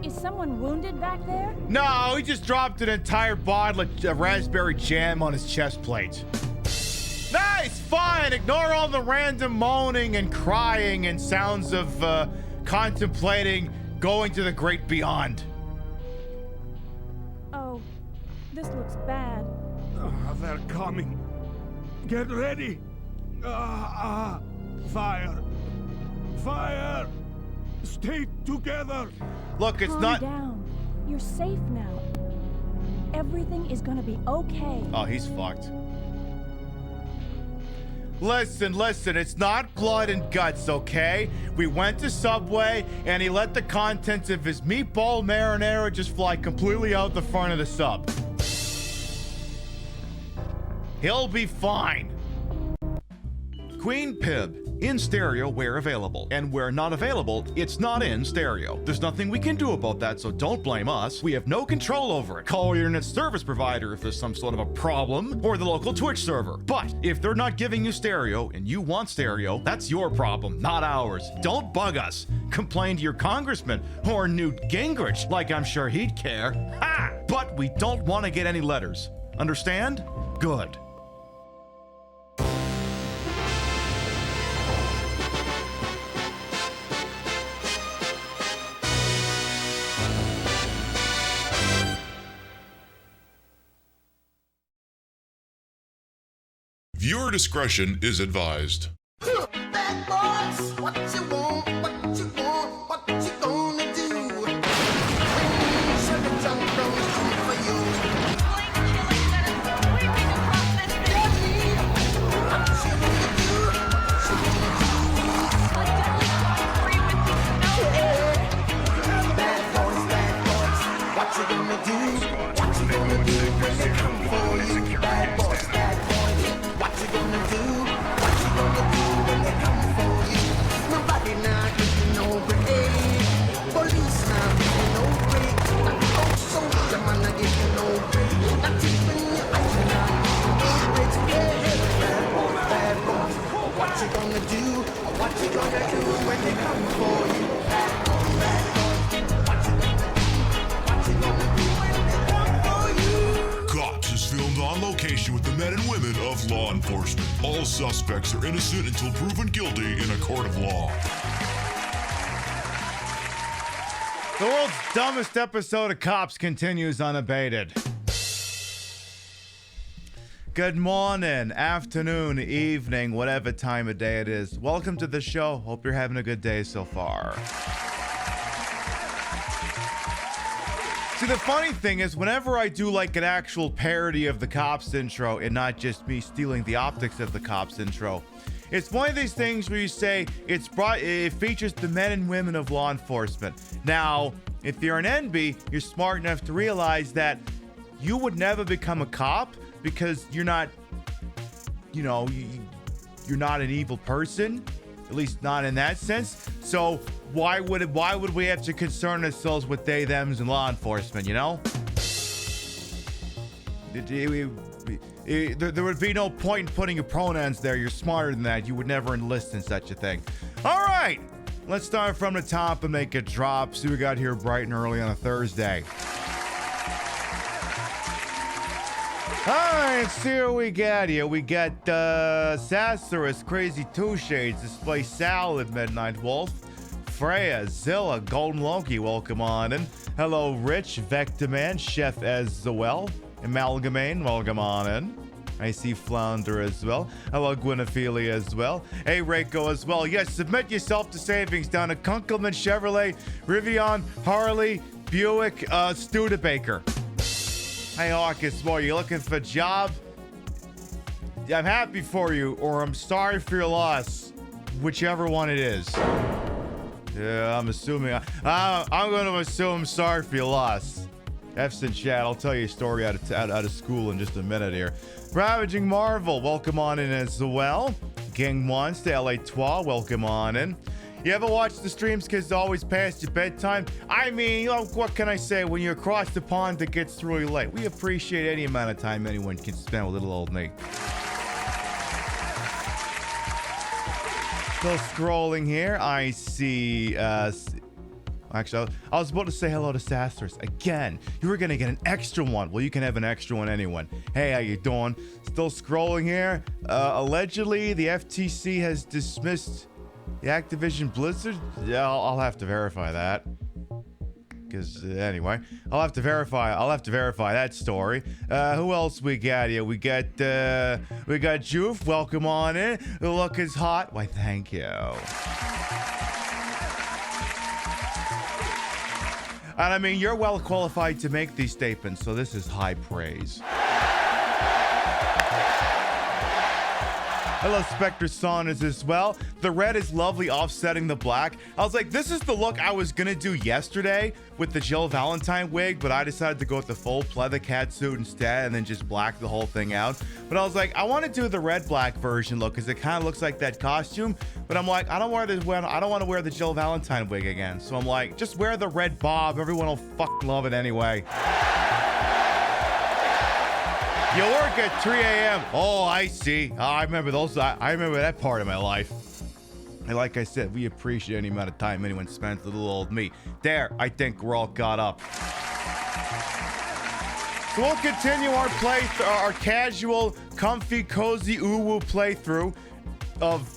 Is someone wounded back there? No, he just dropped an entire bottle of raspberry jam on his chest plate. Nice, fine. Ignore all the random moaning and crying and sounds of contemplating going to the great beyond. Oh, this looks bad. They're coming. Get ready. Fire. Fire. Stay together. Look, it's Calm not... down. You're safe now. Everything is gonna be okay. Oh, he's fucked. Listen, it's not blood and guts, okay? We went to Subway, and he let the contents of his meatball marinara just fly completely out the front of the sub. He'll be fine. Queen Pib, in stereo where available, and where not available, it's not in stereo. There's nothing we can do about that, so don't blame us. We have no control over it. Call your internet service provider if there's some sort of a problem, or the local Twitch server. But if they're not giving you stereo and you want stereo, that's your problem, not ours. Don't bug us. Complain to your congressman or Newt Gingrich, like I'm sure he'd care. Ha! But we don't want to get any letters. Understand? Good. Viewer discretion is advised. Bad boys, what you want, what you want, what you gonna do? When sugar jump don't come for you. Blink chilling that is sweeping across this city. What you gonna do? What you gonna do? A deadly story with no end. Bad boys, what you gonna do? What you gonna do when they come for you? Bad boys, what you gonna do? What you gonna do when they come for you? Nobody now giving no brigade. Police now giving no break. Oh, soldier man not giving no break. Not even your eyes now giving no break. Hey, bad boys, what you gonna do? What you gonna do when they come for you? Bad boys, what you gonna do? What you gonna do when they come for you? Cops is filmed on location with the men and women of law enforcement. All suspects are innocent until proven guilty in a court of law. The world's dumbest episode of Cops continues unabated. Good morning, afternoon, evening, whatever time of day it is. Welcome to the show. Hope you're having a good day so far. See, the funny thing is, whenever I do like an actual parody of the Cops intro and not just me stealing the optics of the Cops intro, it's one of these things where you say it features the men and women of law enforcement. Now, if you're an NB, you're smart enough to realize that you would never become a cop because you're not, you're not an evil person, at least not in that sense. So why would we have to concern ourselves with they, thems, and law enforcement, There would be no point in putting your pronouns there. You're smarter than that. You would never enlist in such a thing. All right, let's start from the top and make it drop. See what we got here bright and early on a Thursday. All right, see what we got here. We got Sassurus, Crazy Two Shades, Display Salad, Midnight Wolf, Freya, Zilla, Golden Loki, welcome on in. Hello, Rich, Vectorman, Chef Ezewell, Amalgamane, welcome on in. I see Flounder as well. Hello, Gwynephilia as well. Hey, Reiko as well. Yes, submit yourself to savings down at Kunkelman, Chevrolet, Rivian, Harley, Buick, Studebaker. Hey, Hawkins, boy, you looking for a job? I'm happy for you, or I'm sorry for your loss. Whichever one it is. Yeah, I'm assuming. I'm going to assume sorry for your loss. F's in chat. I'll tell you a story out of school in just a minute here. Ravaging Marvel, welcome on in as well. King Monster, LA Trois, welcome on in. You ever watch the streams because it's always past your bedtime? I mean, what can I say? When you're across the pond, it gets really late. We appreciate any amount of time anyone can spend with little old me. Still scrolling here. I see Actually, I was about to say hello to Sassers again. You were gonna get an extra one. Well, you can have an extra one, anyone. Hey, how you doing? Still scrolling here. Allegedly, the FTC has dismissed the Activision Blizzard. Yeah, I'll have to verify that. Because anyway, I'll have to verify that story. Who else we got here? We got Joof. Welcome on in. The look is hot. Why, thank you. And I mean, you're well qualified to make these statements, so this is high praise. Hello, Spectre Saunders as well. The red is lovely, offsetting the black. I was like, this is the look I was gonna do yesterday with the Jill Valentine wig, but I decided to go with the full pleather cat suit instead and then just black the whole thing out. But I was like, I want to do the red-black version look because it kind of looks like that costume. But I'm like, I don't want to wear the Jill Valentine wig again. So I'm like, just wear the red bob. Everyone will fucking love it anyway. You work at 3 a.m. Oh, I see. I remember those. I remember that part of my life. And like I said, we appreciate any amount of time anyone spends with little old me. There, I think we're all caught up. So we'll continue our casual, comfy, cozy, uwu playthrough of.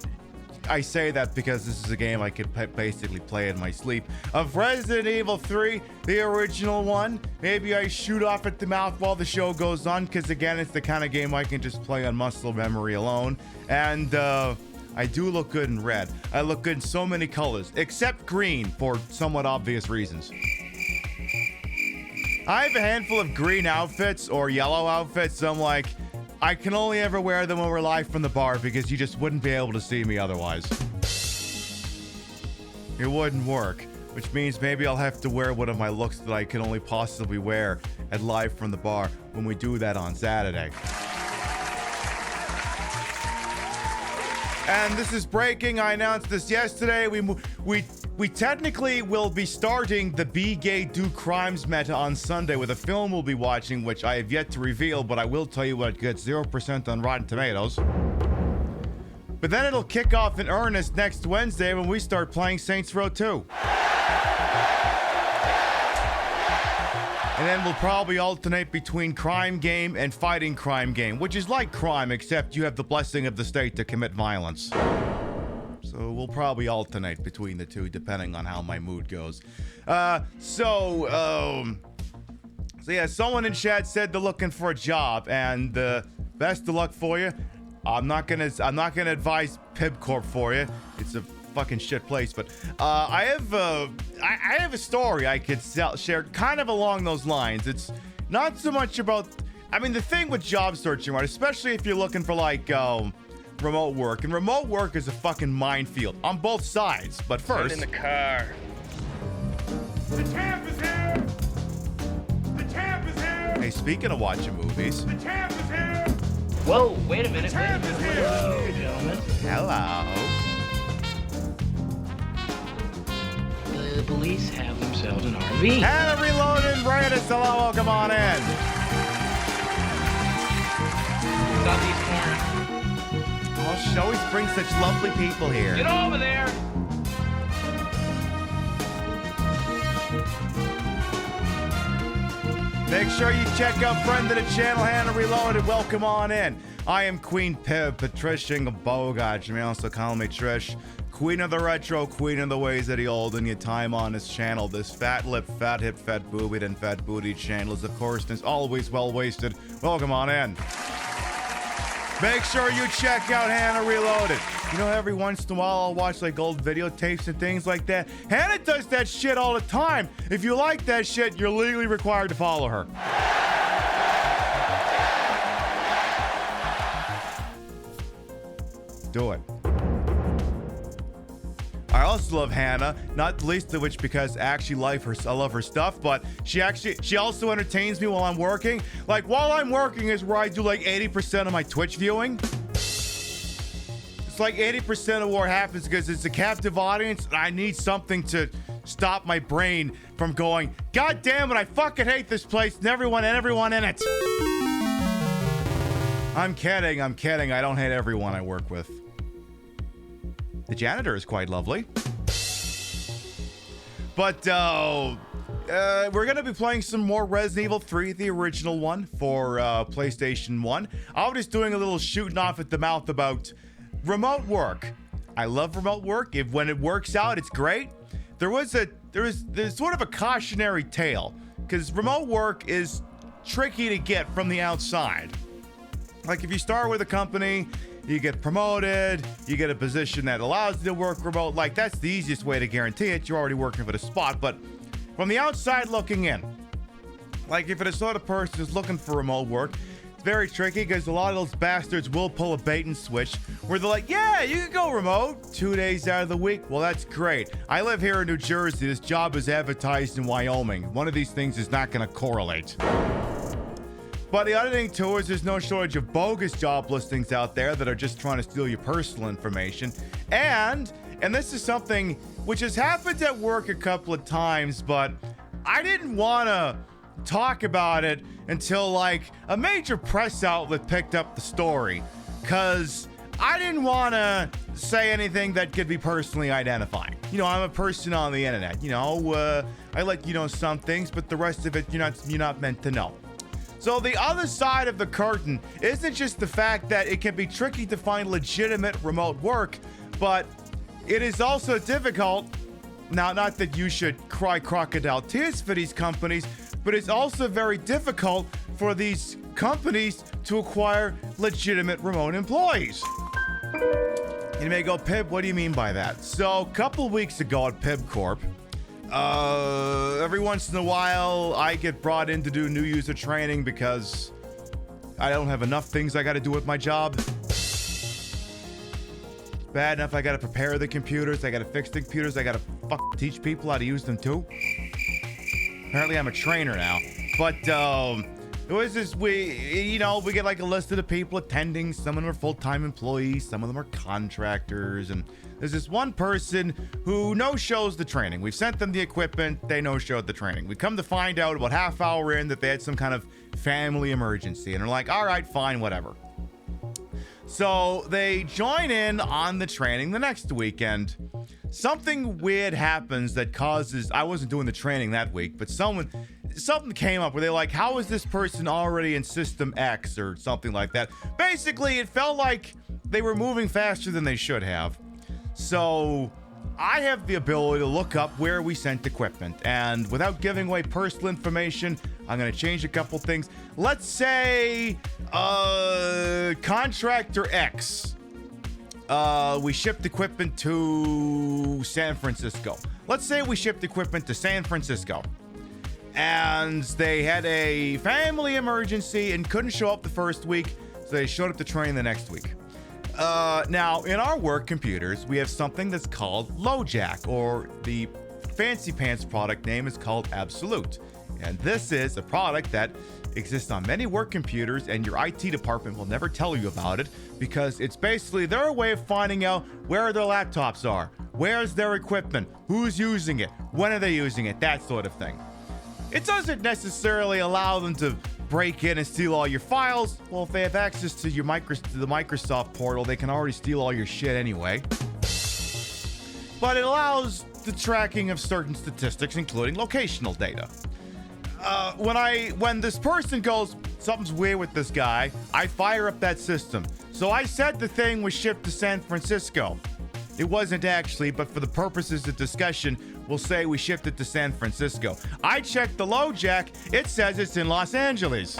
I say that because this is a game I could basically play in my sleep. Of Resident Evil 3, the original one. Maybe I shoot off at the mouth while the show goes on, because again, it's the kind of game I can just play on muscle memory alone. And I do look good in red. I look good in so many colors, except green for somewhat obvious reasons. I have a handful of green outfits or yellow outfits, so I'm like, I can only ever wear them when we're live from the bar because you just wouldn't be able to see me otherwise. It wouldn't work, which means maybe I'll have to wear one of my looks that I can only possibly wear at live from the bar when we do that on Saturday. And this is breaking. I announced this yesterday. We technically will be starting the Be Gay Do Crimes meta on Sunday with a film we'll be watching, which I have yet to reveal, but I will tell you what, it gets 0% on Rotten Tomatoes. But then it'll kick off in earnest next Wednesday when we start playing Saints Row 2. And then we'll probably alternate between crime game and fighting crime game, which is like crime, except you have the blessing of the state to commit violence. So we'll probably alternate between the two depending on how my mood goes. So yeah, someone in chat said they're looking for a job, and best of luck for you. I'm not gonna advise PiBCorp for you. It's a fucking shit place, but I have a story I could share kind of along those lines. It's not so much about, I mean, the thing with job searching, right, especially if you're looking for like remote work, and remote work is a fucking minefield on both sides. But first, in the car. The champ is here! The champ is here! hey, speaking of watching movies, The champ is here! Whoa, wait a minute. Champ is here! Hello, gentlemen. hello. The police have themselves an RV. Hannah Reloaded, Brandis, hello, welcome on in. Southeast corner. Oh, she always brings such lovely people here. Get over there. Make sure you check out friend of the channel, Hannah Reloaded. Welcome on in. I am Queen Pib, Patricia Bogart. You may also call me Trish. Queen of the retro, queen of the ways of the old, and your time on this channel. This fat lip, fat hip, fat boobied, and fat booty channel is, of course, is always well wasted. Welcome on in. Make sure you check out Hannah Reloaded. You know, every once in a while I'll watch like old videotapes and things like that. Hannah does that shit all the time. If you like that shit, you're legally required to follow her. Do it. I also love Hannah, not the least of which because I actually I love her stuff, but she also entertains me while I'm working. Like, while I'm working is where I do like 80% of my Twitch viewing. It's like 80% of what happens because it's a captive audience and I need something to stop my brain from going, God damn it, I fucking hate this place and everyone in it. I'm kidding. I don't hate everyone I work with. The janitor is quite lovely. But we're going to be playing some more Resident Evil 3, the original one, for PlayStation 1. I was just doing a little shooting off at the mouth about remote work. I love remote work. When it works out, it's great. There's sort of a cautionary tale, because remote work is tricky to get from the outside. Like if you start with a company, you get promoted, you get a position that allows you to work remote. Like that's the easiest way to guarantee it. You're already working for the spot. But from the outside looking in, like if it's the sort of person who's looking for remote work, it's very tricky because a lot of those bastards will pull a bait and switch where they're like, yeah, you can go remote 2 days out of the week. Well, that's great. I live here in New Jersey. This job is advertised in Wyoming. One of these things is not going to correlate. But the other thing, too, is there's no shortage of bogus job listings out there that are just trying to steal your personal information. And this is something which has happened at work a couple of times, but I didn't want to talk about it until, like, a major press outlet picked up the story. Because I didn't want to say anything that could be personally identifying. You know, I'm a person on the internet. You know, I let you know some things, but the rest of it, you're not meant to know. So the other side of the curtain isn't just the fact that it can be tricky to find legitimate remote work, but it is also difficult. Now, not that you should cry crocodile tears for these companies, but it's also very difficult for these companies to acquire legitimate remote employees. You may go, Pib, what do you mean by that? So a couple weeks ago at Pib Corp, every once in a while, I get brought in to do new user training because I don't have enough things I got to do with my job. Bad enough, I got to prepare the computers, I got to fix the computers, I got to teach people how to use them too. Apparently, I'm a trainer now. But it was this, we get like a list of the people attending. Some of them are full-time employees, some of them are contractors, and there's this one person who no-shows the training. We've sent them the equipment, they no-showed the training. We come to find out about half hour in that they had some kind of family emergency, and they're like, all right, fine, whatever. So they join in on the training the next weekend. Something weird happens that causes, I wasn't doing the training that week, but something came up where they're like, how is this person already in System X or something like that? Basically, it felt like they were moving faster than they should have. So I have the ability to look up where we sent equipment, and without giving away personal information, I'm going to change a couple things. Let's say contractor X. We shipped equipment to San Francisco. Let's say we shipped equipment to San Francisco, and they had a family emergency and couldn't show up the first week, so they showed up to train the next week. Now, in our work computers, we have something that's called LoJack, or the fancy pants product name is called Absolute. And this is a product that exists on many work computers, and your IT department will never tell you about it because it's basically their way of finding out where their laptops are, where's their equipment, who's using it, when are they using it, that sort of thing. It doesn't necessarily allow them to break in and steal all your files. Well, if they have access to the Microsoft portal, they can already steal all your shit anyway. But it allows the tracking of certain statistics, including locational data. When this person goes, something's weird with this guy, I fire up that system. So I said the thing was shipped to San Francisco. It wasn't actually, but for the purposes of discussion, we'll say we shipped it to San Francisco. I checked the LoJack, it says it's in Los Angeles.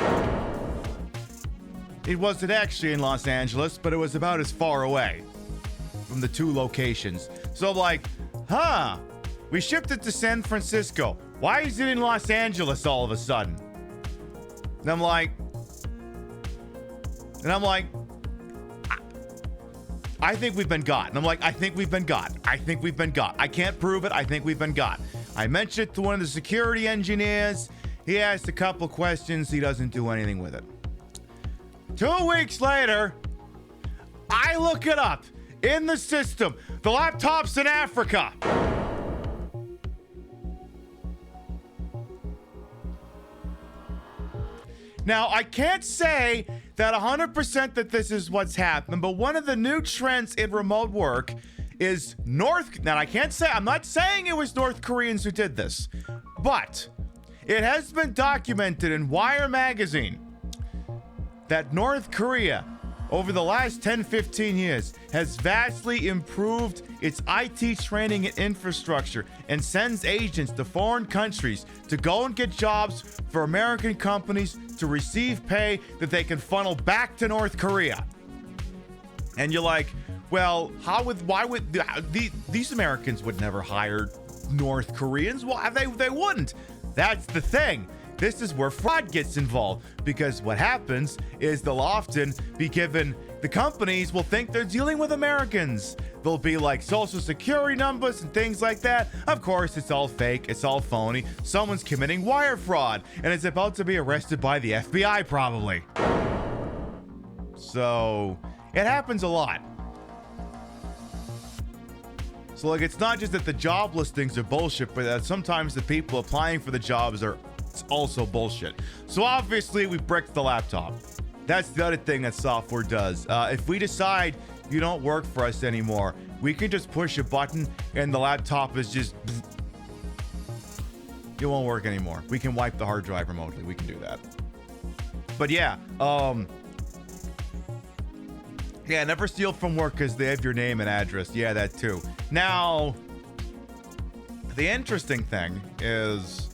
It wasn't actually in Los Angeles, but it was about as far away from the two locations. So I'm like, we shipped it to San Francisco. Why is it in Los Angeles all of a sudden? And I'm like, I think we've been got. And I'm like, I think we've been got. I can't prove it. I think we've been got. I mentioned it to one of the security engineers. He asked a couple questions. He doesn't do anything with it. 2 weeks later, I look it up in the system. The laptop's in Africa. Now, I can't say that 100% that this is what's happened, but one of the new trends in remote work is now I can't say, I'm not saying it was North Koreans who did this, but it has been documented in Wire magazine that North Korea, over the last 10-15 years, has vastly improved its IT training and infrastructure and sends agents to foreign countries to go and get jobs for American companies to receive pay that they can funnel back to North Korea. And you're like, well, these Americans would never hire North Koreans? Well, they wouldn't. That's the thing. This is where fraud gets involved, because what happens is they'll often be given, the companies will think they're dealing with Americans. There'll be like social security numbers and things like that. Of course, it's all fake. It's all phony. Someone's committing wire fraud and is about to be arrested by the FBI probably. So it happens a lot. So like, it's not just that the job listings are bullshit, but that sometimes the people applying for the jobs are also bullshit. So obviously we bricked the laptop. That's the other thing that software does. If we decide you don't work for us anymore, we can just push a button and the laptop is just, it won't work anymore. We can wipe the hard drive remotely. We can do that. But yeah, never steal from work because they have your name and address. Yeah, that too. Now, the interesting thing is,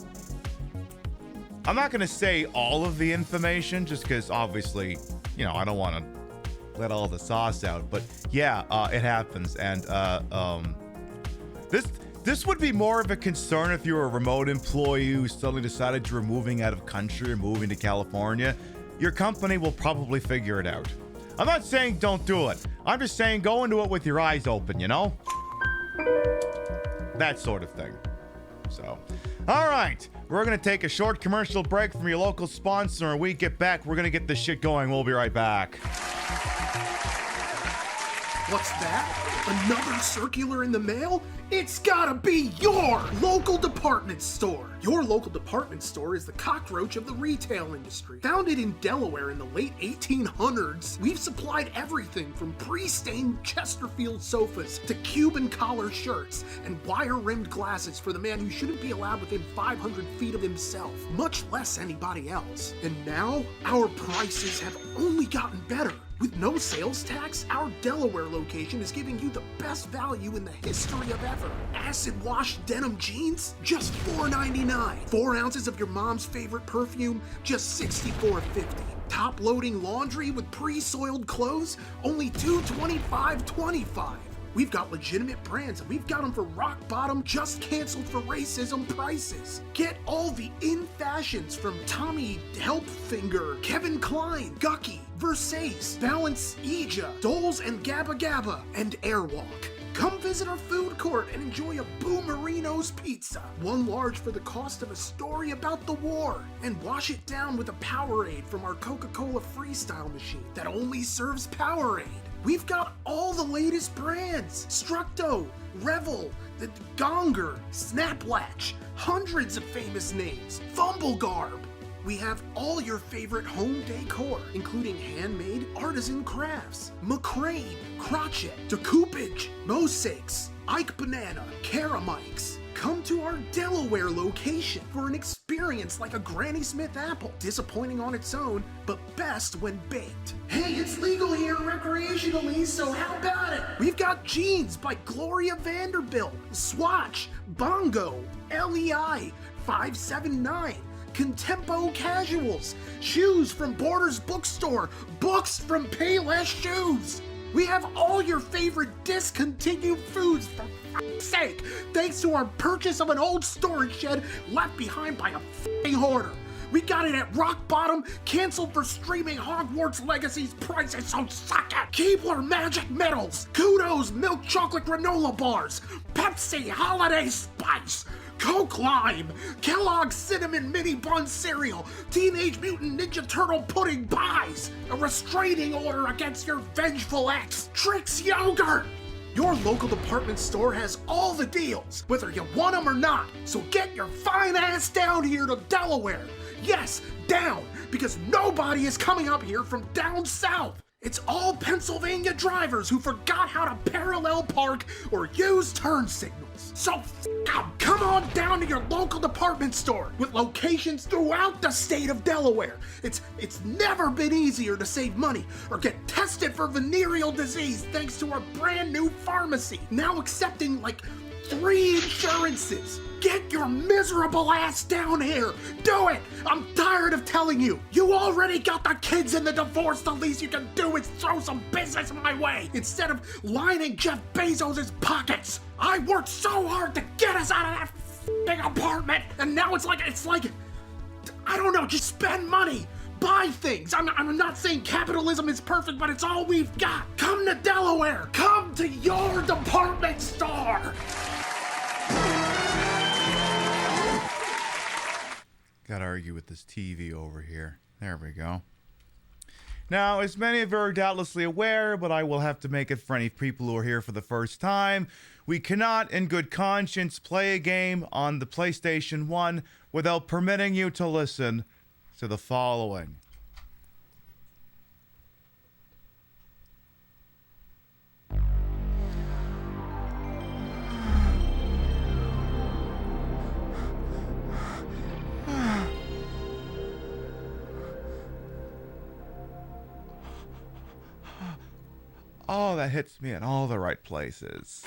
I'm not going to say all of the information just because obviously, I don't want to let all the sauce out. But yeah, it happens. And this would be more of a concern if you were a remote employee who suddenly decided you were moving out of country or moving to California. Your company will probably figure it out. I'm not saying don't do it. I'm just saying go into it with your eyes open, That sort of thing. So, all right. We're going to take a short commercial break from your local sponsor. When we get back, we're going to get this shit going. We'll be right back. What's that? Another circular in the mail? It's gotta be your local department store. Your local department store is the cockroach of the retail industry. Founded in Delaware in the late 1800s, we've supplied everything from pre-stained Chesterfield sofas to Cuban collar shirts and wire-rimmed glasses for the man who shouldn't be allowed within 500 feet of himself, much less anybody else. And now, our prices have only gotten better. With no sales tax, our Delaware location is giving you the best value in the history of ever. Acid wash denim jeans, just $4.99. 4 ounces of your mom's favorite perfume, just $64.50. Top loading laundry with pre-soiled clothes, only $225.25. We've got legitimate brands, and we've got them for rock bottom, just canceled for racism prices. Get all the in fashions from Tommy Helpfinger, Kevin Klein, Gucky, Versace, Balance Ija, Doles and Gabba Gabba, and Airwalk. Come visit our food court and enjoy a Boomerino's pizza. 1 large for the cost of a story about the war. And wash it down with a Powerade from our Coca-Cola Freestyle machine that only serves Powerade. We've got all the latest brands. Structo, Revel, the Gonger, Snaplatch, hundreds of famous names. Fumblegarb. We have all your favorite home decor, including handmade artisan crafts. McCrane, Crotchet, Decoupage, Mosaics, Ike Banana, Karamikes. Come to our Delaware location for an experience like a Granny Smith apple. Disappointing on its own, but best when baked. Hey, it's legal here recreationally, so how about it? We've got jeans by Gloria Vanderbilt, Swatch, Bongo, LEI, 579, Contempo Casuals, shoes from Borders Bookstore, books from Payless Shoes. We have all your favorite discontinued foods, for f***ing sake, thanks to our purchase of an old storage shed left behind by a f***ing hoarder. We got it at rock bottom, canceled for streaming Hogwarts Legacy's prices, so suck it! Keebler Magic Metals, Kudos Milk Chocolate Granola Bars, Pepsi Holiday Spice, Coke Lime, Kellogg's Cinnamon Mini Bun Cereal, Teenage Mutant Ninja Turtle Pudding Pies, a restraining order against your vengeful ex, Trix Yogurt! Your local department store has all the deals, whether you want them or not, so get your fine ass down here to Delaware. Yes, down, because nobody is coming up here from down south. It's all Pennsylvania drivers who forgot how to parallel park or use turn signals. So f*** 'em. Come on down to your local department store with locations throughout the state of Delaware. It's never been easier to save money or get tested for venereal disease thanks to our brand new pharmacy, now accepting like 3 insurances. Get your miserable ass down here. Do it. I'm tired of telling you. You already got the kids in the divorce. The least you can do is throw some business my way instead of lining Jeff Bezos' pockets. I worked so hard to get us out of that f***ing apartment, and now it's like, I don't know, just spend money. Buy things. I'm not saying capitalism is perfect, but it's all we've got. Come to Delaware. Come to your department store. Gotta argue with this TV over here. There we go. Now, as many of you are doubtlessly aware, but I will have to make it for any people who are here for the first time, we cannot, in good conscience, play a game on the PlayStation 1 without permitting you to listen to the following. Oh, that hits me in all the right places.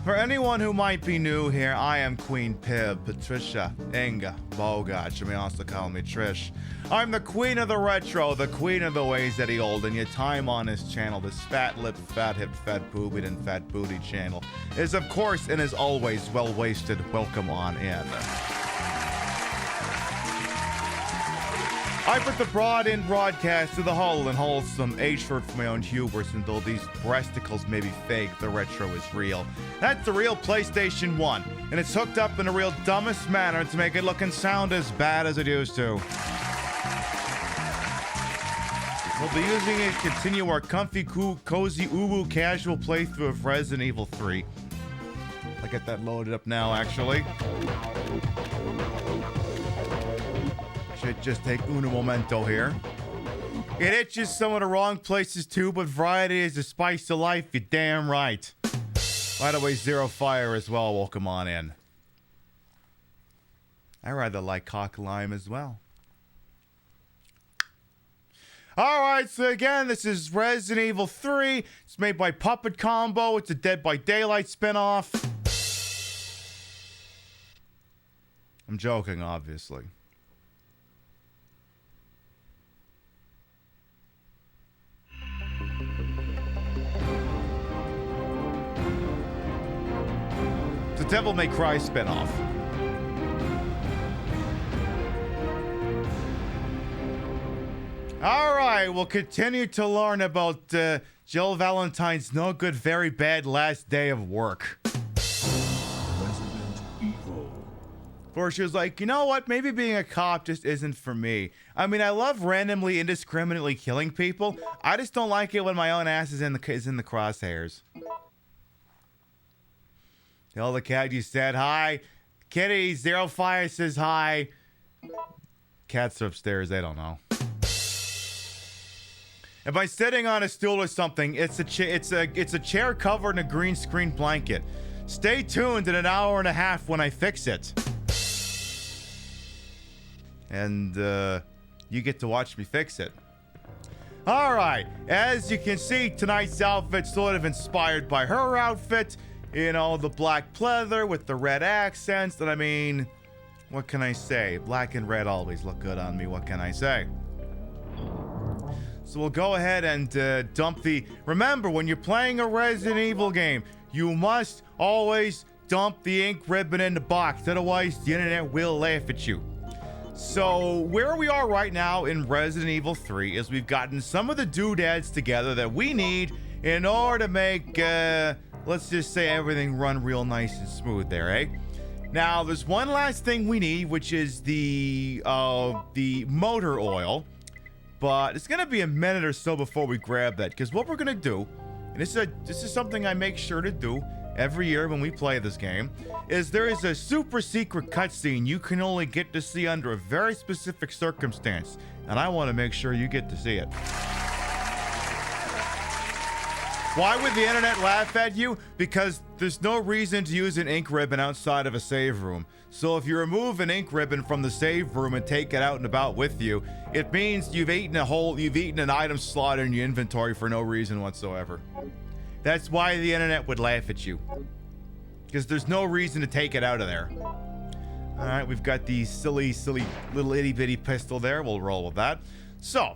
For anyone who might be new here, I am Queen Pib, Patricia Inga Bogach. You may also call me Trish. I'm the queen of the retro, the queen of the ways that he old, and your time on this channel, this fat lip, fat hip, fat boobied, and fat booty channel, is of course and is always well wasted. Welcome on in. I put the broad in broadcast to the whole and wholesome H-word for my own hubris, and though these breasticles may be fake, the retro is real. That's the real PlayStation 1, and it's hooked up in a real dumbest manner to make it look and sound as bad as it used to. We'll be using it to continue our comfy, cozy, uwu casual playthrough of Resident Evil 3. I'll get that loaded up now, actually. Should just take uno momento here. It itches some of the wrong places too, but variety is the spice of life, you're damn right. By the way, Zero Fire as well, welcome on in. I rather like cock lime as well. Alright, so again, this is Resident Evil 3. It's made by Puppet Combo. It's a Dead by Daylight spinoff. I'm joking, obviously. It's a Devil May Cry spinoff. Alright, we'll continue to learn about Jill Valentine's no good, very bad last day of work. Resident Evil. Or she was like, you know what, maybe being a cop just isn't for me. I mean, I love randomly, indiscriminately killing people. I just don't like it when my own ass is in the crosshairs. Tell the cat you said hi. Kitty, Zero Fire says hi. Cats are upstairs, they don't know. If I'm sitting on a stool or something, it's a chair covered in a green screen blanket. Stay tuned in an hour and a half when I fix it. And you get to watch me fix it. Alright, as you can see, tonight's outfit sort of inspired by her outfit. You know, the black pleather with the red accents. And I mean, what can I say? Black and red always look good on me. What can I say? So we'll go ahead and dump the... Remember, when you're playing a Resident Evil game, you must always dump the ink ribbon in the box. Otherwise, the internet will laugh at you. So where we are right now in Resident Evil 3 is we've gotten some of the doodads together that we need in order to make... let's just say everything run real nice and smooth there, eh? Now, there's one last thing we need, which is the motor oil. But it's gonna be a minute or so before we grab that, because what we're gonna do, and this is something I make sure to do, every year when we play this game, is there is a super secret cutscene you can only get to see under a very specific circumstance, and I want to make sure you get to see it. Why would the internet laugh at you? Because there's no reason to use an ink ribbon outside of a save room. So if you remove an ink ribbon from the save room and take it out and about with you, it means you've eaten an item slot in your inventory for no reason whatsoever. That's why the internet would laugh at you. Because there's no reason to take it out of there. Alright, we've got the silly little itty bitty pistol there. We'll roll with that. So,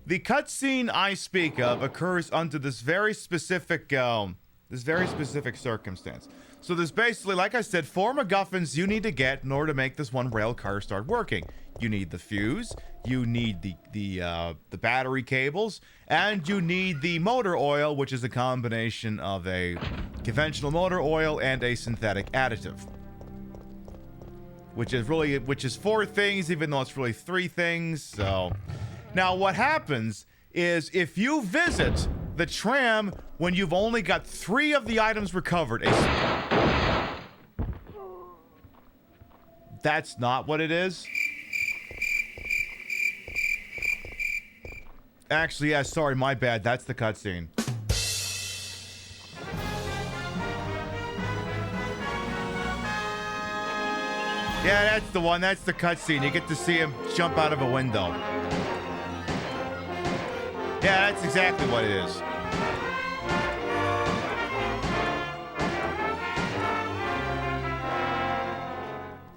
the cutscene I speak of occurs under this very specific circumstance. So there's basically, like I said, 4 MacGuffins you need to get in order to make this one rail car start working. You need the fuse, you need the battery cables, and you need the motor oil, which is a combination of a conventional motor oil and a synthetic additive. Which is 4 things, even though it's really 3 things. So now what happens is if you visit the tram when you've only got 3 of the items recovered. That's not what it is. Actually, yeah, sorry, my bad. That's the cutscene. Yeah, that's the one. That's the cutscene. You get to see him jump out of a window. Yeah, that's exactly what it is.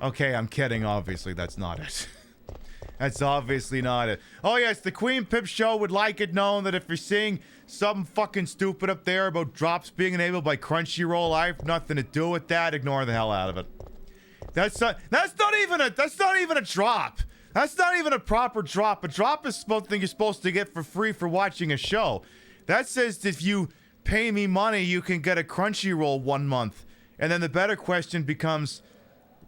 Okay, I'm kidding. Obviously, that's not it. That's obviously not it. Oh, yes, the Queen Pip Show would like it known that if you're seeing something fucking stupid up there about drops being enabled by Crunchyroll, I have nothing to do with that. Ignore the hell out of it. That's not even a drop. That's not even a proper drop. A drop is something you're supposed to get for free for watching a show. That says if you pay me money, you can get a Crunchyroll 1 month. And then the better question becomes,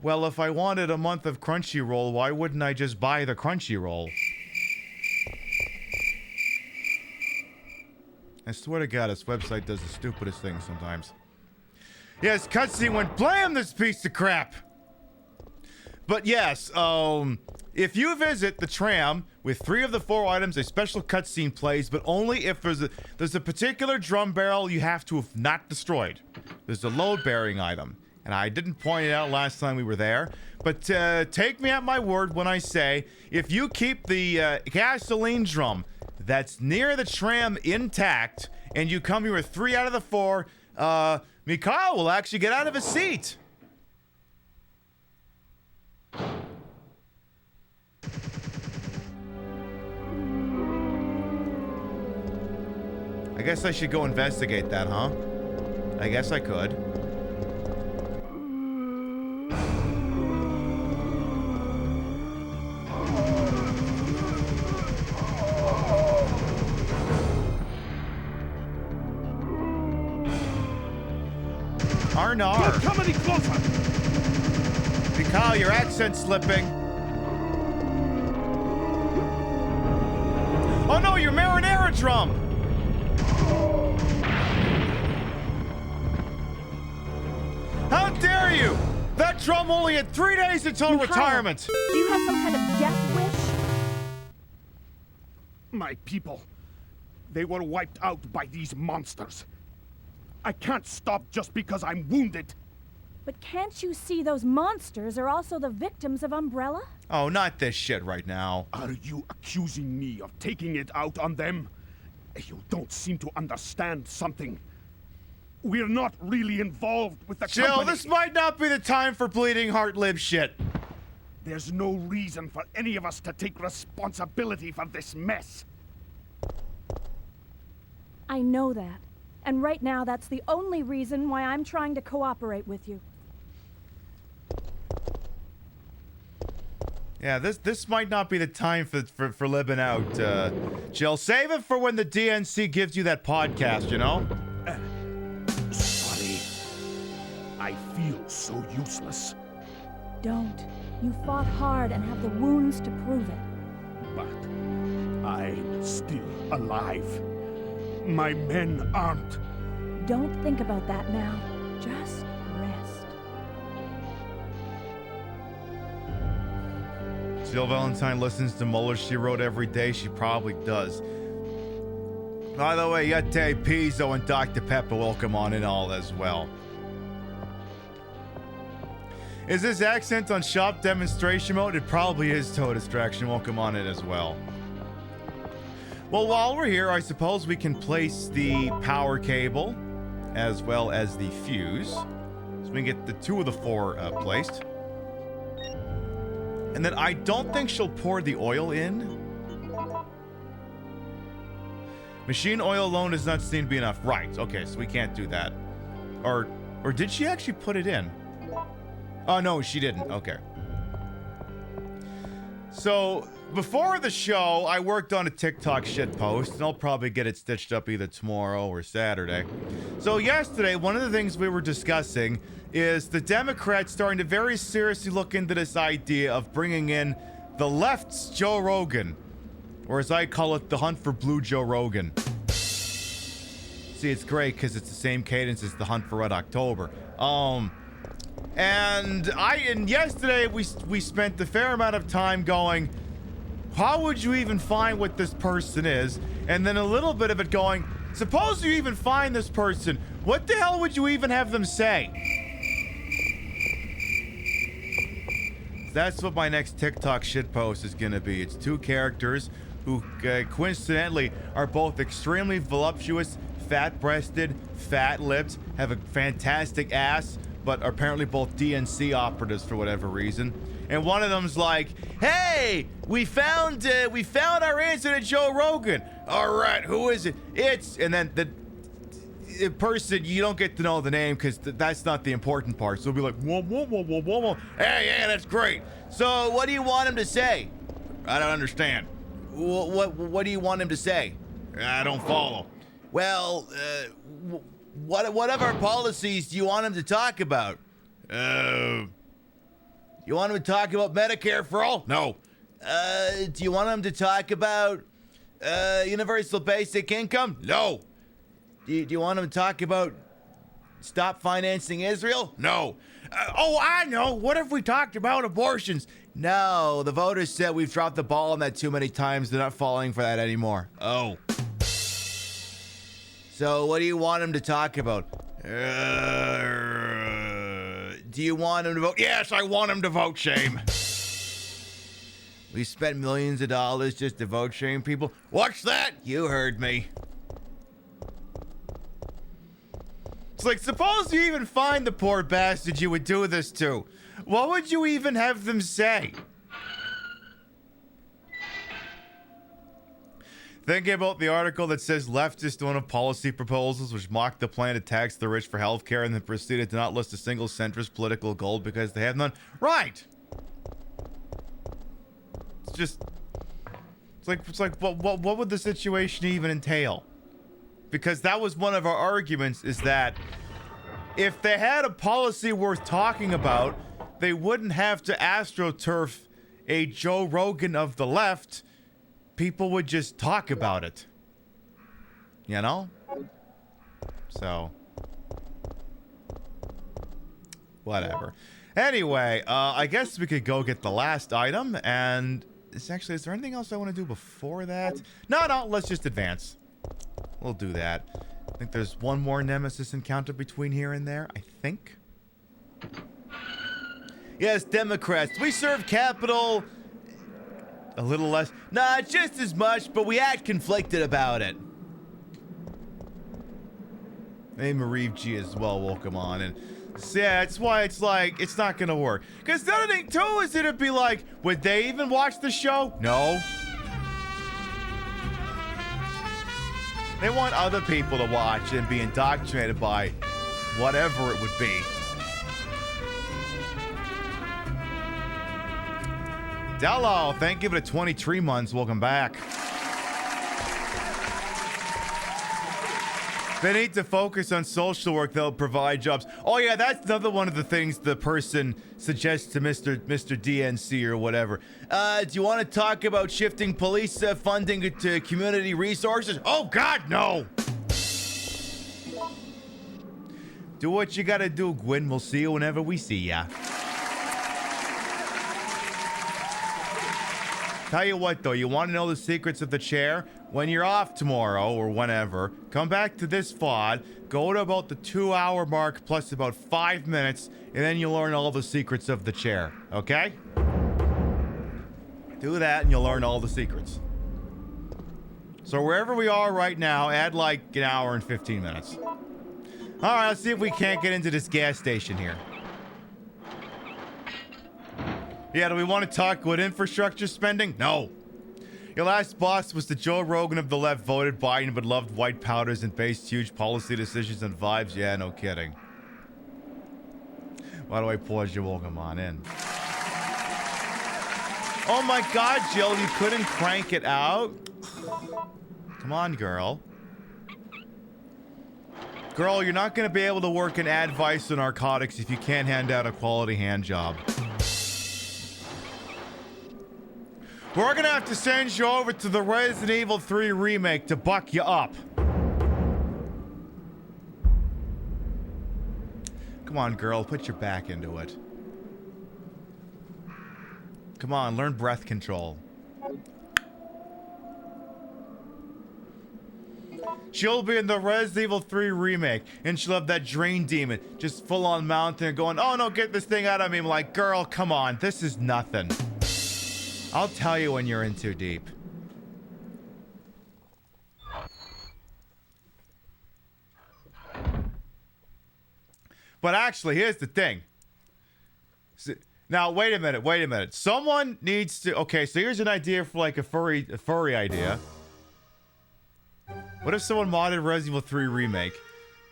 well, if I wanted a month of Crunchyroll, why wouldn't I just buy the Crunchyroll? I swear to God, this website does the stupidest things sometimes. Yes, cutscene went, blam this piece of crap! But yes, if you visit the tram with 3 of the 4 items, a special cutscene plays, but only if there's a particular drum barrel you have to have not destroyed. There's a load-bearing item. And I didn't point it out last time we were there, but take me at my word when I say, if you keep the gasoline drum that's near the tram intact, and you come here with 3 out of the 4, Mikhail will actually get out of his seat. I guess I should go investigate that, huh? I guess I could. Arnar! Don't come any closer! Mikhail, your accent's slipping. Oh no, your marinara drum! How dare you! That drum only had 3 days until Mikhail, retirement! Do you have some kind of death wish? My people, they were wiped out by these monsters. I can't stop just because I'm wounded. But can't you see those monsters are also the victims of Umbrella? Oh, not this shit right now. Are you accusing me of taking it out on them? You don't seem to understand something. We're not really involved with the Jill, company. this might not be the time for bleeding heart lib shit. There's no reason for any of us to take responsibility for this mess. I know that. And right now, that's the only reason why I'm trying to cooperate with you. Yeah, this might not be the time for living out, Jill. Save it for when the DNC gives you that podcast, you know? Sorry. I feel so useless. Don't. You fought hard and have the wounds to prove it. But I'm still alive. My men aren't. Don't think about that now. Just rest. Jill Valentine listens to Muller, She Wrote every day. She probably does. By the way, Yete, Pizzo, and Dr. Pepper will come on in all as well. Is this accent on shop demonstration mode? It probably is, Toe Distraction. Will come on in as well. Well, while we're here, I suppose we can place the power cable as well as the fuse. So we can get the 2 of the 4 placed. And then I don't think she'll pour the oil in. Machine oil alone does not seem to be enough. Right, okay, so we can't do that. Or did she actually put it in? Oh, no, she didn't. Okay. So, before the show, I worked on a TikTok shitpost, and I'll probably get it stitched up either tomorrow or Saturday. So, yesterday, one of the things we were discussing is the Democrats starting to very seriously look into this idea of bringing in the left's Joe Rogan, or as I call it, the hunt for Blue Joe Rogan. See, it's great because it's the same cadence as the hunt for Red October. And yesterday we spent a fair amount of time going, how would you even find what this person is? And then a little bit of it going, suppose you even find this person, what the hell would you even have them say? That's what my next TikTok shitpost is gonna be. It's 2 characters who coincidentally are both extremely voluptuous, fat-breasted, fat-lipped, have a fantastic ass, but are apparently both DNC operatives for whatever reason. And one of them's like, "Hey, we found our answer to Joe Rogan. All right, who is it? It's..." And then the person, you don't get to know the name because that's not the important part. So it'll be like, "Whoa, whoa, whoa, whoa, whoa, whoa. Hey, yeah, that's great. So what do you want him to say?" "I don't understand." What do you want him to say?" "I don't follow." "Well, what of our policies do you want him to talk about?" You want him to talk about Medicare for all?" "No." Do you want him to talk about universal basic income?" "No." Do you want him to talk about stop financing Israel?" "No." Oh, I know. What if we talked about abortions?" "No, the voters said we've dropped the ball on that too many times. They're not falling for that anymore." "Oh." "So what do you want him to talk about?" Do you want him to vote?" "Yes, I want him to vote shame." "We spent millions of dollars just to vote shame people." "What's that?" "You heard me." It's like, suppose you even find the poor bastard you would do this to. What would you even have them say? Thinking about the article that says leftists don't have policy proposals which mock the plan to tax the rich for healthcare and then proceeded to not list a single centrist political goal because they have none. Right. It's like what would the situation even entail? Because that was one of our arguments, is that if they had a policy worth talking about, they wouldn't have to astroturf a Joe Rogan of the left. People would just talk about it. You know? So. Whatever. Anyway, I guess we could go get the last item, and is there anything else I want to do before that? No, let's just advance. We'll do that. I think there's one more Nemesis encounter between here and there, I think. Yes, Democrats. We serve capital a little less. Nah, just as much, but we act conflicted about it. Hey, Marie G as well, welcome on. And yeah, that's why it's like, it's not gonna work. Because the other thing, too, is it'd be like, would they even watch the show? No. They want other people to watch and be indoctrinated by whatever it would be. Dello, thank you for the 23 months. Welcome back. They need to focus on social work. They'll provide jobs. Oh, yeah, that's another one of the things the person suggests to Mr. DNC or whatever. Do you want to talk about shifting police funding to community resources? Oh, God, no. Do what you gotta do, Gwen. We'll see you whenever we see ya. Tell you what, though, you want to know the secrets of the chair? When you're off tomorrow, or whenever, come back to this VOD, go to about the 2-hour mark, plus about 5 minutes, and then you'll learn all the secrets of the chair, okay? Do that, and you'll learn all the secrets. So wherever we are right now, add like an hour and 15 minutes. Alright, let's see if we can't get into this gas station here. Yeah, do we want to talk with infrastructure spending? No. Your last boss was the Joe Rogan of the left, voted Biden but loved white powders and based huge policy decisions on vibes. Yeah, no kidding. Why do I pause you? Welcome on in. Oh my god, Jill, you couldn't crank it out? Come on, girl. Girl, you're not going to be able to work in advice or narcotics if you can't hand out a quality hand job. We're gonna have to send you over to the Resident Evil 3 remake to buck you up. Come on, girl, put your back into it. Come on, learn breath control. She'll be in the Resident Evil 3 remake, and she'll have that drain demon just full on mountain going, oh no, get this thing out of me. I'm like, girl, come on, this is nothing. I'll tell you when you're in too deep. But actually, here's the thing. Now, wait a minute. Someone needs to... Okay, so here's an idea for like a furry idea. What if someone modded Resident Evil 3 Remake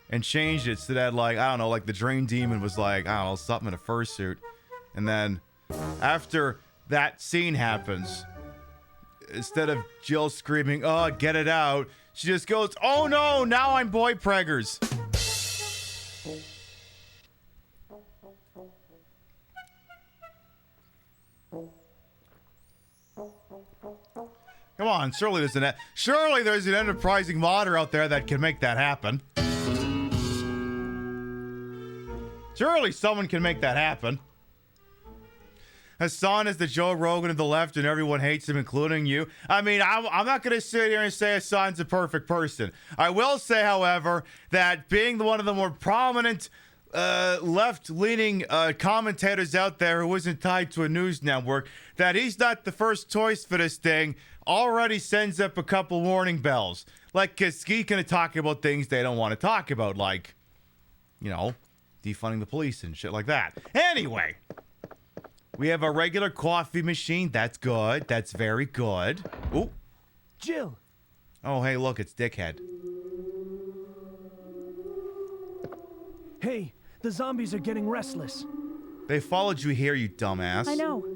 and changed it so that, like, I don't know, like the Drain Demon was like, I don't know, something in a fursuit. And then after that scene happens, instead of Jill screaming, oh, get it out, she just goes, oh no, now I'm boy preggers. Come on, surely there's an enterprising modder out there that can make that happen. Surely someone can make that happen. Hassan is the Joe Rogan of the left and everyone hates him, including you. I mean, I'm not going to sit here and say Hassan's a perfect person. I will say, however, that being one of the more prominent left-leaning commentators out there who isn't tied to a news network, that he's not the first choice for this thing already sends up a couple warning bells. Like, because he's going to talk about things they don't want to talk about, like, you know, defunding the police and shit like that. Anyway... We have a regular coffee machine. That's good. That's very good. Ooh. Jill. Oh, hey, look, it's Dickhead. Hey, the zombies are getting restless. They followed you here, you dumbass. I know.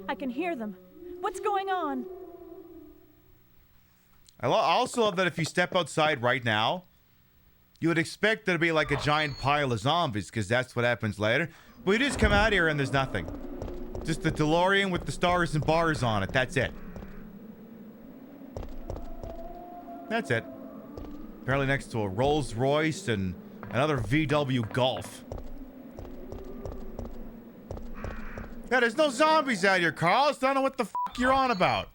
I can hear them. What's going on? I also love that if you step outside right now, you would expect there to be like a giant pile of zombies, because that's what happens later. But you just come out here and there's nothing. Just the DeLorean with the stars and bars on it. That's it. That's it. Apparently next to a Rolls Royce and another VW Golf. Yeah, there's no zombies out here, Carl. I don't know what the fuck you're on about.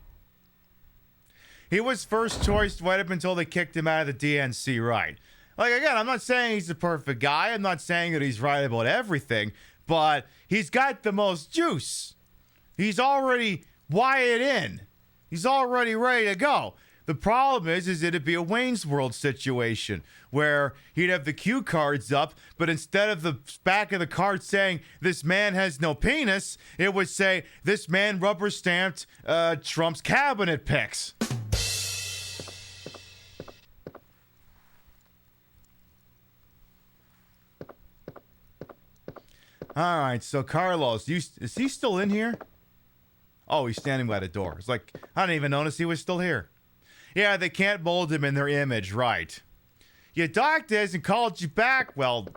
He was first choice right up until they kicked him out of the DNC, right? Like, again, I'm not saying he's the perfect guy. I'm not saying that he's right about everything. But he's got the most juice. He's already wired in. He's already ready to go. The problem is it'd be a Wayne's World situation where he'd have the cue cards up, but instead of the back of the card saying, this man has no penis, it would say, this man rubber stamped Trump's cabinet picks. All right, so Carlos, is he still in here? Oh, he's standing by the door. It's like, I didn't even notice he was still here. Yeah, they can't mold him in their image, right. Your doctor hasn't called you back. Well,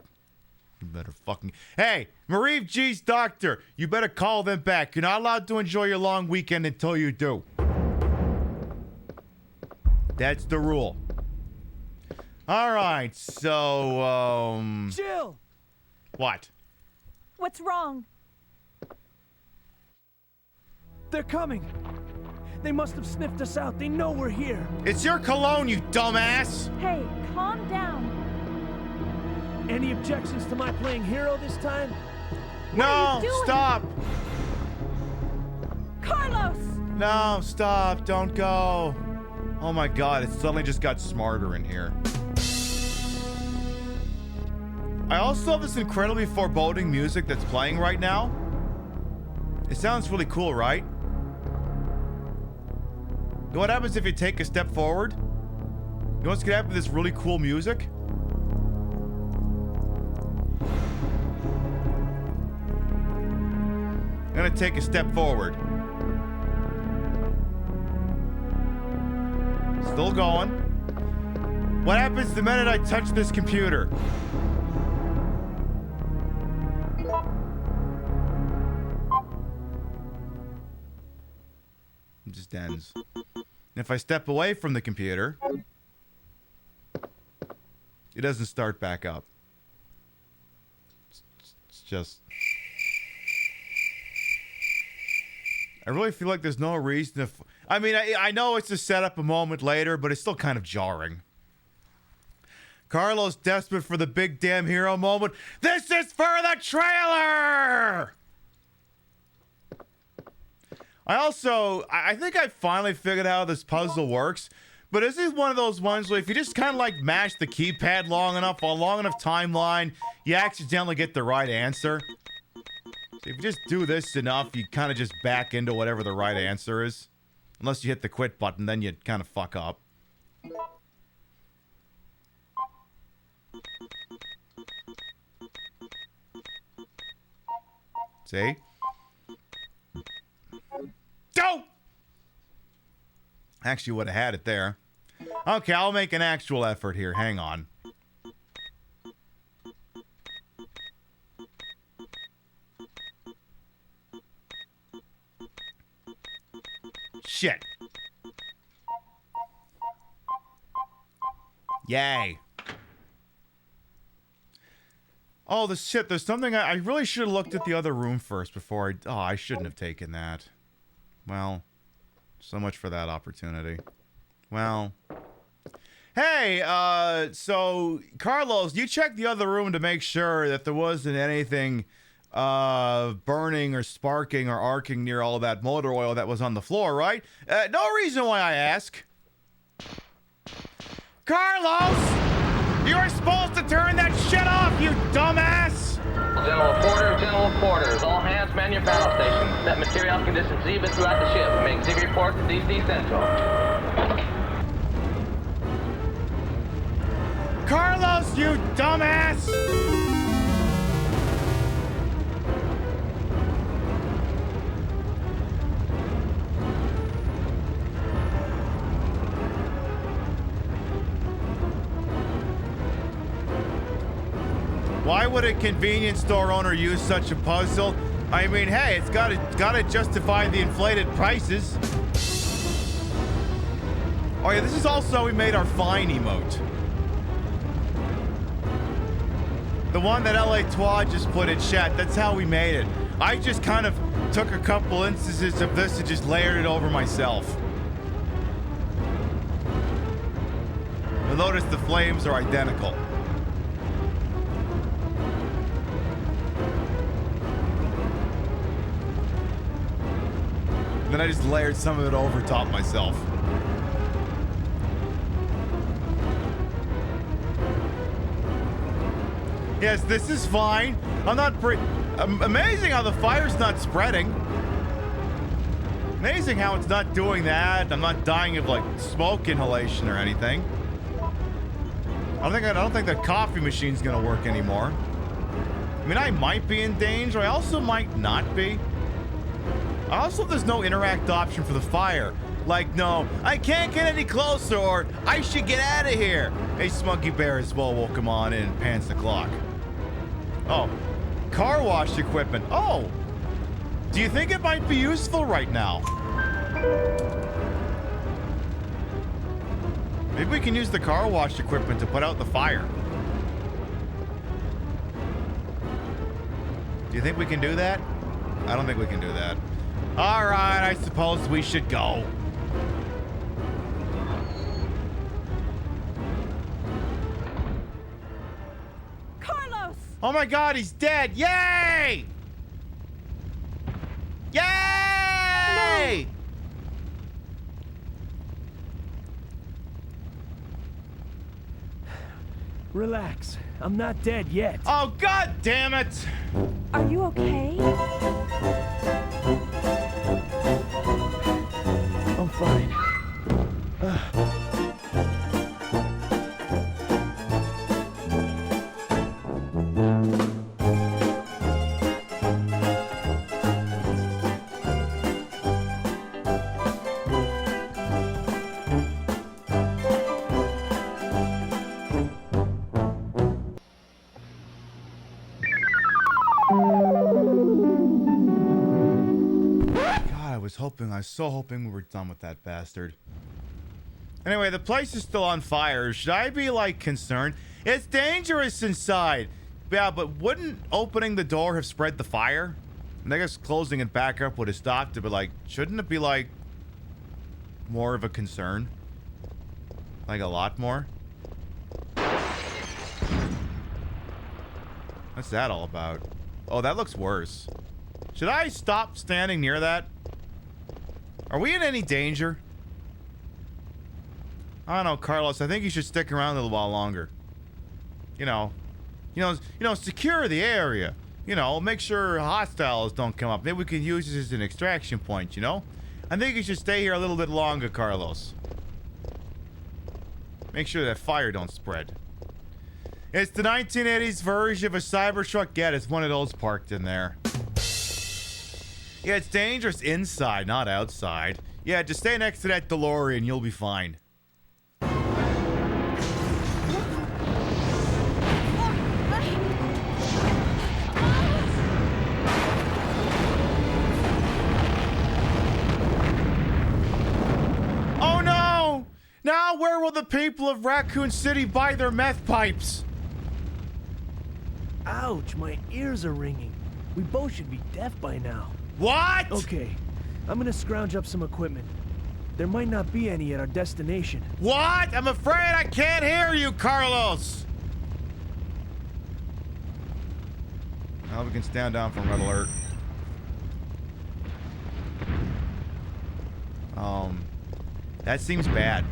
you better fucking... Hey, Marie G's doctor, you better call them back. You're not allowed to enjoy your long weekend until you do. That's the rule. All right, so, Jill! what? What's wrong? They're coming. They must have sniffed us out. They know we're here. It's your cologne, you dumbass! Hey, calm down. Any objections to my playing hero this time? No, are you doing? stop! Carlos! No, stop, don't go. Oh my god, it suddenly just got smarter in here. I also have this incredibly foreboding music that's playing right now. It sounds really cool, right? You know what happens if you take a step forward? You know what's gonna happen with this really cool music? I'm gonna take a step forward. Still going. What happens the minute I touch this computer? It just ends. If I step away from the computer, it doesn't start back up. It's just... I really feel like there's no reason to... I mean, I know it's to set up a moment later, but it's still kind of jarring. Carlos desperate for the big damn hero moment. This is for the trailer! I think I finally figured out how this puzzle works. But this is one of those ones where if you just kind of like mash the keypad long enough, on a long enough timeline, you accidentally get the right answer. So if you just do this enough, you kind of just back into whatever the right answer is. Unless you hit the quit button, then you kind of fuck up. See? Go! Actually would have had it there. Okay, I'll make an actual effort here. Hang on. Shit. Yay. Oh, the shit. There's something I really should have looked at the other room first before I shouldn't have taken that. Well, so much for that opportunity. Well. Hey, so, Carlos, you checked the other room to make sure that there wasn't anything, burning or sparking or arcing near all that motor oil that was on the floor, right? No reason why I ask. Carlos! You were supposed to turn that shit off, you dumbass! General reporters, all hands man your battle stations. Set material conditions even throughout the ship. Make ziggy report to DC Central. Carlos, you dumbass! Why would a convenience store owner use such a puzzle? I mean, hey, it's gotta justify the inflated prices. Oh yeah, this is also we made our fine emote. The one that LA Twad just put in chat, that's how we made it. I just kind of took a couple instances of this and just layered it over myself. You'll notice the flames are identical. Then I just layered some of it over top myself. Yes, this is fine. I'm not amazing how the fire's not spreading. Amazing how it's not doing that. I'm not dying of like smoke inhalation or anything. I don't think the coffee machine's gonna work anymore. I mean, I might be in danger. I also might not be. Also, there's no interact option for the fire. Like, no, I can't get any closer, or I should get out of here. Hey, Smuggy Bear as well, welcome on in, pants the clock. Oh, car wash equipment. Oh, do you think it might be useful right now? Maybe we can use the car wash equipment to put out the fire. Do you think we can do that? I don't think we can do that. All right, I suppose we should go. Carlos! Oh my God, he's dead! Yay! Yay! Relax. I'm not dead yet. Oh, God damn it! Are you okay? I'm fine. I was so hoping we were done with that bastard. Anyway, the place is still on fire. Should I be, like, concerned? It's dangerous inside. Yeah, but wouldn't opening the door have spread the fire? And I guess closing it back up would have stopped it, but, like, shouldn't it be, like, more of a concern? Like, a lot more? What's that all about? Oh, that looks worse. Should I stop standing near that? Are we in any danger? I don't know, Carlos. I think you should stick around a little while longer. You know, secure the area. You know, make sure hostiles don't come up. Maybe we can use this as an extraction point, you know? I think you should stay here a little bit longer, Carlos. Make sure that fire don't spread. It's the 1980s version of a Cybertruck. Yeah, it's one of those parked in there. Yeah, it's dangerous inside, not outside. Yeah, just stay next to that DeLorean, you'll be fine. Oh no! Now where will the people of Raccoon City buy their meth pipes? Ouch, my ears are ringing. We both should be deaf by now. What? Okay, I'm gonna scrounge up some equipment. There might not be any at our destination. What? I'm afraid I can't hear you, Carlos! Well, we can stand down from red alert. That seems bad.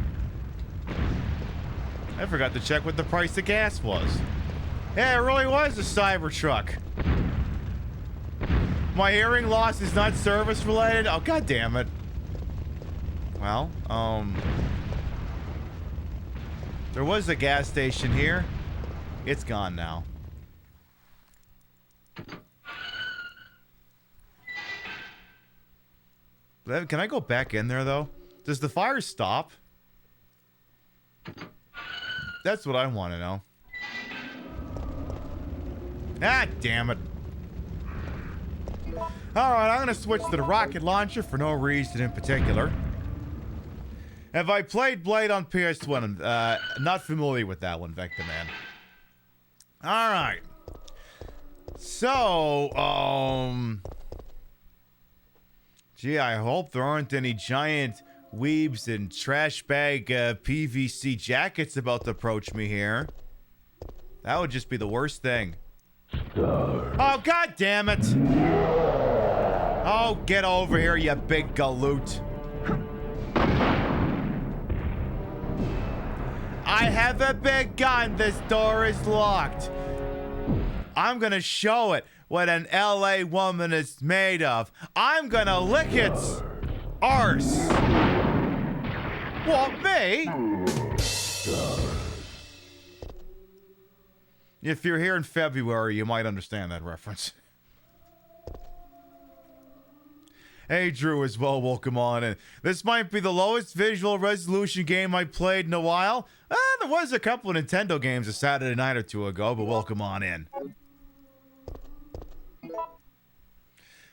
I forgot to check what the price of gas was. Yeah, it really was a Cybertruck. My hearing loss is not service related? Oh, god damn it. Well, there was a gas station here. It's gone now. Can I go back in there, though? Does the fire stop? That's what I want to know. Ah, damn it. Alright, I'm going to switch to the rocket launcher for no reason in particular. Have I played Blade on PS1? Not familiar with that one, Vector Man. Alright. So, gee, I hope there aren't any giant weebs and trash bag PVC jackets about to approach me here. That would just be the worst thing. Oh, god damn it! Oh, get over here, you big galoot. I have a big gun. This door is locked. I'm gonna show it what an LA woman is made of. I'm gonna lick its arse. What, me? If you're here in February, you might understand that reference. Hey, Drew, as well, welcome on in. This might be the lowest visual resolution game I played in a while. There was a couple of Nintendo games a Saturday night or two ago, but welcome on in.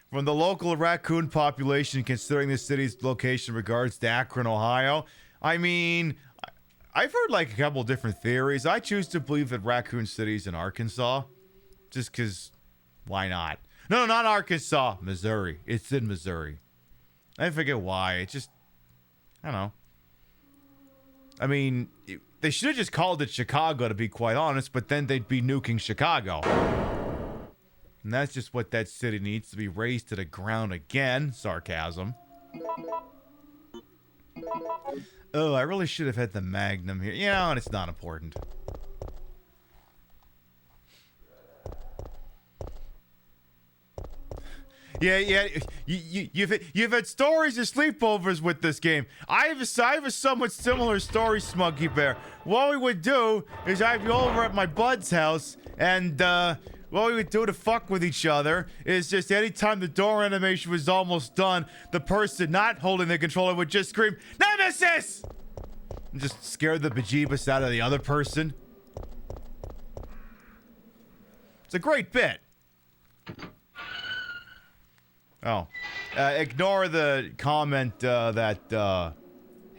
From the local raccoon population, considering the city's location in regards to Akron, Ohio, I mean, I've heard like a couple different theories. I choose to believe that Raccoon City's in Arkansas. Just because, why not? No, not Arkansas. Missouri. It's in Missouri. I forget why. It's just, I don't know. I mean, they should have just called it Chicago, to be quite honest, but then they'd be nuking Chicago. And that's just what that city needs, to be razed to the ground again. Sarcasm. Oh, I really should have had the Magnum here. You know, and it's not important. Yeah. You've had stories of sleepovers with this game. I have a somewhat similar story, Smuggy Bear. What we would do is I'd be over at my bud's house, and what we would do to fuck with each other is just anytime the door animation was almost done, the person not holding the controller would just scream, "Nemesis!" and just scare the bejeebus out of the other person. It's a great bit. Oh. Ignore the comment that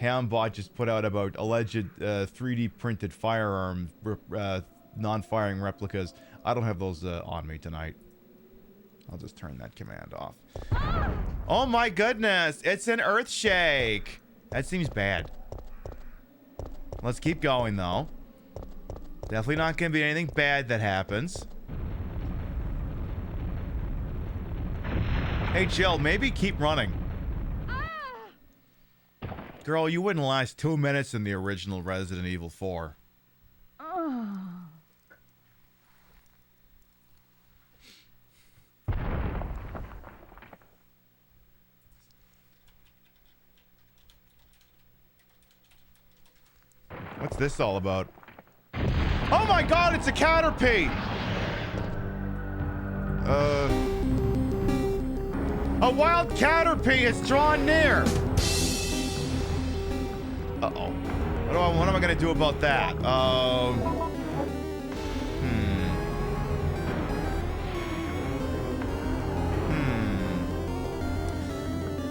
Hambot just put out about alleged 3D printed firearm non-firing replicas. I don't have those on me tonight. I'll just turn that command off. Oh my goodness! It's an Earthshake! That seems bad. Let's keep going though. Definitely not gonna be anything bad that happens. Hey, Jill, maybe keep running. Girl, you wouldn't last 2 minutes in the original Resident Evil 4. What's this all about? Oh my god, it's a Caterpie! A wild Caterpie has drawn near! Uh-oh. What am I gonna do about that?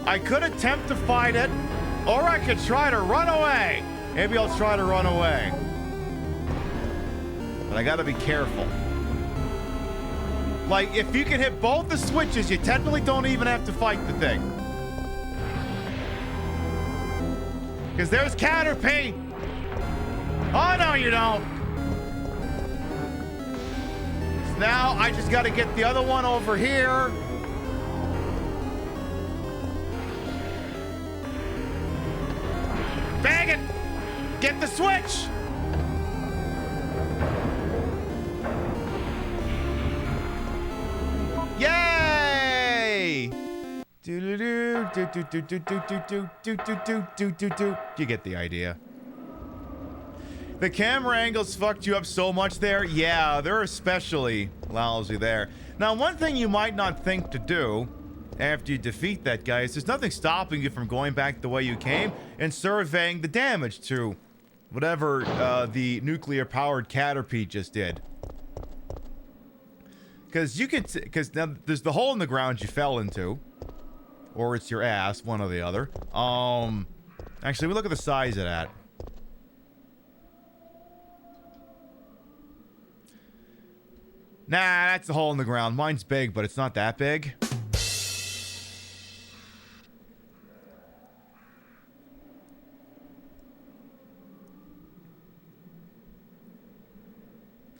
I could attempt to fight it, or I could try to run away. Maybe I'll try to run away. But I gotta be careful. Like, if you can hit both the switches, you technically don't even have to fight the thing. Because there's Caterpie! Oh, no, you don't! So now, I just gotta get the other one over here. Bang it! Get the switch! Yay! Do-do-do, do-do-do-do-do-do-do-do-do-do-do. You get the idea. The camera angles fucked you up so much there. Yeah, they're especially lousy there. Now, one thing you might not think to do after you defeat that guy is there's nothing stopping you from going back the way you came and surveying the damage to whatever the nuclear-powered Caterpie just did. Because you could, because now there's the hole in the ground you fell into, or it's your ass, one or the other. Actually, we look at the size of that. Nah, that's the hole in the ground. Mine's big, but it's not that big.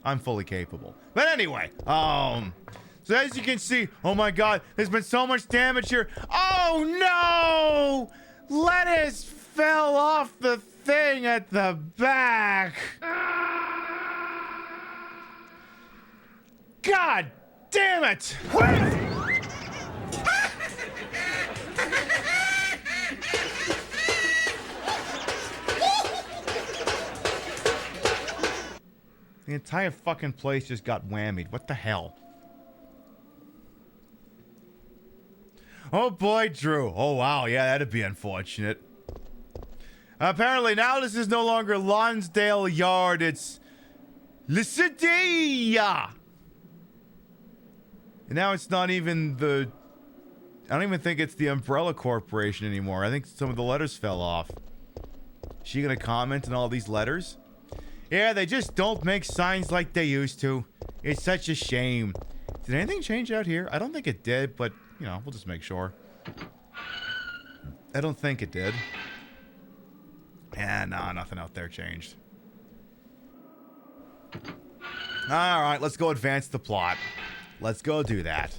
I'm fully capable. But anyway, so as you can see, oh my god, there's been so much damage here. Oh no! Lettuce fell off the thing at the back. God damn it! The entire fucking place just got whammied. What the hell? Oh boy, Drew. Oh wow, yeah, that'd be unfortunate. Apparently now this is no longer Lonsdale Yard, it's Lycidia! And now it's not even the... I don't even think it's the Umbrella Corporation anymore. I think some of the letters fell off. She gonna comment on all these letters? Yeah, they just don't make signs like they used to. It's such a shame. Did anything change out here? I don't think it did, but, you know, we'll just make sure. I don't think it did. Yeah, no, nothing out there changed. Alright, let's go advance the plot. Let's go do that.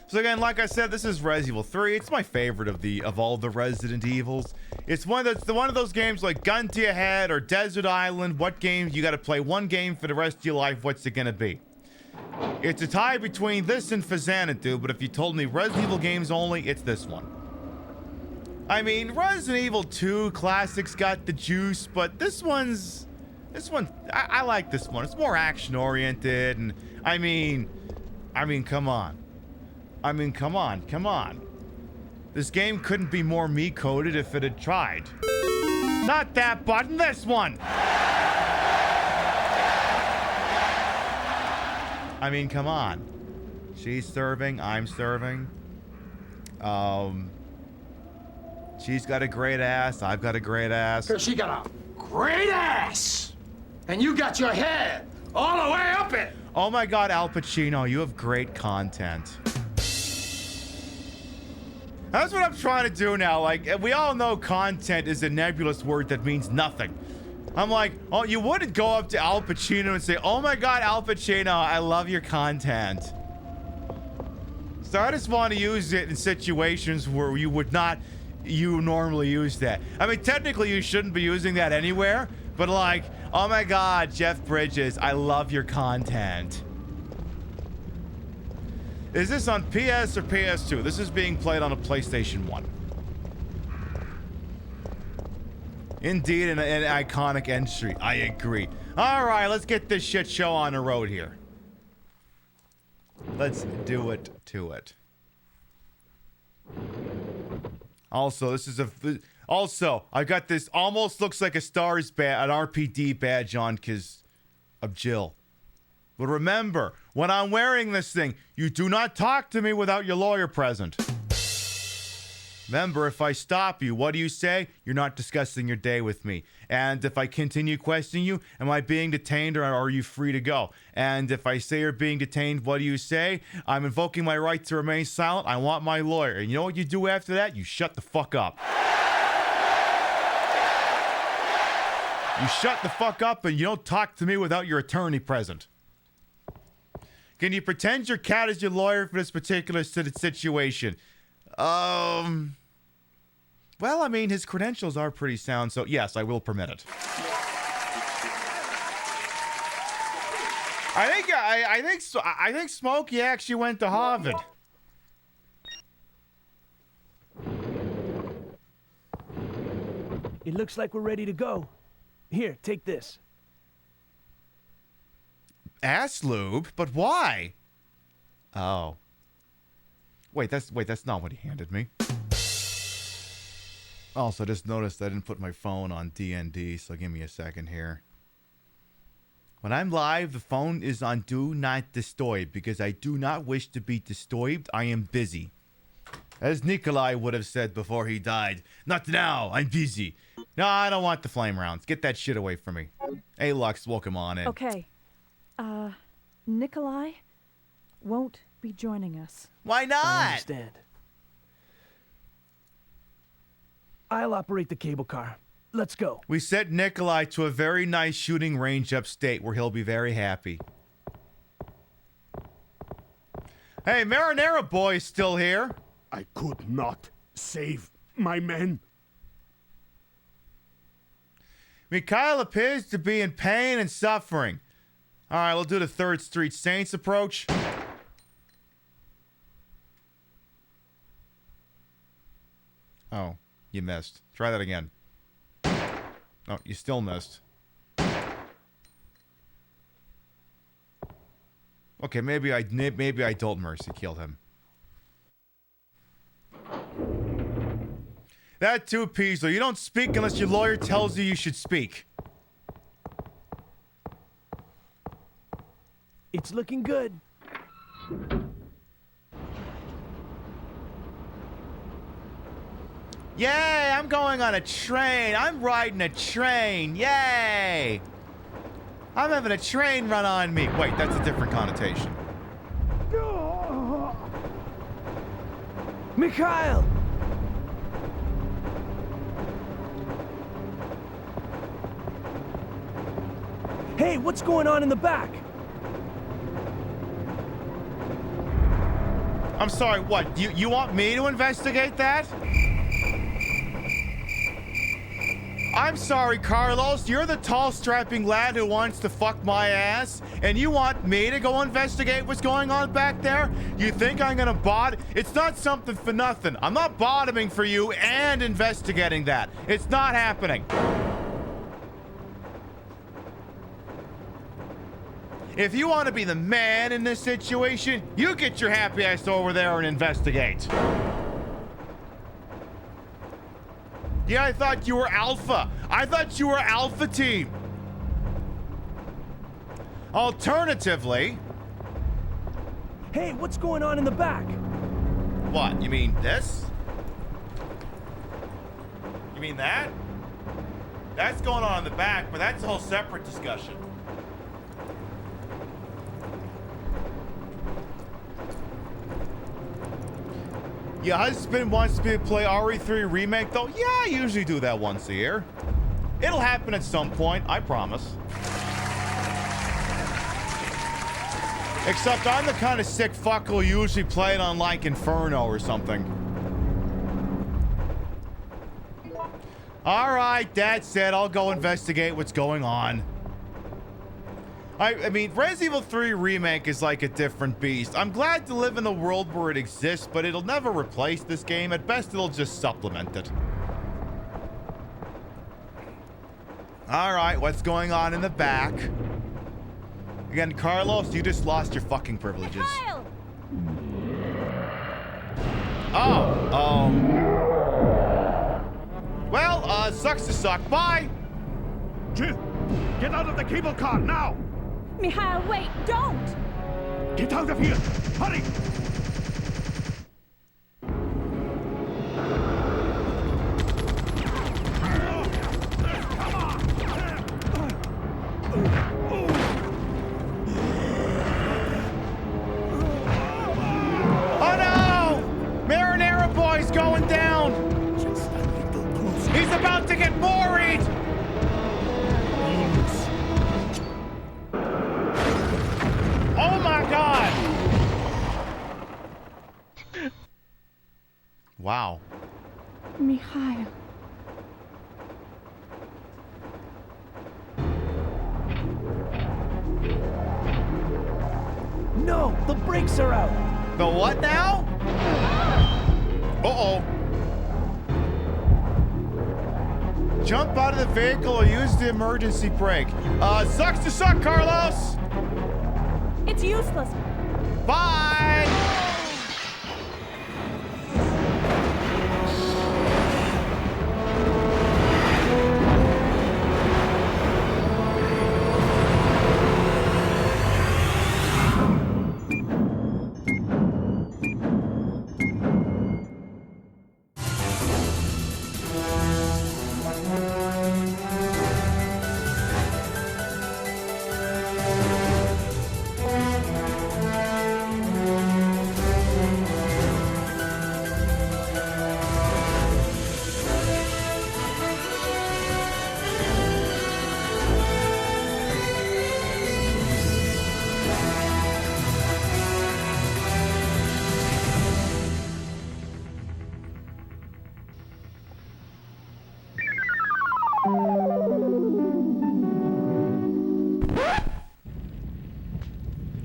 So again, like I said, this is Resident Evil 3. It's my favorite of all the Resident Evils. It's one of those games like Gun to Your Head or Desert Island. What game you got to play one game for the rest of your life? What's it gonna be? It's a tie between this and Xanadu, but if you told me Resident Evil games only, it's this one. I mean, Resident Evil 2 Classics got the juice, but this one, I like this one. It's more action oriented, and I mean, come on. Come on. This game couldn't be more me-coded if it had tried. Not that button, this one! I mean, come on. She's serving, I'm serving. She's got a great ass, I've got a great ass. She got a great ass! And you got your head all the way up it! Oh my god, Al Pacino, you have great content. That's what I'm trying to do now. Like, we all know content is a nebulous word that means nothing. I'm like, oh, you wouldn't go up to Al Pacino and say, oh my god, Al Pacino, I love your content. So I just want to use it in situations where you normally use that. I mean, technically you shouldn't be using that anywhere, but like, oh my god, Jeff Bridges, I love your content. Is this on PS or PS2? This is being played on a PlayStation 1. Indeed, an iconic entry. I agree. All right, let's get this shit show on the road here. Let's do it to it. Also, this is I got this almost looks like a STARS badge, an RPD badge on because of Jill. But remember, when I'm wearing this thing, you do not talk to me without your lawyer present. Remember, if I stop you, what do you say? You're not discussing your day with me. And if I continue questioning you, am I being detained or are you free to go? And if I say you're being detained, what do you say? I'm invoking my right to remain silent. I want my lawyer. And you know what you do after that? You shut the fuck up. You shut the fuck up and you don't talk to me without your attorney present. Can you pretend your cat is your lawyer for this particular situation? Well, I mean, his credentials are pretty sound, so yes, I will permit it. I think Smokey actually went to Harvard. It looks like we're ready to go. Here, take this. Ass lube? But why? Oh. Wait, that's not what he handed me. Also, just noticed I didn't put my phone on DND, so give me a second here. When I'm live, the phone is on Do Not Disturb because I do not wish to be disturbed. I am busy. As Nikolai would have said before he died, not now, I'm busy. No, I don't want the flame rounds. Get that shit away from me. Hey, Lux, welcome on in. Okay. Nikolai won't be joining us. Why not? I understand. I'll operate the cable car. Let's go. We sent Nikolai to a very nice shooting range upstate where he'll be very happy. Hey, Marinara Boy is still here. I could not save my men. Mikhail appears to be in pain and suffering. All right, we'll do the 3rd Street Saints approach. Oh, you missed. Try that again. Oh, you still missed. Okay, maybe I Adult Mercy killed him. That too, Peasler. You don't speak unless your lawyer tells you should speak. It's looking good. Yay, I'm going on a train. I'm riding a train. Yay. I'm having a train run on me. Wait, that's a different connotation. Mikhail! Hey, what's going on in the back? I'm sorry, what? You want me to investigate that? I'm sorry, Carlos. You're the tall, strapping lad who wants to fuck my ass, and you want me to go investigate what's going on back there? You think I'm gonna bot? It's not something for nothing. I'm not bottoming for you and investigating that. It's not happening. If you want to be the man in this situation, you get your happy ass over there and investigate. Yeah, I thought you were alpha. I thought you were alpha team. Alternatively... Hey, what's going on in the back? What? You mean this? You mean that? That's going on in the back, but that's a whole separate discussion. Your husband wants me to play RE3 Remake, though? Yeah, I usually do that once a year. It'll happen at some point, I promise. Except I'm the kind of sick fuck who'll usually play it on, like, Inferno or something. Alright, Dad said I'll go investigate what's going on. I mean, Resident Evil 3 Remake is like a different beast. I'm glad to live in a world where it exists, but it'll never replace this game. At best, it'll just supplement it. Alright, what's going on in the back? Again, Carlos, you just lost your fucking privileges. Mikhail! Oh, well, sucks to suck. Bye! Jill, get out of the cable car now! Mikhail, wait, don't! Get out of here! Hurry! Oh no! Marinara Boy's going down! He's about to get worried! Oh my god! Wow. Mikhail. No, the brakes are out. The what now? Uh-oh. Jump out of the vehicle or use the emergency brake. Sucks to suck, Carlos! It's useless. Bye!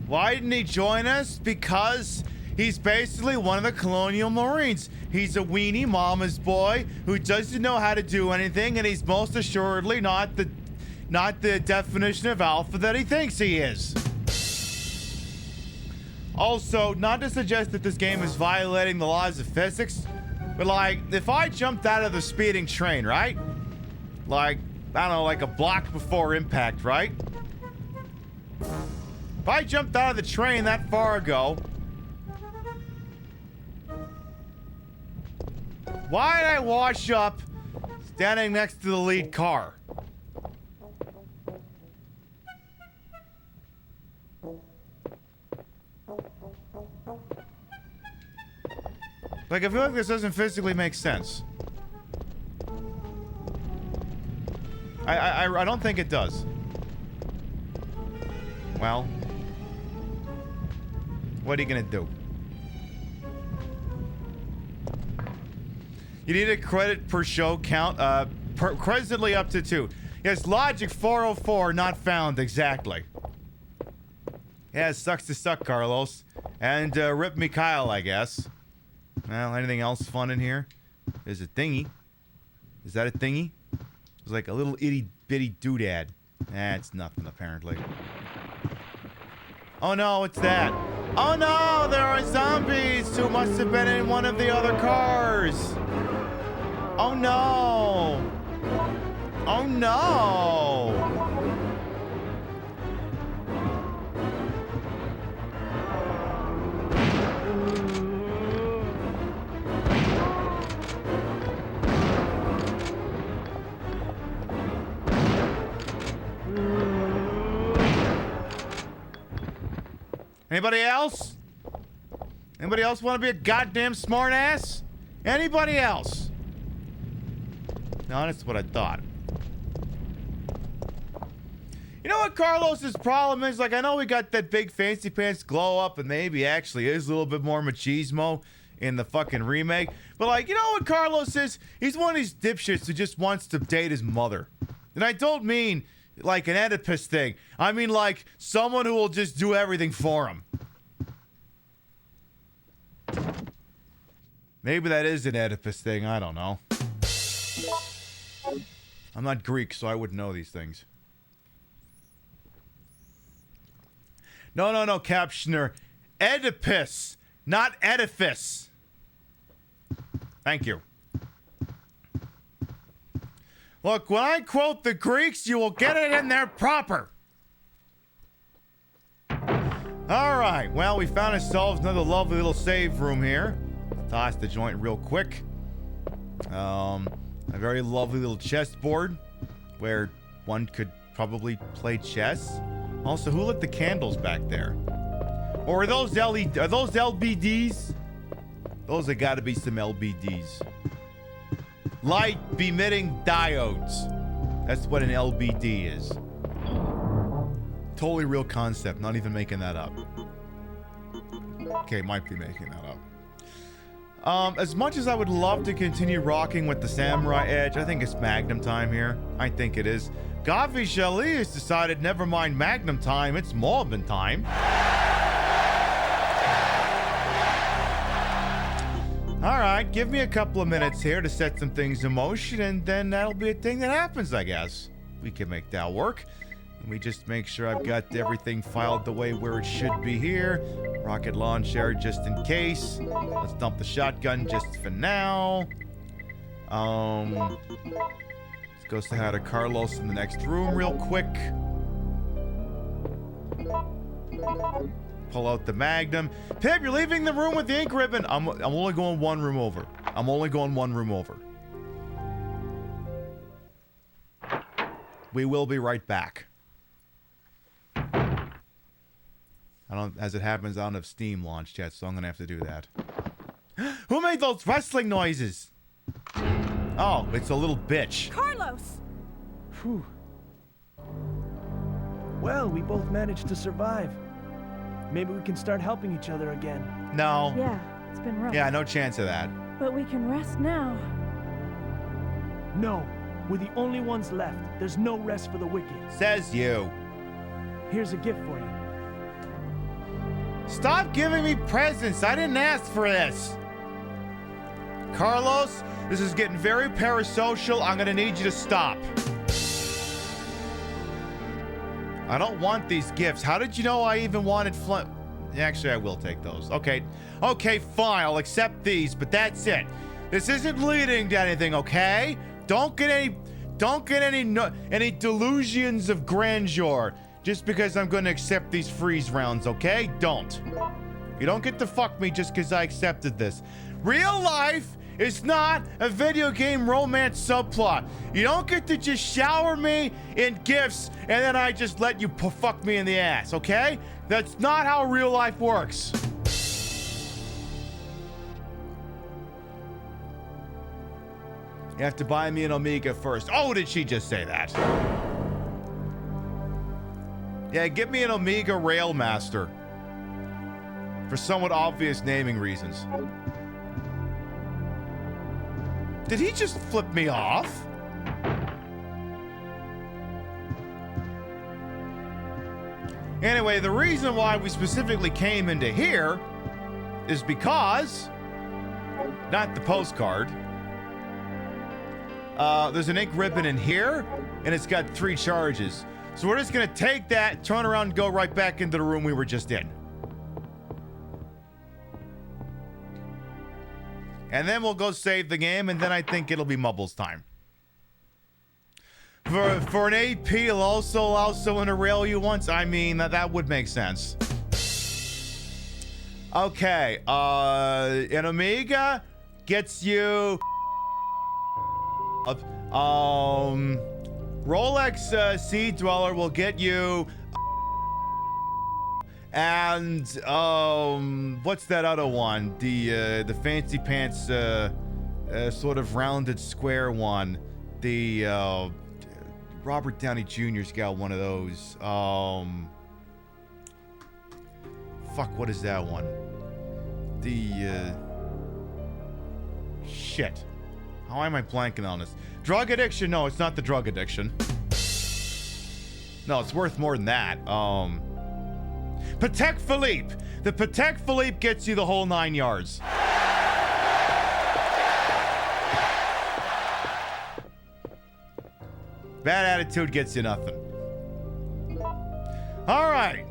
Why didn't he join us? Because he's basically one of the Colonial Marines. He's a weenie mama's boy who doesn't know how to do anything, and he's most assuredly not the definition of alpha that he thinks he is. Also, not to suggest that this game is violating the laws of physics, but like, if I jumped out of the speeding train, right? Like, I don't know, like a block before impact, right? If I jumped out of the train that far ago, Why did I wash up standing next to the lead car? Like, I feel like this doesn't physically make sense. I don't think it does. Well, what are you gonna do? You need a credit per show count, presently up to 2. Yes, logic 404 not found, exactly. Yeah, it sucks to suck, Carlos. And, rip me Kyle, I guess. Well, anything else fun in here? There's a thingy. Is that a thingy? It's like a little itty-bitty doodad. It's nothing, apparently. Oh no, it's that. Oh no, there are zombies who must have been in one of the other cars. Oh no. Oh no. Anybody else? Anybody else want to be a goddamn smartass? Anybody else? No, that's what I thought. You know what Carlos's problem is? Like, I know we got that big fancy pants glow up and maybe actually is a little bit more machismo in the fucking remake. But, like, you know what Carlos is? He's one of these dipshits who just wants to date his mother. And I don't mean like an Oedipus thing. I mean like someone who will just do everything for him. Maybe that is an Oedipus thing. I don't know. I'm not Greek, so I wouldn't know these things. No, captioner. Oedipus, not edifice. Thank you. Look, when I quote the Greeks, you will get it in there proper. Alright, well, we found ourselves another lovely little save room here. Toss the joint real quick. A very lovely little chessboard where one could probably play chess. Also, who lit the candles back there? Or are those LBDs? Those have got to be some LBDs. Light emitting diodes. That's what an LBD is. Totally real concept. Not even making that up. Okay, might be making that up. As much as I would love to continue rocking with the Samurai Edge, I think it's Magnum time here. I think it is. Gavi Shali has decided, never mind Magnum time, it's Morbin time. Alright, give me a couple of minutes here to set some things in motion, and then that'll be a thing that happens, I guess. We can make that work. Let me just make sure I've got everything filed the way where it should be here. Rocket launcher just in case. Let's dump the shotgun just for now. Let's go say hi to Carlos in the next room real quick. Pull out the Magnum. Pip, you're leaving the room with the ink ribbon. I'm only going one room over. I'm only going one room over. We will be right back. As it happens, I don't have Steam launched yet, so I'm gonna have to do that. Who made those wrestling noises? Oh, it's a little bitch. Carlos! Whew. Well, we both managed to survive. Maybe we can start helping each other again. No. Yeah, it's been rough. Yeah, no chance of that. But we can rest now. No, we're the only ones left. There's no rest for the wicked. Says you. Here's a gift for you. Stop giving me presents. I didn't ask for this. Carlos, this is getting very parasocial. I'm gonna need you to stop. I don't want these gifts. How did you know I even wanted Actually, I will take those. Okay, fine. I'll accept these, but that's it. This isn't leading to anything, okay? Don't get any delusions of grandeur just because I'm going to accept these freeze rounds, okay? Don't. You don't get to fuck me just because I accepted this. Real life It's not a video game romance subplot. You don't get to just shower me in gifts and then I just let you fuck me in the ass, okay? That's not how real life works. You have to buy me an Omega first. Oh, did she just say that? Yeah, give me an Omega Railmaster. For somewhat obvious naming reasons. Did he just flip me off? Anyway, the reason why we specifically came into here is because... Not the postcard. There's an ink ribbon in here, and it's got 3 charges. So we're just gonna take that, turn around, and go right back into the room we were just in. And then we'll go save the game, and then I think it'll be Mubbles time. For an AP, it'll also allow someone to rail you once. I mean, that would make sense. Okay, an Omega gets you... Rolex Sea Dweller will get you... And what's that other one? The fancy pants sort of rounded square one. The Robert Downey Jr.'s got one of those. Fuck, what is that one? The shit. How am I blanking on this? Drug addiction? No, it's not the drug addiction. No, it's worth more than that. Patek Philippe. The Patek Philippe gets you the whole 9 yards. Bad attitude gets you nothing. All right.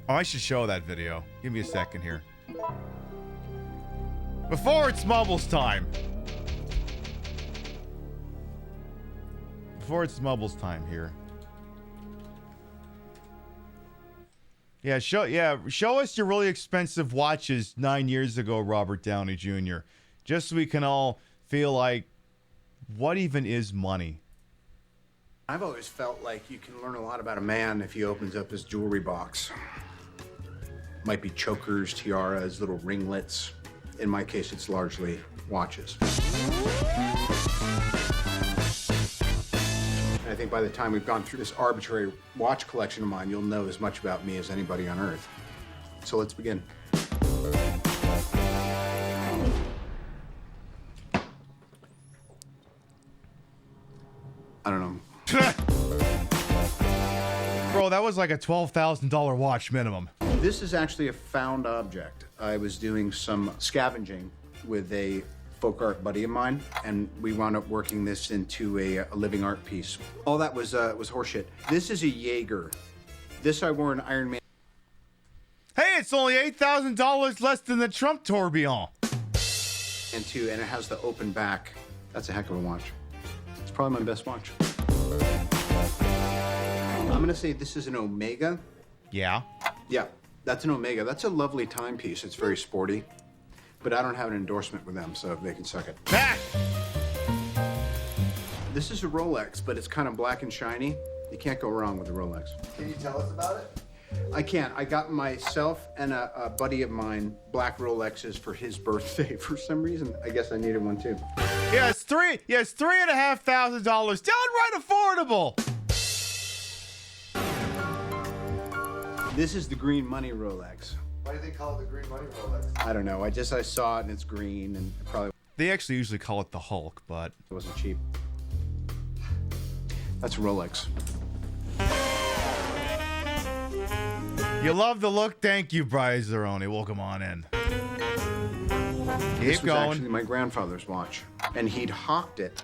Oh, I should show that video. Give me a second here. Before it's Mubbles time. Before it's Mubbles time here. Yeah, show us your really expensive watches 9 years ago, Robert Downey Jr. Just so we can all feel like, what even is money? I've always felt like you can learn a lot about a man if he opens up his jewelry box. Might be chokers, tiaras, little ringlets. In my case, it's largely watches. I think by the time we've gone through this arbitrary watch collection of mine, you'll know as much about me as anybody on Earth. So let's begin. I don't know. Bro, that was like a $12,000 watch minimum. This is actually a found object. I was doing some scavenging with a folk art buddy of mine, and we wound up working this into a living art piece. All that was horseshit. This is a Jaeger. This I wore in Iron Man. Hey, it's only $8,000 less than the Trump tourbillon. And it has the open back. That's a heck of a watch. It's probably my best watch. I'm gonna say this is an Omega. Yeah? Yeah, that's an Omega. That's a lovely timepiece. It's very sporty. But I don't have an endorsement with them, so they can suck it. Ah! This is a Rolex, but it's kind of black and shiny. You can't go wrong with a Rolex. Can you tell us about it? I can't. I got myself and a buddy of mine black Rolexes for his birthday for some reason. I guess I needed one too. Yeah, it's $3,500. Downright affordable. This is the green money Rolex. Why do they call it the green money Rolex? I don't know. I saw it and it's green and it probably. They actually usually call it the Hulk, but it wasn't cheap. That's a Rolex. You love the look? Thank you, Bryce Zeroni. Welcome on in. This Keep was going. actually my grandfather's watch, and he'd hawked it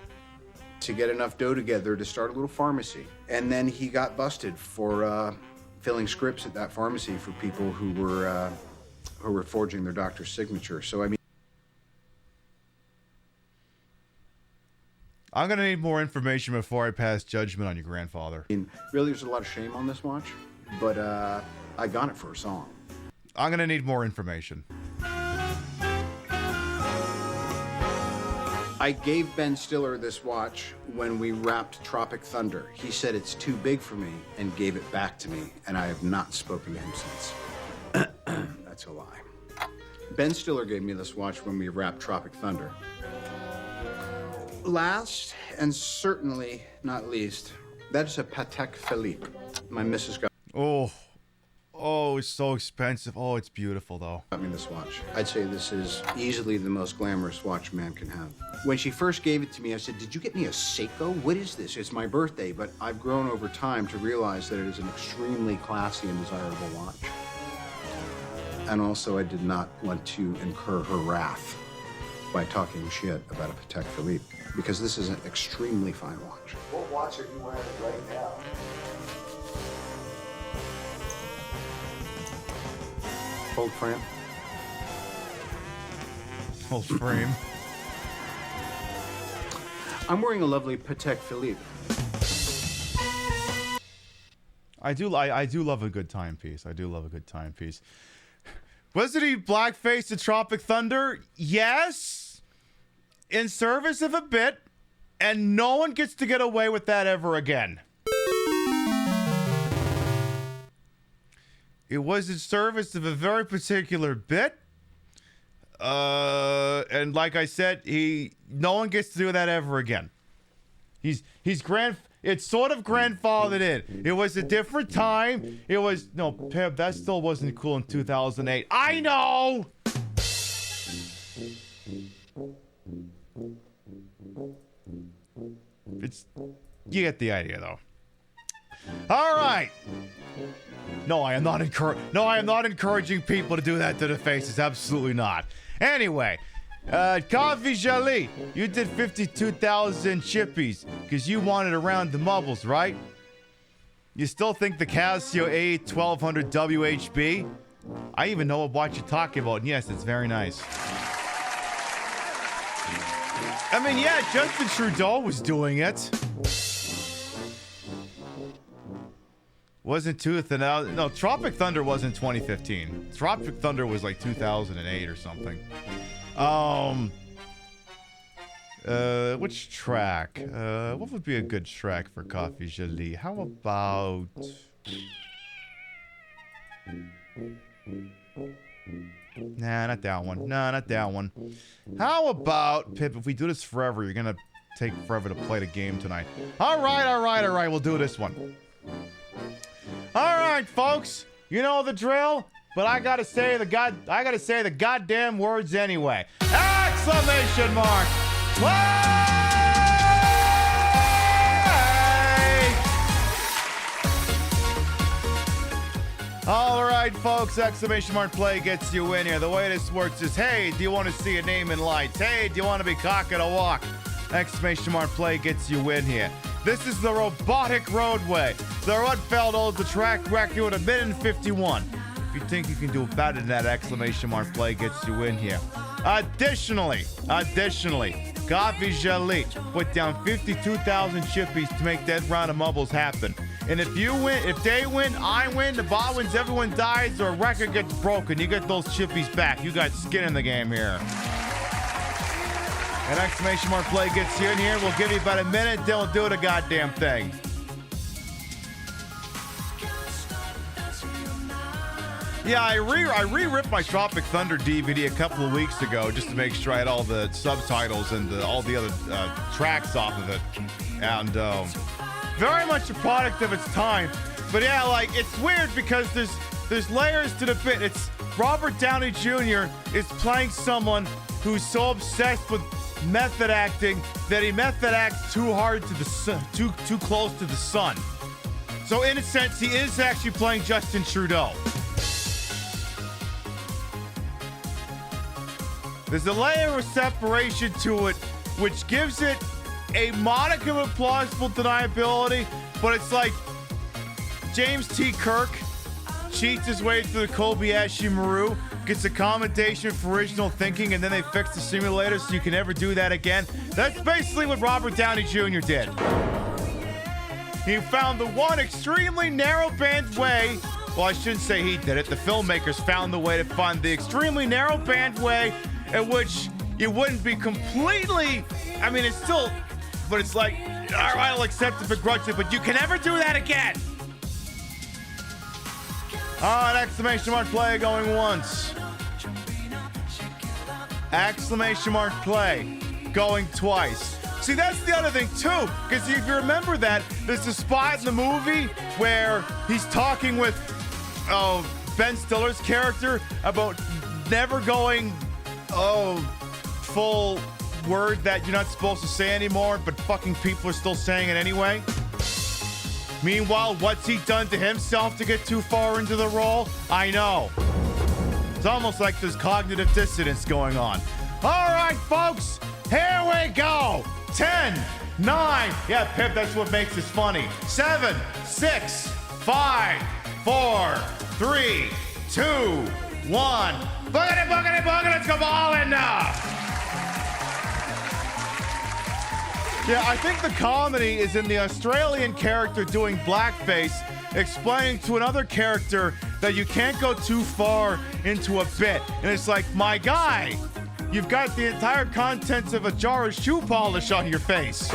to get enough dough together to start a little pharmacy. And then he got busted for filling scripts at that pharmacy for people who were forging their doctor's signature. So I mean, I'm gonna need more information before I pass judgment on your grandfather. Really, there's a lot of shame on this watch, but I got it for a song. I'm gonna need more information. I gave Ben Stiller this watch when we wrapped Tropic Thunder. He said it's too big for me and gave it back to me, and I have not spoken to him since. That's a lie. Ben Stiller gave me this watch when we wrapped Tropic Thunder. Last, and certainly not least, that's a Patek Philippe. My missus got... Oh, it's so expensive. Oh, it's beautiful, though. Got me this watch. I'd say this is easily the most glamorous watch a man can have. When she first gave it to me, I said, "Did you get me a Seiko? What is this? It's my birthday." But I've grown over time to realize that it is an extremely classy and desirable watch. And also, I did not want to incur her wrath by talking shit about a Patek Philippe, because this is an extremely fine watch. What watch are you wearing right now? Old frame. Old frame. I'm wearing a lovely Patek Philippe. I do love a good timepiece. I do love a good timepiece. Wasn't he blackface in Tropic Thunder? Yes. In service of a bit, and no one gets to get away with that ever again. It was in service of a very particular bit. And like I said, no one gets to do that ever again. It's sort of grandfathered in. It was a different time. It was, no, Pib, that still wasn't cool in 2008. I know! You get the idea, though. All right. No, I am not encouraging people to do that to their faces. Absolutely not. Anyway, Coffee Jolie, you did 52,000 chippies because you wanted around the mubbles, right? You still think the Casio A1200 WHB? I even know what you're talking about. And yes, it's very nice. I mean, yeah, Justin Trudeau was doing it. Wasn't no, Tropic Thunder wasn't 2015. Tropic Thunder was like 2008 or something. Which track? What would be a good track for Coffee Jolie? How about... Nah, not that one. Nah, not that one. How about, Pip, if we do this forever, you're gonna take forever to play the game tonight. All right, we'll do this one. All right, folks, you know the drill, but I gotta say the goddamn words anyway. Exclamation mark! Play! All right, folks, exclamation mark play gets you in here. The way this works is, hey, do you want to see a name in lights? Hey, do you want to be cock at a walk? Exclamation mark play gets you in here. This is the robotic roadway. The Rudfeld holds the track record with a minute and 51. If you think you can do better than that, exclamation mark play gets you in here. Additionally, Coffee Jolie put down 52,000 chippies to make that round of mubbles happen. And if you win, if they win, I win, the bot wins, everyone dies, or a record gets broken, you get those chippies back. You got skin in the game here. An exclamation mark play gets you in here. We'll give you about a minute, then we'll do the goddamn thing. Yeah, I re-ripped my Tropic Thunder DVD a couple of weeks ago just to make sure I had all the subtitles and all the other tracks off of it. And very much a product of its time. But yeah, like, it's weird because there's layers to the bit. It's Robert Downey Jr. is playing someone who's so obsessed with method acting that he method acts too hard to the sun, too close to the sun. So in a sense, he is actually playing Justin Trudeau. There's a layer of separation to it, which gives it a modicum of plausible deniability, but it's like James T. Kirk cheats his way through the Kobayashi Maru, gets a commendation for original thinking, and then they fix the simulator so you can never do that again. That's basically what Robert Downey Jr. did. He found the one extremely narrow band way. Well, I shouldn't say he did it. The filmmakers found the way to find the extremely narrow band way in which you wouldn't be completely, I mean, it's still, but it's like, all right, I'll accept it begrudgingly, but you can never do that again. All right, exclamation mark play going once. Exclamation mark play going twice. See, that's the other thing, too, because if you remember that, there's a spot in the movie where he's talking with Ben Stiller's character about never going, full word that you're not supposed to say anymore, but fucking people are still saying it anyway. Meanwhile, what's he done to himself to get too far into the role? I know. It's almost like there's cognitive dissonance going on. All right, folks, here we go. 10, 9. Yeah, Pip, that's what makes this funny. 7, 6, 5, 4, 3, 2, 1. Boogity, boogity, boogity. Let's go ball in now. Yeah, I think the comedy is in the Australian character doing blackface, explaining to another character that you can't go too far into a bit. And it's like, my guy, you've got the entire contents of a jar of shoe polish on your face.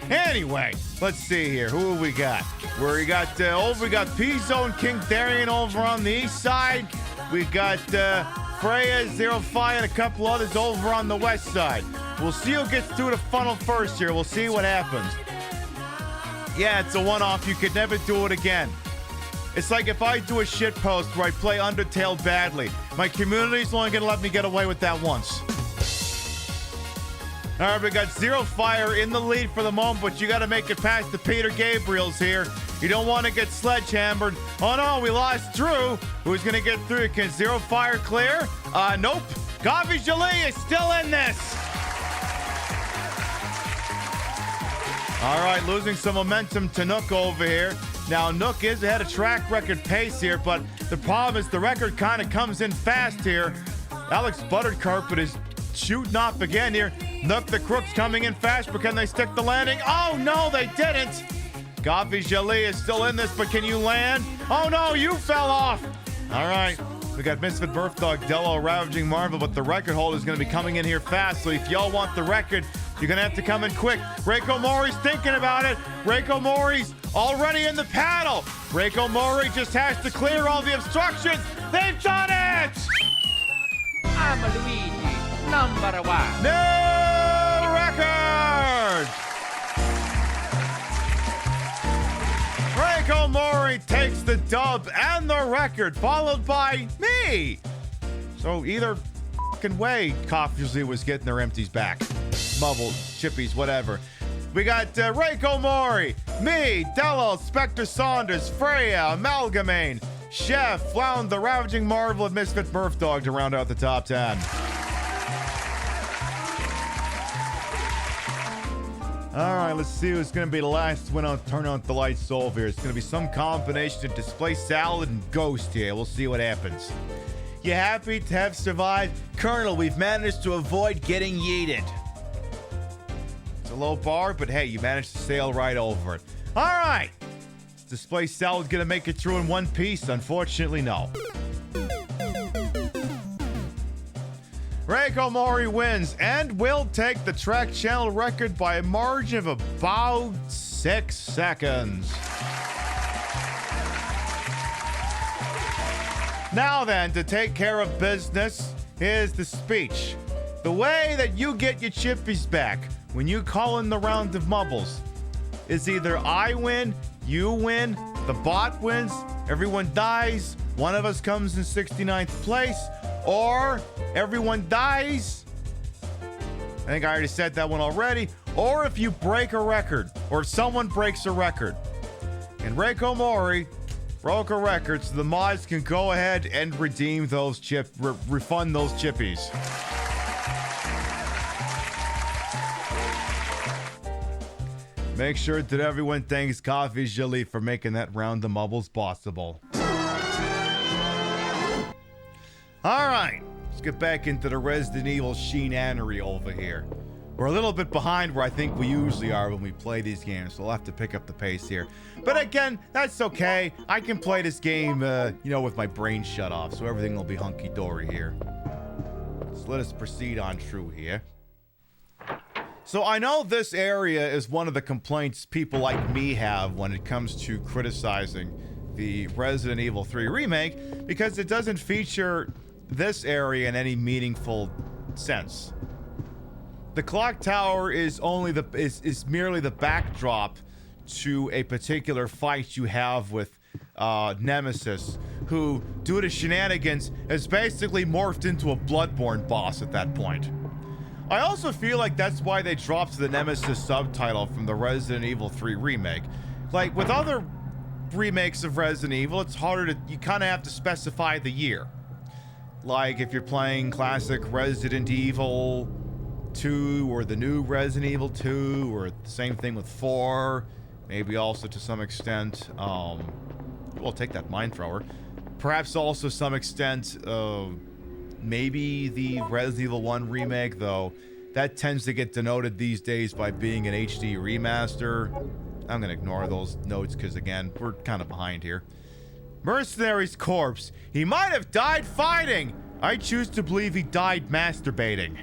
Anyway, let's see here. Who have we got? We got P-Zone King Darian over on the east side. We got Freya, Zero Fi, and a couple others over on the west side. We'll see who gets through the funnel first here. We'll see what happens. Yeah, it's a one-off. You could never do it again. It's like if I do a shit post where I play Undertale badly, my community's only going to let me get away with that once. All right, we got Zero Fire in the lead for the moment, but you got to make it past the Peter Gabriels here. You don't want to get sledgehammered. Oh, no, we lost Drew. Who's going to get through? Can Zero Fire clear? Nope. Coffee Jolie is still in this. All right, losing some momentum to Nook over here. Now, Nook is ahead of track record pace here, but the problem is the record kind of comes in fast here. Alex Buttercarpet is shooting off again here. Nook the Crook's coming in fast, but can they stick the landing? Oh, no, they didn't. Coffee Jolie is still in this, but can you land? Oh, no, you fell off. All right, we got Misfit Birth Dog, Dello, Ravaging Marvel, but the record holder is going to be coming in here fast, so if y'all want the record, you're going to have to come in quick. Reiko Mori's thinking about it. Reiko Mori's already in the paddle. Reiko Mori just has to clear all the obstructions. They've done it! I'm Luigi, number 1. No record! Reiko Mori takes the dub and the record, followed by me. So either fucking way, Coffee was getting their empties back. Bubble, chippies, whatever. We got Reiko Mori, me, Dello, Spectre Saunders, Freya, Amalgamane, Chef, Flound, the Ravaging Marvel, and Misfit Birth Dog to round out the top 10. All right, let's see who's going to be the last one on Turn On the Lights over here. It's going to be some combination of Display Salad and Ghost here. We'll see what happens. You happy to have survived? Colonel, we've managed to avoid getting yeeted. It's a low bar, but hey, you managed to sail right over it. All right. Display Salad going to make it through in one piece? Unfortunately, no. Reiko Mori wins and will take the track channel record by a margin of about 6 seconds. Now then, to take care of business, here's the speech. The way that you get your chippies back when you call in the round of mubbles is either I win, you win, the bot wins, everyone dies, one of us comes in 69th place, or everyone dies. I think I already said that one already. Or if you break a record, or if someone breaks a record. And Reiko Mori broke a record, so the mods can go ahead and redeem those refund those chippies. Make sure that everyone thanks Coffee Jolie for making that round of mubbles possible. All right, let's get back into the Resident Evil sheenanery over here. We're a little bit behind where I think we usually are when we play these games, so we'll have to pick up the pace here. But again, that's okay. I can play this game, with my brain shut off, so everything will be hunky-dory here. So let us proceed on through here. So I know this area is one of the complaints people like me have when it comes to criticizing the Resident Evil 3 remake, because it doesn't feature this area in any meaningful sense. The clock tower is merely the backdrop to a particular fight you have with Nemesis, who, due to shenanigans, has basically morphed into a Bloodborne boss at that point. I also feel like that's why they dropped the Nemesis subtitle from the Resident Evil 3 remake. Like, with other remakes of Resident Evil, it's harder to, you kind of have to specify the year. Like, if you're playing classic Resident Evil 2 or the new Resident Evil 2, or the same thing with 4, maybe also to some extent, we'll take that mine thrower. Perhaps also some extent, maybe the Resident Evil 1 remake, though that tends to get denoted these days by being an HD remaster. I'm gonna ignore those notes because, again, we're kind of behind here. Mercenary's corpse. He might have died fighting. I choose to believe he died masturbating.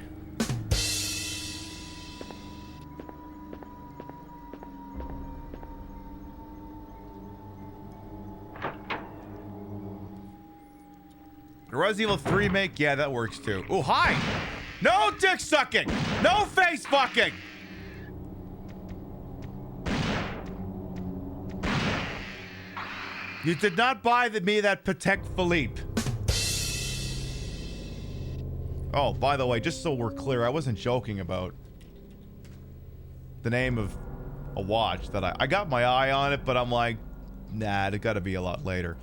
Resident Evil 3 remake, yeah, that works too. Oh, hi! No dick sucking! No face fucking! You did not buy me that Patek Philippe. Oh, by the way, just so we're clear, I wasn't joking about the name of a watch that I got my eye on it, but I'm like, nah, it gotta be a lot later.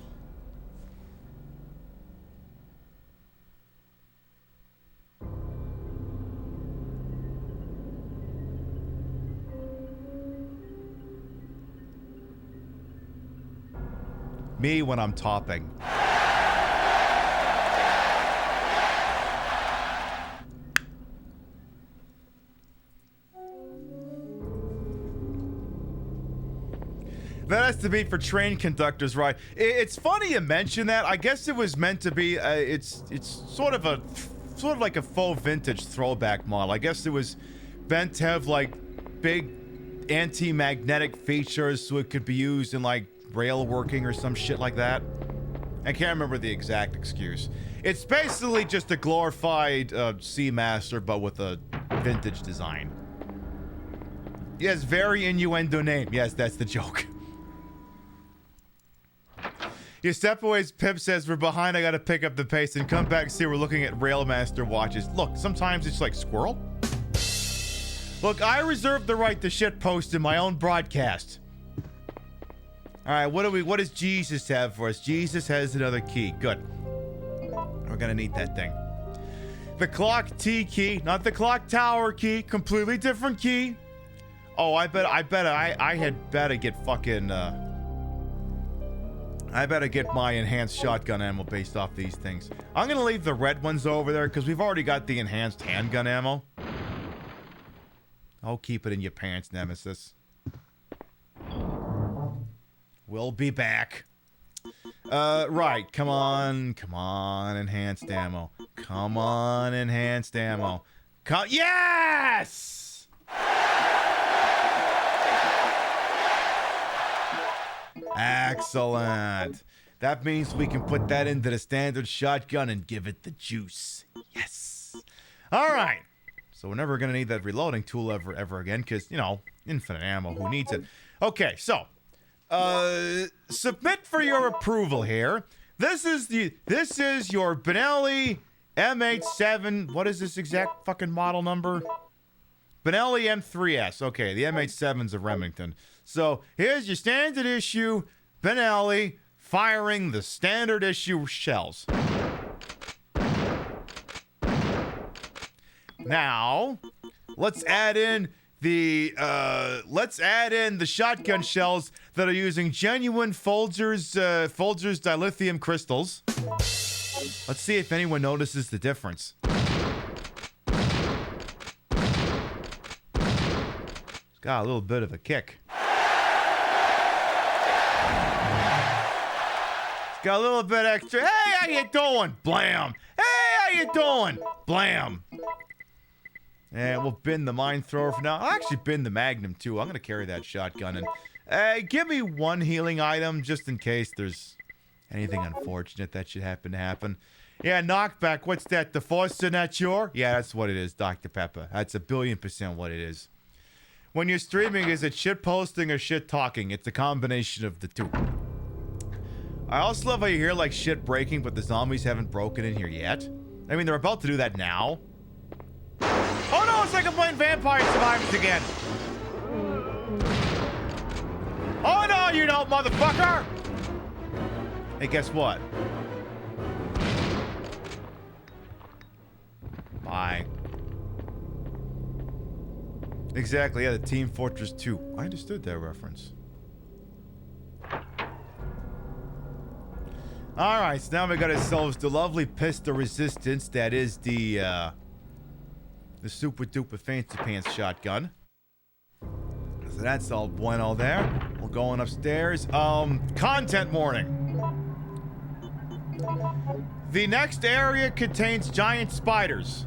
Me when I'm topping. That has to be for train conductors, right? It's funny you mention that. I guess it was meant to be. It's sort of like a faux vintage throwback model. I guess it was meant to have like big anti-magnetic features, so it could be used in like rail working or some shit like that. I can't remember the exact excuse. It's basically just a glorified Seamaster, but with a vintage design. Yes, very innuendo name. Yes, that's the joke. You step away, Pip says, we're behind, I gotta pick up the pace, and come back and see we're looking at Railmaster watches. Look, sometimes it's like squirrel. Look, I reserve the right to shitpost in my own broadcast. Alright, what does Jesus have for us? Jesus has another key. Good. We're gonna need that thing. The clock T key, not the clock tower key. Completely different key. Oh, I had better get fucking, I better get my enhanced shotgun ammo based off these things. I'm gonna leave the red ones over there because we've already got the enhanced handgun ammo. I'll keep it in your pants, Nemesis. We'll be back. Right. Come on, enhanced ammo. Come on, enhanced ammo. Yes! Excellent. That means we can put that into the standard shotgun and give it the juice. Yes. All right. So we're never going to need that reloading tool ever again because, infinite ammo. Who needs it? Okay, so submit for your approval here. This is your Benelli M87. What is this exact fucking model number? Benelli M3S. Okay, the M87's a Remington. So here's your standard issue Benelli firing the standard issue shells. Now, let's add in the shotgun shells that are using genuine Folgers dilithium crystals. Let's see if anyone notices the difference. Got a little bit of a kick. Got a little bit extra. Hey, how you doing? Blam. Hey, how you doing? Blam. And we'll bin the mine thrower for now. I'll actually bin the magnum too. I'm gonna carry that shotgun and give me one healing item just in case there's anything unfortunate that should happen to happen. Yeah, knockback. What's that? The Force Nature? Yeah, that's what it is, Dr. Pepper. That's 1,000,000,000% what it is. When you're streaming, is it shit posting or shit talking? It's a combination of the two. I also love how you hear like shit breaking, but the zombies haven't broken in here yet. I mean, they're about to do that now. Oh no, it's like I'm playing Vampire Survivors again. Oh no, you don't, motherfucker! Hey, guess what? Bye. Exactly, yeah, the Team Fortress 2. I understood that reference. Alright, so now we got ourselves the lovely pistol resistance that is the super duper fancy pants shotgun. So that's all bueno there. We're going upstairs. Content warning. The next area contains giant spiders.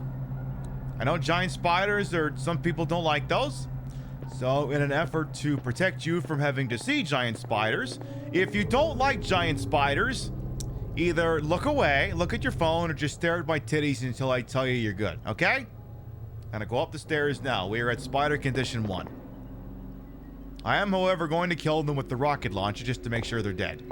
I know giant spiders some people don't like those. So in an effort to protect you from having to see giant spiders, if you don't like giant spiders, either look away, look at your phone, or just stare at my titties until I tell you you're good, okay? Gonna go up the stairs now. We are at spider condition 1. I am, however, going to kill them with the rocket launcher just to make sure they're dead.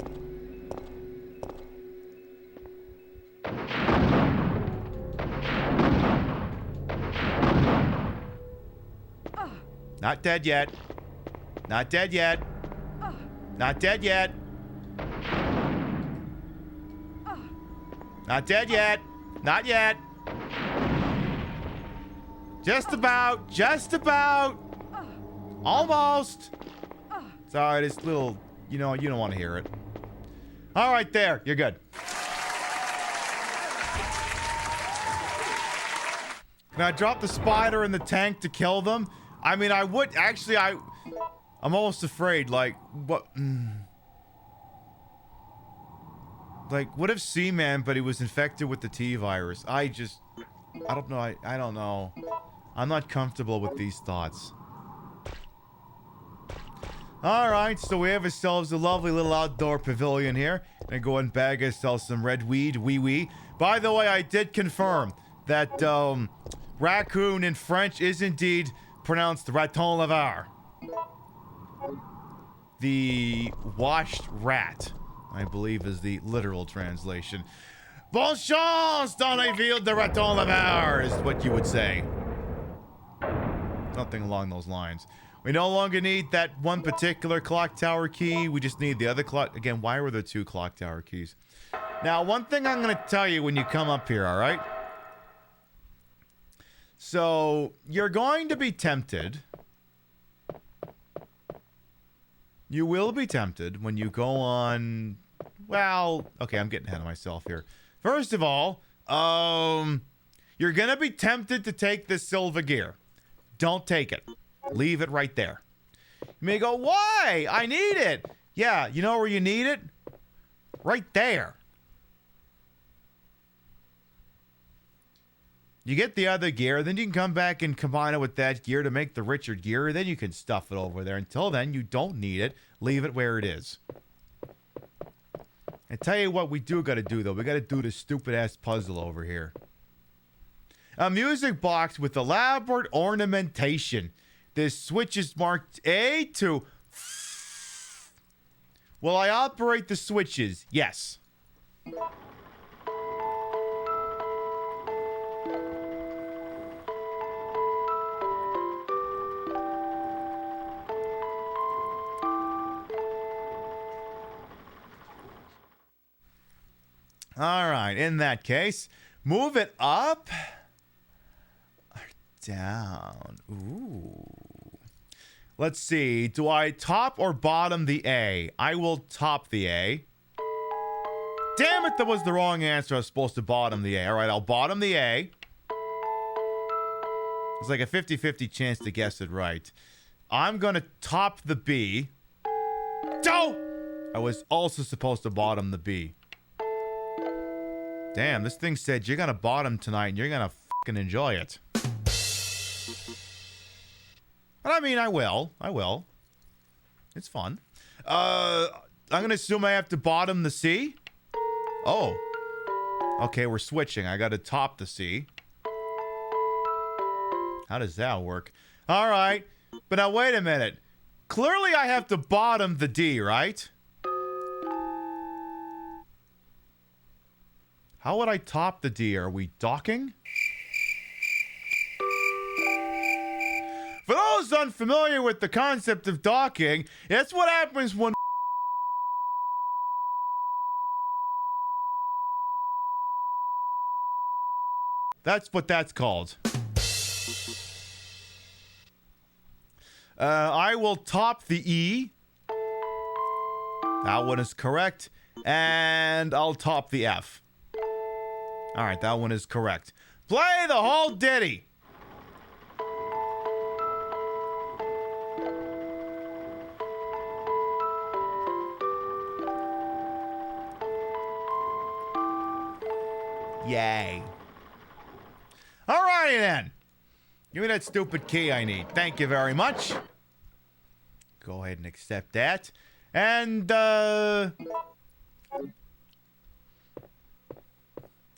Not dead yet. Not dead yet. Not dead yet. Not dead yet. Not yet. Just about. Just about. Almost. Sorry, this little, you know, you don't want to hear it. All right, there. You're good. Can I drop the spider in the tank to kill them? I mean, I would actually. I'm almost afraid. Like, what? Like, what if Seaman, but he was infected with the T virus? I don't know. I don't know. I'm not comfortable with these thoughts. All right, so we have ourselves a lovely little outdoor pavilion here. And go and bag ourselves some red weed, wee. By the way, I did confirm that raccoon in French is indeed pronounced raton laveur. The washed rat, I believe, is the literal translation. Bonne chance dans les villes de raton laveur is what you would say. Something along those lines. We no longer need that one particular clock tower key. We just need the other clock. Again, why were there 2 clock tower keys? Now, one thing I'm going to tell you when you come up here, all right? So, you're going to be tempted. You will be tempted when you go on... Well, okay, I'm getting ahead of myself here. First of all, you're going to be tempted to take this silver gear. Don't take it. Leave it right there. You may go, why? I need it. Yeah, you know where you need it? Right there. You get the other gear, then you can come back and combine it with that gear to make the richer gear, then you can stuff it over there. Until then, you don't need it. Leave it where it is. I tell you what we do got to do, though. We got to do this stupid-ass puzzle over here. A music box with elaborate ornamentation. This switch is marked A to... Will I operate the switches? Yes. All right, in that case, move it up or down. Ooh. Let's see. Do I top or bottom the A? I will top the A. Damn it, that was the wrong answer. I was supposed to bottom the A. All right, I'll bottom the A. It's like a 50-50 chance to guess it right. I'm going to top the B. Don't! I was also supposed to bottom the B. Damn, this thing said you're going to bottom tonight and you're going to fucking enjoy it. And I mean, I will. It's fun. I'm going to assume I have to bottom the C. Oh. Okay, we're switching. I got to top the C. How does that work? All right. But now, wait a minute. Clearly, I have to bottom the D, right? How would I top the D? Are we docking? For those unfamiliar with the concept of docking, that's what happens when that's what that's called. I will top the E. That one is correct. And I'll top the F. All right, that one is correct. Play the whole ditty. Yay. Alrighty then. Give me that stupid key I need. Thank you very much. Go ahead and accept that. And,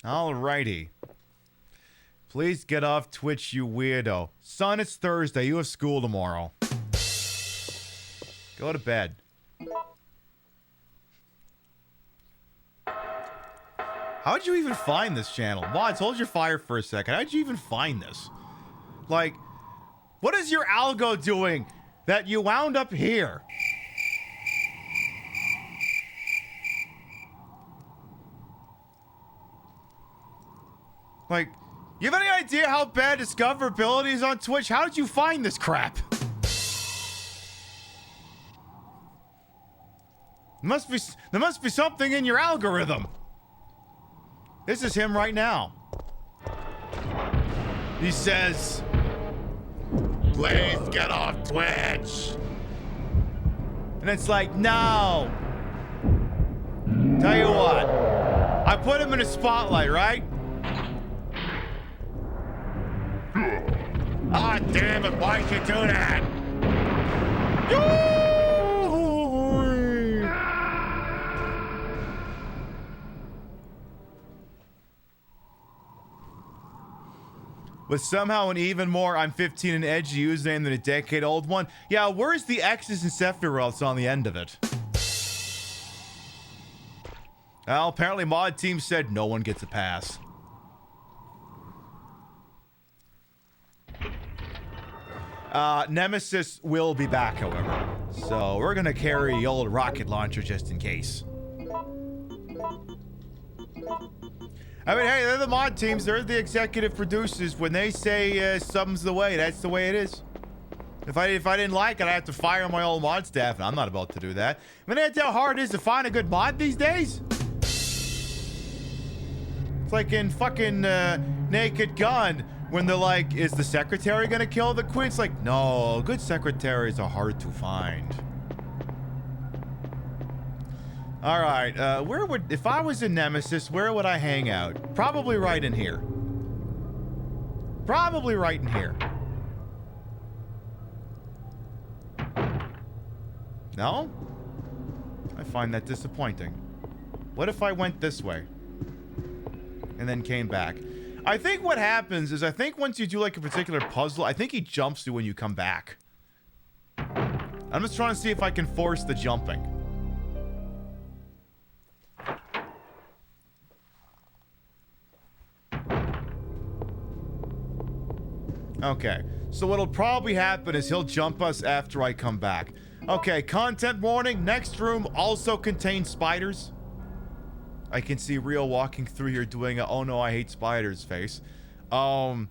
alrighty. Please get off Twitch, you weirdo. Son, it's Thursday. You have school tomorrow. Go to bed. How'd you even find this channel? Mods, hold your fire for a second. How'd you even find this? Like, what is your algo doing that you wound up here? Like, you have any idea how bad discoverability is on Twitch? How did you find this crap? There must be something in your algorithm. This is him right now. He says, please get off Twitch. And it's like, no. Tell you what. I put him in a spotlight, right? Ah, damn it. Why'd you do that? With somehow an even more I'm 15 and edgy username than a decade-old one. Yeah, where's the X's and Sephiroths on the end of it? Well, apparently Mod Team said no one gets a pass. Nemesis will be back, however. So we're gonna carry the old rocket launcher just in case. I mean, hey, they're the mod teams. They're the executive producers. When they say something's the way, that's the way it is. If I didn't like it, I have to fire my old mod staff, and I'm not about to do that. I mean, that's how hard it is to find a good mod these days. It's like in fucking Naked Gun, when they're like, is the secretary gonna kill the queen? It's like, no, good secretaries are hard to find. All right, if I was in Nemesis, where would I hang out? Probably right in here. Probably right in here. No? I find that disappointing. What if I went this way? And then came back? I think what happens is, I think once you do like a particular puzzle, I think he jumps you when you come back. I'm just trying to see if I can force the jumping. Okay, so what'll probably happen is he'll jump us after I come back. Okay, content warning, next room also contains spiders. I can see Rio walking through here doing a, oh no, I hate spiders face. I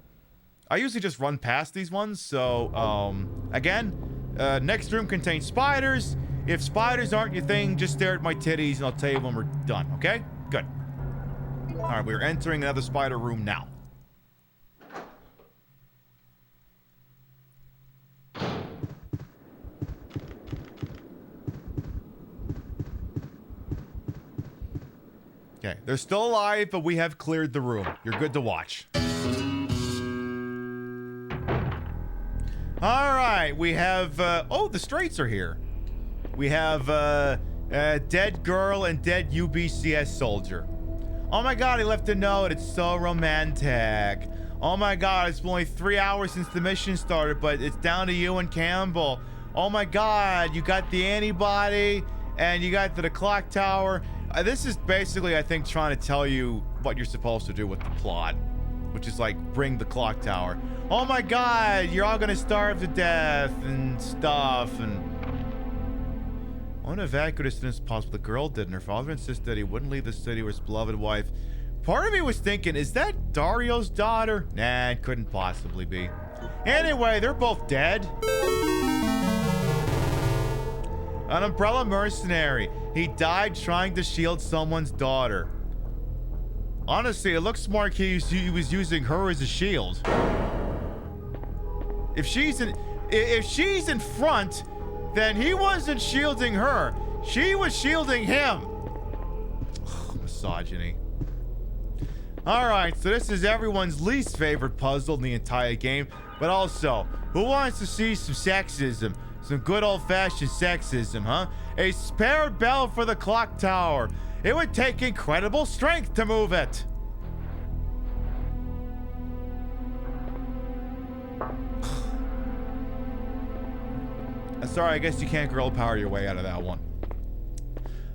usually just run past these ones, so, again, next room contains spiders. If spiders aren't your thing, just stare at my titties and I'll tell you when we're done, okay? Good. All right, we're entering another spider room now. Okay, they're still alive, but we have cleared the room. You're good to watch. All right, we have, oh, the Straights are here. We have, dead girl and dead UBCS soldier. Oh my God, he left a note. It's so romantic. Oh my God, it's been only 3 hours since the mission started, but it's down to you and Campbell. Oh my God, you got the antibody and you got the clock tower. This is basically, I think, trying to tell you what you're supposed to do with the plot, which is like bring the clock tower. Oh my God, you're all gonna starve to death and stuff. And I want to evacuate as soon as possible. The girl did, and her father insisted that he wouldn't leave the city with his beloved wife. Part of me was thinking, is that Dario's daughter? Nah, it couldn't possibly be. Anyway, they're both dead. An Umbrella mercenary. He died trying to shield someone's daughter. Honestly, it looks more like he was using her as a shield. If she's in front, then he wasn't shielding her. She was shielding him. Misogyny. All right, so this is everyone's least favorite puzzle in the entire game, but also, who wants to see some sexism? Some good old-fashioned sexism, huh? A spare bell for the clock tower. It would take incredible strength to move it. Sorry, I guess you can't girl power your way out of that one.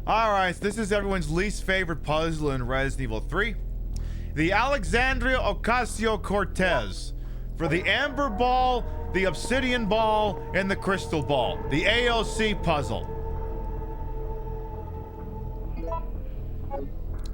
Alright, so this is everyone's least favorite puzzle in Resident Evil 3. The Alexandria Ocasio-Cortez. For the Amber Ball, the Obsidian Ball, and the Crystal Ball. The AOC puzzle.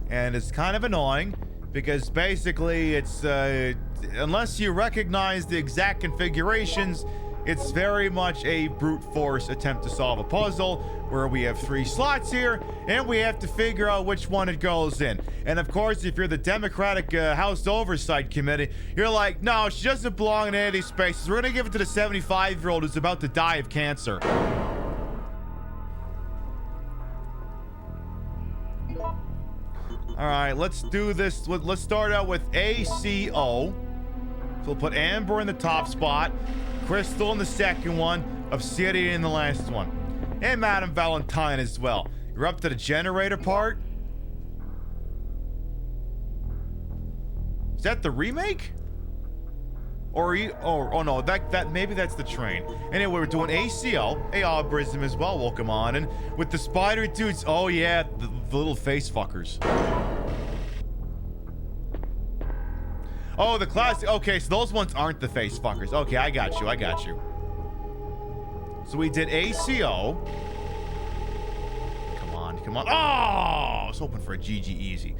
And it's kind of annoying, because basically it's, unless you recognize the exact configurations, it's very much a brute force attempt to solve a puzzle where we have 3 slots here and we have to figure out which one it goes in. And of course, if you're the Democratic House Oversight Committee, you're like, no, she doesn't belong in any of these spaces. We're gonna give it to the 75-year-old who's about to die of cancer. All right, let's do this. Let's start out with ACO. So we'll put Amber in the top spot, Crystal in the second one, Obsidian in the last one. And Madame Valentine as well. You're up to the generator part? Is that the remake? Or oh no, that maybe that's the train. Anyway, we're doing ACO, Brism as well. Welcome on. And with the spider dudes, oh yeah, the little face fuckers. Oh, the classic. Okay, so those ones aren't the face fuckers. Okay, I got you. So we did ACO. Come on. Oh, I was hoping for a GG easy.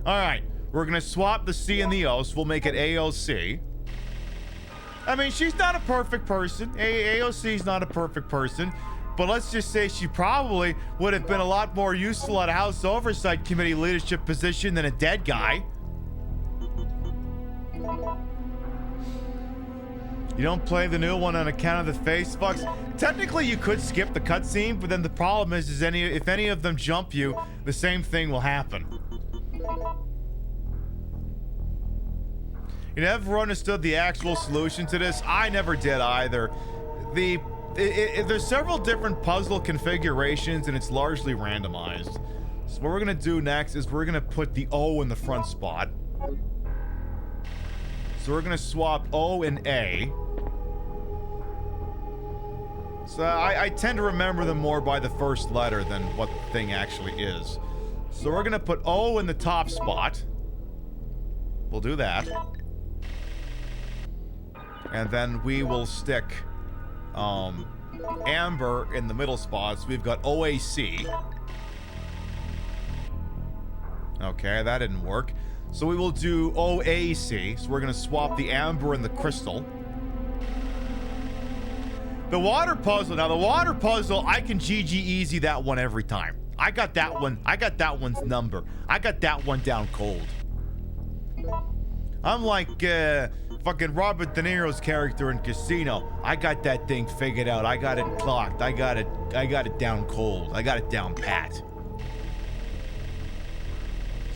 All right, we're gonna swap the C and the O, so we'll make it AOC. I mean, she's not a perfect person. AOC's not a perfect person. But let's just say she probably would have been a lot more useful at a House Oversight Committee leadership position than a dead guy. You don't play the new one on account of the face fucks. Technically, you could skip the cutscene, but then the problem is if any of them jump you, the same thing will happen. You never understood the actual solution to this? I never did either. There's several different puzzle configurations, and it's largely randomized. So what we're gonna do next is we're gonna put the O in the front spot. So we're gonna swap O and A. So I tend to remember them more by the first letter than what the thing actually is. So we're gonna put O in the top spot. We'll do that. And then we will stick Amber in the middle spots. We've got OAC. Okay, that didn't work. So we will do OAC. So we're gonna swap the Amber and the Crystal. The water puzzle. Now the water puzzle, I can GG easy that one every time. I got that one. I got that one's number. I got that one down cold. I'm like fucking Robert De Niro's character in Casino. I got that thing figured out. I got it clocked. I got it down cold. I got it down pat.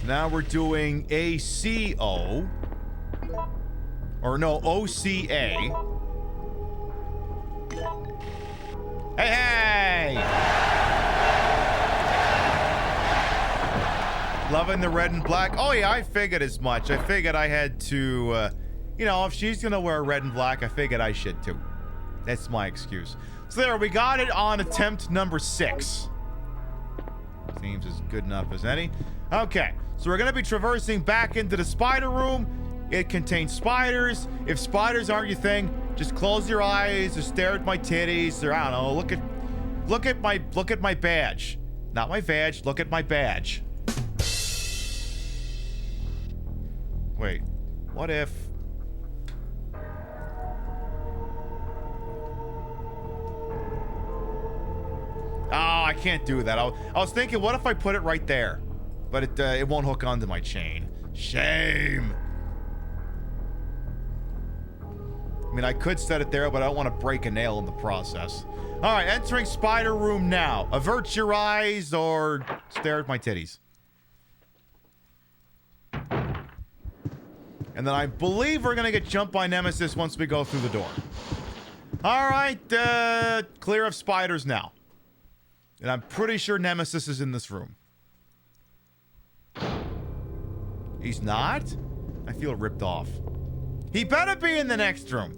Now we're doing ACO. Or no, OCA. Hey! Loving the red and black. Oh yeah, I figured as much. I figured I had to, you know, if she's gonna wear red and black, I figured I should too. That's my excuse. So there, we got it on attempt number 6. Seems as good enough as any. Okay, so we're gonna be traversing back into the spider room. It contains spiders. If spiders aren't your thing, just close your eyes or stare at my titties or I don't know, look at my badge. Not my badge, look at my badge. Wait, what if... Oh, I can't do that. I was thinking, what if I put it right there? But it won't hook onto my chain. Shame. I mean, I could set it there, but I don't want to break a nail in the process. All right, entering spider room now. Avert your eyes or stare at my titties. And then I believe we're going to get jumped by Nemesis once we go through the door. All right, clear of spiders now. And I'm pretty sure Nemesis is in this room. He's not? I feel ripped off. He better be in the next room.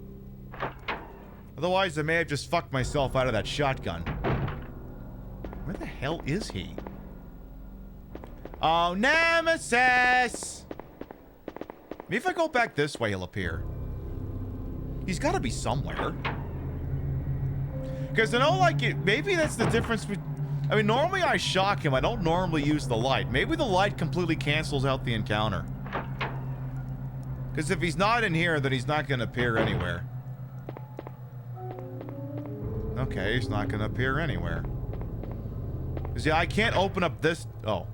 Otherwise, I may have just fucked myself out of that shotgun. Where the hell is he? Oh, Nemesis! Maybe if I go back this way, he'll appear. He's got to be somewhere. Because I know, like, maybe that's the difference with... I mean, normally I shock him. I don't normally use the light. Maybe the light completely cancels out the encounter. Because if he's not in here, then he's not going to appear anywhere. Okay, he's not going to appear anywhere. See, I can't open up this... Oh.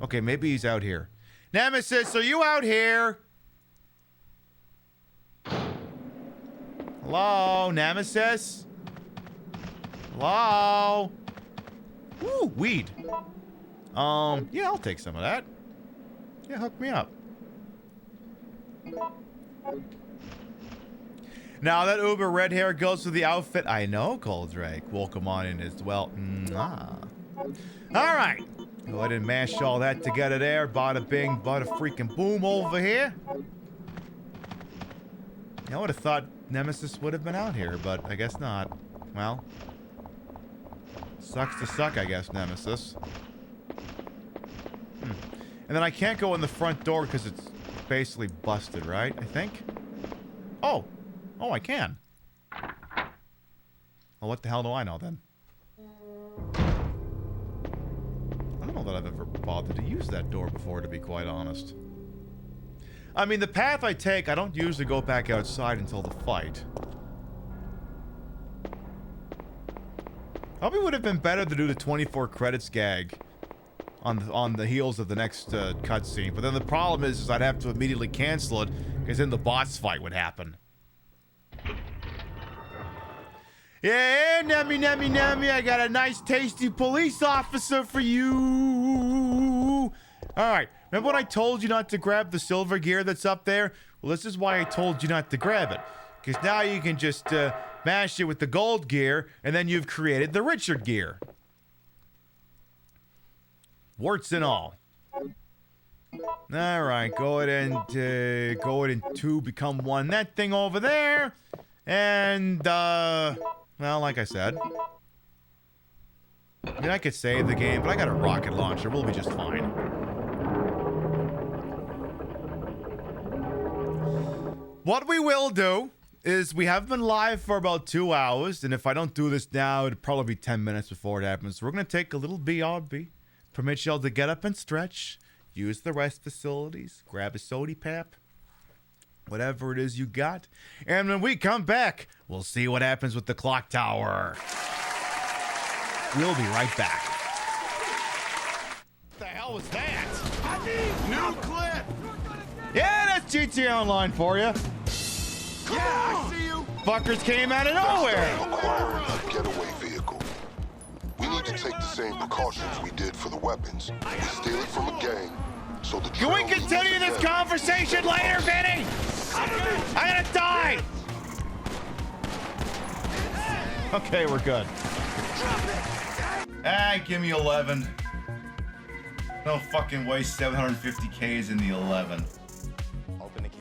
Okay, maybe he's out here. Nemesis, are you out here? Hello, Nemesis? Hello? Ooh, weed. Yeah, I'll take some of that. Yeah, hook me up. Now that Uber red hair goes with the outfit. I know, Goldrake. Welcome on in as well. Mwah. All right. Go ahead and mash all that together there. Bada bing, bada freaking boom over here. I would have thought Nemesis would have been out here, but I guess not. Well, sucks to suck, I guess, Nemesis. And then I can't go in the front door because it's basically busted, right? I think. Oh, I can. Well, what the hell do I know then? I don't know that I've ever bothered to use that door before, to be quite honest. I mean, the path I take, I don't usually go back outside until the fight. Probably would have been better to do the 24 credits gag on the heels of the next cutscene. But then the problem is I'd have to immediately cancel it, because then the boss fight would happen. Yeah, Nemmy, Nemmy, Nemmy, I got a nice, tasty police officer for you. All right, remember when I told you not to grab the silver gear that's up there? Well, this is why I told you not to grab it. Because now you can just mash it with the gold gear, and then you've created the Richard gear. Warts and all. All right, go ahead and 2 become 1. That thing over there. And, well, like I said. I mean, I could save the game, but I got a rocket launcher. We'll be just fine. What we will do is we have been live for about 2 hours, and if I don't do this now, it'll probably be 10 minutes before it happens. So we're going to take a little BRB, permit y'all to get up and stretch, use the rest facilities, grab a sody pap, whatever it is you got. And when we come back, we'll see what happens with the clock tower. We'll be right back. What the hell was that? I need new clip. Yeah, that's GTA Online for you. Yeah, I see you. Fuckers came out of nowhere. Acquiring a getaway vehicle. We need to take the same precautions we did for the weapons. We steal it from a gang, so the Can we continue this conversation later, Vinny? I'm gonna die! Okay, we're good. Give me 11. No fucking way 750K is in the 11. Open the case.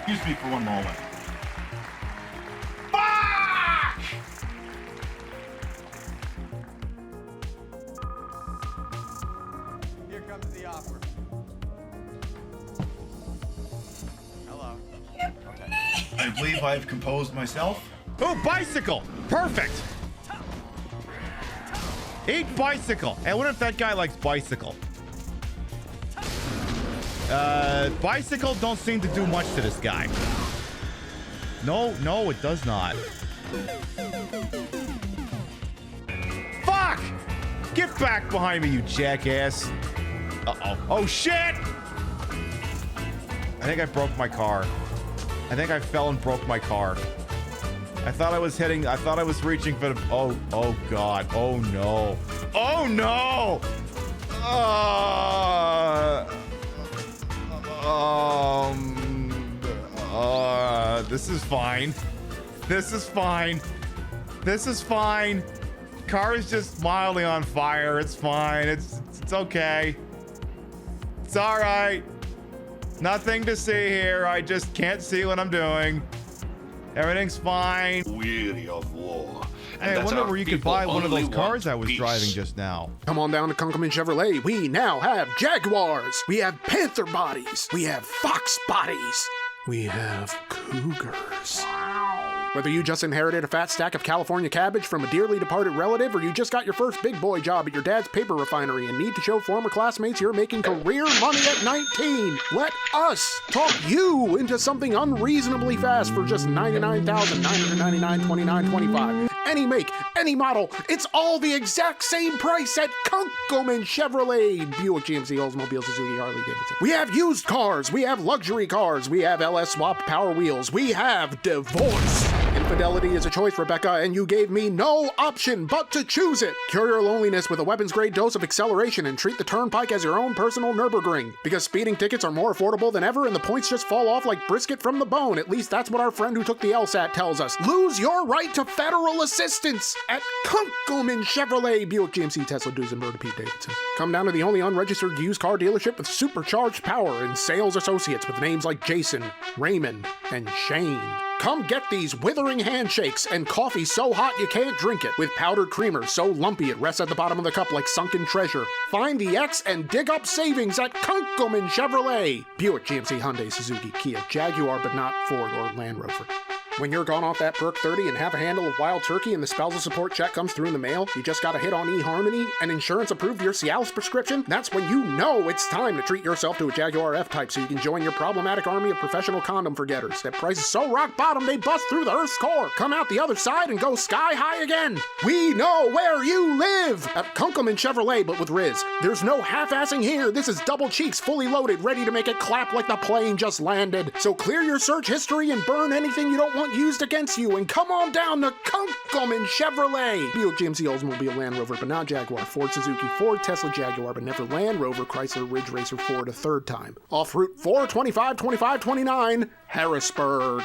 Excuse me for one moment. Fuck! Here comes the offer. Hello. I believe I've composed myself. Oh, bicycle! Perfect! Eat bicycle. Hey, I wonder if that guy likes bicycle. Bicycle don't seem to do much to this guy. No, it does not. Fuck! Get back behind me, you jackass. Uh-oh. Oh, shit! I think I broke my car. I think I fell and broke my car. I thought I was reaching for the, oh God, oh no. Oh no! This is fine. This is fine. This is fine. Car is just mildly on fire. It's fine. It's okay. It's all right. Nothing to see here. I just can't see what I'm doing. Everything's fine. Weary of war. Hey, I wonder where you could buy one of those cars I was driving just now. Come on down to Kunkelman Chevrolet. We now have Jaguars. We have Panther bodies. We have Fox bodies. We have Cougars. Whether you just inherited a fat stack of California cabbage from a dearly departed relative, or you just got your first big boy job at your dad's paper refinery and need to show former classmates you're making career money at 19, let us talk you into something unreasonably fast for just $99,999.29.25. Any make, any model, it's all the exact same price at Kunkelman Chevrolet, Buick, GMC, Oldsmobile, Suzuki, Harley Davidson. We have used cars, we have luxury cars, we have LS swap power wheels, we have divorce. Infidelity is a choice, Rebecca, and you gave me no option but to choose it. Cure your loneliness with a weapons-grade dose of acceleration and treat the Turnpike as your own personal Nürburgring. Because speeding tickets are more affordable than ever and the points just fall off like brisket from the bone. At least that's what our friend who took the LSAT tells us. Lose your right to federal assistance at Kunkelman Chevrolet, Buick, GMC, Tesla, Duesenberg, Pete Davidson. Come down to the only unregistered used car dealership with supercharged power and sales associates with names like Jason, Raymond, and Shane. Come get these withering handshakes and coffee so hot you can't drink it, with powdered creamer so lumpy it rests at the bottom of the cup like sunken treasure. Find the X and dig up savings at Kunkelman Chevrolet. Buick, GMC, Hyundai, Suzuki, Kia, Jaguar, but not Ford or Land Rover. When you're gone off that perk 30 and have a handle of wild turkey and the spousal support check comes through in the mail, you just got a hit on eHarmony and insurance approved your Cialis prescription, that's when you know it's time to treat yourself to a Jaguar F-Type so you can join your problematic army of professional condom forgetters. That price is so rock bottom they bust through the Earth's core. Come out the other side and go sky high again. We know where you live at Kunkelman Chevrolet, but with Riz. There's no half-assing here. This is double cheeks, fully loaded, ready to make it clap like the plane just landed. So clear your search history and burn anything you don't want used against you, and come on down to Kunkelman Chevrolet. Buick, GMC, Oldsmobile, Land Rover, but not Jaguar. Ford, Suzuki, Ford, Tesla, Jaguar, but never Land Rover, Chrysler, Ridge Racer, Ford a third time. Off Route 425-2529, Harrisburg.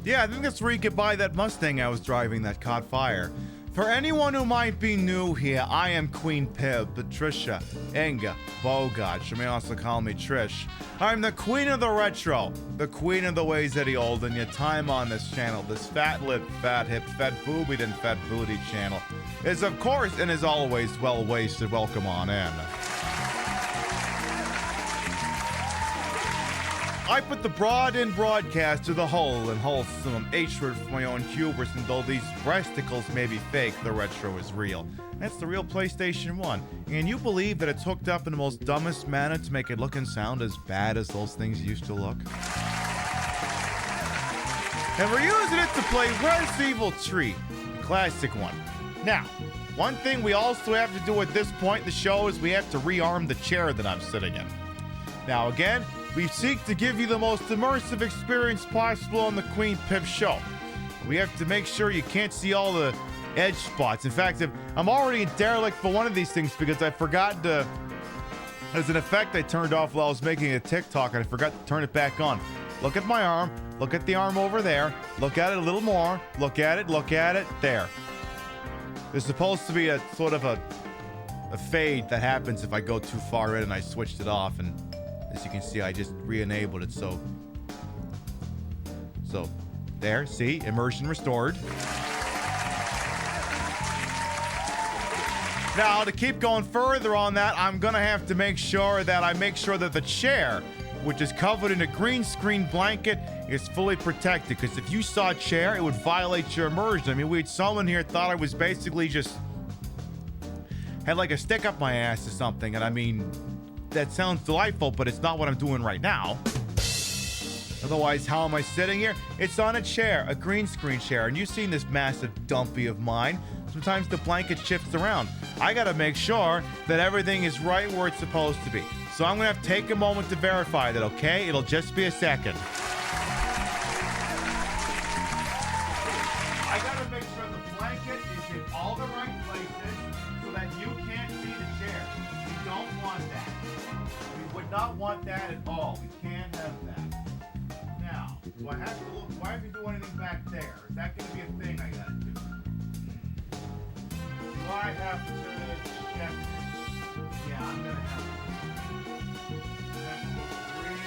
Yeah, I think that's where you could buy that Mustang I was driving that caught fire. For anyone who might be new here, I am Queen Pib, Patricia, Inga, Bogart. You may also call me Trish. I'm the queen of the retro, the queen of the ways of the old, and your time on this channel, this fat-lipped, fat-hipped, fat-boobied, and fat-booty channel, is of course and is always well-wasted. Welcome on in. I put the broad in broadcast to the whole and wholesome hatred for my own hubris, and though these breasticles may be fake, the retro is real. That's the real PlayStation 1. And you believe that it's hooked up in the most dumbest manner to make it look and sound as bad as those things used to look? And we're using it to play Resident Evil 3, the classic one. Now, One thing we also have to do at this point in the show is we have to rearm the chair that I'm sitting in. Now, again, we seek to give you the most immersive experience possible on the Queen Pip show. We have to make sure you can't see all the edge spots. In fact, I'm already in derelict for one of these things because I forgot to, as an effect I turned off while I was making a TikTok and I forgot to turn it back on. Look at my arm. Look at the arm over there. Look at it a little more. Look at it. Look at it. There. There's supposed to be a sort of a fade that happens if I go too far in, and I switched it off, and as you can see, I just re-enabled it, so there, see, immersion restored. Now, to keep going further on that, I'm gonna have to make sure that the chair, which is covered in a green screen blanket, is fully protected, because if you saw a chair, it would violate your immersion. I mean, we had someone here thought I was basically just had like a stick up my ass or something, and I mean, that sounds delightful, but it's not what I'm doing right now. Otherwise, how am I sitting here? It's on a chair, a green screen chair, and you've seen this massive dumpy of mine. Sometimes the blanket shifts around. I gotta make sure that everything is right where it's supposed to be. So I'm gonna have to take a moment to verify that, okay? It'll just be a second. I gotta make sure the blanket is in all the right places so that you can't see the chair. We don't want that. We would not want that at all. We can't have that. Now, do I have to look? Do I have to do anything back there? Is that gonna be a thing I gotta do? Do I have to check? Yeah, I'm gonna have to. Really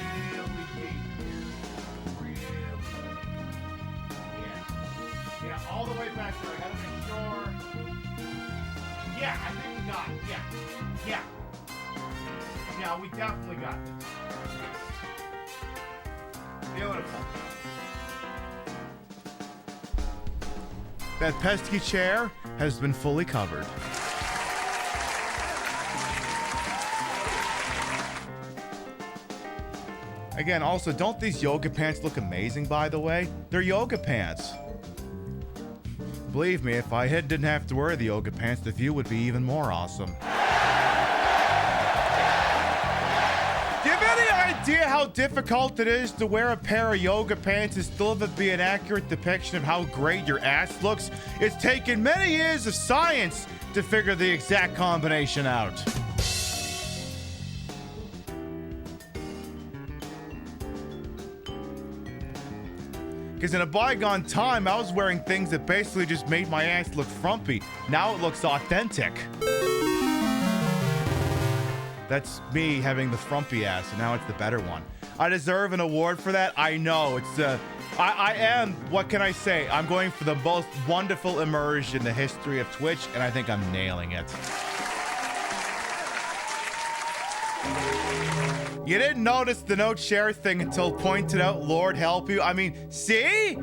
deep here. Really. Yeah, all the way back there. I gotta make sure. Yeah, I think we got it. Yeah. Yeah, we definitely got it. Beautiful. That pesky chair has been fully covered. Again, also, don't these yoga pants look amazing, by the way? They're yoga pants. Believe me, if I didn't have to wear the yoga pants, the view would be even more awesome. Do you have any idea how difficult it is to wear a pair of yoga pants and still have it be an accurate depiction of how great your ass looks? It's taken many years of science to figure the exact combination out. Because in a bygone time, I was wearing things that basically just made my ass look frumpy. Now it looks authentic. That's me having the frumpy ass, and now it's the better one. I deserve an award for that. I know. I am, what can I say? I'm going for the most wonderful immersion in the history of Twitch, and I think I'm nailing it. You didn't notice the no chair thing until pointed out, Lord help you. I mean, see?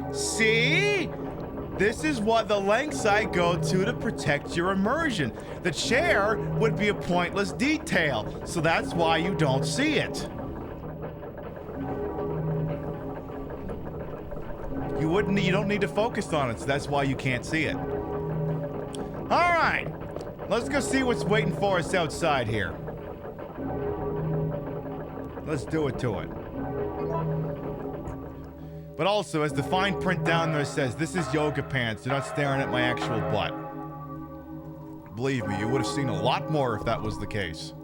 This is what the lengths I go to protect your immersion. The chair would be a pointless detail, so that's why you don't see it. You don't need to focus on it, so that's why you can't see it. All right, let's go see what's waiting for us outside here. Let's do it to it. But also, as the fine print down there says, this is yoga pants. You're not staring at my actual butt. Believe me, you would have seen a lot more if that was the case.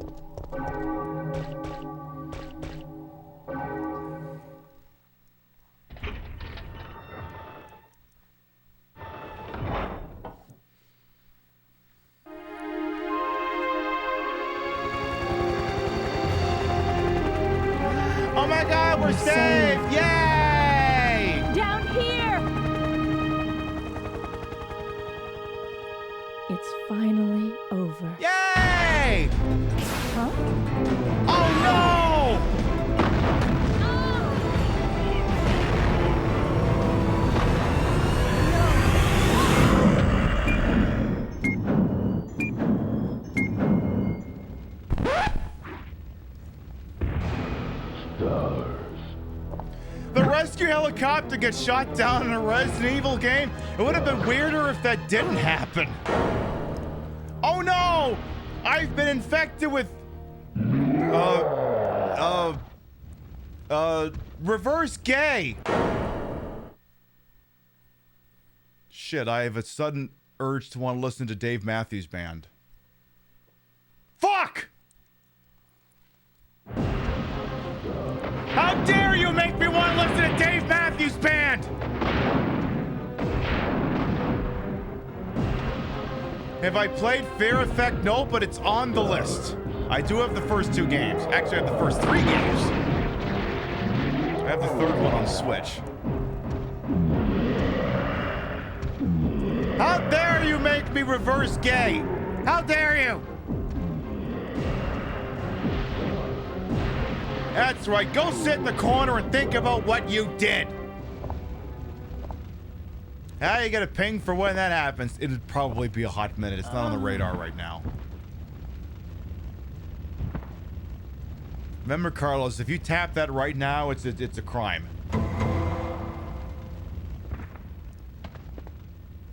Oh my God, we're saved! Yay! Down here! It's finally over. Yay! Huh? Oh no! The rescue helicopter gets shot down in a Resident Evil game. It would have been weirder if that didn't happen. no! I've been infected with reverse gay. Shit, I have a sudden urge to want to listen to Dave Matthews Band. Fuck! How dare you make me want to listen to Dave Matthews Band? Have I played Fear Effect? No, but it's on the list. I do have the first 2 games. Actually, I have the first 3 games. I have the 3rd one on Switch. How dare you make me reverse gay? How dare you? That's right. Go sit in the corner and think about what you did. How you get a ping for when that happens? It'd probably be a hot minute. It's not on the radar right now. Remember, Carlos, if you tap that right now, it's a crime.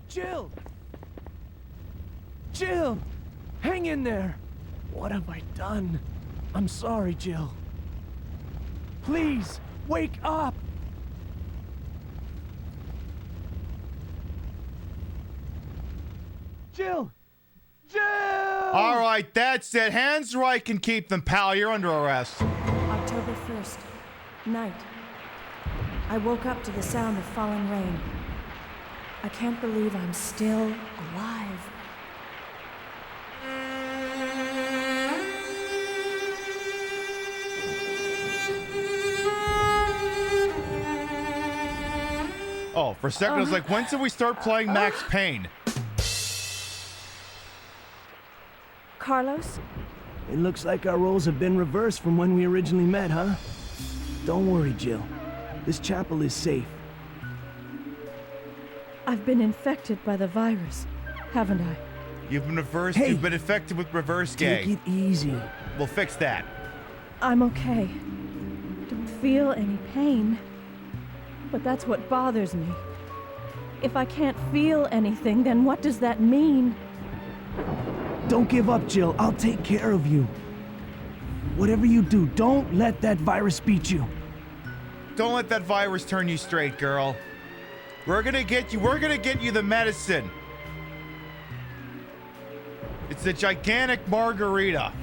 Jill! Jill! Hang in there! What have I done? I'm sorry, Jill. Please, wake up! Jill! Jill! All right, that's it. Hands right can keep them, pal. You're under arrest. October 1st, night. I woke up to the sound of falling rain. I can't believe I'm still alive. Oh, for a second I was like, when did we start playing Max Payne? Carlos? It looks like our roles have been reversed from when we originally met, huh? Don't worry, Jill. This chapel is safe. I've been infected by the virus, haven't I? You've been reversed. Hey, you've been infected with reverse gay. Take it easy. We'll fix that. I'm okay. Don't feel any pain. But that's what bothers me. If I can't feel anything, then what does that mean? Don't give up, Jill. I'll take care of you. Whatever you do, don't let that virus beat you. Don't let that virus turn you straight, girl. We're gonna get you the medicine. It's a gigantic margarita.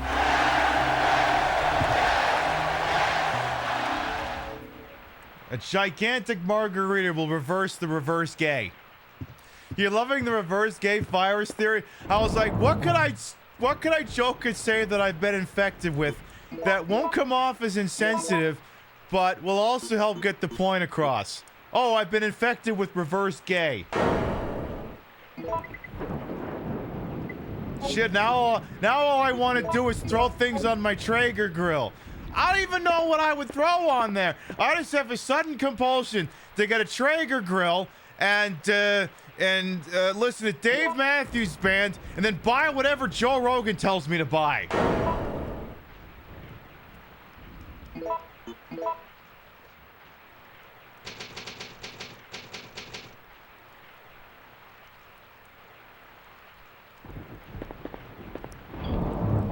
A gigantic margarita will reverse the reverse gay. You're loving the reverse gay virus theory? I was like, what could I joke and say that I've been infected with that won't come off as insensitive, but will also help get the point across? Oh, I've been infected with reverse gay. Shit, now all I want to do is throw things on my Traeger grill. I don't even know what I would throw on there. I just have a sudden compulsion to get a Traeger grill and listen to Dave Matthews Band and then buy whatever Joe Rogan tells me to buy.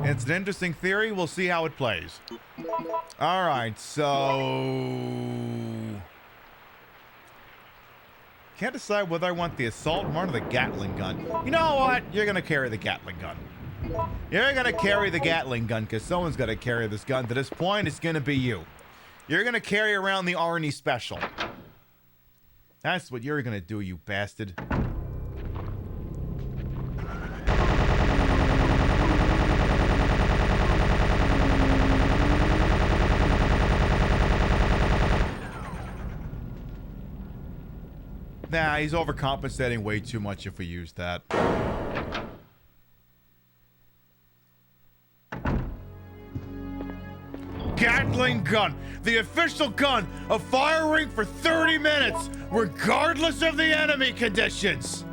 It's an interesting theory. We'll see how it plays. All right, so... Can't decide whether I want the assault rifle or the Gatling gun. You know what? You're going to carry the Gatling gun. You're going to carry the Gatling gun because someone's got to carry this gun. To this point, it's going to be you. You're going to carry around the Arnie Special. That's what you're going to do, you bastard. Nah, he's overcompensating way too much if we use that. Gatling gun, the official gun of firing for 30 minutes, regardless of the enemy conditions.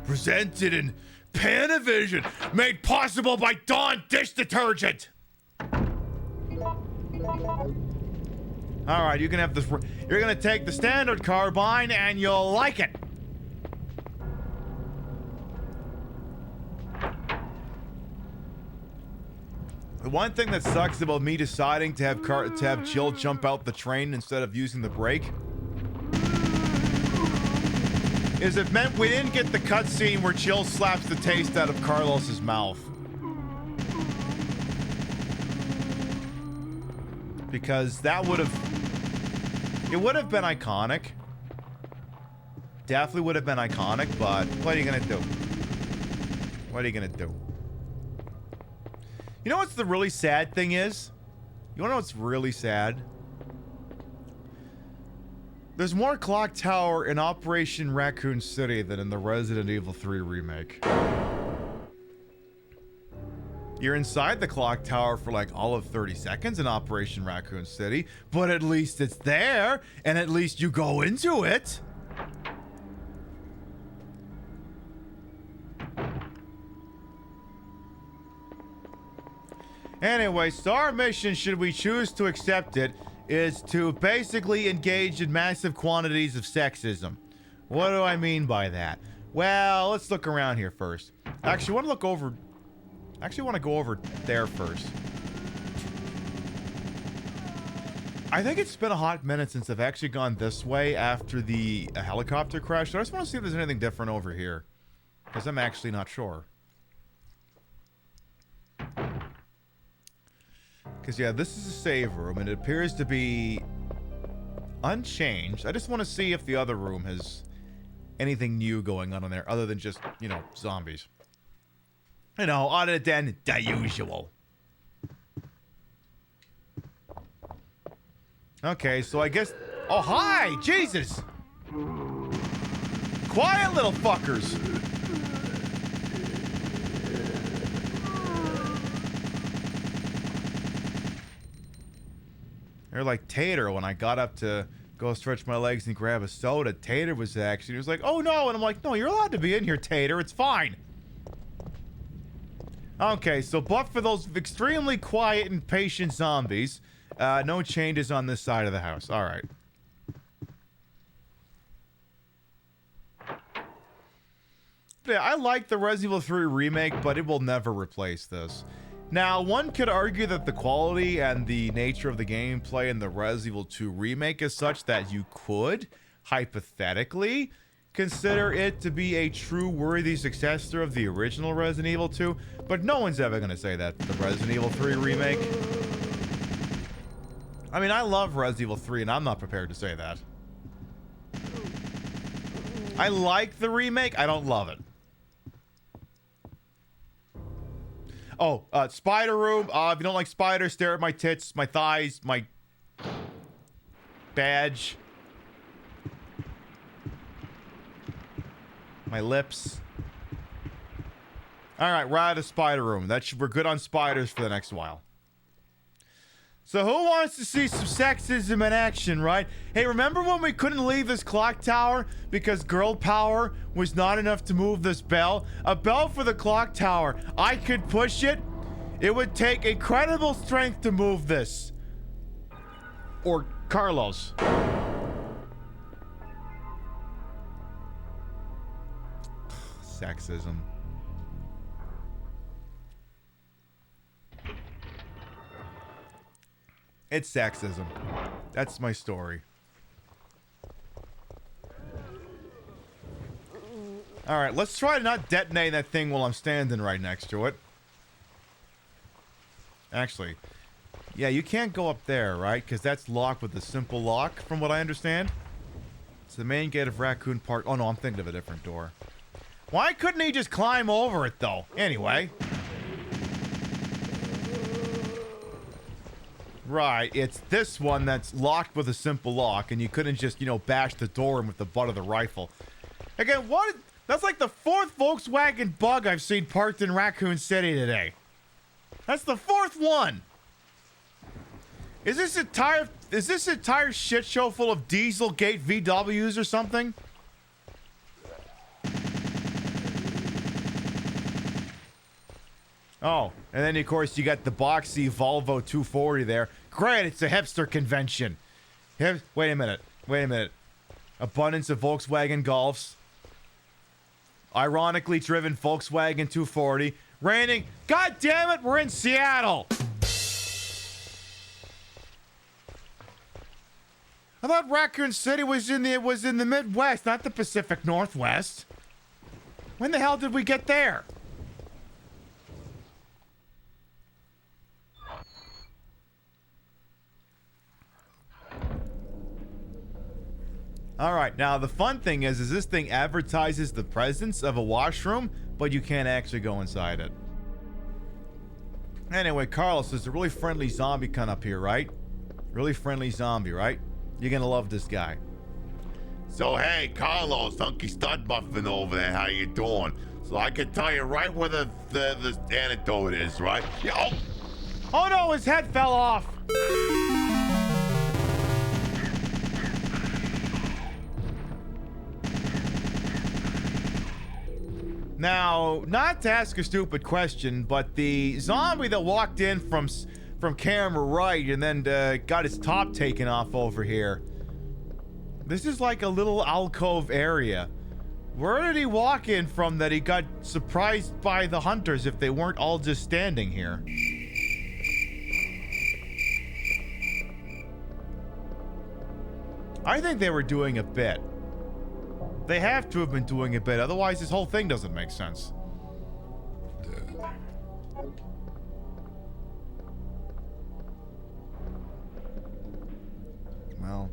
Presented in Panavision, made possible by Dawn Dish Detergent. All right, you can have this. You're gonna take the standard carbine, and you'll like it. The one thing that sucks about me deciding to have Jill jump out the train instead of using the brake is it meant we didn't get the cutscene where Jill slaps the taste out of Carlos's mouth. Because that would have... It would have been iconic. Definitely would have been iconic, but what are you gonna do? What are you gonna do? You know what's the really sad thing is? You wanna know what's really sad? There's more clock tower in Operation Raccoon City than in the Resident Evil 3 remake. You're inside the clock tower for like all of 30 seconds in Operation Raccoon City, but at least it's there, and at least you go into it. Anyway, so our mission, should we choose to accept it, is to basically engage in massive quantities of sexism. What do I mean by that? Well, let's look around here first. Actually, I want to look over... Actually, I want to go over there first. I think it's been a hot minute since I've actually gone this way after the helicopter crash. So I just want to see if there's anything different over here. Because I'm actually not sure. Because, yeah, this is a save room, and it appears to be unchanged. I just want to see if the other room has anything new going on in there, other than just, you know, zombies. You know, other than the usual. Okay, so I guess... Oh, hi! Jesus! Quiet, little fuckers! They're like Tater when I got up to go stretch my legs and grab a soda. Tater was actually, he was like, oh no, and I'm like, no, you're allowed to be in here, Tater, it's fine. Okay, so but for those extremely quiet and patient zombies, no changes on this side of the house. All right. Yeah, I like the Resident Evil 3 remake, but it will never replace this. Now, one could argue that the quality and the nature of the gameplay in the Resident Evil 2 remake is such that you could, hypothetically, consider it to be a true worthy successor of the original Resident Evil 2, but no one's ever going to say that for the Resident Evil 3 remake. I mean, I love Resident Evil 3, and I'm not prepared to say that. I like the remake, I don't love it. Oh, spider room. If you don't like spiders, stare at my tits, my thighs, my badge, my lips. All right, we're out of spider room. We're good on spiders for the next while. So who wants to see some sexism in action, right? Hey, remember when we couldn't leave this clock tower because girl power was not enough to move this bell? A bell for the clock tower. I could push it. It would take incredible strength to move this. Or Carlos. Sexism. It's sexism. That's my story. Alright, let's try to not detonate that thing while I'm standing right next to it. Actually, yeah, you can't go up there, right? Because that's locked with a simple lock, from what I understand. It's the main gate of Raccoon Park. Oh no, I'm thinking of a different door. Why couldn't he just climb over it, though? Anyway. Right, it's this one that's locked with a simple lock, and you couldn't just, you know, bash the door in with the butt of the rifle. Again, what? That's like the 4th Volkswagen Bug I've seen parked in Raccoon City today. That's the 4th one. Is this entire shit show full of Dieselgate VWs or something? Oh, and then of course you got the boxy Volvo 240 there. Great, it's a hipster convention. Wait a minute. Abundance of Volkswagen Golfs. Ironically driven Volkswagen 240. Raining. God damn it, we're in Seattle. I thought Raccoon City was in the Midwest, not the Pacific Northwest. When the hell did we get there? All right, now the fun thing is this thing advertises the presence of a washroom, but you can't actually go inside it. Anyway, Carlos, there's a really friendly zombie come up here, right? Really friendly zombie, right? You're gonna love this guy. So hey, Carlos, Hunky Stud Muffin over there, how you doing? So I can tell you right where the antidote is, right? Yeah, oh no, his head fell off. Now, not to ask a stupid question, but the zombie that walked in from camera right and then got his top taken off over here. This is like a little alcove area. Where did he walk in from that he got surprised by the hunters if they weren't all just standing here? I think they were doing a bit. They have to have been doing a bit, otherwise this whole thing doesn't make sense. Well,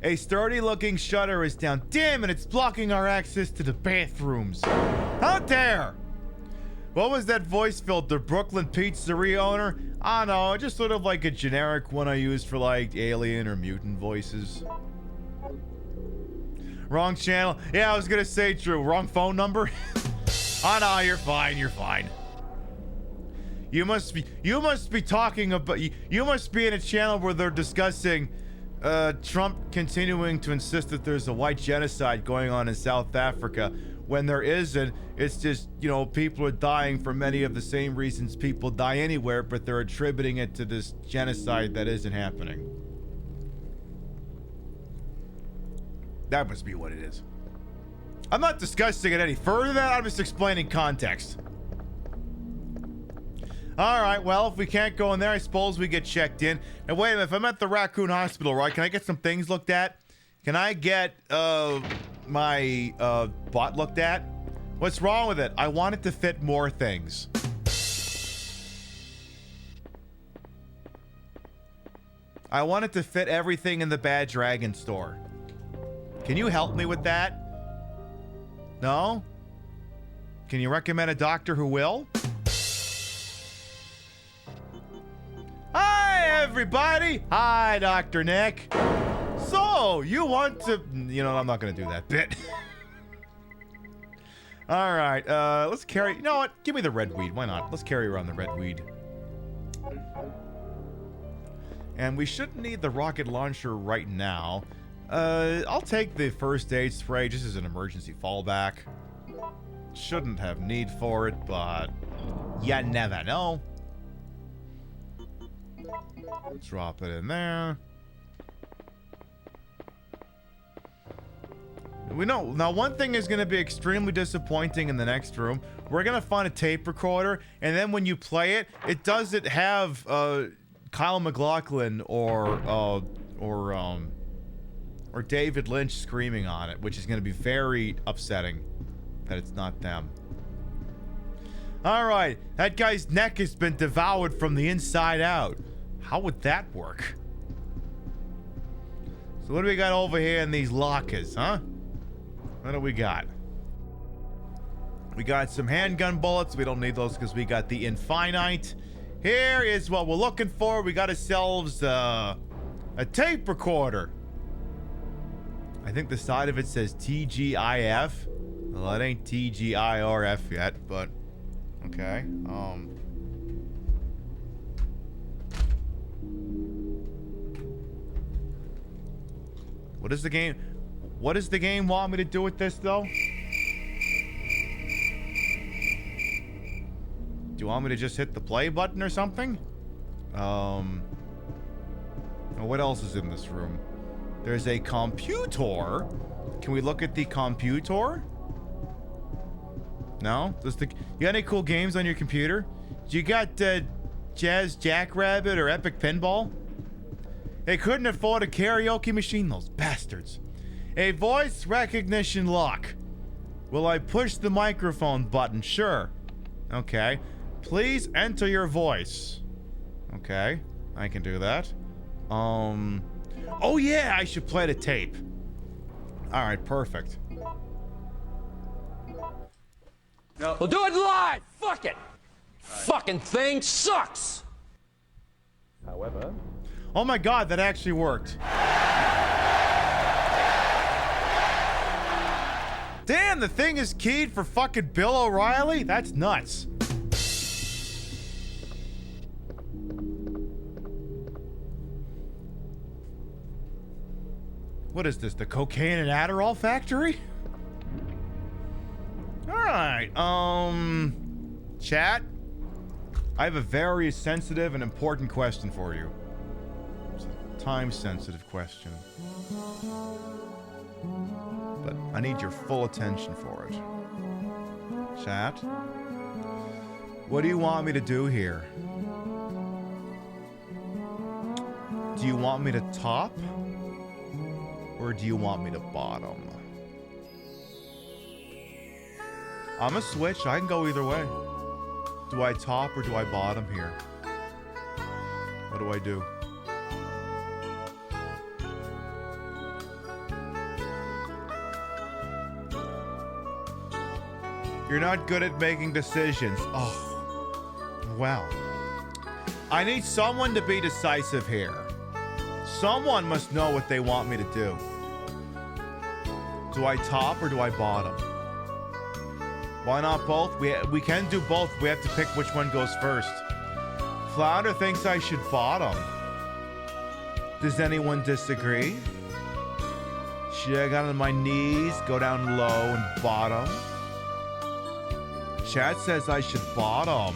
a sturdy-looking shutter is down. Damn it, it's blocking our access to the bathrooms. How dare! What was that voice filter? Brooklyn Pizzeria owner? I don't know, just sort of like a generic one I use for like alien or mutant voices. Wrong channel. Yeah, I was gonna say Drew. Wrong phone number. Oh no, you're fine. You're fine. You must be talking about. You must be in a channel where they're discussing Trump continuing to insist that there's a white genocide going on in South Africa when there isn't. It's just, you know, people are dying for many of the same reasons people die anywhere, but they're attributing it to this genocide that isn't happening. That must be what it is. I'm not discussing it any further than that. I'm just explaining context. All right, well, if we can't go in there, I suppose we get checked in. And wait a minute, if I'm at the Raccoon Hospital, right, can I get some things looked at? Can I get my butt looked at? What's wrong with it? I want it to fit more things. I want it to fit everything in the Bad Dragon store. Can you help me with that? No? Can you recommend a doctor who will? Hi, everybody! Hi, Dr. Nick. So, you want to... You know, I'm not going to do that bit. All right, let's carry... You know what? Give me the red weed. Why not? Let's carry around the red weed. And we shouldn't need the rocket launcher right now. I'll take the first aid spray just as an emergency fallback. Shouldn't have need for it, but you never know. Drop it in there. We know now one thing is going to be extremely disappointing in the next room. We're going to find a tape recorder, and then when you play it, it doesn't have Kyle MacLachlan or David Lynch screaming on it, which is going to be very upsetting that it's not them. All right, that guy's neck has been devoured from the inside out. How would that work? So what do we got over here in these lockers, huh? What do we got? We got some handgun bullets. We don't need those because we got the Infinite. Here is what we're looking for. We got ourselves a tape recorder. I think the side of it says TGIF. Well, it ain't TGIRF yet, but okay. What does the game want me to do with this, though? Do you want me to just hit the play button or something? What else is in this room? There's a computer. Can we look at the computer? No? You got any cool games on your computer? You got Jazz Jackrabbit or Epic Pinball? They couldn't afford a karaoke machine, those bastards. A voice recognition lock. Will I push the microphone button? Sure. Okay. Please enter your voice. Okay. I can do that. Oh yeah, I should play the tape. Alright, perfect. No. We'll do it live! Fuck it! Fucking thing sucks! However... Oh my god, that actually worked. Damn, the thing is keyed for fucking Bill O'Reilly? That's nuts. What is this, the cocaine and Adderall factory? Alright, chat. I have a very sensitive and important question for you. It's a time-sensitive question. But I need your full attention for it. Chat. What do you want me to do here? Do you want me to top? Or do you want me to bottom? I'm a switch. I can go either way. Do I top or do I bottom here? What do I do? You're not good at making decisions. Oh, wow. I need someone to be decisive here. Someone must know what they want me to do. Do I top or do I bottom? Why not both? We can do both. We have to pick which one goes first. Flounder thinks I should bottom. Does anyone disagree? Should I get on my knees, go down low and bottom? Chat says I should bottom.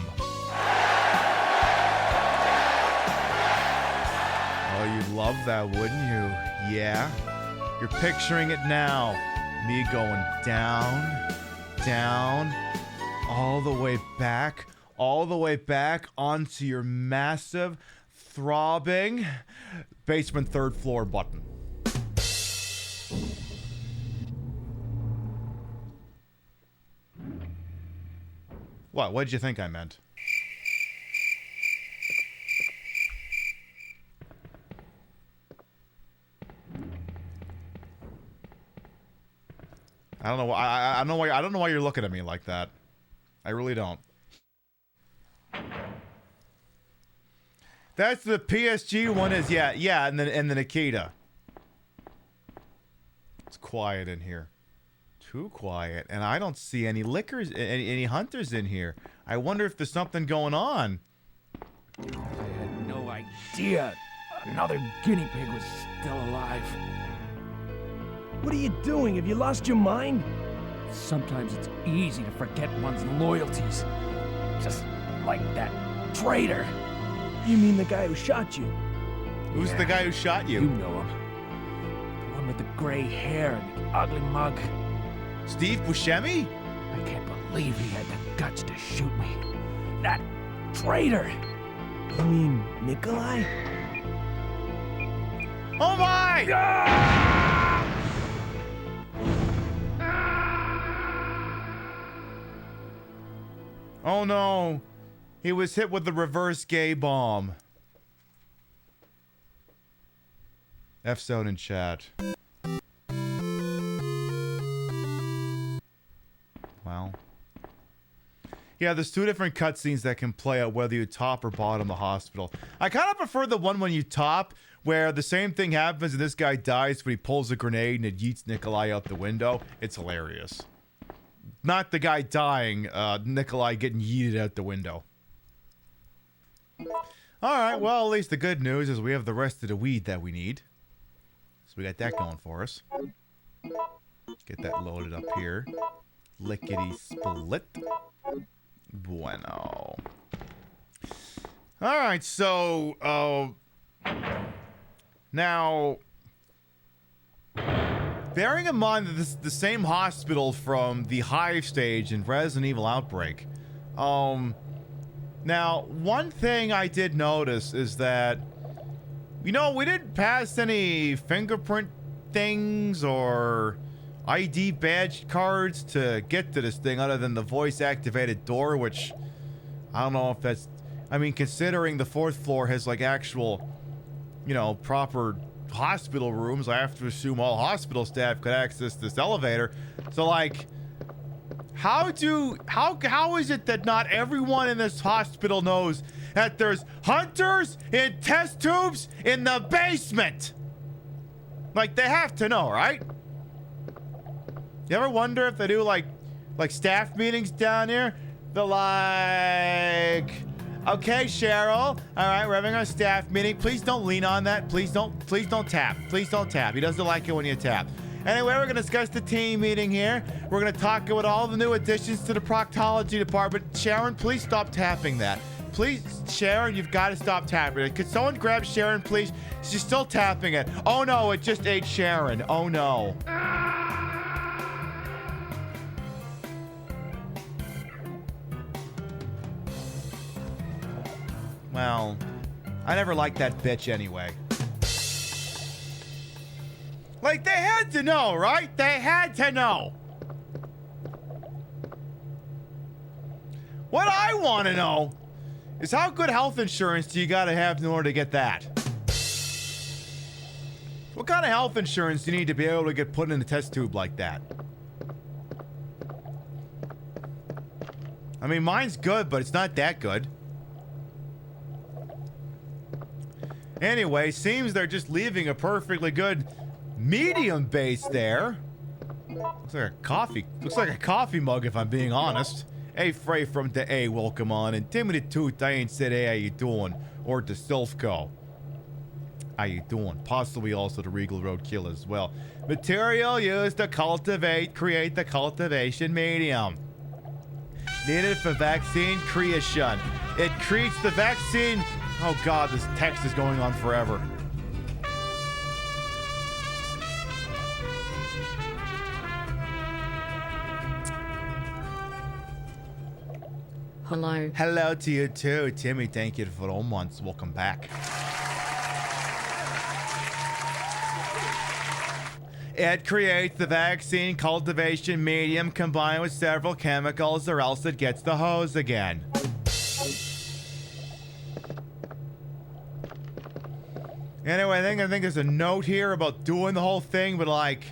Oh, you'd love that, wouldn't you? Yeah? You're picturing it now. Me going down, down, all the way back onto your massive, throbbing basement third floor button. What did you think I meant? I don't know why. I don't know why. I don't know why you're looking at me like that. I really don't. That's the PSG one. Is yeah, and the Nikita. It's quiet in here. Too quiet, and I don't see any liquors, any hunters in here. I wonder if there's something going on. I had no idea another guinea pig was still alive. What are you doing? Have you lost your mind? Sometimes it's easy to forget one's loyalties. Just like that traitor. You mean the guy who shot you? Who's the guy who shot you? You know him. The one with the gray hair and the ugly mug. Steve Buscemi? I can't believe he had the guts to shoot me. That traitor! You mean Nikolai? Oh my! Oh no! He was hit with the reverse gay bomb. F-zone in chat. Wow. Yeah, there's two different cutscenes that can play out whether you top or bottom the hospital. I kind of prefer the one when you top, where the same thing happens and this guy dies when he pulls a grenade and it yeets Nikolai out the window. It's hilarious. Not the guy dying, Nikolai getting yeeted out the window. Alright, well, at least the good news is we have the rest of the weed that we need. So we got that going for us. Get that loaded up here. Lickety split. Bueno. Alright, so, now, bearing in mind that this is the same hospital from the Hive stage in Resident Evil Outbreak, now, one thing I did notice is that You know, we didn't pass any fingerprint things or ID badge cards to get to this thing other than the voice-activated door, which I don't know if that's... I mean, considering the 4th floor has, like, actual, you know, proper hospital rooms, I have to assume all hospital staff could access this elevator. So, like, how is it that not everyone in this hospital knows that there's hunters in test tubes in the basement? Like, they have to know, right? You ever wonder if they do, like staff meetings down here? They're like, okay, Cheryl. All right, we're having our staff meeting. Please don't lean on that. Please don't tap. Please don't tap. He doesn't like it when you tap. Anyway, we're going to discuss the team meeting here. We're going to talk about all the new additions to the proctology department. Sharon, please stop tapping that. Please, Sharon, you've got to stop tapping it. Could someone grab Sharon, please? She's still tapping it. Oh, no, it just ate Sharon. Oh, no. Well, I never liked that bitch anyway. Like, they had to know, right? They had to know. What I want to know is how good health insurance do you got to have in order to get that? What kind of health insurance do you need to be able to get put in a test tube like that? I mean, mine's good, but it's not that good. Anyway, seems they're just leaving a perfectly good medium base there. Looks like a coffee mug, if I'm being honest. Hey, Frey from the A, welcome on. And Timothy Toot, I ain't said, hey, how you doing? Or the Silfco. How you doing? Possibly also the Regal Roadkill as well. Material used to create the cultivation medium. Needed for vaccine creation. It creates the vaccine. Oh God, this text is going on forever. Hello. Hello to you too, Timmy. Thank you for all months. Welcome back. It creates the vaccine cultivation medium combined with several chemicals, or else it gets the hose again. Anyway, I think there's a note here about doing the whole thing, but like,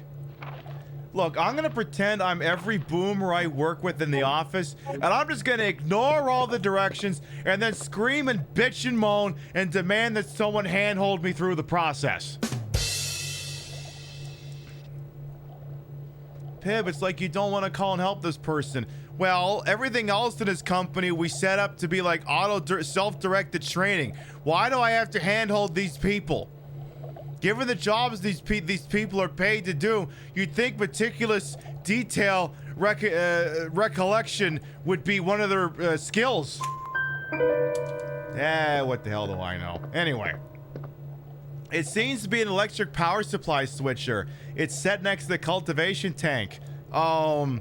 look, I'm gonna pretend I'm every boomer I work with in the office, and I'm just gonna ignore all the directions and then scream and bitch and moan and demand that someone handhold me through the process. Pib, it's like you don't want to call and help this person. Well, everything else in his company we set up to be like self-directed training. Why do I have to handhold these people? Given the jobs these people are paid to do, you'd think meticulous detail recollection would be one of their skills. What the hell do I know? Anyway. It seems to be an electric power supply switcher. It's set next to the cultivation tank. So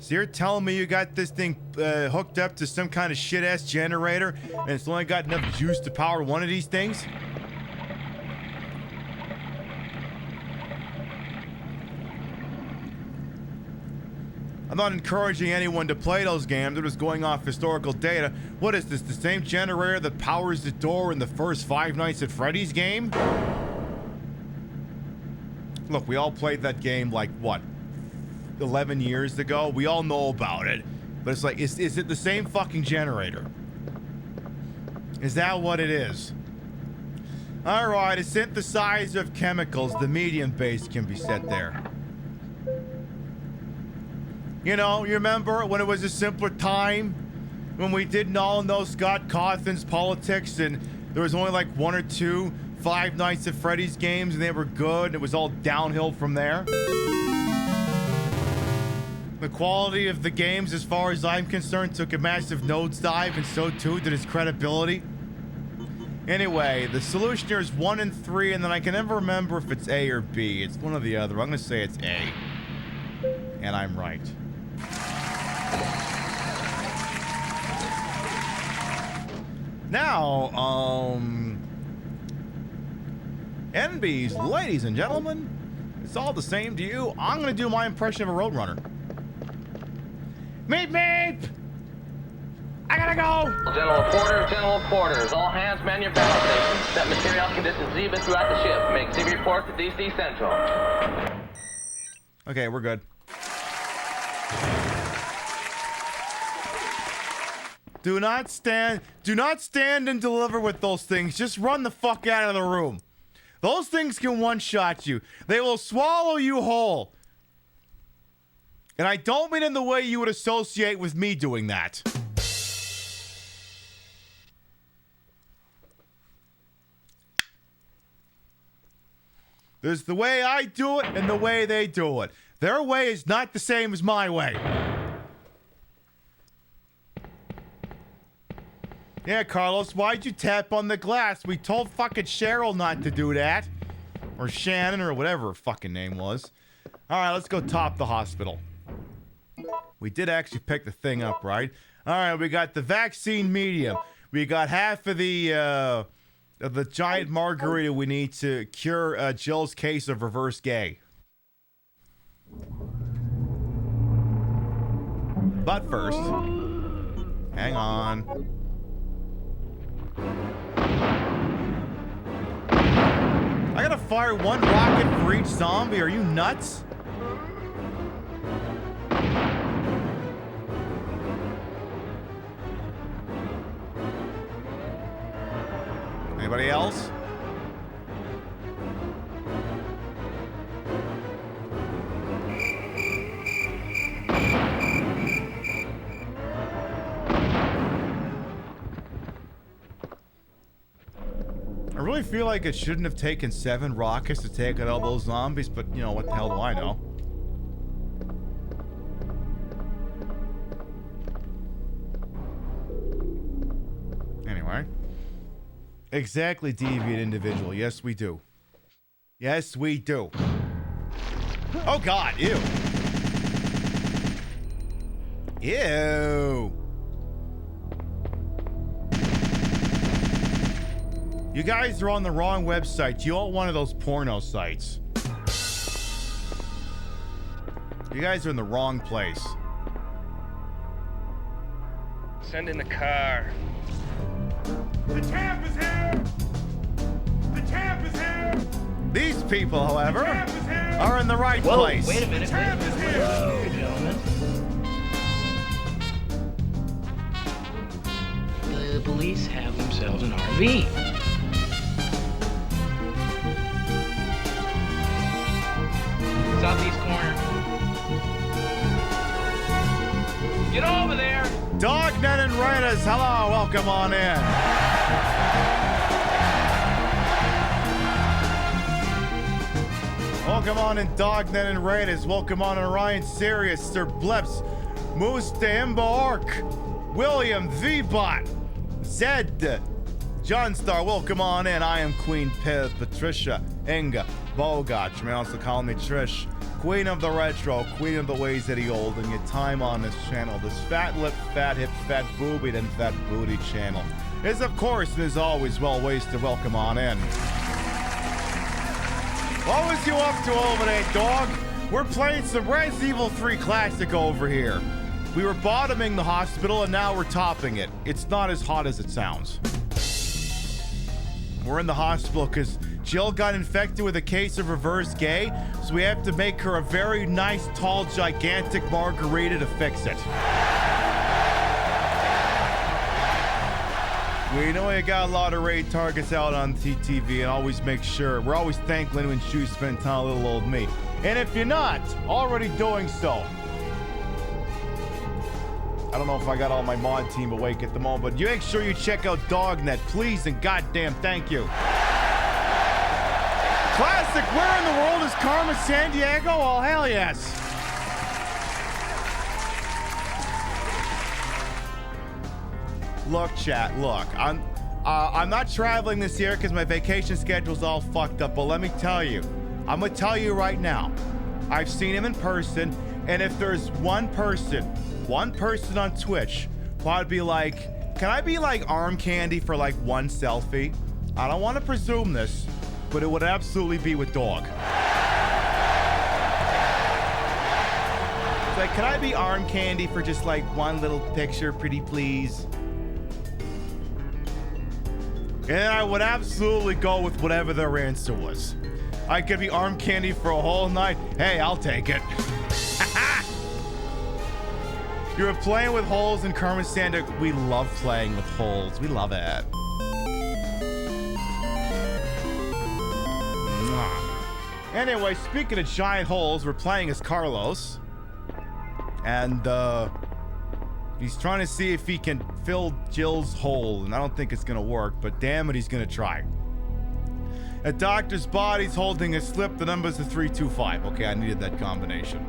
you're telling me you got this thing hooked up to some kind of shit-ass generator and it's only got enough juice to power one of these things? I'm not encouraging anyone to play those games. I'm just going off historical data. What is this, the same generator that powers the door in the first Five Nights at Freddy's game? Look, we all played that game like, what, 11 years ago? We all know about it. But it's like, is it the same fucking generator? Is that what it is? Alright, a synthesizer of chemicals. The medium base can be set there. You know, you remember when it was a simpler time? When we didn't all know Scott Cawthon's politics and there was only like 1 or 2 Five Nights at Freddy's games and they were good and it was all downhill from there? The quality of the games, as far as I'm concerned, took a massive nosedive, and so too did his credibility. Anyway, the solution here is 1 and 3, and then I can never remember if it's A or B. It's one or the other. I'm gonna say it's A. And I'm right. Now, NBs, ladies and gentlemen, it's all the same to you. I'm gonna do my impression of a Roadrunner. Meep meep! I gotta go! General quarters, all hands man your battle stations. Set material conditions Zebra throughout the ship. Make Zebra report to DC Central. Okay, we're good. Do not stand and deliver with those things. Just run the fuck out of the room. Those things can one-shot you. They will swallow you whole. And I don't mean in the way you would associate with me doing that. There's the way I do it and the way they do it. Their way is not the same as my way. Yeah, Carlos, why'd you tap on the glass? We told fucking Cheryl not to do that. Or Shannon, or whatever her fucking name was. Alright, let's go top the hospital. We did actually pick the thing up, right? Alright, we got the vaccine medium. We got half of the giant margarita we need to cure Jill's case of reverse gay. But first, hang on. I gotta fire one rocket for each zombie? Are you nuts? Anybody else? I really feel like it shouldn't have taken 7 rockets to take out all those zombies, but you know, what the hell do I know? Anyway. Exactly, deviant individual. Yes, we do. Yes, we do. Oh god, ew. Ew. You guys are on the wrong website. You all one of those porno sites. You guys are in the wrong place. Send in the car. The champ is here! The champ is here! These people, however, are in the right place. Wait a minute. The champ is here! Gentlemen. The police have themselves an RV. Southeast corner. Get over there! Dognet and Raiders, hello, welcome on in. Welcome on in, Dognet and Raiders. Welcome on in, Ryan Sirius, Sir Bleps, Moose de Imba Orc, William V-Bot, Zed, John Star, welcome on in. I am Queen Patricia Inga Bogach. You may also call me Trish. Queen of the retro, queen of the ways that he old, and your time on this channel, this fat lip, fat hip, fat boobied, and fat booty channel is, of course, and is always well ways to welcome on in. What was you up to over there, dog? We're playing some Resident Evil 3 Classic over here. We were bottoming the hospital, and now we're topping it. It's not as hot as it sounds. We're in the hospital because Jill got infected with a case of reverse gay, so we have to make her a very nice, tall, gigantic margarita to fix it. We know you got a lot of raid targets out on TTV, and always make sure, we're always thankful when you spend time with little old me. And if you're not already doing so, I don't know if I got all my mod team awake at the moment, but you make sure you check out Dognet, please, and goddamn thank you. Classic, where in the world is Carmen San Diego? Oh, hell yes. Look, chat, look, I'm not traveling this year because my vacation schedule's all fucked up, but let me tell you, I'm gonna tell you right now, I've seen him in person, and if there's one person on Twitch who I'd be like, can I be like arm candy for like one selfie? I don't want to presume this, but it would absolutely be with dog. It's like, can I be arm candy for just like one little picture, pretty please? And I would absolutely go with whatever their answer was. I could be arm candy for a whole night. Hey, I'll take it. You were playing with holes in Carmen Santa. We love playing with holes. We love it. Anyway, speaking of giant holes, we're playing as Carlos. And he's trying to see if he can fill Jill's hole. And I don't think it's going to work, but damn it, he's going to try. A doctor's body's holding a slip. The number's a 325. Okay, I needed that combination.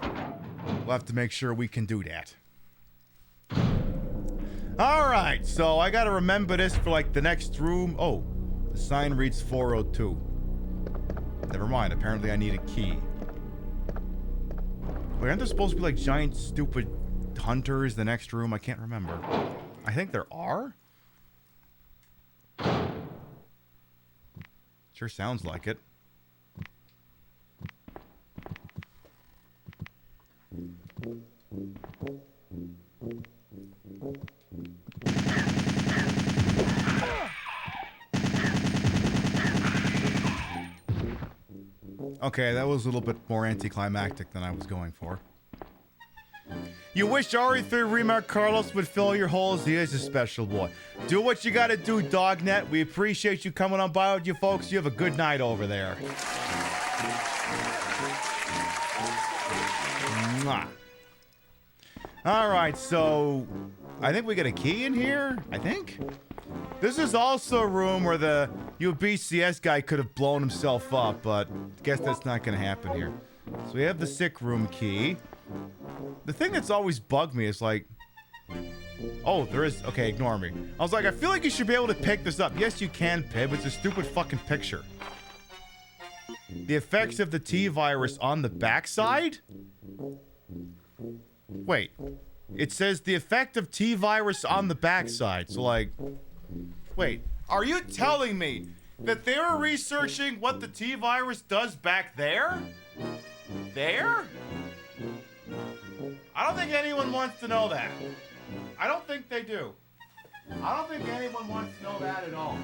We'll have to make sure we can do that. All right, so I got to remember this for like the next room. Oh, the sign reads 402. Never mind, apparently I need a key. Wait, aren't there supposed to be like giant stupid hunters the next room? I can't remember. I think there are. Sure sounds like it. Okay, that was a little bit more anticlimactic than I was going for. You wish RE3 Remake Carlos would fill your holes. He is a special boy. Do what you gotta do, Dognet. We appreciate you coming on by with you folks. You have a good night over there. Mwah. Alright, so I think we got a key in here, I think. This is also a room where the UBCS guy could have blown himself up, but I guess that's not going to happen here. So we have the sick room key. The thing that's always bugged me is like... Oh, there is... Okay, ignore me. I was like, I feel like you should be able to pick this up. Yes, you can, Pib. It's a stupid fucking picture. The effects of the T-virus on the backside? Wait. It says the effect of T-virus on the backside. So like... Wait, are you telling me that they were researching what the T-virus does back there? There? I don't think anyone wants to know that. I don't think they do. I don't think anyone wants to know that at all.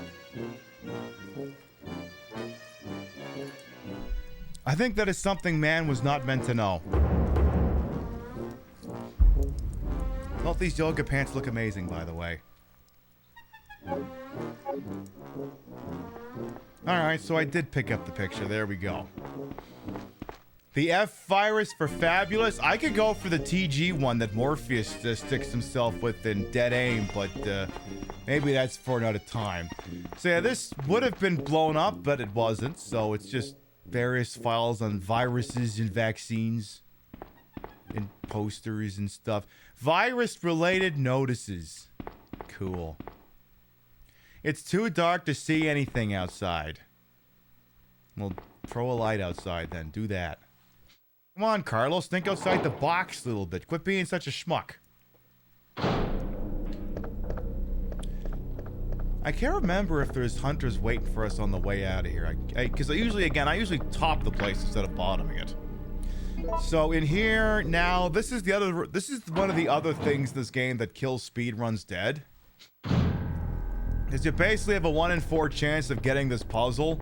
I think that is something man was not meant to know. Well, these yoga pants look amazing, by the way. Alright, so I did pick up the picture. There we go. The F virus for Fabulous. I could go for the TG one that Morpheus sticks himself with in Dead Aim, but maybe that's for another time. So yeah, this would have been blown up, but it wasn't. So it's just various files on viruses and vaccines and posters and stuff. Virus-related notices. Cool. It's too dark to see anything outside. Well, throw a light outside then. Do that. Come on, Carlos. Think outside the box a little bit. Quit being such a schmuck. I can't remember if there's hunters waiting for us on the way out of here. Because I usually top the place instead of bottoming it. So in here now, this is one of the other things in this game that kills speedruns dead. Because you basically have a 1 in 4 chance of getting this puzzle,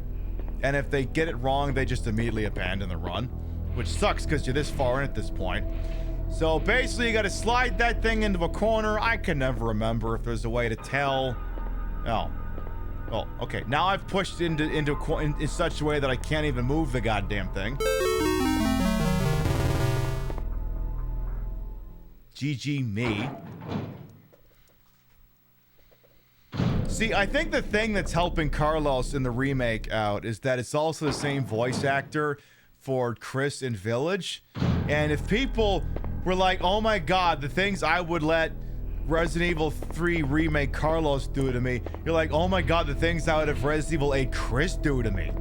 and if they get it wrong, they just immediately abandon the run, which sucks because you're this far in at this point. So basically, you got to slide that thing into a corner. I can never remember if there's a way to tell. Oh, okay. Now I've pushed in such a way that I can't even move the goddamn thing. GG me. See, I think the thing that's helping Carlos in the remake out is that it's also the same voice actor for Chris in Village. And if people were like, oh my god, the things I would let Resident Evil 3 remake Carlos do to me, you're like, oh my god, the things I would have Resident Evil 8 Chris do to me.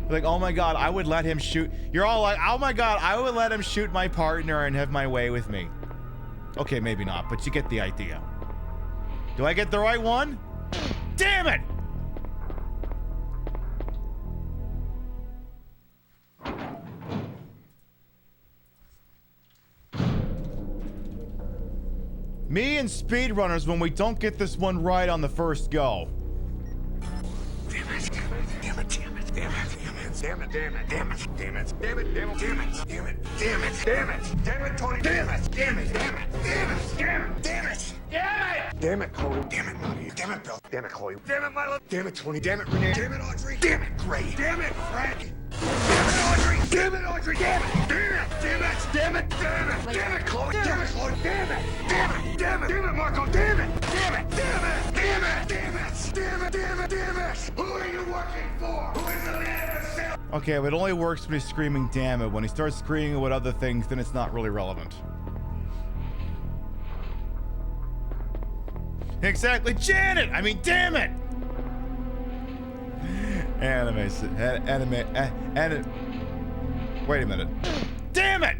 You're like, oh my god, I would let him shoot. You're all like, oh my god, I would let him shoot my partner and have my way with me. Okay, maybe not, but you get the idea. Do I get the right one? Damn it! Me and speedrunners when we don't get this one right on the first go. Damn it, damn it, damn it, damn it, damn it, damn it, damn it, damn it, damn it, damn it, damn it, damn it, damn it, damn it, damn it, Tony, damn it, damn it, damn it, damn it, damn it, damn it, damn it, Chloe, damn it, Monty, damn it, Bill, damn it, Chloe, damn it, Milo, damn it, Tony, damn it, Renee, damn it, Audrey, damn it, Gray, damn it, Frank, damn it, Audrey, damn it, Audrey, damn it, damn it, damn it, damn it, damn it, damn it, Chloe, damn it, Chloe, damn it, damn it, damn it, damn it, Marco, damn it, damn it, damn it, damn it, damn it, damn it, damn it, damn it, who are you working for? Who is the man of the cell? Okay, but it only works when he's screaming damn it. When he starts screaming with other things, then it's not really relevant. Exactly, Janet! I mean, damn it! Anime. Wait a minute. Damn it!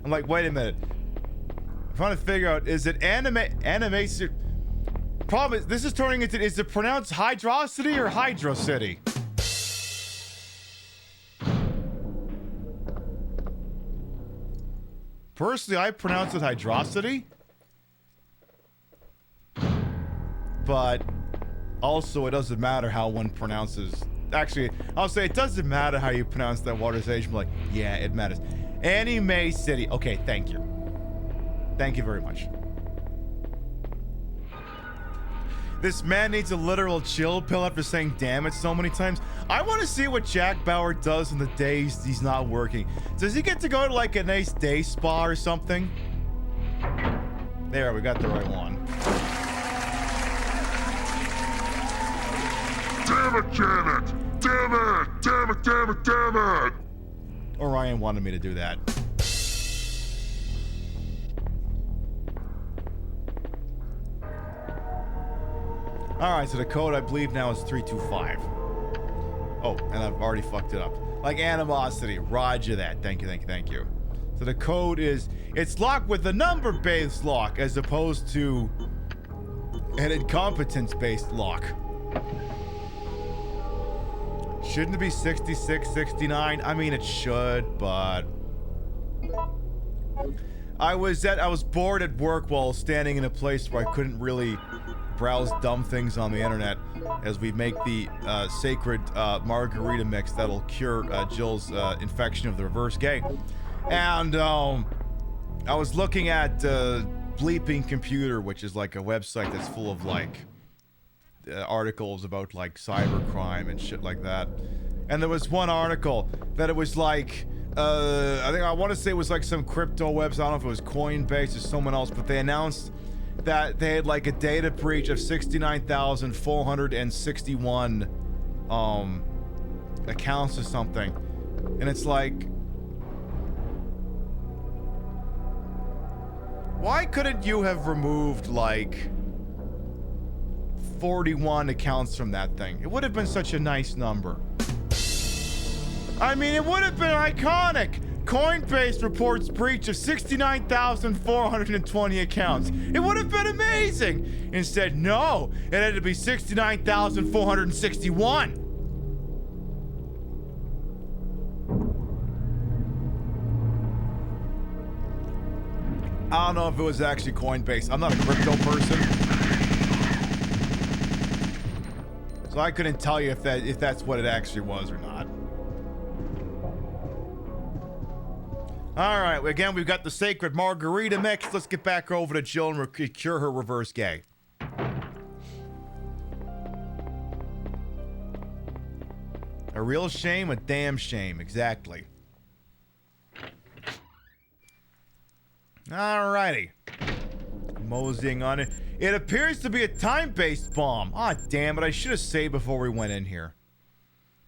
I'm like, wait a minute. I'm trying to figure out, is it animation? Problem is, this is turning into, is it pronounced Hydrocity or Hydrocity? Personally, I pronounce it Hydrocity. But also, it doesn't matter how one pronounces. Actually, I'll say it doesn't matter how you pronounce that water's age. I'm like, yeah, it matters. Anime City. Okay, thank you. Thank you very much. This man needs a literal chill pill after saying damn it so many times. I want to see what Jack Bauer does on the days he's not working. Does he get to go to like a nice day spa or something? There, we got the right one. Damn it, damn it! Damn it! Damn it, damn it, damn it! Orion wanted me to do that. Alright, so the code I believe now is 325. Oh, and I've already fucked it up. Like animosity. Roger that. Thank you, thank you, thank you. So the code is, it's locked with a number-based lock as opposed to an incompetence-based lock. Shouldn't it be 66, 69? I mean, it should, but I was bored at work while standing in a place where I couldn't really browse dumb things on the internet as we make the sacred margarita mix that'll cure Jill's infection of the reverse gay. And I was looking at Bleeping Computer, which is like a website that's full of like articles about like cybercrime and shit like that. And there was one article that it was like I want to say it was like some crypto website. I don't know if it was Coinbase or someone else, but they announced that they had like a data breach of 69,461 accounts or something. And it's like, why couldn't you have removed like 41 accounts from that thing? It would have been such a nice number. I mean, it would have been iconic. Coinbase reports breach of 69,420 accounts. It would have been amazing. Instead, no, it had to be 69,461. I don't know if it was actually Coinbase. I'm not a crypto person, so I couldn't tell you if that's what it actually was or not. All right, again, we've got the sacred margarita mix. Let's get back over to Jill and cure her reverse gay. A real shame, a damn shame, exactly. Alrighty. Moseying on it. It appears to be a time-based bomb. Ah, damn it. I should have saved before we went in here.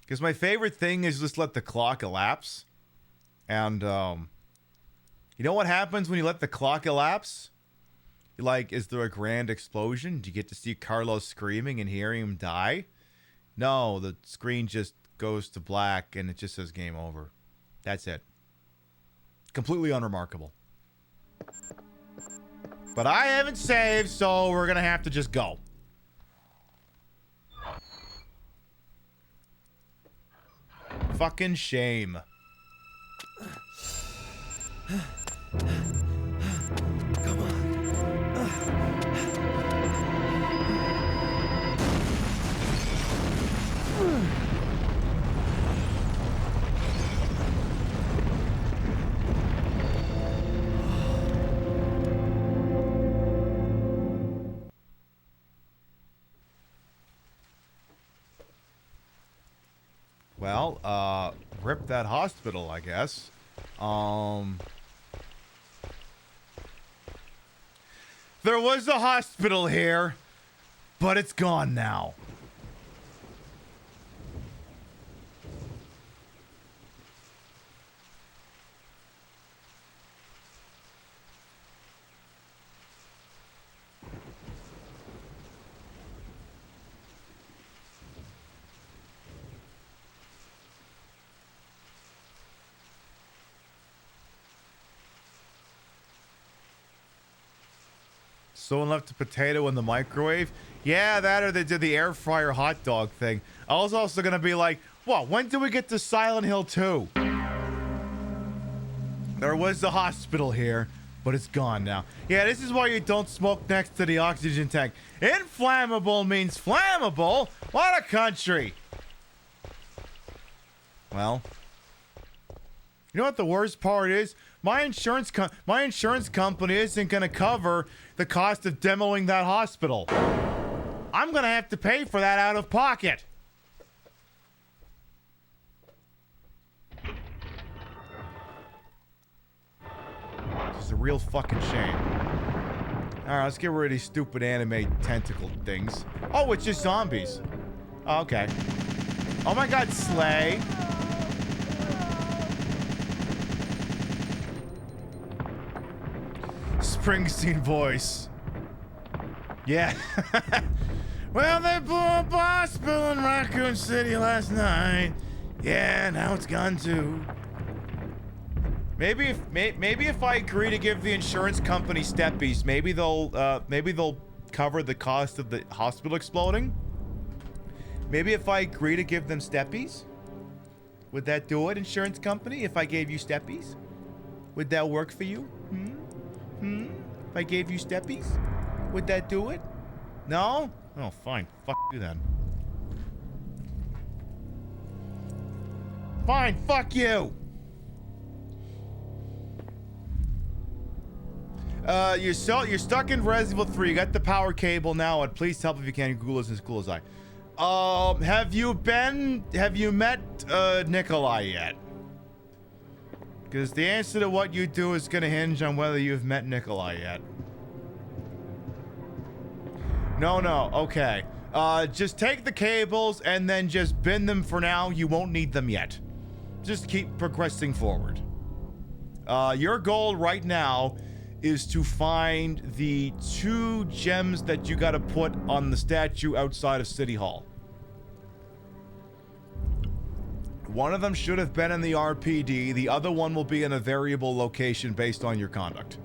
Because my favorite thing is just let the clock elapse. And, you know what happens when you let the clock elapse? Like, is there a grand explosion? Do you get to see Carlos screaming and hearing him die? No, the screen just goes to black and it just says game over. That's it. Completely unremarkable. But I haven't saved, so we're gonna have to just go. fucking shame. Well, rip that hospital, I guess. There was a hospital here, but it's gone now. Someone left a potato in the microwave? Yeah, that or they did the air fryer hot dog thing. I was also gonna be like, what, when do we get to Silent Hill 2? There was a hospital here, but it's gone now. Yeah, this is why you don't smoke next to the oxygen tank. Inflammable means flammable? What a country! Well, you know what the worst part is? My insurance company isn't going to cover the cost of demoing that hospital. I'm going to have to pay for that out of pocket. It's a real fucking shame. Alright, let's get rid of these stupid anime tentacle things. Oh, it's just zombies. Oh, okay. Oh my god, Slay. Springsteen voice. Yeah. Well, they blew up a hospital in Raccoon City last night. Yeah, now it's gone too. Maybe if I agree to give the insurance company steppies, maybe they'll cover the cost of the hospital exploding. Maybe if I agree to give them steppies, would that do it, insurance company? If I gave you steppies, would that work for you? If I gave you steppies, would that do it? No? Oh, fine. Fuck you then. Fine. Fuck you. You're stuck in Resident Evil 3. You got the power cable now, and please help if you can. Google is as cool as I. Have you met Nikolai yet? Because the answer to what you do is going to hinge on whether you've met Nikolai yet. No, okay. Just take the cables and then just bin them for now. You won't need them yet. Just keep progressing forward. Your goal right now is to find the 2 gems that you got to put on the statue outside of City Hall. One of them should have been in the RPD. The other one will be in a variable location based on your conduct.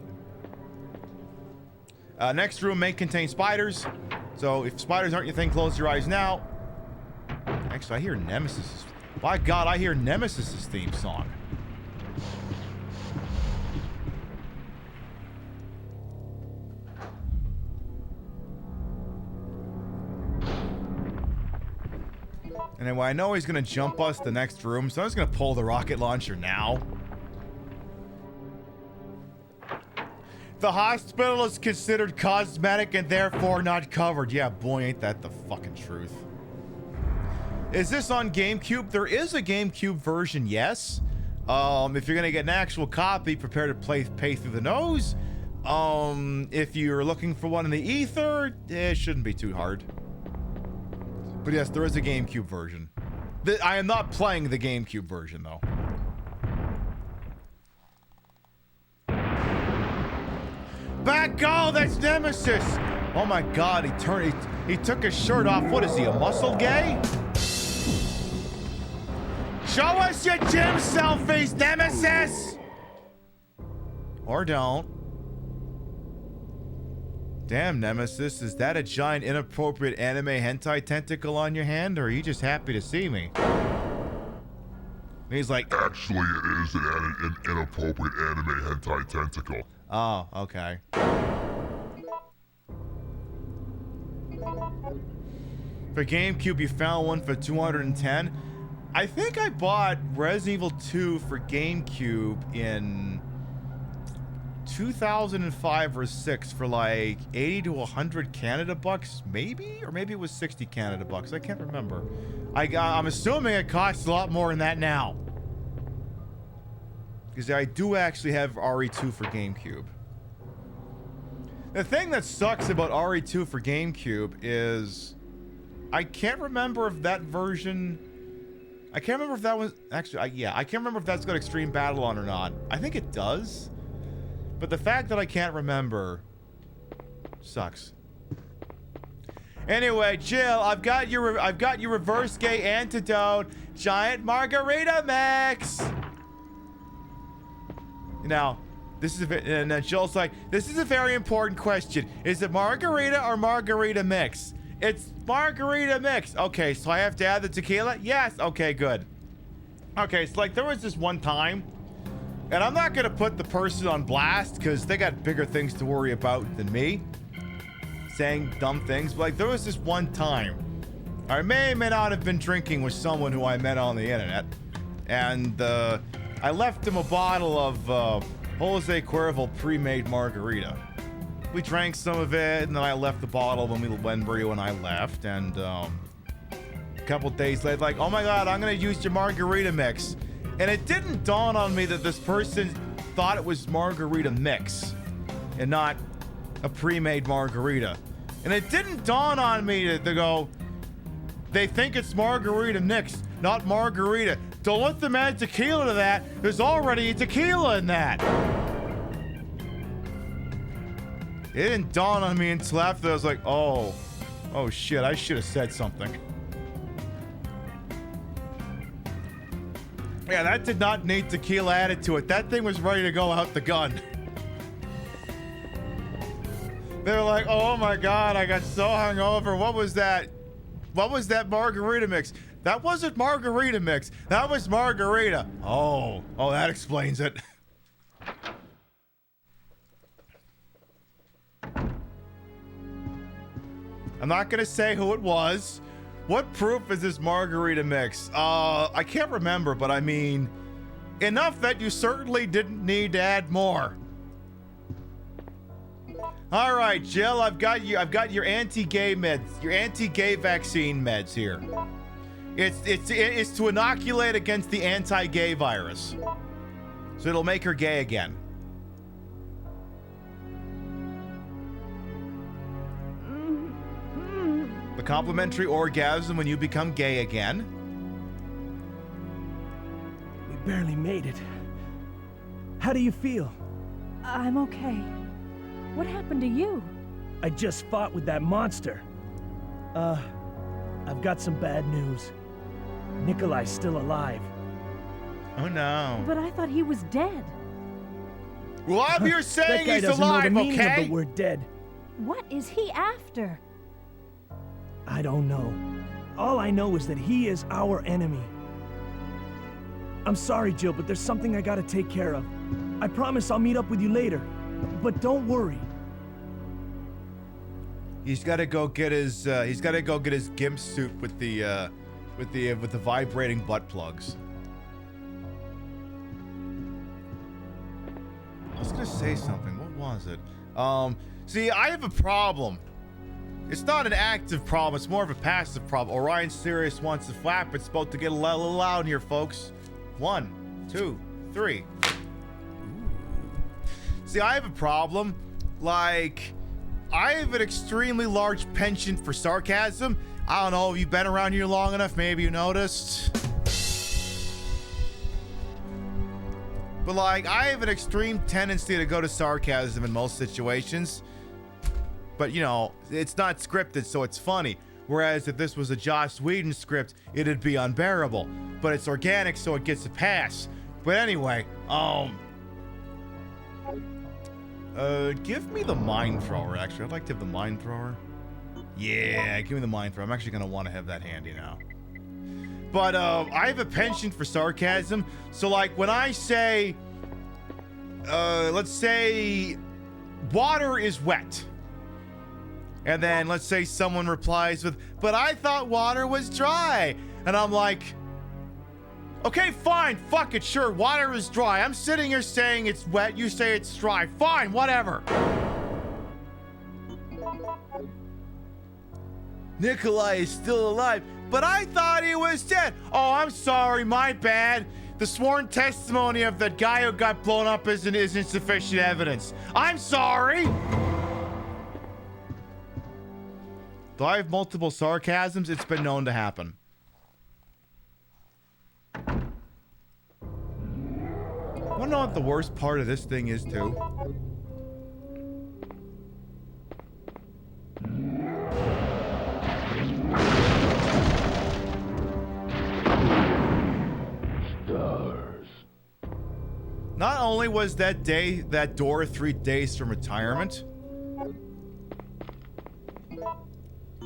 Next room may contain spiders. So if spiders aren't your thing, close your eyes now. Actually, I hear Nemesis. By God, I hear Nemesis' theme song. And anyway, I know he's gonna jump us the next room, so I'm just gonna pull the rocket launcher now. The hospital is considered cosmetic and therefore not covered. Yeah, boy, ain't that the fucking truth. Is this on GameCube? There is a GameCube version, yes. If you're gonna get an actual copy, prepare to pay through the nose. If you're looking for one in the ether, it shouldn't be too hard. But yes, there is a GameCube version. I am not playing the GameCube version, though. Back go! That's Nemesis! Oh my god, he took his shirt off. What is he, a muscle gay? Show us your gym selfies, Nemesis! Or don't. Damn, Nemesis, is that a giant inappropriate anime hentai tentacle on your hand, or are you just happy to see me? And he's like, actually, it is an inappropriate anime hentai tentacle. Oh, okay. For GameCube, you found one for 210. I think I bought Resident Evil 2 for GameCube in 2005 or 6 for like 80 to 100 Canada bucks, maybe? Or maybe it was 60 Canada bucks. I can't remember. I'm assuming it costs a lot more than that now. Because I do actually have RE2 for GameCube. The thing that sucks about RE2 for GameCube is I can't remember if that version... I can't remember if that was... Actually, yeah, I can't remember if that's got Extreme Battle on or not. I think it does. But the fact that I can't remember sucks. Anyway, Jill, I've got your reverse gay antidote, giant margarita mix. Now, this is and then Jill's like, this is a very important question. Is it margarita or margarita mix? It's margarita mix. Okay, so I have to add the tequila? Yes. Okay, good. Okay, so like there was this one time, and I'm not gonna put the person on blast because they got bigger things to worry about than me saying dumb things, but like there was this one time I may or may not have been drinking with someone who I met on the internet, and I left him a bottle of Jose Cuervo pre-made margarita. We drank some of it, and then I left the bottle when Rio and I left, and a couple days later, like, oh my god, I'm gonna use your margarita mix. And it didn't dawn on me that this person thought it was margarita mix and not a pre-made margarita. And it didn't dawn on me to go, they think it's margarita mix, not margarita. Don't let them add tequila to that. There's already tequila in that. It didn't dawn on me until after I was like, oh shit, I should have said something. Yeah, that did not need tequila added to it. That thing was ready to go out the gun. They were like, oh my god, I got so hungover. What was that? What was that margarita mix? That wasn't margarita mix. That was margarita. Oh, that explains it. I'm not gonna say who it was. What proof is this margarita mix? I can't remember, but I mean, enough that you certainly didn't need to add more. All right, Jill, I've got your anti-gay meds, your anti-gay vaccine meds here. It's to inoculate against the anti-gay virus, so it'll make her gay again. The complimentary orgasm when you become gay again. We barely made it. How do you feel? I'm okay. What happened to you? I just fought with that monster. I've got some bad news. Nikolai's still alive. Oh no. But I thought he was dead. Well, I'm here saying that guy he's doesn't alive, know the meaning okay? of the word dead. What is he after? I don't know. All I know is that he is our enemy. I'm sorry, Jill, but there's something I gotta take care of. I promise I'll meet up with you later. But don't worry. He's gotta go get his gimp suit with the vibrating butt plugs. I was gonna say something. What was it? See, I have a problem. It's not an active problem, it's more of a passive problem. Orion Sirius wants to flap. It's about to get a little loud here, folks. 1, 2, 3. Ooh. See, I have a problem. Like, I have an extremely large penchant for sarcasm. I don't know, have you been around here long enough? Maybe you noticed. But like, I have an extreme tendency to go to sarcasm in most situations. But you know, it's not scripted, so it's funny. Whereas if this was a Joss Whedon script, it'd be unbearable. But it's organic, so it gets a pass. But anyway, give me the mind thrower, actually. I'd like to have the mind thrower. Yeah, give me the mind thrower. I'm actually gonna want to have that handy now. but I have a penchant for sarcasm. So like when I say, let's say water is wet. And then let's say someone replies with, but I thought water was dry. And I'm like, okay, fine, fuck it, sure, water is dry. I'm sitting here saying it's wet, you say it's dry. Fine, whatever. Nikolai is still alive, but I thought he was dead. Oh, I'm sorry, my bad. The sworn testimony of that guy who got blown up is insufficient evidence. I'm sorry. Though I have multiple sarcasms, it's been known to happen. Wanna know what the worst part of this thing is, too? Stars. Not only was that door 3 days from retirement,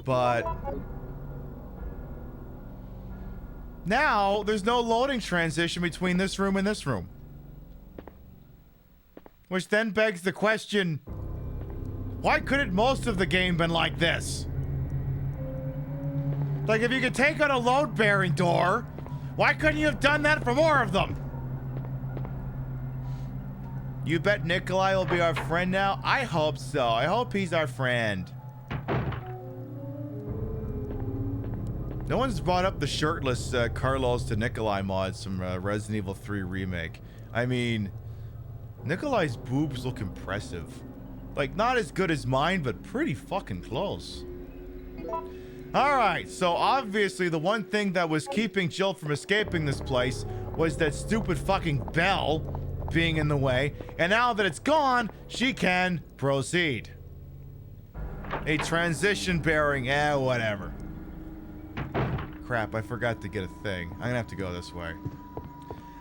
but now there's no loading transition between this room and this room. Which then begs the question, why couldn't most of the game been like this? Like if you could take out a load-bearing door, why couldn't you have done that for more of them? You bet Nikolai will be our friend now? I hope so. I hope he's our friend. No one's brought up the shirtless Carlos to Nikolai mods from Resident Evil 3 Remake. I mean, Nikolai's boobs look impressive. Like, not as good as mine, but pretty fucking close. Alright, so obviously the one thing that was keeping Jill from escaping this place was that stupid fucking bell being in the way. And now that it's gone, she can proceed. A transition bearing, whatever. Crap, I forgot to get a thing. I'm gonna have to go this way.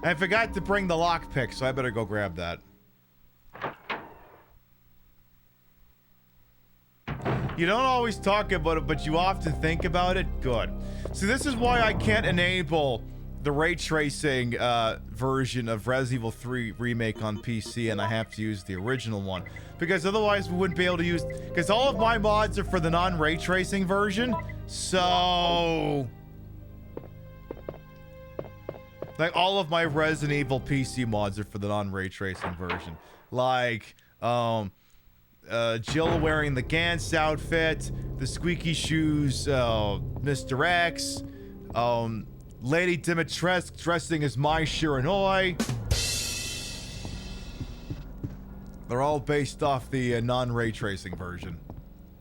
I forgot to bring the lockpick, so I better go grab that. You don't always talk about it, but you often think about it. Good. So this is why I can't enable the ray tracing version of Resident Evil 3 Remake on PC, and I have to use the original one. Because otherwise we wouldn't be able to use... Because all of my mods are for the non-ray tracing version, so... Like, all of my Resident Evil PC mods are for the non-ray tracing version. Like, Jill wearing the Gantz outfit, the squeaky shoes, Mr. X, Lady Dimitrescu dressing as Mai Shiranui. They're all based off the non-ray tracing version.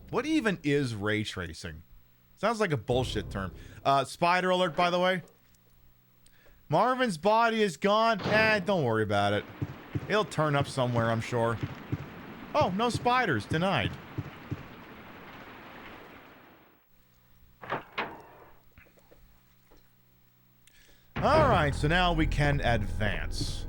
What even is ray tracing? Sounds like a bullshit term. Spider alert, by the way. Marvin's body is gone. Don't worry about it. It'll turn up somewhere, I'm sure. Oh, no spiders. Denied. Alright, so now we can advance.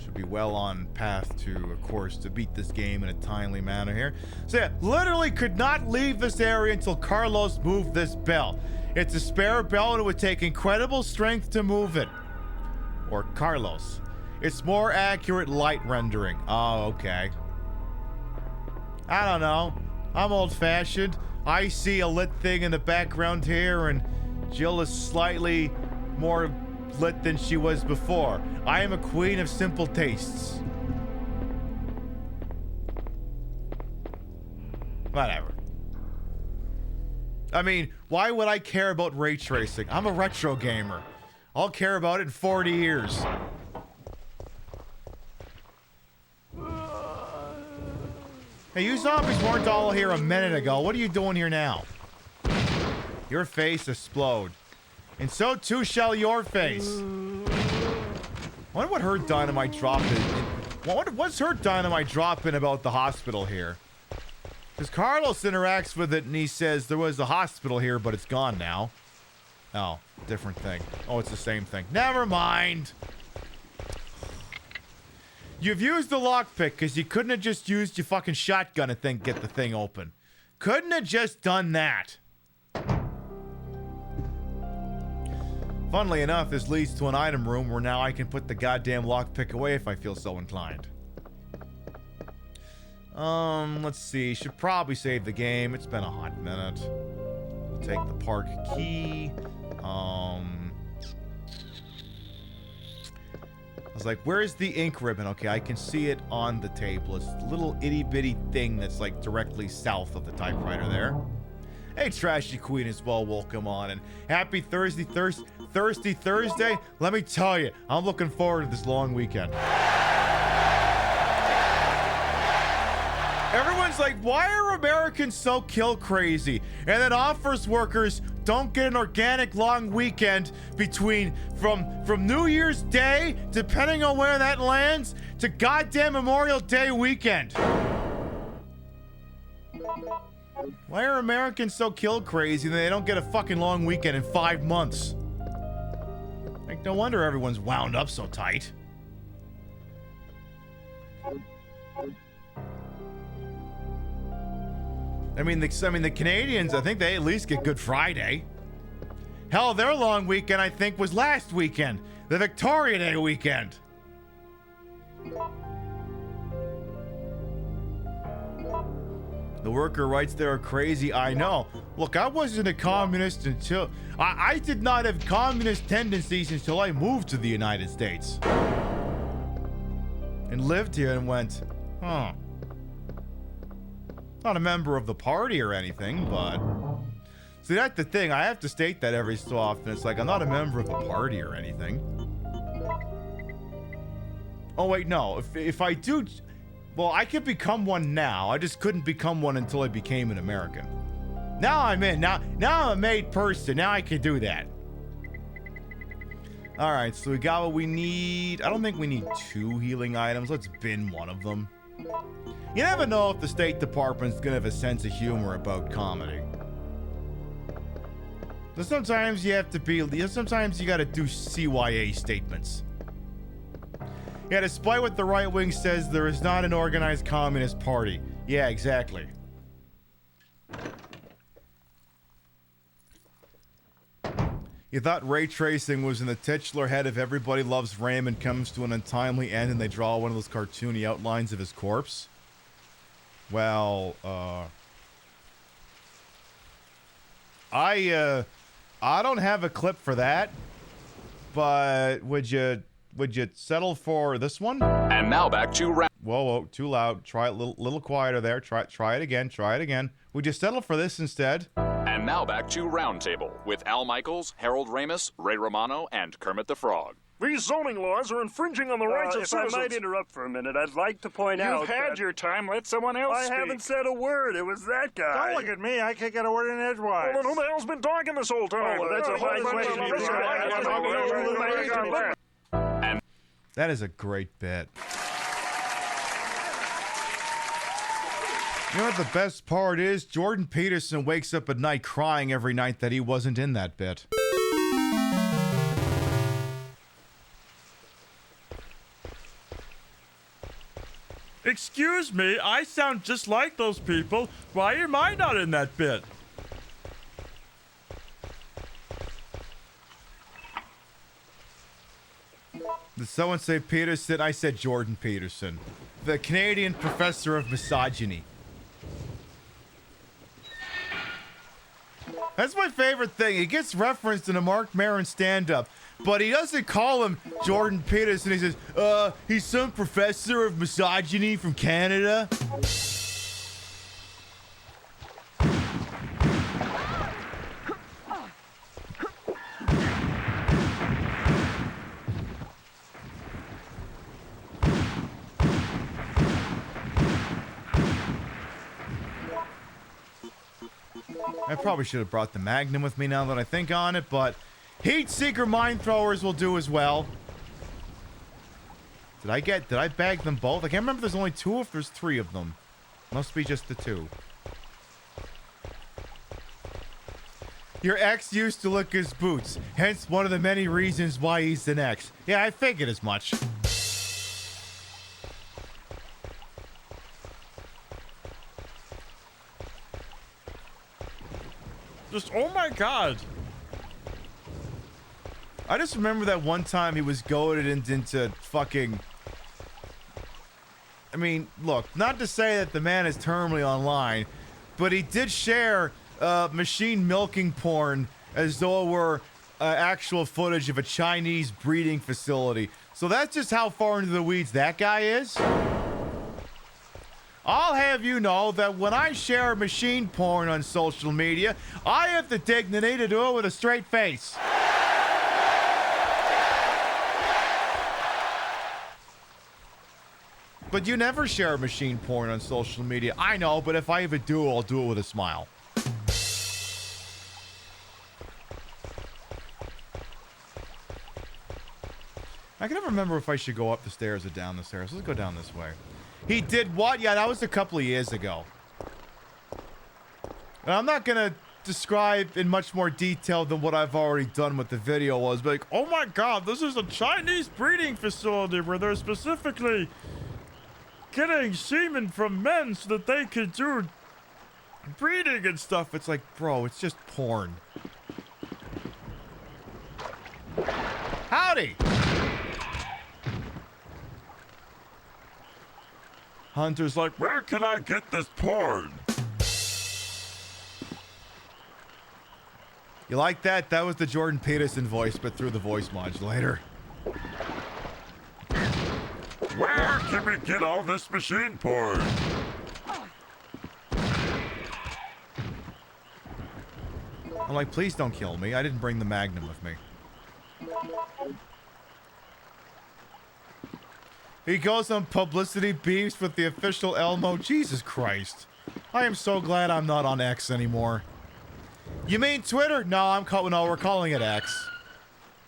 Should be well on path to, of course, to beat this game in a timely manner here. So yeah, literally could not leave this area until Carlos moved this bell. It's a spare bell and it would take incredible strength to move it. Or Carlos. It's more accurate light rendering. Oh, okay. I don't know. I'm old-fashioned. I see a lit thing in the background here, and Jill is slightly more lit than she was before. I am a queen of simple tastes. Whatever. I mean, why would I care about ray tracing? I'm a retro gamer. I'll care about it in 40 years. Hey, you zombies weren't all here a minute ago. What are you doing here now? Your face explode. And so too shall your face. I wonder what her dynamite drop is. What's her dynamite dropping about the hospital here? Because Carlos interacts with it and he says there was a hospital here, but it's gone now. Oh, different thing. Oh, it's the same thing. Never mind. You've used the lockpick because you couldn't have just used your fucking shotgun and get the thing open. Couldn't have just done that. Funnily enough, this leads to an item room where now I can put the goddamn lockpick away if I feel so inclined. Let's see. Should probably save the game. It's been a hot minute. We'll take the park key. I was like, where's the ink ribbon? Okay, I can see it on the table. It's a little itty-bitty thing that's like directly south of the typewriter there. Hey, Trashy Queen as well, welcome on. And happy Thursday. Let me tell you, I'm looking forward to this long weekend. Everyone's like, why are Americans so kill crazy? And then office workers don't get an organic long weekend between from New Year's Day, depending on where that lands, to goddamn Memorial Day weekend. Why are Americans so kill crazy that they don't get a fucking long weekend in 5 months? Like, no wonder everyone's wound up so tight. I mean, the Canadians, I think they at least get Good Friday. Hell, their long weekend, I think, was last weekend. The Victoria Day weekend. The worker writes they are crazy. I know. Look, I wasn't a communist until... I did not have communist tendencies until I moved to the United States. And lived here and went, huh. Not a member of the party or anything, but... See, that's the thing. I have to state that every so often. It's like, I'm not a member of the party or anything. Oh, wait, no. If I do... Well, I could become one now. I just couldn't become one until I became an American. Now I'm in. Now I'm a made person. Now I can do that. Alright, so we got what we need. I don't think we need 2 healing items. Let's bin one of them. You never know if the State Department's gonna have a sense of humor about comedy. So sometimes you have to be... Sometimes you gotta do CYA statements. Yeah, despite what the right wing says, there is not an organized communist party. Yeah, exactly. You thought ray tracing was in the titular head of Everybody Loves Raymond comes to an untimely end and they draw one of those cartoony outlines of his corpse? Well, I don't have a clip for that, but would you settle for this one? And now back to whoa, too loud. Try it little quieter there. Try it again. Would you settle for this instead? And now back to Roundtable with Al Michaels, Harold Ramis, Ray Romano, and Kermit the Frog. These zoning laws are infringing on the rights of citizens. If I might interrupt for a minute, I'd like to point out You've had your time. Let someone else speak. I haven't said a word. It was that guy. Don't look at me. I can't get a word in edgewise. Well, then who the hell's been talking this whole time? Oh, well, that's a fine question. That is a great bit. You know what the best part is? Jordan Peterson wakes up at night crying every night that he wasn't in that bit. Excuse me, I sound just like those people. Why am I not in that bit? Did someone say Peterson? I said Jordan Peterson. The Canadian professor of misogyny. That's my favorite thing. He gets referenced in a Mark Maron stand-up, but he doesn't call him Jordan Peterson. He says, he's some professor of misogyny from Canada. I probably should have brought the Magnum with me now that I think on it, but Heat Seeker Mine Throwers will do as well. Did I bag them both? I can't remember if there's only 2 or if there's 3 of them. Must be just the 2. Your ex used to lick his boots, hence one of the many reasons why he's an ex. Yeah, I figured as much. Just, oh my god. I just remember that one time he was goaded into fucking... I mean, look, not to say that the man is terminally online, but he did share machine milking porn as though it were actual footage of a Chinese breeding facility. So that's just how far into the weeds that guy is. I'll have you know that when I share machine porn on social media, I have the dignity to do it with a straight face. But you never share machine porn on social media. I know, but if I ever do, I'll do it with a smile. I can never remember if I should go up the stairs or down the stairs. Let's go down this way. He did what? Yeah, that was a couple of years ago. And I'm not going to describe in much more detail than what I've already done with the video was. But like, oh my god, this is a Chinese breeding facility where they're specifically getting semen from men so that they could do breeding and stuff. It's like, bro, it's just porn. Howdy! Hunter's like, where can I get this porn? You like that? That was the Jordan Peterson voice, but through the voice modulator. Where can we get all this machine porn? I'm like, please don't kill me. I didn't bring the Magnum with me. He goes on publicity beefs with the official Elmo. Jesus Christ. I am so glad I'm not on X anymore. You mean Twitter? No, we're calling it X.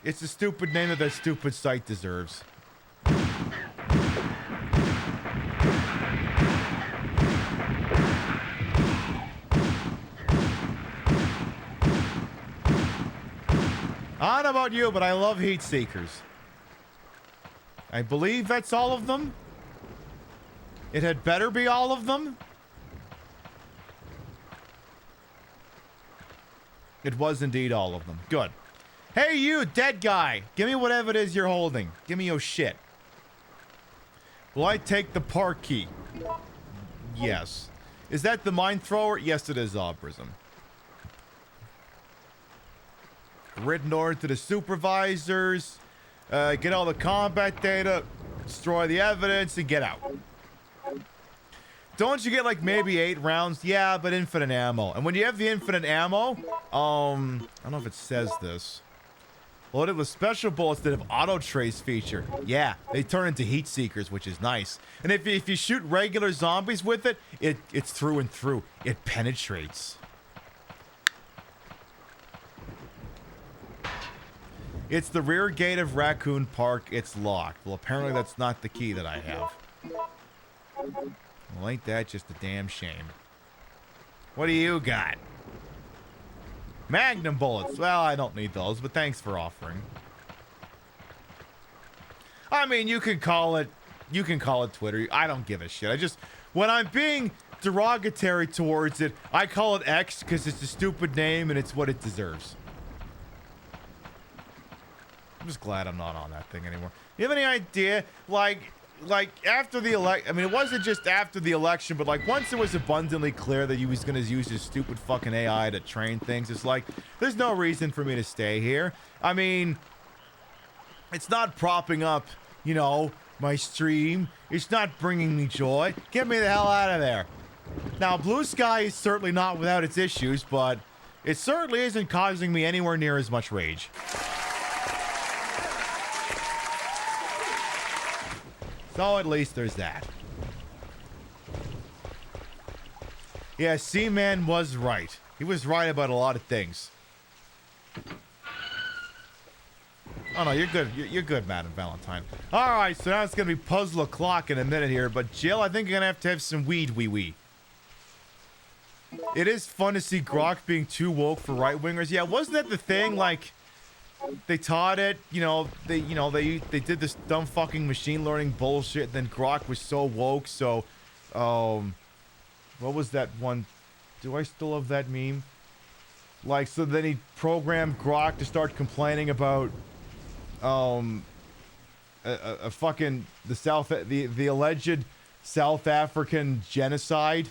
It's the stupid name that stupid site deserves. I don't know about you, but I love heat seekers. I believe that's all of them. It had better be all of them. It was indeed all of them. Good. Hey, you, dead guy. Give me whatever it is you're holding. Give me your shit. Will I take the park key? Yes. Is that the mine thrower? Yes, it is, Obrism. Written order to the supervisors. Get all the combat data, destroy the evidence, and get out. Don't you get like maybe 8 rounds? Yeah, but infinite ammo. And when you have the infinite ammo, I don't know if it says this. Loaded with special bullets that have auto trace feature. Yeah, they turn into heat seekers, which is nice. And if you shoot regular zombies with it, it's through and through. It penetrates. It's the rear gate of Raccoon Park. It's locked. Well, apparently that's not the key that I have. Well, ain't that just a damn shame. What do you got? Magnum bullets. Well, I don't need those, but thanks for offering. I mean, you can call it Twitter. I don't give a shit. When I'm being derogatory towards it, I call it X because it's a stupid name and it's what it deserves. I'm just glad I'm not on that thing anymore. You have any idea, like after the election, I mean, it wasn't just after the election, but like once it was abundantly clear that he was going to use his stupid fucking AI to train things, it's like, there's no reason for me to stay here. I mean, it's not propping up, you know, my stream. It's not bringing me joy. Get me the hell out of there. Now, Blue Sky is certainly not without its issues, but it certainly isn't causing me anywhere near as much rage. So at least there's that. Yeah, Seaman was right. He was right about a lot of things. Oh no, you're good. You're good, Madam Valentine. All right, so now it's gonna be puzzle o'clock in a minute here. But Jill, I think you're gonna have some weed, wee. It is fun to see Grok being too woke for right wingers. Yeah, wasn't that the thing? Like, they taught it, they did this dumb fucking machine learning bullshit, and then Grok was so woke, so, what was that one? Do I still have that meme? Like, so then he programmed Grok to start complaining about fucking the alleged South African genocide,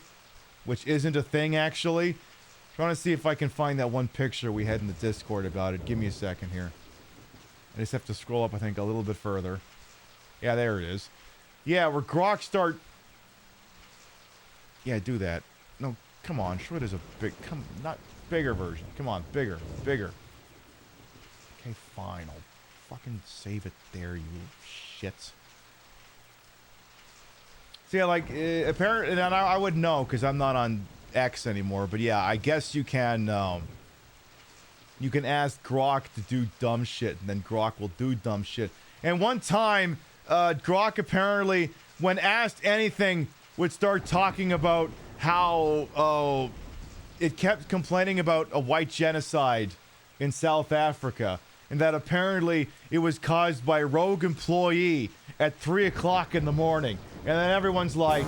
which isn't a thing actually. Trying to see if I can find that one picture we had in the Discord about it. Give me a second here. I just have to scroll up, I think, a little bit further. Yeah, there it is. Yeah, where Grok start. Yeah, do that. No, come on. Sure, there's a not bigger version. Come on, bigger. Okay, fine. I'll fucking save it there, you shits. So yeah, like, apparently, and I would know because I'm not on X anymore, but yeah, I guess you can ask Grok to do dumb shit, and then Grok will do dumb shit. And one time, Grok apparently, when asked anything, would start talking about how, it kept complaining about a white genocide in South Africa, and that apparently it was caused by a rogue employee at 3 o'clock in the morning. And then everyone's like,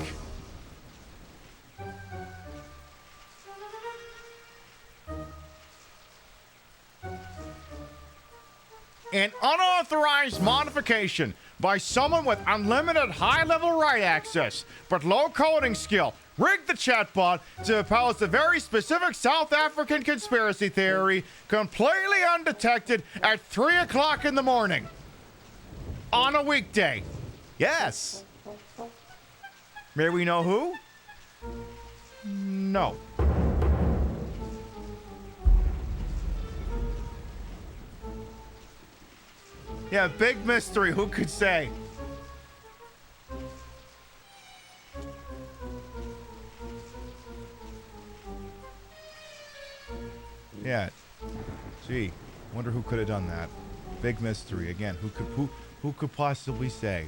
an unauthorized modification by someone with unlimited high-level write access, but low coding skill, rigged the chatbot to post a very specific South African conspiracy theory completely undetected at 3 o'clock in the morning. On a weekday. Yes. May we know who? No. Yeah, big mystery. Who could say? Yeah. Gee, wonder who could have done that. Big mystery again. Who could possibly say?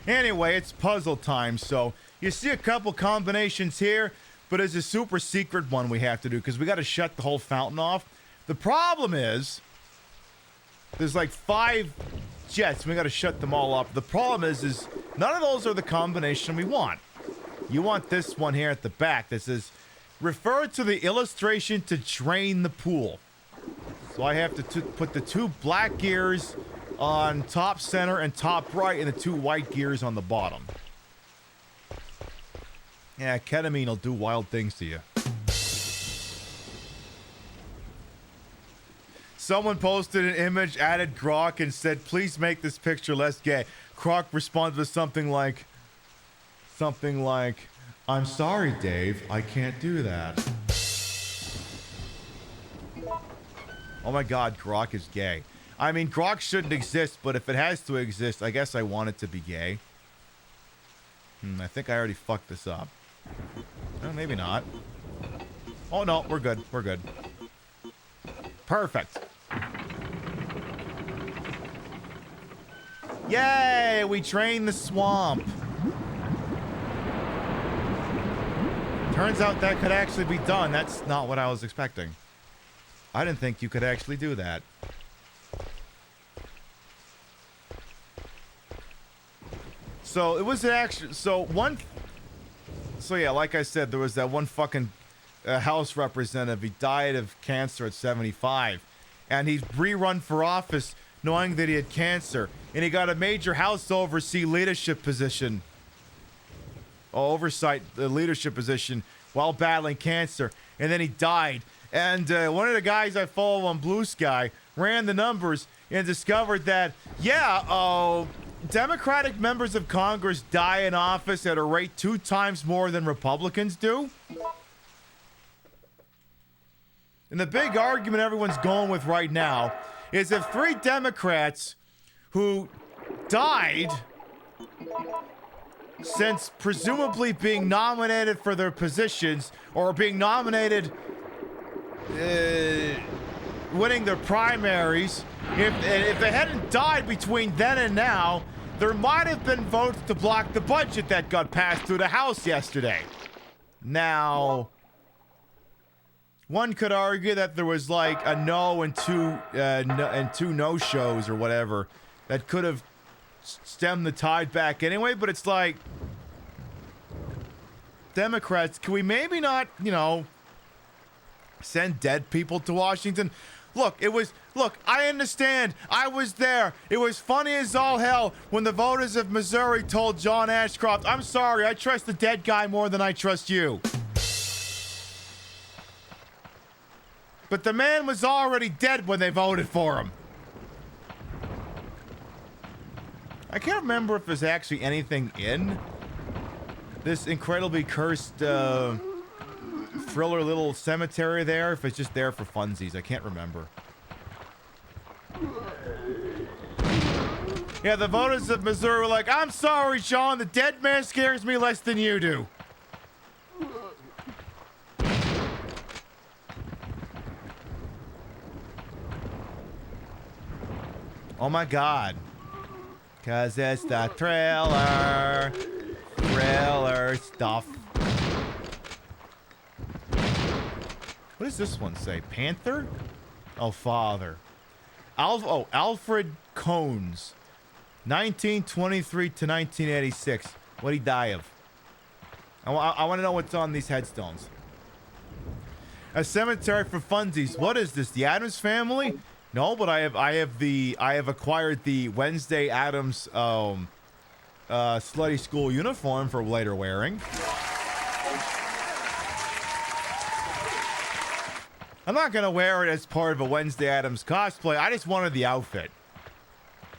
Anyway, it's puzzle time, so you see a couple combinations here, but it's a super secret one we have to do because we got to shut the whole fountain off. The problem is there's like 5 jets, and we got to shut them all up. The problem is none of those are the combination we want. You want this one here at the back that says, refer to the illustration to drain the pool. So I have to put the 2 black gears on top center and top right, and the 2 white gears on the bottom. Yeah, ketamine will do wild things to you. Someone posted an image, added Grok, and said, please make this picture less gay. Grok responded with something like, I'm sorry, Dave, I can't do that. Oh my god, Grok is gay. I mean, Grok shouldn't exist, but if it has to exist, I guess I want it to be gay. I think I already fucked this up. Oh, maybe not. Oh no, we're good. We're good. Perfect. Yay! We drained the swamp. Turns out that could actually be done. That's not what I was expecting. I didn't think you could actually do that. So it was actually so yeah, like I said, there was that one fucking House representative. He died of cancer at 75, and he rerun for office knowing that he had cancer, and he got a major House leadership position while battling cancer, and then he died. And one of the guys I follow on Blue Sky ran the numbers and discovered that, Democratic members of Congress die in office at a rate 2 times more than Republicans do. And the big argument everyone's going with right now is if 3 Democrats who died since presumably being nominated for their positions or being nominated, winning their primaries, if they hadn't died between then and now, there might have been votes to block the budget that got passed through the House yesterday. Now, one could argue that there was like a no and 2 no-shows or whatever that could have stemmed the tide back anyway, but it's like, Democrats, can we maybe not, send dead people to Washington? Look, I understand. I was there. It was funny as all hell when the voters of Missouri told John Ashcroft, I'm sorry, I trust the dead guy more than I trust you. But the man was already dead when they voted for him. I can't remember if there's actually anything in this incredibly cursed thriller little cemetery there, if it's just there for funsies. I can't remember. Yeah, the voters of Missouri were like, I'm sorry, Sean, the dead man scares me less than you do. Oh my god. 'Cause it's the thriller stuff. What does this one say? Panther? Oh, father. Alfred Cones. 1923 to 1986. What'd he die of? I want to know what's on these headstones. A cemetery for funsies. What is this? The Addams Family? No, but I have acquired the Wednesday Addams slutty school uniform for later wearing. I'm not gonna wear it as part of a Wednesday Addams cosplay. I just wanted the outfit,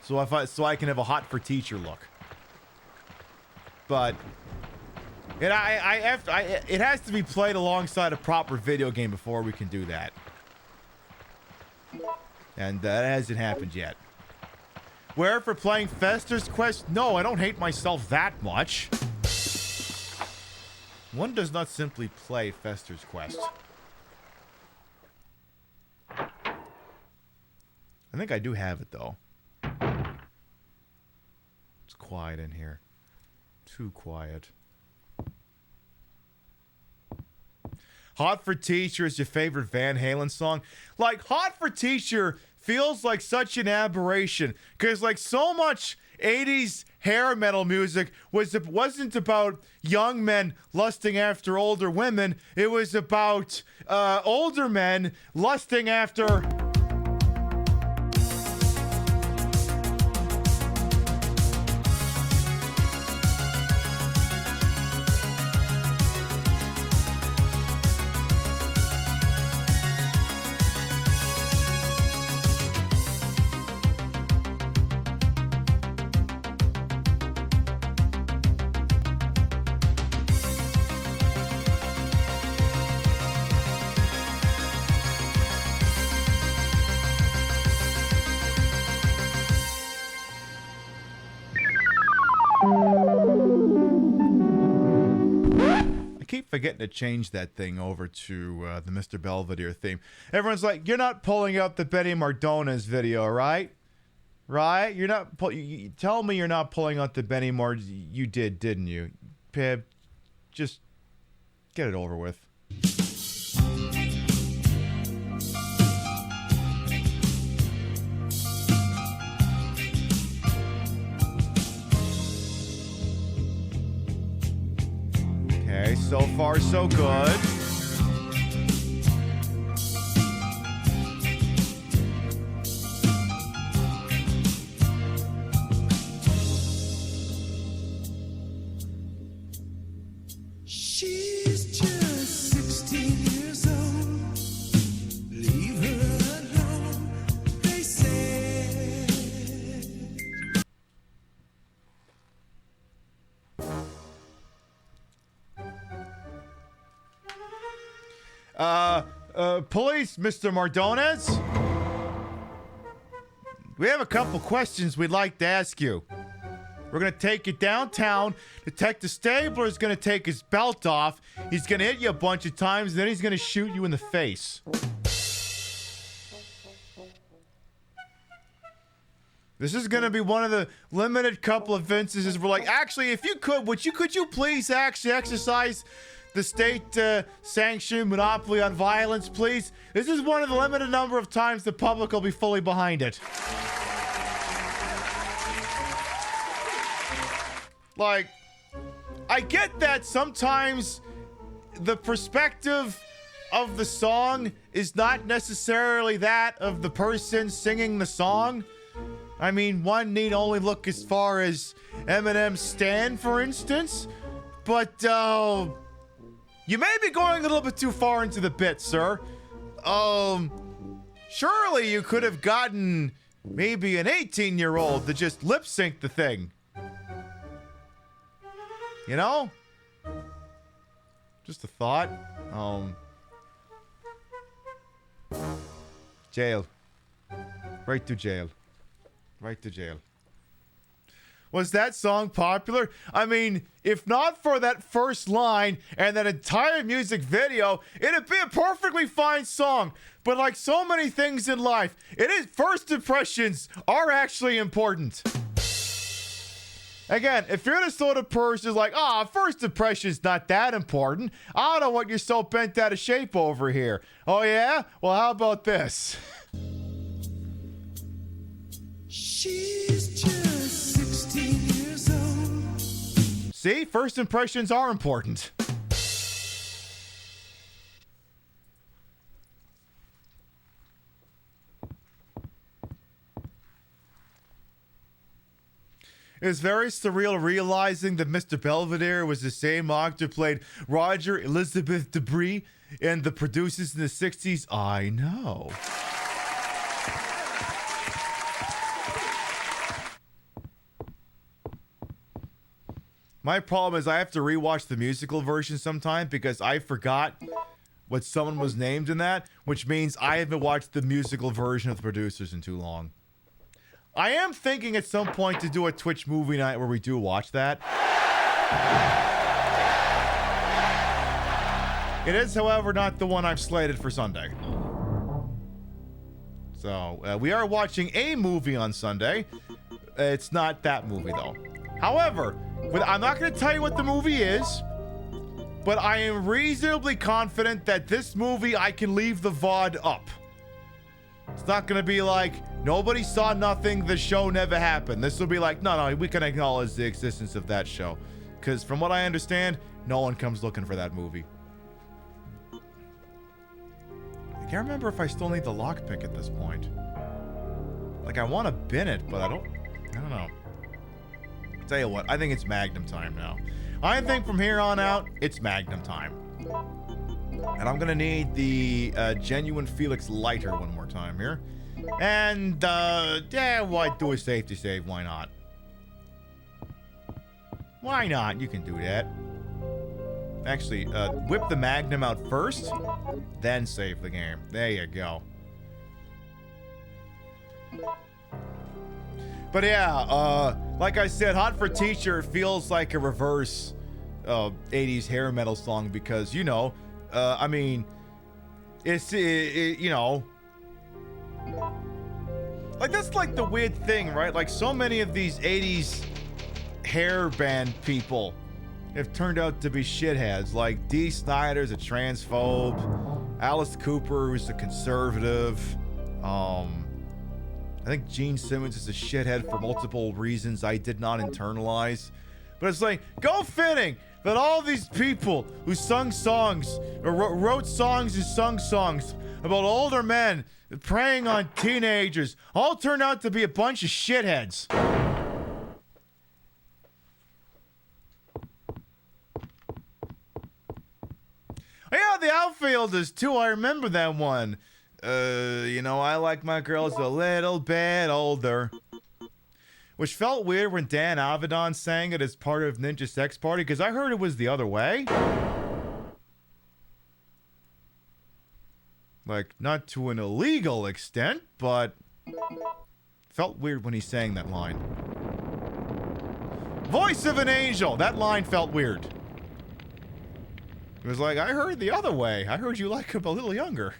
so I can have a hot for teacher look. But it has to be played alongside a proper video game before we can do that, and that hasn't happened yet. Where for playing Fester's Quest? No, I don't hate myself that much. One does not simply play Fester's Quest. I think I do have it, though. It's quiet in here. Too quiet. Hot for Teacher is your favorite Van Halen song? Like, Hot for Teacher feels like such an aberration. Because, like, so much 80s hair metal music wasn't about young men lusting after older women. It was about older men lusting after... Forgetting to change that thing over to the Mr. Belvedere theme. Everyone's like, you're not pulling up the Betty Mardones video, right? Right? You're not. Tell me you're not pulling up the Benny Mard. You did, didn't you? Pib, just get it over with. Okay, so far so good. She's just 16 years old. Leave her alone, they say. Police, Mr. Mardones. We have a couple questions we'd like to ask you. We're going to take you downtown. Detective Stabler is going to take his belt off. He's going to hit you a bunch of times, and then he's going to shoot you in the face. This is going to be one of the limited couple of instances where, like, actually, if you could, could you please actually exercise the state-sanctioned monopoly on violence, please? This is one of the limited number of times the public will be fully behind it. Like, I get that sometimes the perspective of the song is not necessarily that of the person singing the song. I mean, one need only look as far as Eminem's Stand, for instance. But, you may be going a little bit too far into the bit, sir. Surely you could have gotten maybe an 18-year-old to just lip sync the thing. You know? Just a thought. Jail. Right to jail. Right to jail. Was that song popular? I mean, if not for that first line and that entire music video, it'd be a perfectly fine song. But like so many things in life, first impressions are actually important. Again, if you're the sort of person who's like, first impression's not that important. I don't know what you're so bent out of shape over here. Oh yeah? Well, how about this? She's just 16 years old. See? First impressions are important. It's very surreal realizing that Mr. Belvedere was the same actor played Roger Elizabeth Debris and the producers in the 60s. I know. My problem is I have to rewatch the musical version sometime because I forgot what someone was named in that, which means I haven't watched the musical version of the producers in too long. I am thinking at some point to do a Twitch movie night where we do watch that. It is, however, not the one I've slated for Sunday. So, we are watching a movie on Sunday. It's not that movie, though. However, I'm not going to tell you what the movie is, but I am reasonably confident that this movie I can leave the VOD up. It's not going to be like, nobody saw nothing, the show never happened. This will be like, no, we can acknowledge the existence of that show. Because from what I understand, no one comes looking for that movie. I can't remember if I still need the lockpick at this point. Like, I want to bin it, but I don't know. Tell you what, I think it's Magnum time now. I think from here on out, it's Magnum time. And I'm gonna need the genuine Felix lighter one more time here. And, why do a safety save? Why not? Why not? You can do that. Actually, whip the Magnum out first, then save the game. There you go. But yeah, like I said, Hot for Teacher feels like a reverse 80s hair metal song because, you know, I mean, you know, like that's like the weird thing, right? Like so many of these 80s hair band people have turned out to be shitheads. Like Dee Snider's a transphobe, Alice Cooper who's a conservative, I think Gene Simmons is a shithead for multiple reasons I did not internalize. But it's like, go fitting that all these people who sung songs, or wrote songs and sung songs about older men preying on teenagers, all turned out to be a bunch of shitheads. Yeah, the Outfielders too, I remember that one. You know, I like my girls a little bit older. Which felt weird when Dan Avedon sang it as part of Ninja Sex Party, because I heard it was the other way. Like, not to an illegal extent, but felt weird when he sang that line. Voice of an angel! That line felt weird. It was like, I heard the other way. I heard you like him a little younger.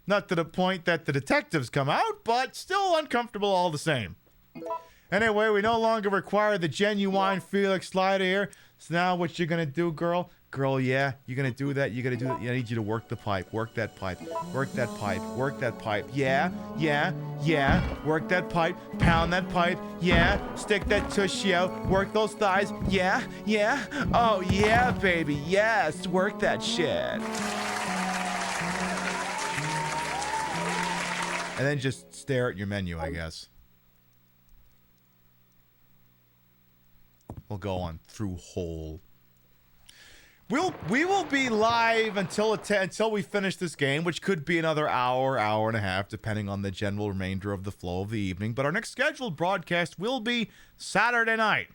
Not to the point that the detectives come out, but still uncomfortable all the same. Anyway, we no longer require the genuine Felix slider here, So now what you're gonna do, girl? Girl, yeah, you're gonna do that. You're gonna do that. I need you to work the pipe. Work that pipe. Work that pipe. Work that pipe. Yeah, yeah, yeah. Work that pipe. Pound that pipe. Yeah. Stick that tushy out. Work those thighs. Yeah, yeah. Oh yeah, baby. Yes. Work that shit. And then just stare at your menu, I guess. We'll go on through whole. We will be live until we finish this game, which could be another hour and a half, depending on the general remainder of the flow of the evening. But our next scheduled broadcast will be Saturday night,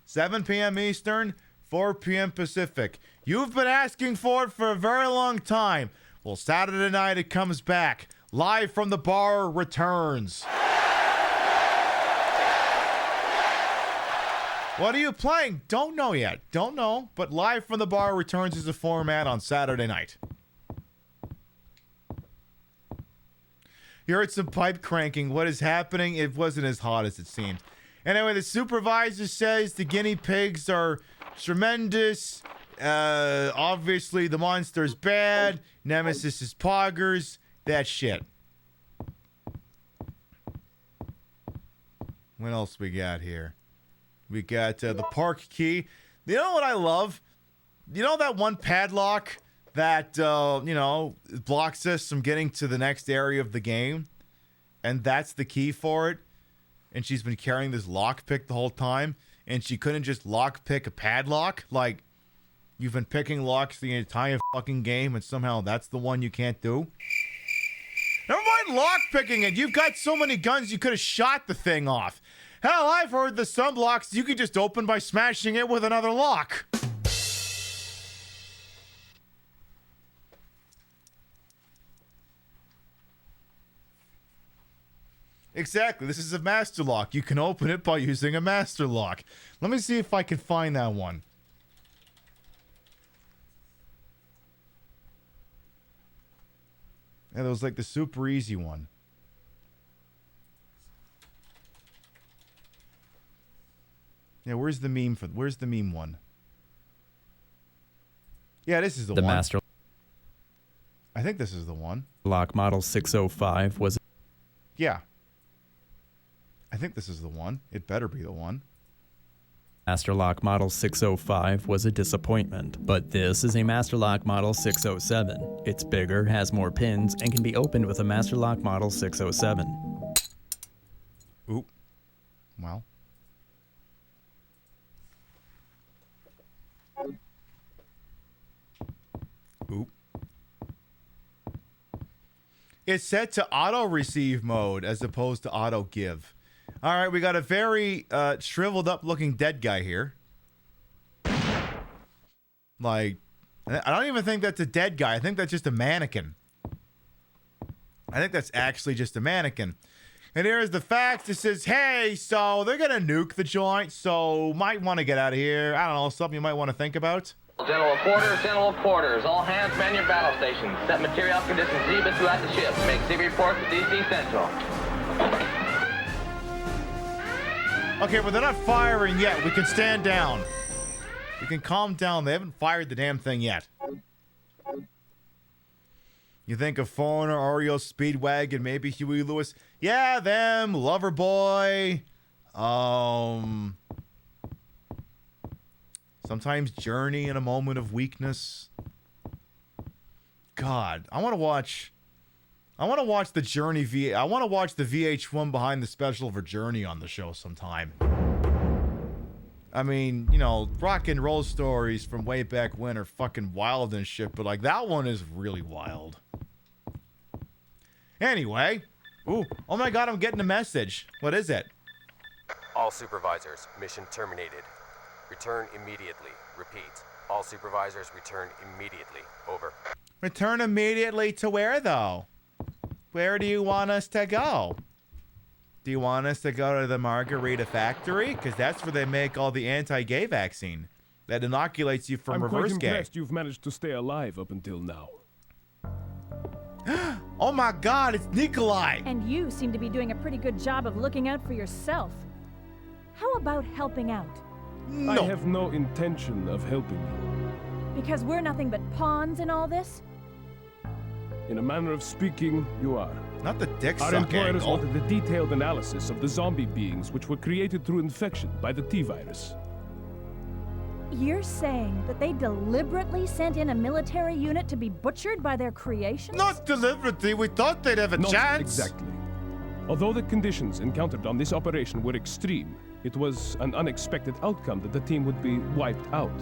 7 p.m. Eastern, 4 p.m. Pacific. You've been asking for it for a very long time. Well, Saturday night it comes back. Live from the Bar returns. What are you playing? Don't know yet. Don't know. But Live from the Bar returns as a format on Saturday night. You heard some pipe cranking. What is happening? It wasn't as hot as it seemed. Anyway, the supervisor says the guinea pigs are tremendous. Obviously, the monster's bad. Nemesis is poggers. That shit. What else we got here? We got the park key. You know what I love? You know that one padlock that, blocks us from getting to the next area of the game? And that's the key for it? And she's been carrying this lockpick the whole time? And she couldn't just lockpick a padlock? Like, you've been picking locks the entire fucking game and somehow that's the one you can't do? Never mind lockpicking it. You've got so many guns you could have shot the thing off. Hell, I've heard that some locks you can just open by smashing it with another lock. Exactly. This is a master lock. You can open it by using a master lock. Let me see if I can find that one. Yeah, that was like the super easy one. Yeah, where's the meme one? Yeah, this is the one. The master I think this is the one. lock model 605 was. Yeah. I think this is the one. It better be the one. Master Lock Model 605 was a disappointment, but this is a Master Lock Model 607. It's bigger, has more pins, and can be opened with a Master Lock Model 607. Oop. Well. Oop. It's set to auto-receive mode as opposed to auto-give. All right, we got a very shriveled up looking dead guy here. Like, I don't even think that's a dead guy. I think that's just a mannequin. I think that's actually just a mannequin. And here's the fax. It says, hey, so they're going to nuke the joint, so might want to get out of here. I don't know, something you might want to think about. General quarters, all hands man your battle stations. Set material conditions even throughout the ship. Make CV report to DC Central. Okay, but they're not firing yet. We can stand down. We can calm down. They haven't fired the damn thing yet. You think of Foreigner, Oreo, Speedwagon, maybe Huey Lewis? Yeah, them. Loverboy. Sometimes Journey in a moment of weakness. God, I want to watch the Journey I want to watch the VH1 behind the special for Journey on the show sometime. I mean, you know, rock and roll stories from way back when are fucking wild and shit, but like that one is really wild. Anyway, ooh, oh my God, I'm getting a message. What is it? All supervisors, mission terminated. Return immediately. Repeat. All supervisors return immediately. Over. Return immediately to where, though? Where do you want us to go? Do you want us to go to the Margarita factory? Because that's where they make all the anti-gay vaccine that inoculates you from reverse I'm quite gay. impressed you've managed to stay alive up until now. Oh my God, it's Nikolai! And you seem to be doing a pretty good job of looking out for yourself. How about helping out? I have no intention of helping you. Because we're nothing but pawns in all this? In a manner of speaking, you are. Not the dick Our suck employers angle. wanted a detailed analysis of the zombie beings which were created through infection by the T-virus. You're saying that they deliberately sent in a military unit to be butchered by their creations? Not deliberately. We thought they'd have a Not chance. exactly. Although the conditions encountered on this operation were extreme, it was an unexpected outcome that the team would be wiped out.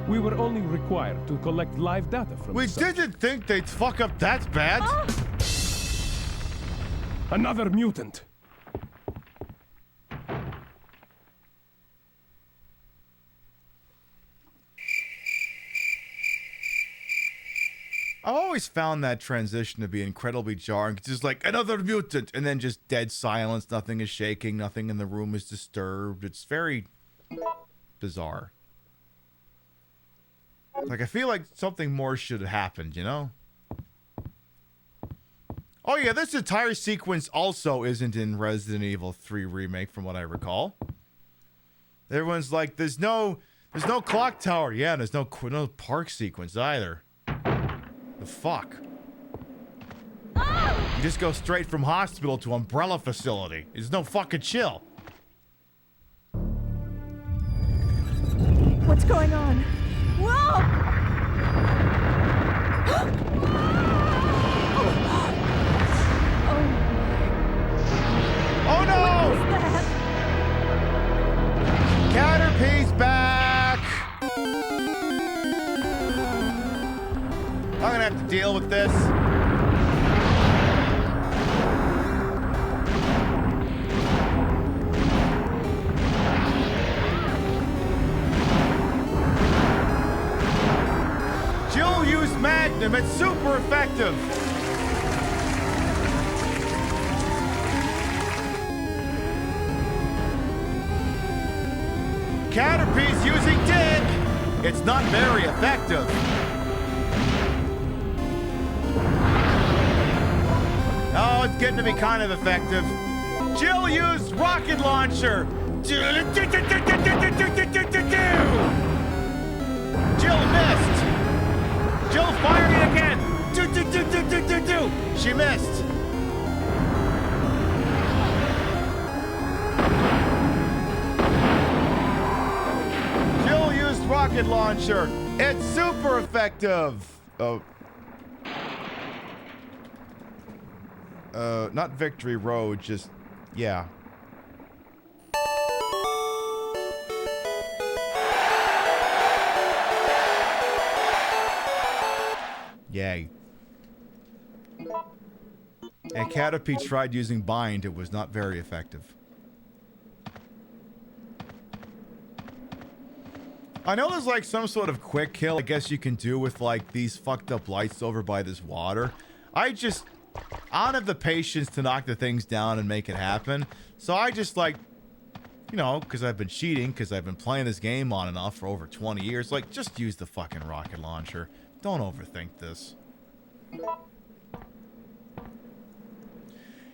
We were only required to collect live data from We the subject. didn't think they'd fuck up that bad. Another mutant. I've always found that transition to be incredibly jarring. It's just like, another mutant, and then just dead silence. Nothing is shaking. Nothing in the room is disturbed. It's very bizarre. Like, I feel like something more should have happened, you know? Oh yeah, this entire sequence also isn't in Resident Evil 3 Remake, from what I recall. Everyone's like, there's no clock tower. Yeah, there's no park sequence either. The fuck? You just go straight from hospital to umbrella facility. There's no fucking chill. What's going on? Whoa! Oh no! Caterpie's back! I'm gonna have to deal with this. Jill used Magnum. It's super effective. Caterpie's using Dig. It's not very effective. Oh, it's getting to be kind of effective. Jill used rocket launcher. Jill missed. Jill firing again. She missed. Jill used rocket launcher. It's super effective. Oh. Not Victory Road, just, yeah. Yay. And Caterpie tried using Bind. It was not very effective. I know there's like some sort of quick kill I guess you can do with like these fucked up lights over by this water. I don't have the patience to knock the things down and make it happen. So I just like, you know, because I've been cheating, because I've been playing this game on and off for over 20 years, like, just use the fucking rocket launcher. Don't overthink this. You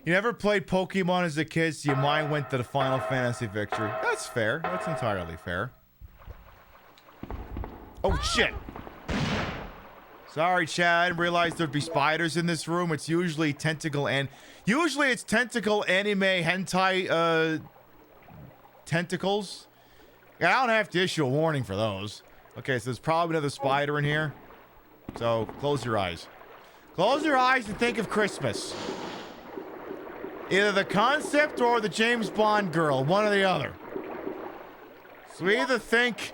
never played Pokemon as a kid, so your mind went to the Final Fantasy victory. That's fair. That's entirely fair. Oh, shit. Sorry, Chad. I didn't realize there'd be spiders in this room. It's usually tentacle and... Usually it's tentacle anime hentai, tentacles. Yeah, I don't have to issue a warning for those. Okay, so there's probably another spider in here. So, close your eyes. Close your eyes and think of Christmas. Either the concept or the James Bond girl. One or the other. So we either think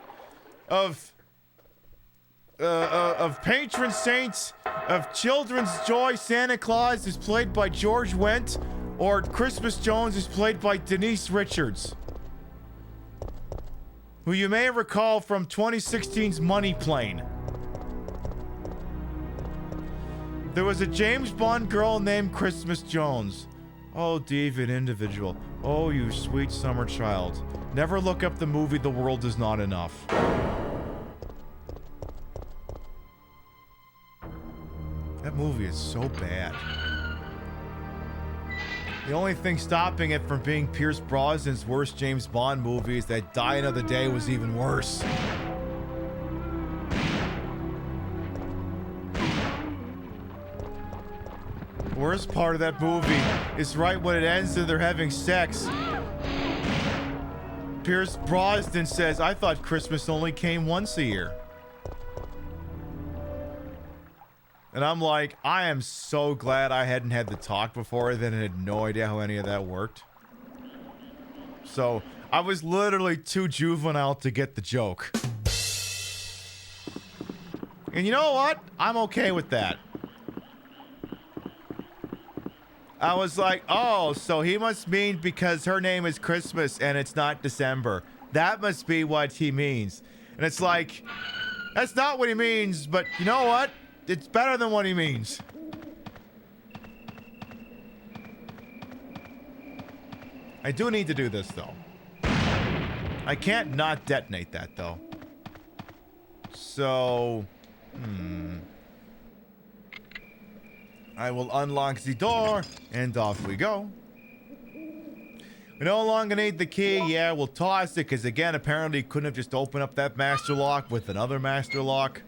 of patron saints of children's joy. Santa Claus is played by George Wendt, or Christmas Jones is played by Denise Richards, who you may recall from 2016's Money Plane. There was a James Bond girl named Christmas Jones. Oh, deviant individual. Oh, you sweet summer child. Never look up the movie The World Is Not Enough. That movie is so bad. The only thing stopping it from being Pierce Brosnan's worst James Bond movie is that Die Another Day was even worse. The worst part of that movie is right when it ends and they're having sex. Pierce Brosnan says, "I thought Christmas only came once a year." And I'm like, I am so glad I hadn't had the talk before, then I had no idea how any of that worked. So, I was literally too juvenile to get the joke. And you know what? I'm okay with that. I was like, oh, so he must mean because her name is Christmas and it's not December. That must be what he means. And it's like, that's not what he means, but you know what? It's better than what he means. I do need to do this, though. I can't not detonate that, though. So... I will unlock the door, and off we go. We no longer need the key. Yeah, we'll toss it, because again, apparently couldn't have just opened up that master lock with another master lock.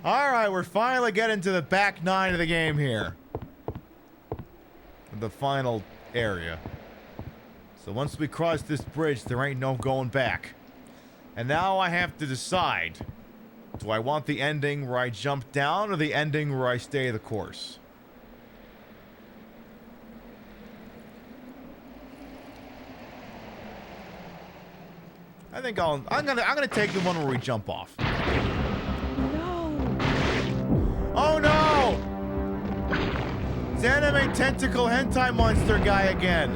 Alright, we're finally getting to the back nine of the game here. The final area. So once we cross this bridge, there ain't no going back. And now I have to decide. Do I want the ending where I jump down or the ending where I stay the course? I think I'm gonna take the one where we jump off. Oh no! It's anime tentacle hentai monster guy again.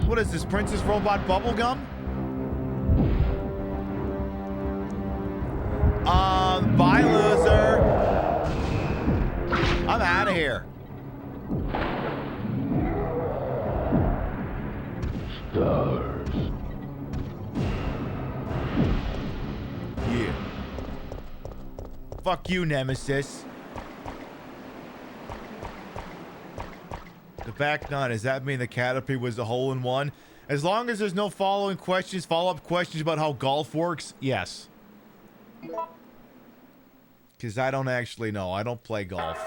What is this, Princess Robot Bubblegum? Bye, loser. I'm out of here. Stars. Yeah. Fuck you, Nemesis. The back nine, does that mean the Caterpie was a hole-in-one? As long as there's no follow-up questions about how golf works, yes. Because I don't actually know. I don't play golf.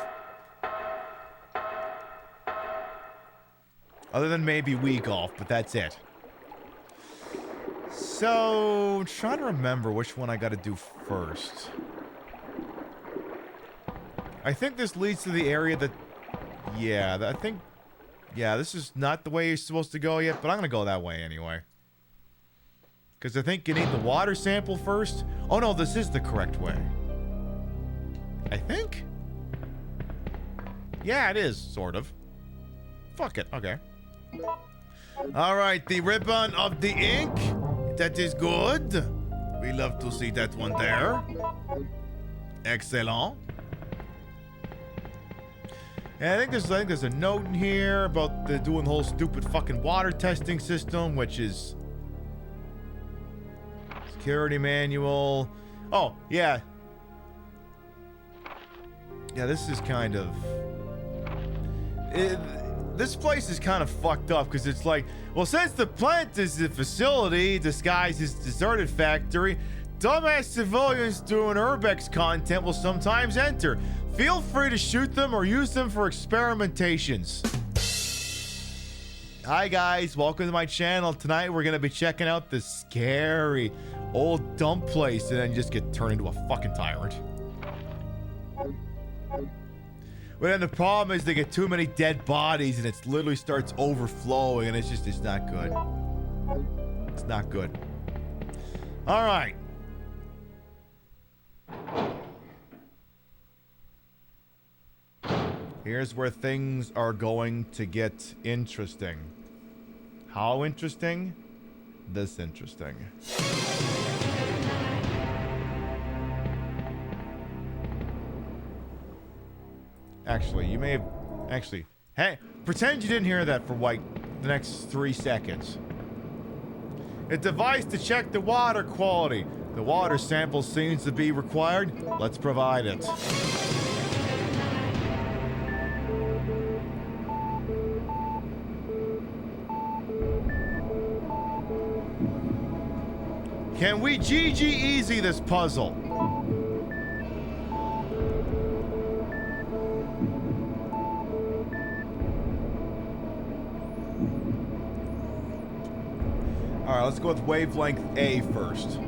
Other than maybe Wii Golf, but that's it. So, I'm trying to remember which one I gotta do first. I think this leads to the area that... Yeah, I think... Yeah, this is not the way you're supposed to go yet, but I'm gonna go that way anyway. Because I think you need the water sample first. Oh no, this is the correct way. I think? Yeah, it is, sort of. Fuck it, okay. Alright, the ribbon of the ink. That is good. We love to see that one there. Excellent. And I think there's a note in here about doing the whole stupid fucking water testing system, which is... Security manual. Oh, yeah. Yeah, this is kind of... This place is kind of fucked up, because it's like, well, since the plant is a facility disguised as deserted factory, dumbass civilians doing urbex content will sometimes enter. Feel free to shoot them or use them for experimentations. Hi guys, welcome to my channel. Tonight we're gonna be checking out this scary old dump place and then just get turned into a fucking tyrant. But then the problem is they get too many dead bodies and it literally starts overflowing and it's not good. It's not good. All right. Here's where things are going to get interesting. How interesting? This interesting. Actually, you may have... Actually, hey, pretend you didn't hear that for, like, the next 3 seconds. A device to check the water quality. The water sample seems to be required. Let's provide it. Can we GG easy this puzzle? All right, let's go with wavelength A first.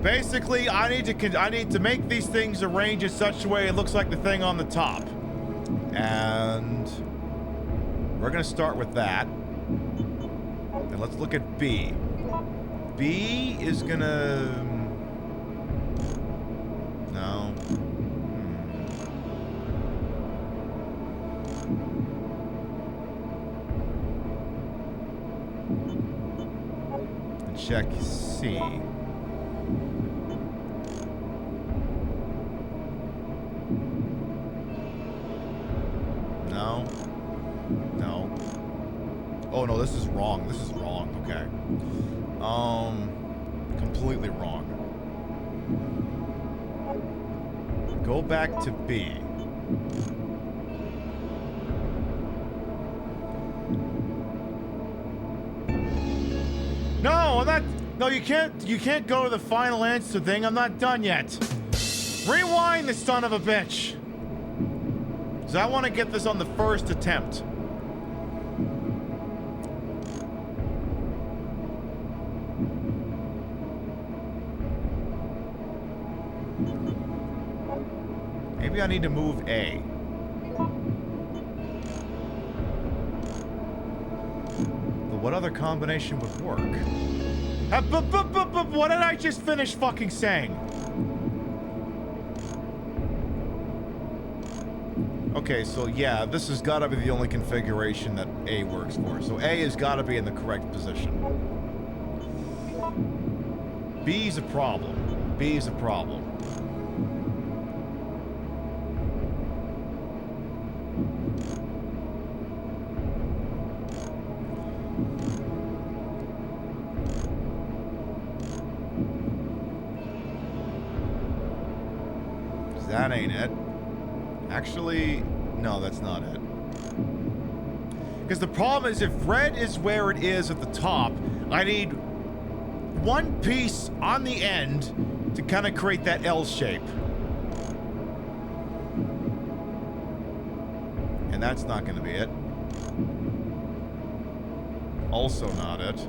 Basically, I need to make these things arrange in such a way it looks like the thing on the top. And we're gonna start with that. And let's look at B. B is gonna... No. And check C. No. No. Oh no, this is wrong. This is wrong. Okay. Completely wrong. Go back to B. No, I'm not. No, you can't go to the final answer thing. I'm not done yet. Rewind the son of a bitch. Because I want to get this on the first attempt. Maybe I need to move A. But what other combination would work? What did I just finish fucking saying? Okay, so yeah, this has got to be the only configuration that A works for. So A has got to be in the correct position. B's a problem. B's a problem. That ain't it. Actually, no, that's not it. Because the problem is if red is where it is at the top, I need one piece on the end to kind of create that L shape. And that's not going to be it. Also not it.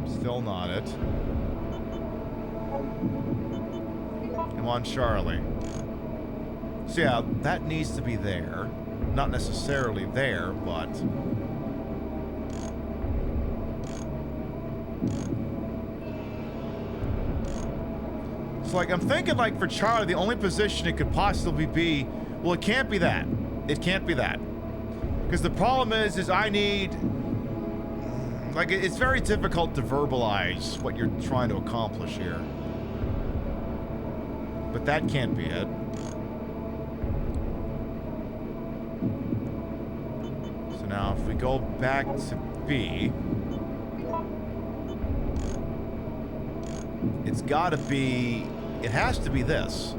Still not it. Come on, Charlie. So yeah, that needs to be there. Not necessarily there, but... So like, I'm thinking like for Charlie, the only position it could possibly be... Well, it can't be that. It can't be that. Because the problem is I need... Like, it's very difficult to verbalize what you're trying to accomplish here. But that can't be it. So now if we go back to B, it's gotta be, it has to be this.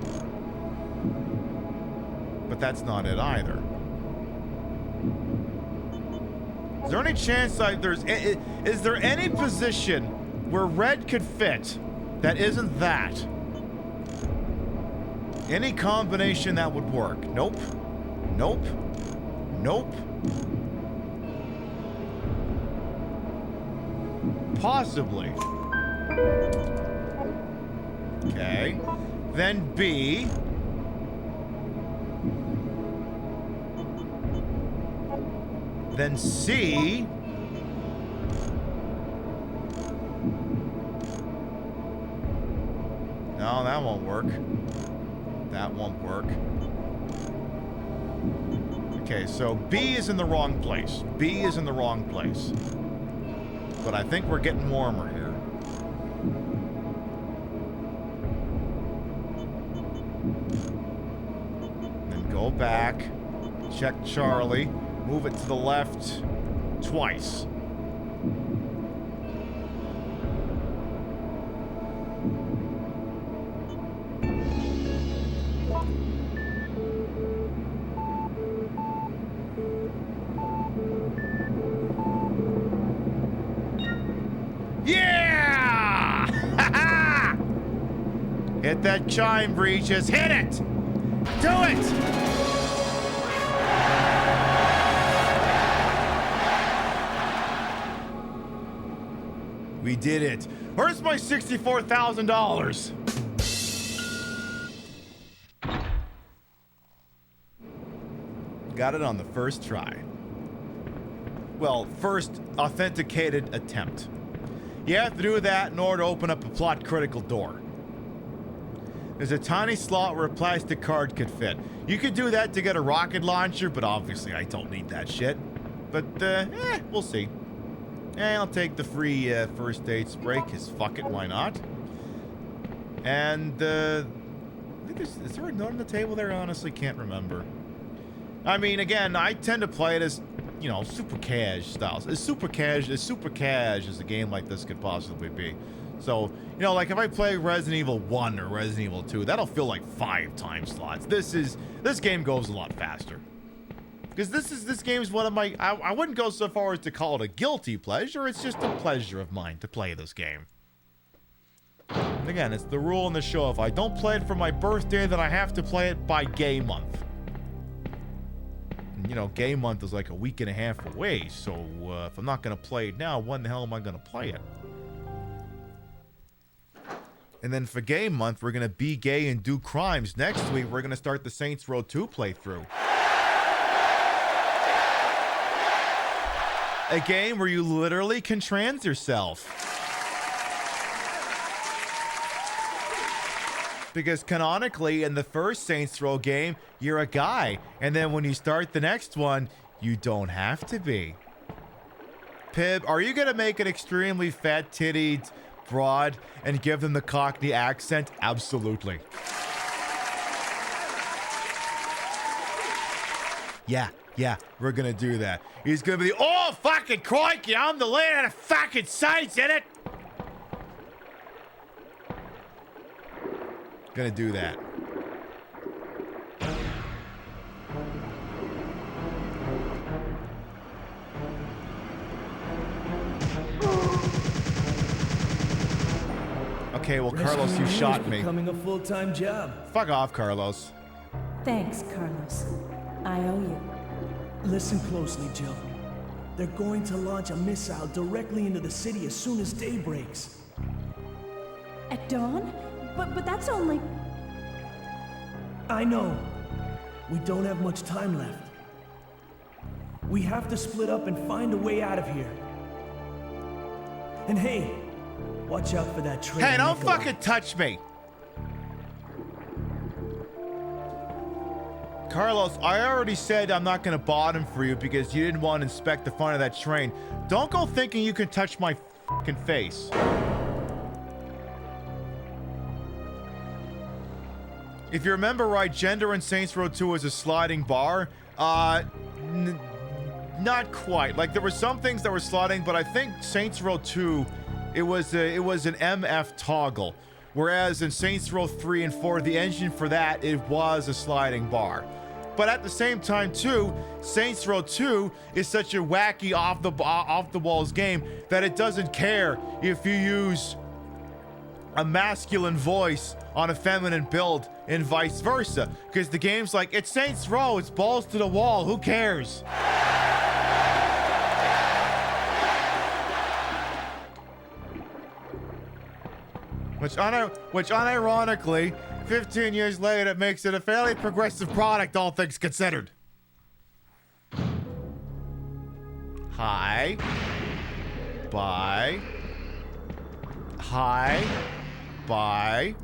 But that's not it either. Is there any chance is there any position where red could fit that isn't that? Any combination that would work? Nope. Nope. Nope. Possibly. Okay. Then B. Then C. No, that won't work. That won't work. Okay, so B is in the wrong place. B is in the wrong place. But I think we're getting warmer here. Then go back. Check Charlie. Move it to the left twice. Yeah! Hit that chime, Breaches. Hit it! Do it! We did it. Where's my $64,000? Got it on the first try. Well, first authenticated attempt. You have to do that in order to open up a plot critical door. There's a tiny slot where a plastic card could fit. You could do that to get a rocket launcher, but obviously I don't need that shit. But, we'll see. I'll take the free first aid spray, because fuck it, why not? And, I think is there a note on the table there? I honestly can't remember. I mean, again, I tend to play it as, you know, super cash styles. As super cash as a game like this could possibly be. So, you know, like if I play Resident Evil 1 or Resident Evil 2, that'll feel like 5 time slots. This game goes a lot faster. Because this game is one of my, I wouldn't go so far as to call it a guilty pleasure, it's just a pleasure of mine to play this game. And again, it's the rule in the show, if I don't play it for my birthday, then I have to play it by gay month. And, you know, gay month is like a week and a half away, so if I'm not going to play it now, when the hell am I going to play it? And then for gay month, we're going to be gay and do crimes. Next week, we're going to start the Saints Row 2 playthrough. A game where you literally can trans yourself. Because canonically, in the first Saints Row game, you're a guy. And then when you start the next one, you don't have to be. Pib, are you going to make an extremely fat-tittied broad and give them the Cockney accent? Absolutely. Yeah, we're gonna do that. He's gonna be, oh, fucking crikey, I'm the land of fucking Saints, in it? Gonna do that. Okay, well, Carlos, you shot me. Becoming a full-time job. Fuck off, Carlos. Thanks, Carlos. I owe you. Listen closely, Jill. They're going to launch a missile directly into the city as soon as day breaks. At dawn? But that's only... I know. We don't have much time left. We have to split up and find a way out of here. And hey, watch out for that train. Hey, don't fucking touch me! Carlos, I already said I'm not gonna bottom for you because you didn't want to inspect the front of that train. Don't go thinking you can touch my fucking face. If you remember right, gender in Saints Row 2 is a sliding bar. Not quite. Like, there were some things that were sliding, but I think Saints Row 2, it was an MF toggle. Whereas in Saints Row 3 and 4, the engine for that, it was a sliding bar. But at the same time, too, Saints Row 2 is such a wacky off-the-walls game that it doesn't care if you use a masculine voice on a feminine build and vice versa. Because the game's like, it's Saints Row, it's balls to the wall, who cares? Which unironically, 15 years later, it makes it a fairly progressive product, all things considered. Hi. Bye. Hi. Bye.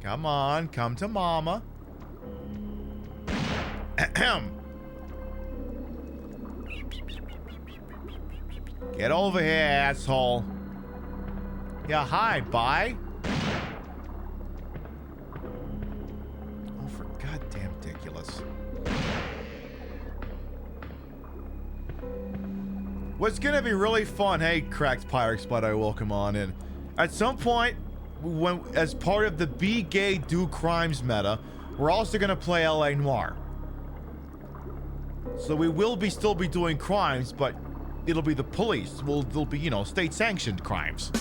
Come on, come to mama. Ahem. Get over here, asshole. Yeah, hi, bye. Oh, for goddamn ridiculous. What's gonna be really fun, hey, Cracked Pyrex, but I welcome on in. At some point, when as part of the Be Gay, Do Crimes meta, we're also gonna play LA Noire. So we will still be doing crimes, but it'll be the police. They'll be, you know, state-sanctioned crimes.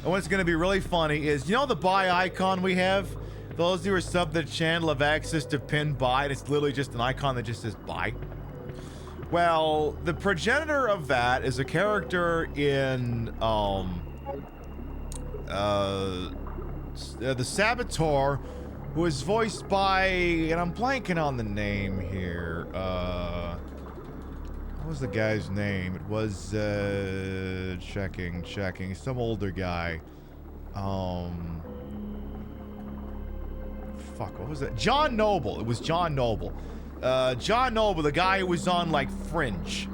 And what's going to be really funny is, you know the buy icon we have? Those who are sub the channel have access to pin buy, and it's literally just an icon that just says buy. Well, the progenitor of that is a character in the Saboteur, who is voiced by, and I'm blanking on the name here. What was the guy's name? It was checking, some older guy. Fuck, what was that? John Noble. It was John Noble. John Noble, the guy who was on, like, Fringe.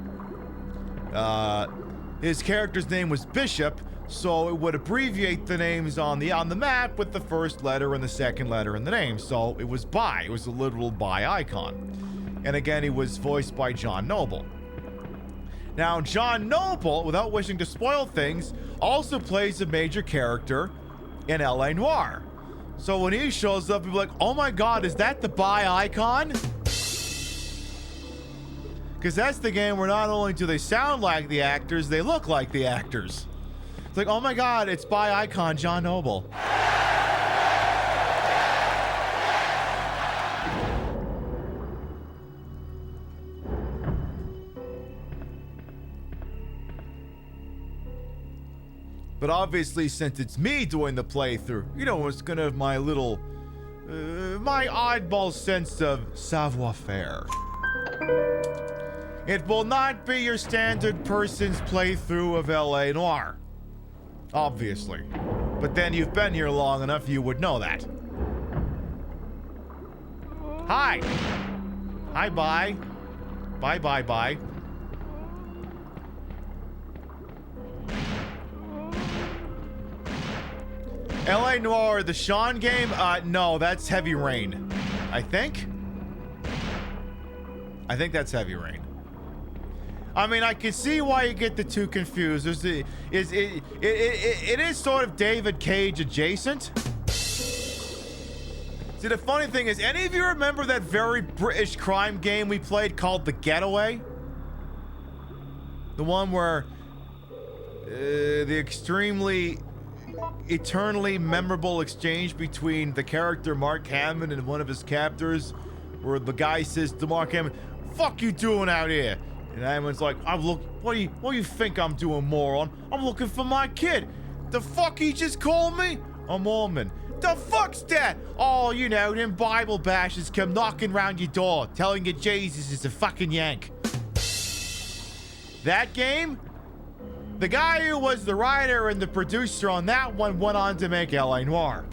His character's name was Bishop, so it would abbreviate the names on the map with the first letter and the second letter in the name. So it was Bi. It was a literal Bi icon. And again, he was voiced by John Noble. Now, John Noble, without wishing to spoil things, also plays a major character in L.A. Noire. So when he shows up, people are like, oh my god, is that the Bi icon? Because that's the game where not only do they sound like the actors, they look like the actors. It's like, oh my god, it's Bi icon John Noble. But obviously, since it's me doing the playthrough, you know, it's gonna have my little, my oddball sense of savoir-faire. It will not be your standard person's playthrough of L.A. Noire. Obviously. But then you've been here long enough, you would know that. Hi! Hi, bye. Bye, bye, bye. L.A. Noire, the Sean game? No, that's Heavy Rain. I think that's Heavy Rain. I mean, I can see why you get the two confused. It is sort of David Cage adjacent. See, the funny thing is, any of you remember that very British crime game we played called The Getaway? The one where the extremely eternally memorable exchange between the character Mark Hamill and one of his captors, where the guy says to Mark Hamill, "Fuck you doing out here?" And Hammond's like, what do you think I'm doing, moron? I'm looking for my kid. The fuck he just called me? A Mormon. The fuck's that? Oh, you know, them Bible bashers come knocking round your door, telling you Jesus is a fucking Yank. That game? The guy who was the writer and the producer on that one went on to make L.A. Noire.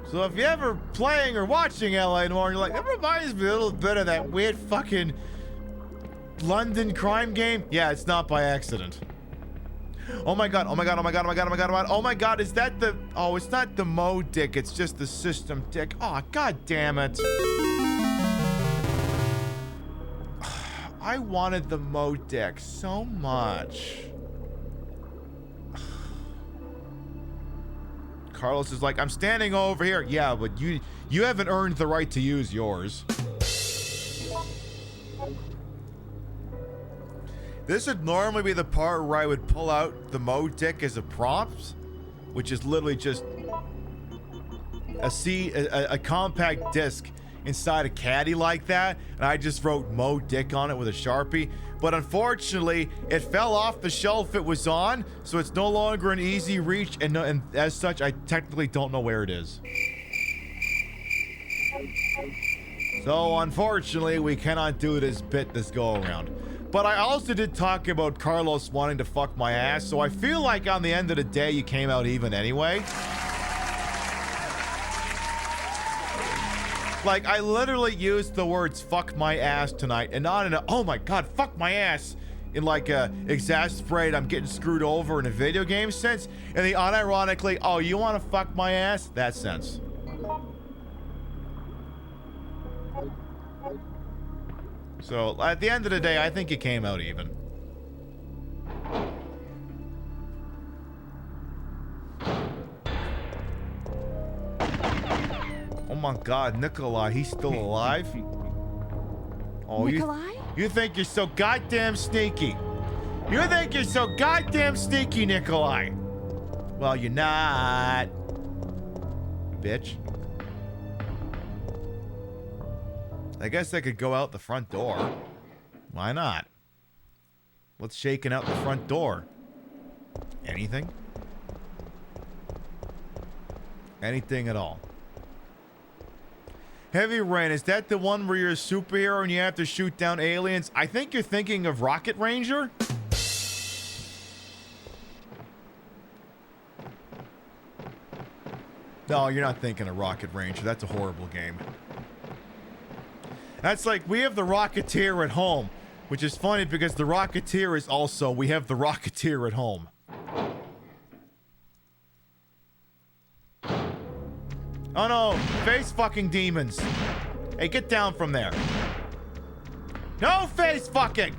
So if you're ever playing or watching L.A. Noire, you're like, that reminds me a little bit of that weird fucking London crime game. Yeah, it's not by accident. Oh my god, oh my god, oh my god, oh my god, oh my god, oh my god, oh my god, is that the... Oh, it's not the mode dick, it's just the system dick. Oh, god damn it. I wanted the mode deck so much. Carlos is like, I'm standing over here. Yeah, but you haven't earned the right to use yours. This would normally be the part where I would pull out the mode deck as a prompt, which is literally just a compact disc inside a caddy like that, and I just wrote Mo Dick on it with a Sharpie. But unfortunately, it fell off the shelf it was on, so it's no longer an easy reach, and as such, I technically don't know where it is. So unfortunately, we cannot do this bit this go around. But I also did talk about Carlos wanting to fuck my ass, so I feel like on the end of the day, you came out even anyway. Like, I literally used the words fuck my ass tonight, and not in a, oh my god, fuck my ass, in like a exasperated, I'm getting screwed over in a video game sense, and the unironically, oh, you want to fuck my ass? That sense. So, at the end of the day, I think it came out even. Oh my god, Nikolai, he's still alive? Oh, Nikolai? You think you're so goddamn sneaky. You think you're so goddamn sneaky, Nikolai. Well, you're not. Bitch. I guess I could go out the front door. Why not? What's shaking out the front door? Anything? Anything at all. Heavy Rain, is that the one where you're a superhero and you have to shoot down aliens? I think you're thinking of Rocket Ranger. No, you're not thinking of Rocket Ranger. That's a horrible game. That's like, we have the Rocketeer at home, which is funny because the Rocketeer is also, we have the Rocketeer at home. Oh no, face fucking demons. Hey, get down from there. No face fucking!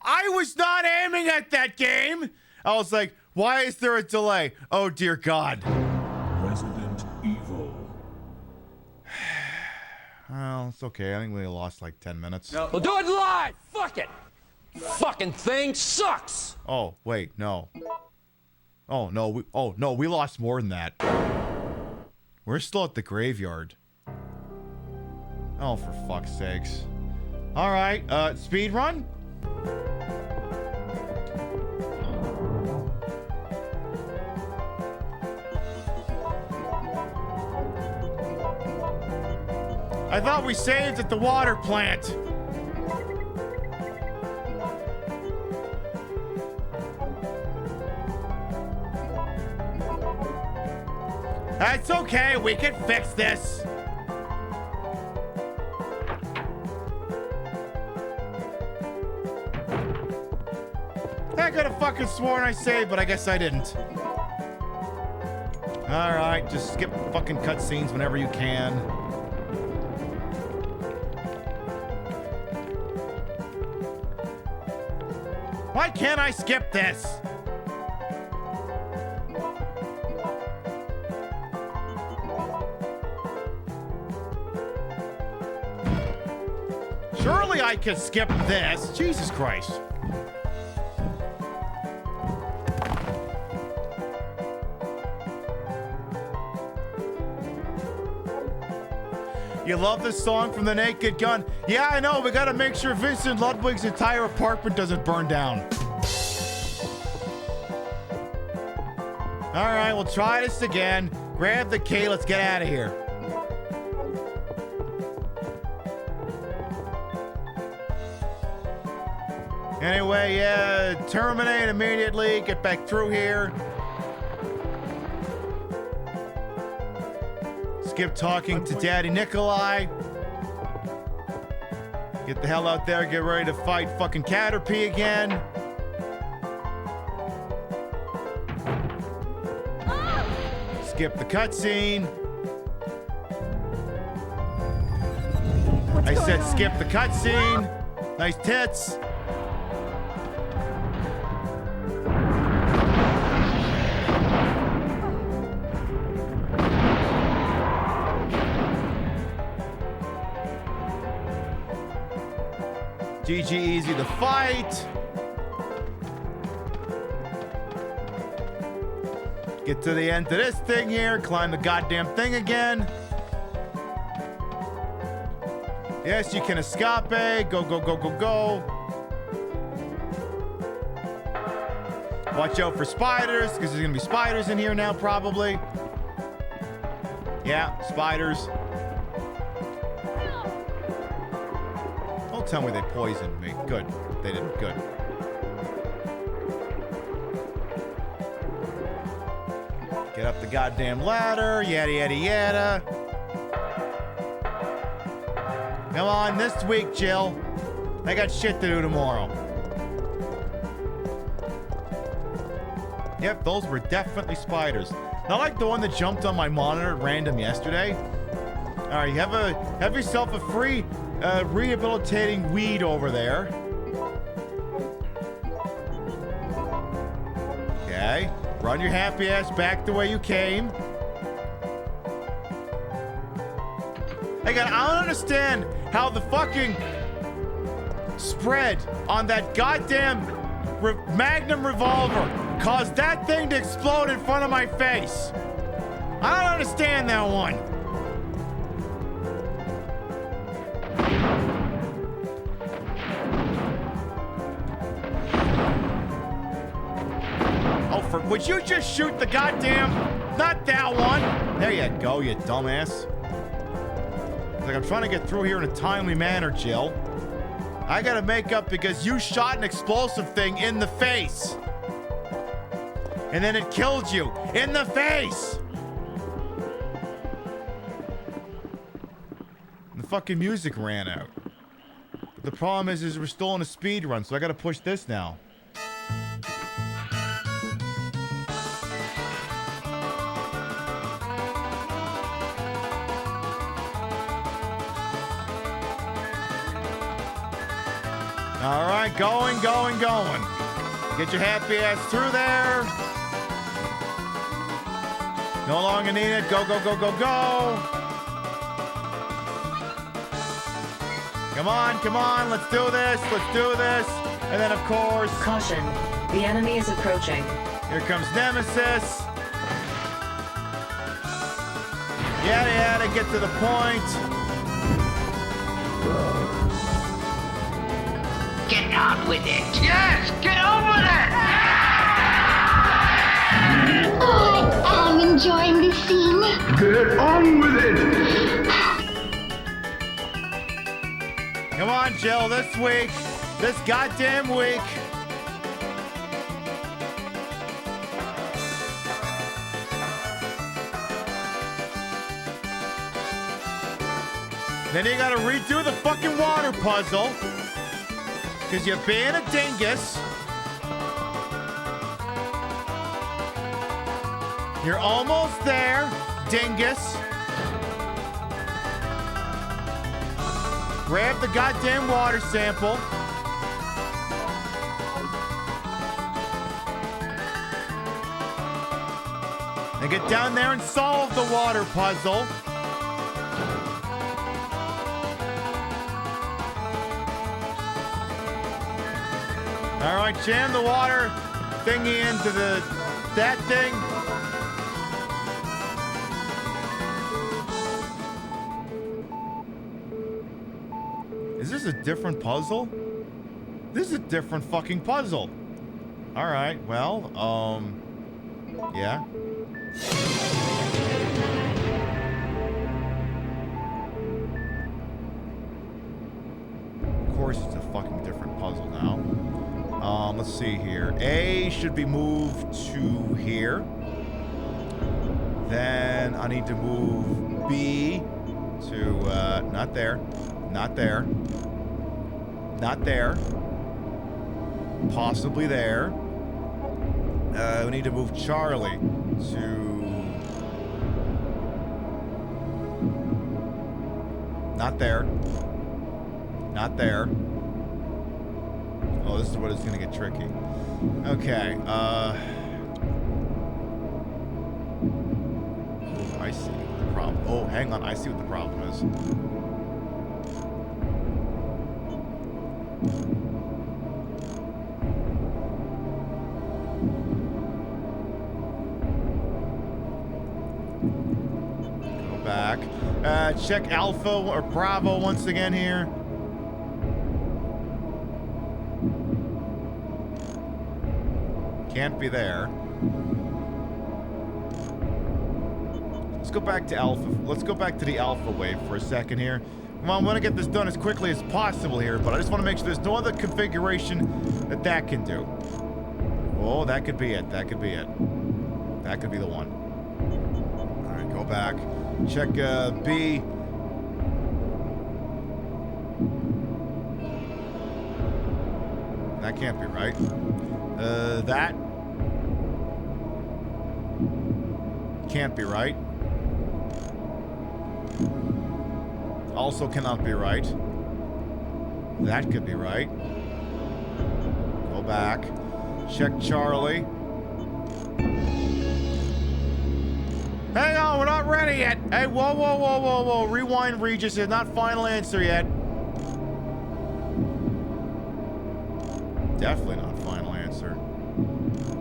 I was not aiming at that game. I was like, why is there a delay? Oh, dear God. Resident Evil. Well, it's okay. I think we lost like 10 minutes. No. We'll do it live! Fuck it! Fucking thing sucks! Oh, wait, no. Oh, no, we lost more than that. We're still at the graveyard. Oh, for fuck's sakes. All right, speed run? I thought we saved at the water plant. That's okay, we can fix this. I could have fucking sworn I saved, but I guess I didn't. Alright, just skip fucking cutscenes whenever you can. Why can't I skip this? Surely I could skip this. Jesus Christ. You love this song from The Naked Gun? Yeah, I know. We gotta make sure Vincent Ludwig's entire apartment doesn't burn down. All right, we'll try this again. Grab the key. Let's get out of here. Anyway, yeah, terminate immediately. Get back through here. Skip talking to Daddy Nikolai. Get the hell out there. Get ready to fight fucking Caterpie again. Skip the cutscene. I said skip the cutscene. Nice tits. GG easy to fight. Get to the end of this thing here. Climb the goddamn thing again. Yes, you can escape. Go, go, go, go, go. Watch out for spiders, because there's gonna be spiders in here now, probably. Yeah, spiders. Don't tell me they poisoned me. Good. They didn't. Good. Get up the goddamn ladder, yada yada yada. Come on, this week, Jill. I got shit to do tomorrow. Yep, those were definitely spiders. Not like the one that jumped on my monitor at random yesterday. All right, have yourself a free rehabilitating weed over there. Okay, run your happy ass back the way you came. Hey, I don't understand how the fucking spread on that goddamn Magnum revolver caused that thing to explode in front of my face. I don't understand that one. Would you just shoot the goddamn... Not that one. There you go, you dumbass. Like, I'm trying to get through here in a timely manner, Jill. I gotta make up because you shot an explosive thing in the face. And then it killed you in the face. And the fucking music ran out. But the problem is we're still in a speed run, so I gotta push this now. All right, going. Get your happy ass through there. No longer need it. Go. Come on. Let's do this. And then, of course... Caution. The enemy is approaching. Here comes Nemesis. Yada, get to the point. Get on with it. Yes, get on with it. I'm enjoying this scene. Get on with it. Come on, Jill, this week. This goddamn week. Then you gotta redo the fucking water puzzle. Because you're being a dingus. You're almost there, dingus. Grab the goddamn water sample. And get down there and solve the water puzzle. All right, jam the water thingy into that thing. Is this a different puzzle? This is a different fucking puzzle. All right, well, yeah. Of course, it's a fucking different puzzle now. Let's see here. A should be moved to here. Then I need to move B to, not there. Possibly there. We need to move Charlie to... Not there. Oh, this is what it's gonna get tricky. Okay, I see the problem. Oh, hang on, I see what the problem is. Go back. Check Alpha or Bravo once again here. Can't be there. Let's go back to Alpha. Let's go back to the Alpha wave for a second here. Come on, I want to get this done as quickly as possible here, but I just want to make sure there's no other configuration that can do. Oh, that could be it. That could be the one. Go back. Check B. That can't be right. That can't be right. Also cannot be right. That could be right. Go back. Check Charlie. Hang on, we're not ready yet. Hey, whoa. Rewind, Regis. It's not final answer yet. Definitely not final answer.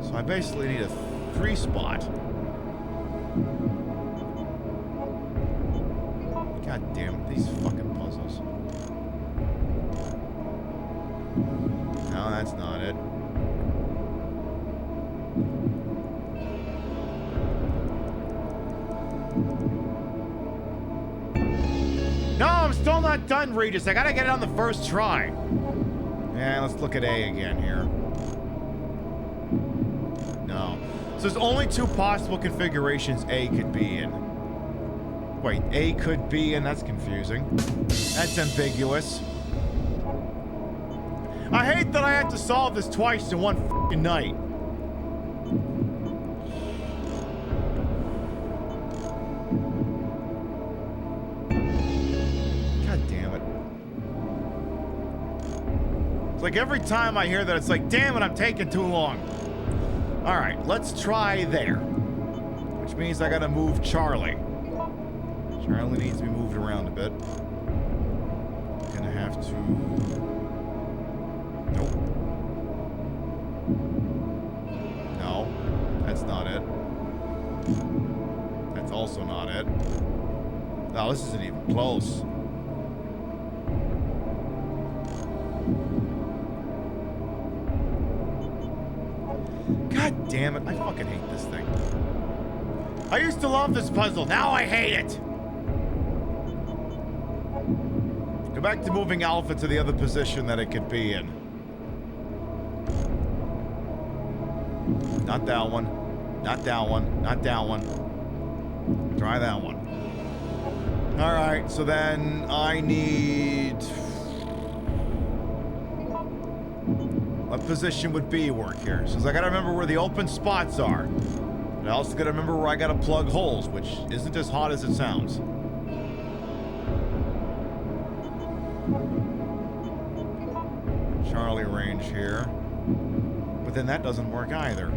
So I basically need a 3 spot. God damn it, these fucking puzzles. No, that's not it. No, I'm still not done, Regis. I gotta get it on the first try. Yeah, let's look at A again here. No. So there's only 2 possible configurations A could be in. Wait, A could be in? That's confusing. That's ambiguous. I hate that I have to solve this twice in one f***ing night. God damn it. It's like every time I hear that, it's like, damn it, I'm taking too long. All right, let's try there. Which means I gotta move Charlie. Charlie needs to be moved around a bit. Gonna have to... Nope. No, that's not it. That's also not it. No, this isn't even close. God damn it, I fucking hate this thing. I used to love this puzzle, now I hate it! Go back to moving Alpha to the other position that it could be in. Not that one. Not that one. Not that one. Try that one. Alright, so then I need... What position would B work here? So I gotta remember where the open spots are. And I also gotta remember where I gotta plug holes, which isn't as hot as it sounds. Charlie range here. But then that doesn't work either.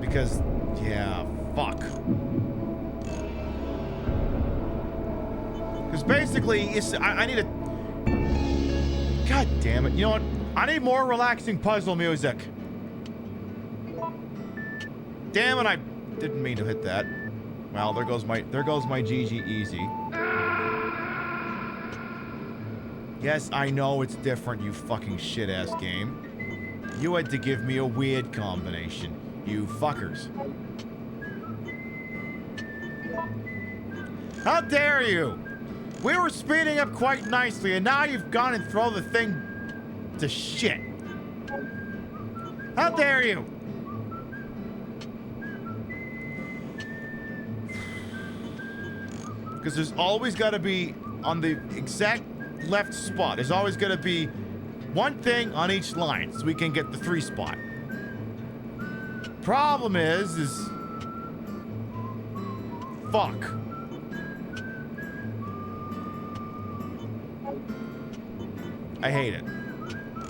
Because, yeah, fuck. Because basically, I need a... God damn it. You know what? I need more relaxing puzzle music. Damn it, I didn't mean to hit that. Well, there goes my GG easy. Yes, I know it's different, you fucking shit-ass game. You had to give me a weird combination, you fuckers. How dare you? We were speeding up quite nicely, and now you've gone and thrown the thing to shit. How dare you? Because there's always got to be on the exact left spot. There's always going to be one thing on each line, so we can get the 3 spot. Problem is fuck. I hate it.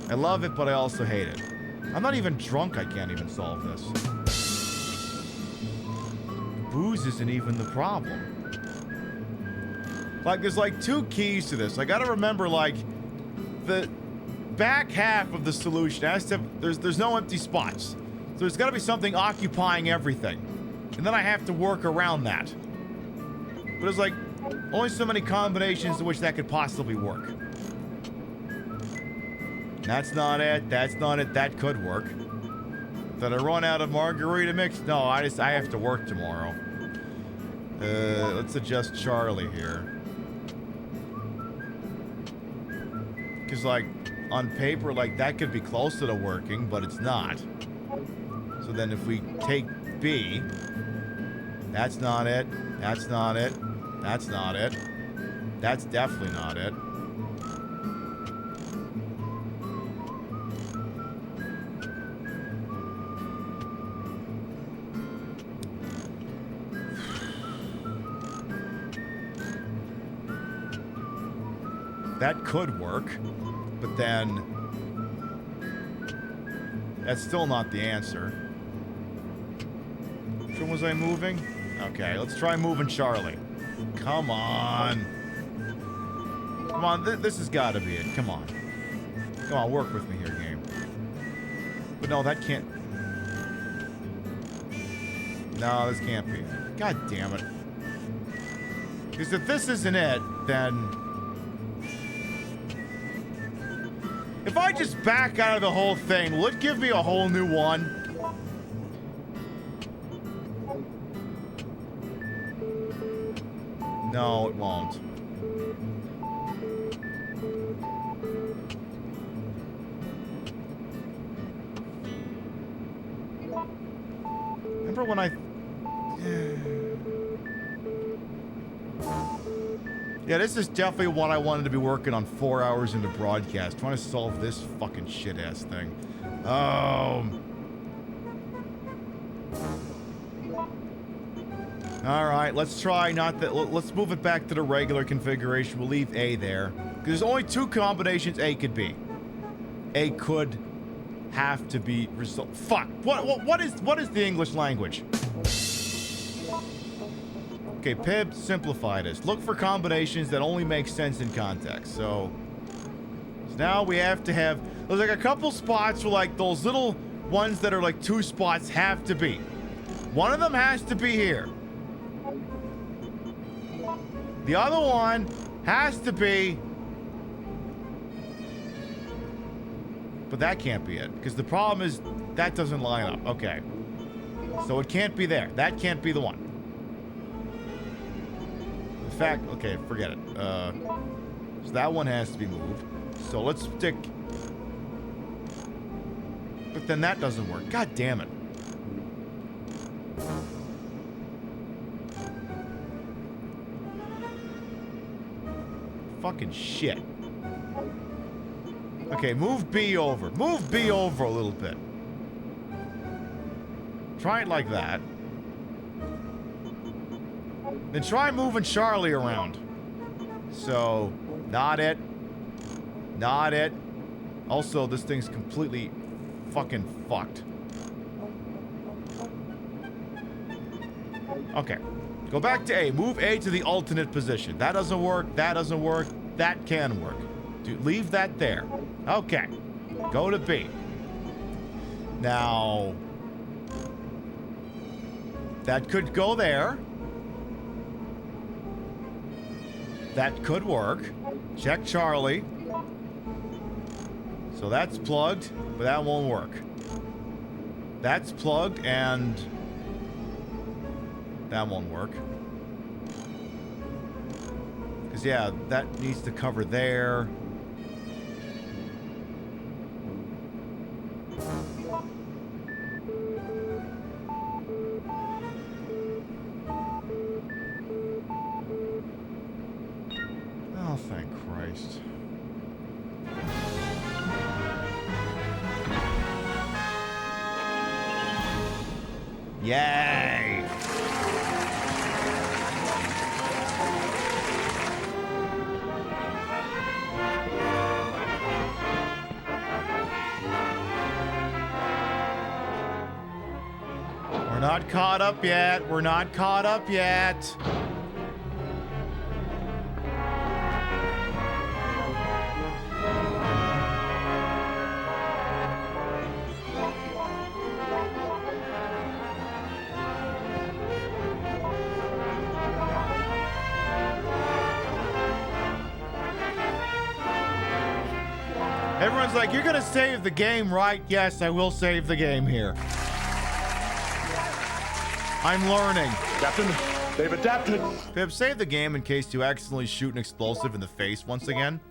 I love it, but I also hate it. I'm not even drunk, I can't even solve this. Booze isn't even the problem. Like, there's like 2 keys to this. I gotta remember, like, the back half of the solution has to, there's no empty spots. So there's gotta be something occupying everything. And then I have to work around that. But there's like only so many combinations in which that could possibly work. That's not it. That's not it. That could work. Did I run out of margarita mix? No, I have to work tomorrow. Let's adjust Charlie here. Because, like, on paper, like, that could be closer to working, but it's not. So then if we take B. That's not it. That's not it. That's not it. That's definitely not it. That could work, but then that's still not the answer. Which one was I moving? Okay, let's try moving Charlie. Come on. Come on, this has got to be it. Come on. Come on, work with me here, game. But no, that can't... No, this can't be it. God damn it. Because if this isn't it, then... If I just back out of the whole thing, will it give me a whole new one? No, it won't. Remember when I... Yeah, this is definitely what I wanted to be working on 4 hours into broadcast. Trying to solve this fucking shit-ass thing. Alright, let's try not that. Let's move it back to the regular configuration. We'll leave A there. Because there's only two combinations A could be. A could have to be result. Fuck. What is the English language? Okay, Pib, simplify this. Look for combinations that only make sense in context. So now we have to have... There's like a couple spots where like those little ones that are like 2 spots have to be. One of them has to be here. The other one has to be... But that can't be it. Because the problem is that doesn't line up. Okay. So it can't be there. That can't be the one. In fact, okay, forget it. So that one has to be moved. So let's stick... But then that doesn't work. God damn it. Fucking shit. Okay, move B over. Move B over a little bit. Try it like that. Then try moving Charlie around. So, not it. Not it. Also, this thing's completely fucking fucked. Okay. Go back to A. Move A to the alternate position. That doesn't work. That doesn't work. That can work. Leave that there. Okay. Go to B. Now, that could go there. That could work. Check Charlie. So that's plugged, but that won't work. That's plugged and that won't work. Because, yeah, that needs to cover there. Oh, thank Christ. Yay! We're not caught up yet. We're not caught up yet. Everyone's like, you're gonna save the game, right? Yes, I will save the game here. I'm learning. Captain, they've adapted. Pip, save the game in case you accidentally shoot an explosive in the face once again.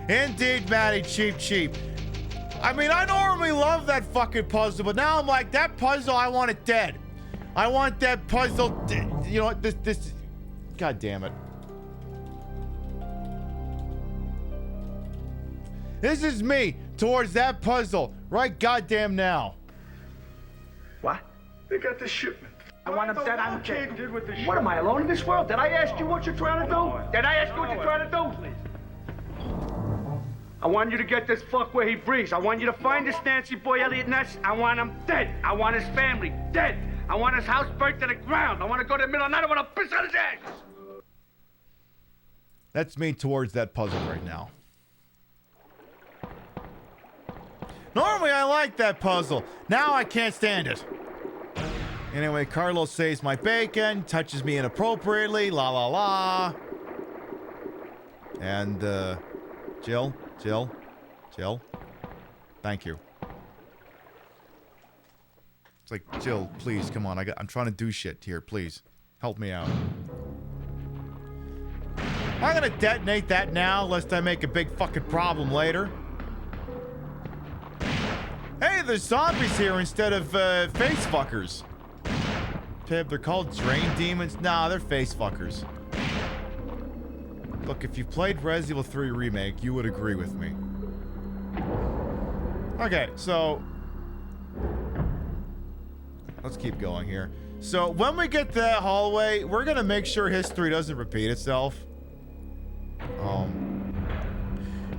Indeed, Matty, cheap. I mean, I normally love that fucking puzzle, but now I'm like, that puzzle, I want it dead. I want that puzzle dead. You know what? This. God damn it. This is me towards that puzzle right goddamn now. What? They got the shipment. I want them dead. I'm Kid dead. did with the What am I, alone in this world? Did I ask you what you're trying to do? Did I ask you what you're trying to do? I want you to get this fuck where he breathes. I want you to find this Nancy boy Elliot Ness. I want him dead. I want his family dead. I want his house burnt to the ground. I want to go to the middle of the night. I want to piss on his ass. That's me towards that puzzle right now. Normally I like that puzzle. Now I can't stand it. Anyway, Carlos saves my bacon, touches me inappropriately, la la la. And, Jill. Thank you. It's like, Jill, please, come on. I'm trying to do shit here, please. Help me out. I'm gonna detonate that now, lest I make a big fucking problem later. Hey, there's zombies here instead of, face fuckers. Pib, they're called drain demons? Nah, they're face fuckers. Look, if you played Resident Evil 3 Remake, you would agree with me. Okay, so... let's keep going here. So, when we get to that hallway, we're gonna make sure history doesn't repeat itself.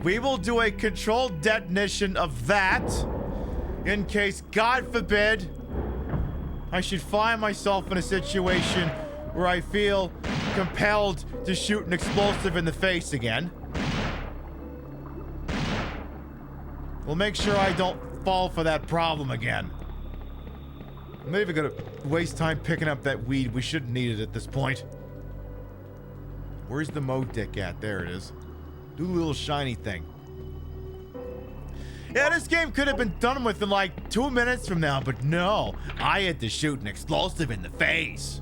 We will do a controlled detonation of that, in case, God forbid, I should find myself in a situation where I feel compelled to shoot an explosive in the face again. We'll make sure I don't fall for that problem again. I'm not even gonna waste time picking up that weed. We shouldn't need it at this point. Where's the Mo dick at? There it is. Do the little shiny thing. Yeah, this game could have been done with in like 2 minutes from now, but no. I had to shoot an explosive in the face.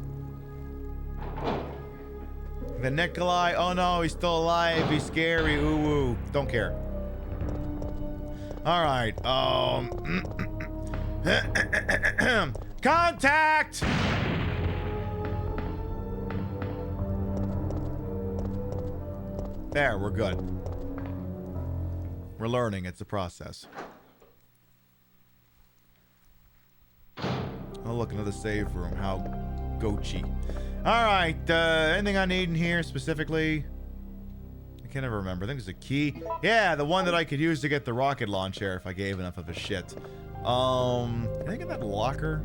The Nikolai, oh no, he's still alive. He's scary. Ooh, ooh. Don't care. All right. Contact! There, we're good. We're learning. It's a process. Oh, look, another save room. How goachy. All right. Anything I need in here specifically? I can't ever remember. I think there's a key. Yeah, the one that I could use to get the rocket launcher if I gave enough of a shit. Anything in that locker?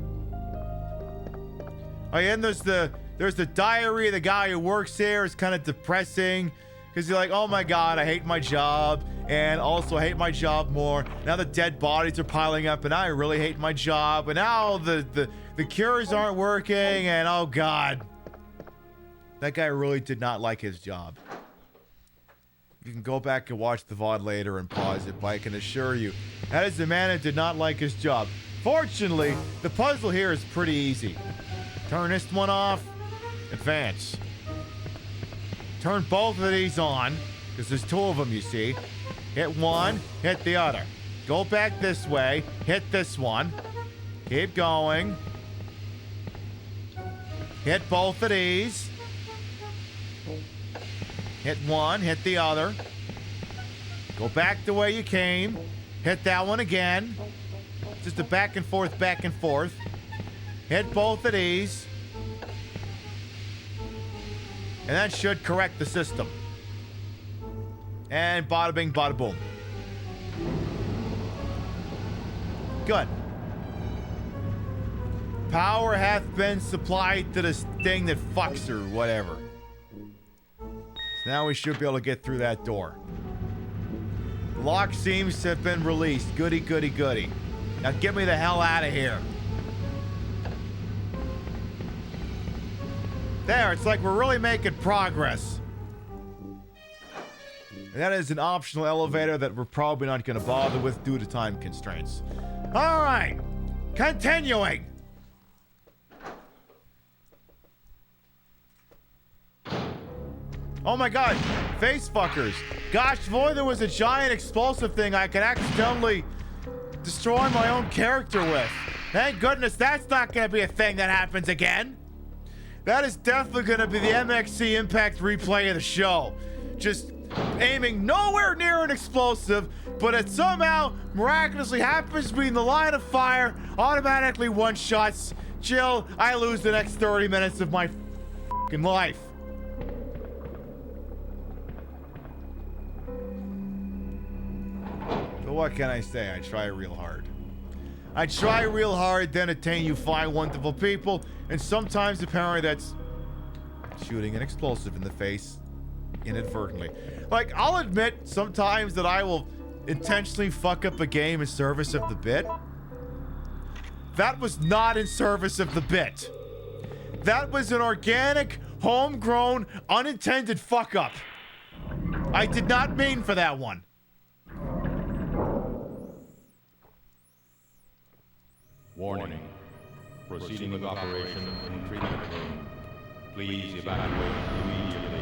Oh, yeah, and there's the diary of the guy who works here. It's kind of depressing. Because you're like, oh my god, I hate my job, and also I hate my job more. Now the dead bodies are piling up, and I really hate my job, and now the cures aren't working, and oh god. That guy really did not like his job. You can go back and watch the VOD later and pause it, but I can assure you, that is the man who did not like his job. Fortunately, the puzzle here is pretty easy. Turn this one off, advance. Turn both of these on, because there's two of them, you see. Hit one, hit the other. Go back this way, hit this one. Keep going. Hit both of these. Hit one, hit the other. Go back the way you came. Hit that one again. Just a back and forth, back and forth. Hit both of these. And that should correct the system. And bada bing, bada boom. Good. Power hath been supplied to this thing that fucks her, whatever. So now we should be able to get through that door. The lock seems to have been released. Goody, goody, goody. Now get me the hell out of here. There, it's like we're really making progress. And that is an optional elevator that we're probably not going to bother with due to time constraints. All right, continuing. Oh my god, face fuckers. Gosh, if only there was a giant explosive thing I could accidentally destroying my own character with. Thank goodness that's not gonna be a thing that happens again. That is definitely gonna be the MXC Impact replay of the show. Just aiming nowhere near an explosive, but it somehow miraculously happens to be in the line of fire, automatically one-shots. Jill, I lose the next 30 minutes of my f***ing life. So what can I say? I try real hard. I try real hard to entertain you fine, wonderful people, and sometimes apparently that's shooting an explosive in the face inadvertently. Like, I'll admit sometimes that I will intentionally fuck up a game in service of the bit. That was not in service of the bit. That was an organic, homegrown, unintended fuck up. I did not mean for that one. Warning. Proceeding with operation in treatment room. Please evacuate immediately.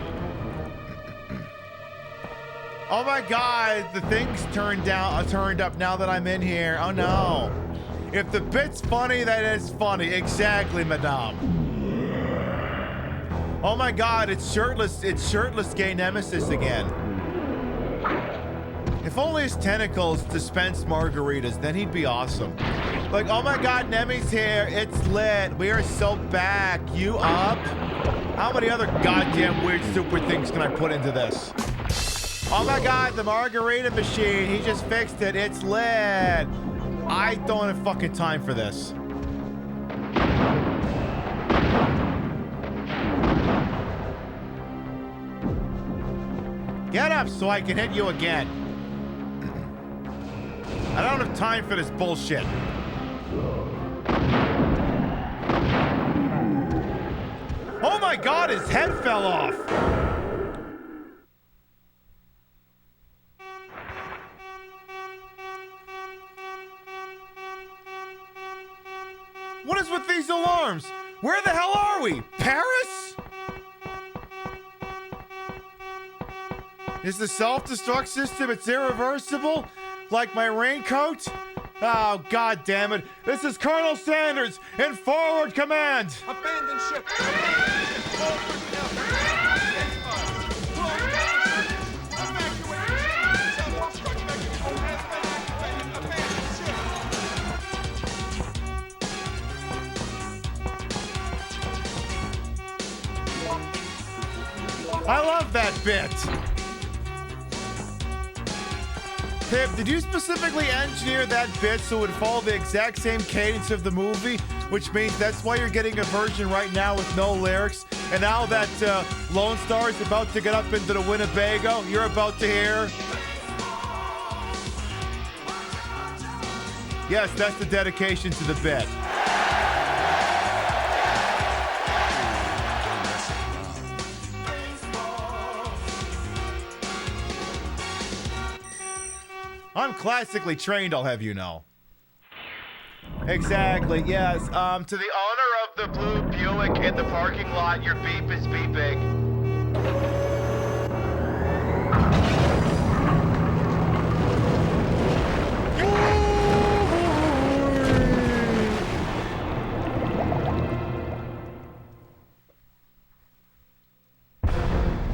Oh my god, the thing's turned up now that I'm in here. Oh no. If the bit's funny, that is funny. Exactly, madame. Oh my god, it's shirtless gay Nemesis again. If only his tentacles dispensed margaritas, then he'd be awesome. Like, oh my god, Nemi's here. It's lit. We are so back. You up? How many other goddamn weird, stupid things can I put into this? Oh my god, the margarita machine. He just fixed it. It's lit. I don't have fucking time for this. Get up so I can hit you again. I don't have time for this bullshit. Oh my god, his head fell off. What is with these alarms? Where the hell are we? Paris? Is the self-destruct system, it's irreversible? Like my raincoat? Oh, god damn it. This is Colonel Sanders in forward command. Abandon ship. I love that bit. Pip, did you specifically engineer that bit so it would follow the exact same cadence of the movie? Which means that's why you're getting a version right now with no lyrics. And now that Lone Star is about to get up into the Winnebago, you're about to hear. Yes, that's the dedication to the bit. I'm classically trained, I'll have you know. Exactly, yes. To the owner of the blue Buick in the parking lot, your beep is beeping.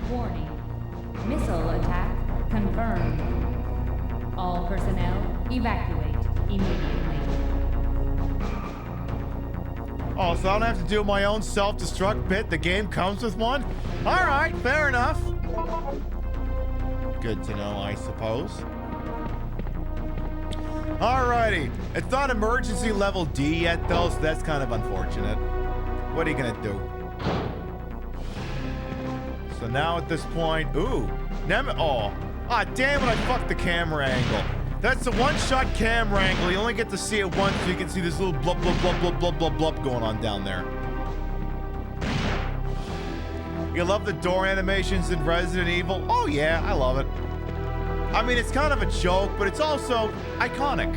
Warning. Missile attack confirmed. All personnel evacuate immediately. Oh, so I don't have to do my own self-destruct bit? The game comes with one? Alright, fair enough. Good to know, I suppose. Alrighty. It's not emergency level D yet, though, so that's kind of unfortunate. What are you gonna do? So now at this point, ooh, oh. Ah, damn it, I fucked the camera angle. That's a one-shot camera angle. You only get to see it once, so you can see this little blub, blub, blub, blub, blub, blub, blub going on down there. You love the door animations in Resident Evil? Oh, yeah, I love it. I mean, it's kind of a joke, but it's also iconic.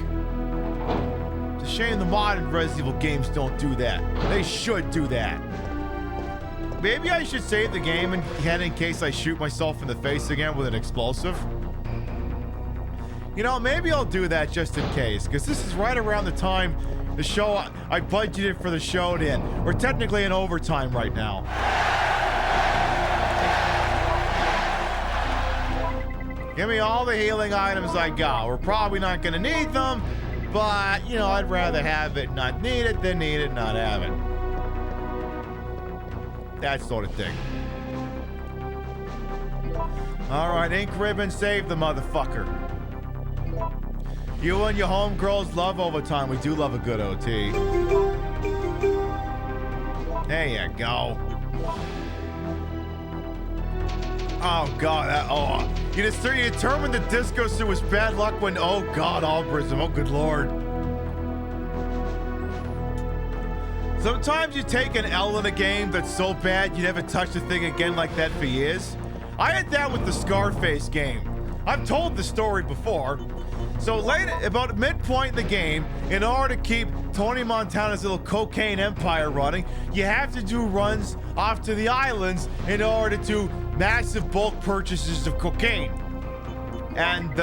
It's a shame the modern Resident Evil games don't do that. They should do that. Maybe I should save the game in case I shoot myself in the face again with an explosive. You know, maybe I'll do that just in case, because this is right around the time the show I budgeted for the show to end. We're technically in overtime right now. Give me all the healing items I got. We're probably not going to need them, but, you know, I'd rather have it not need it than need it not have it. That sort of thing. All right, ink ribbon, save the motherfucker. You and your homegirls love overtime. We do love a good OT. There you go. Oh, God. You determined the disco suit was bad luck when, oh, God, Albrism. Oh, good Lord. Sometimes you take an L in a game that's so bad you never touch the thing again like that for years. I had that with the Scarface game. I've told the story before. So late, about midpoint in the game, in order to keep Tony Montana's little cocaine empire running, you have to do runs off to the islands in order to do massive bulk purchases of cocaine. And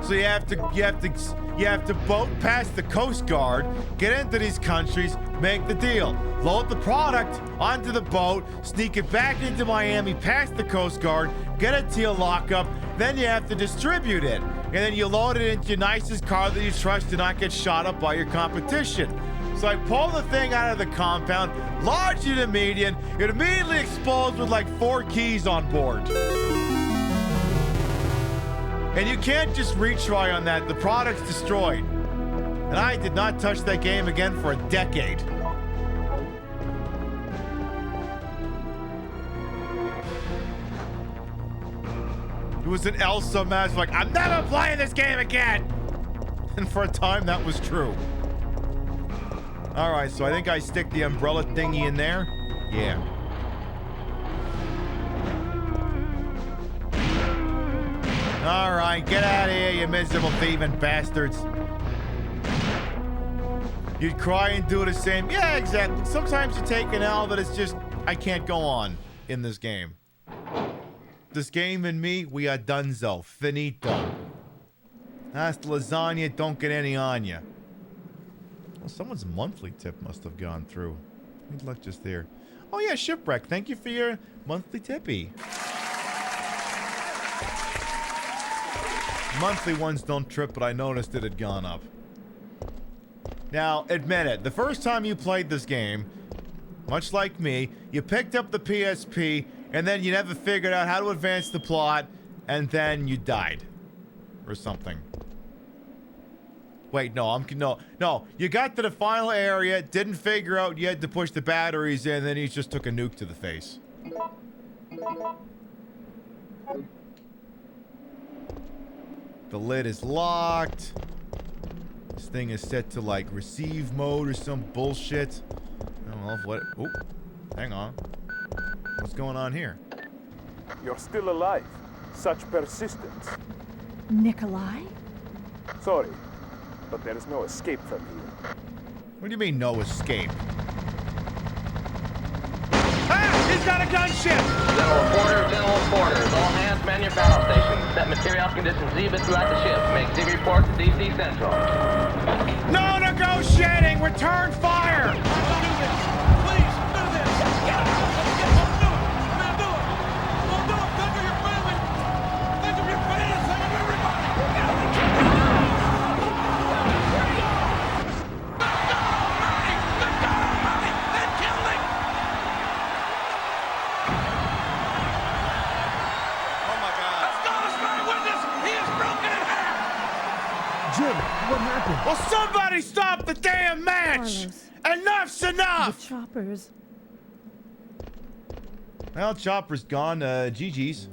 so you have to boat past the Coast Guard, get into these countries, make the deal, load the product onto the boat, sneak it back into Miami past the Coast Guard, get it to your lockup, then you have to distribute it. And then you load it into your nicest car that you trust to not get shot up by your competition. So I pull the thing out of the compound, lodge it in the median, it immediately explodes with like 4 keys on board. And you can't just retry on that, the product's destroyed. And I did not touch that game again for a decade. It was an Elsa match, like, I'm never playing this game again! And for a time, that was true. Alright, so I think I stick the umbrella thingy in there. Yeah. Alright, get out of here, you miserable thieving bastards. You'd cry and do the same. Yeah, exactly. Sometimes you take an L that it's just, I can't go on in this game. This game and me, we are donezo. Finito. That's lasagna, don't get any on ya. Well, someone's monthly tip must have gone through. Good luck just there. Oh yeah, Shipwreck, thank you for your monthly tippy. Monthly ones don't trip, but I noticed it had gone up. Now, admit it, the first time you played this game, much like me, you picked up the PSP, and then you never figured out how to advance the plot, and then you died. Or something. Wait, no, no, you got to the final area, didn't figure out you had to push the batteries in, and then he just took a nuke to the face. The lid is locked. This thing is set to, like, receive mode or some bullshit. I don't know what... Oh, hang on. What's going on here? You're still alive. Such persistence. Nikolai? Sorry, but there is no escape from here. What do you mean, no escape? Ah! He's got a gunship! General reporters, all hands man your battle stations. Set material conditions Zebra throughout the ship. Make Zebra reports to DC Central. No negotiating! Return fire! What happened? Well, somebody stop the damn match! Carlos. Enough's enough! The choppers. Well, Chopper's gone. GG's.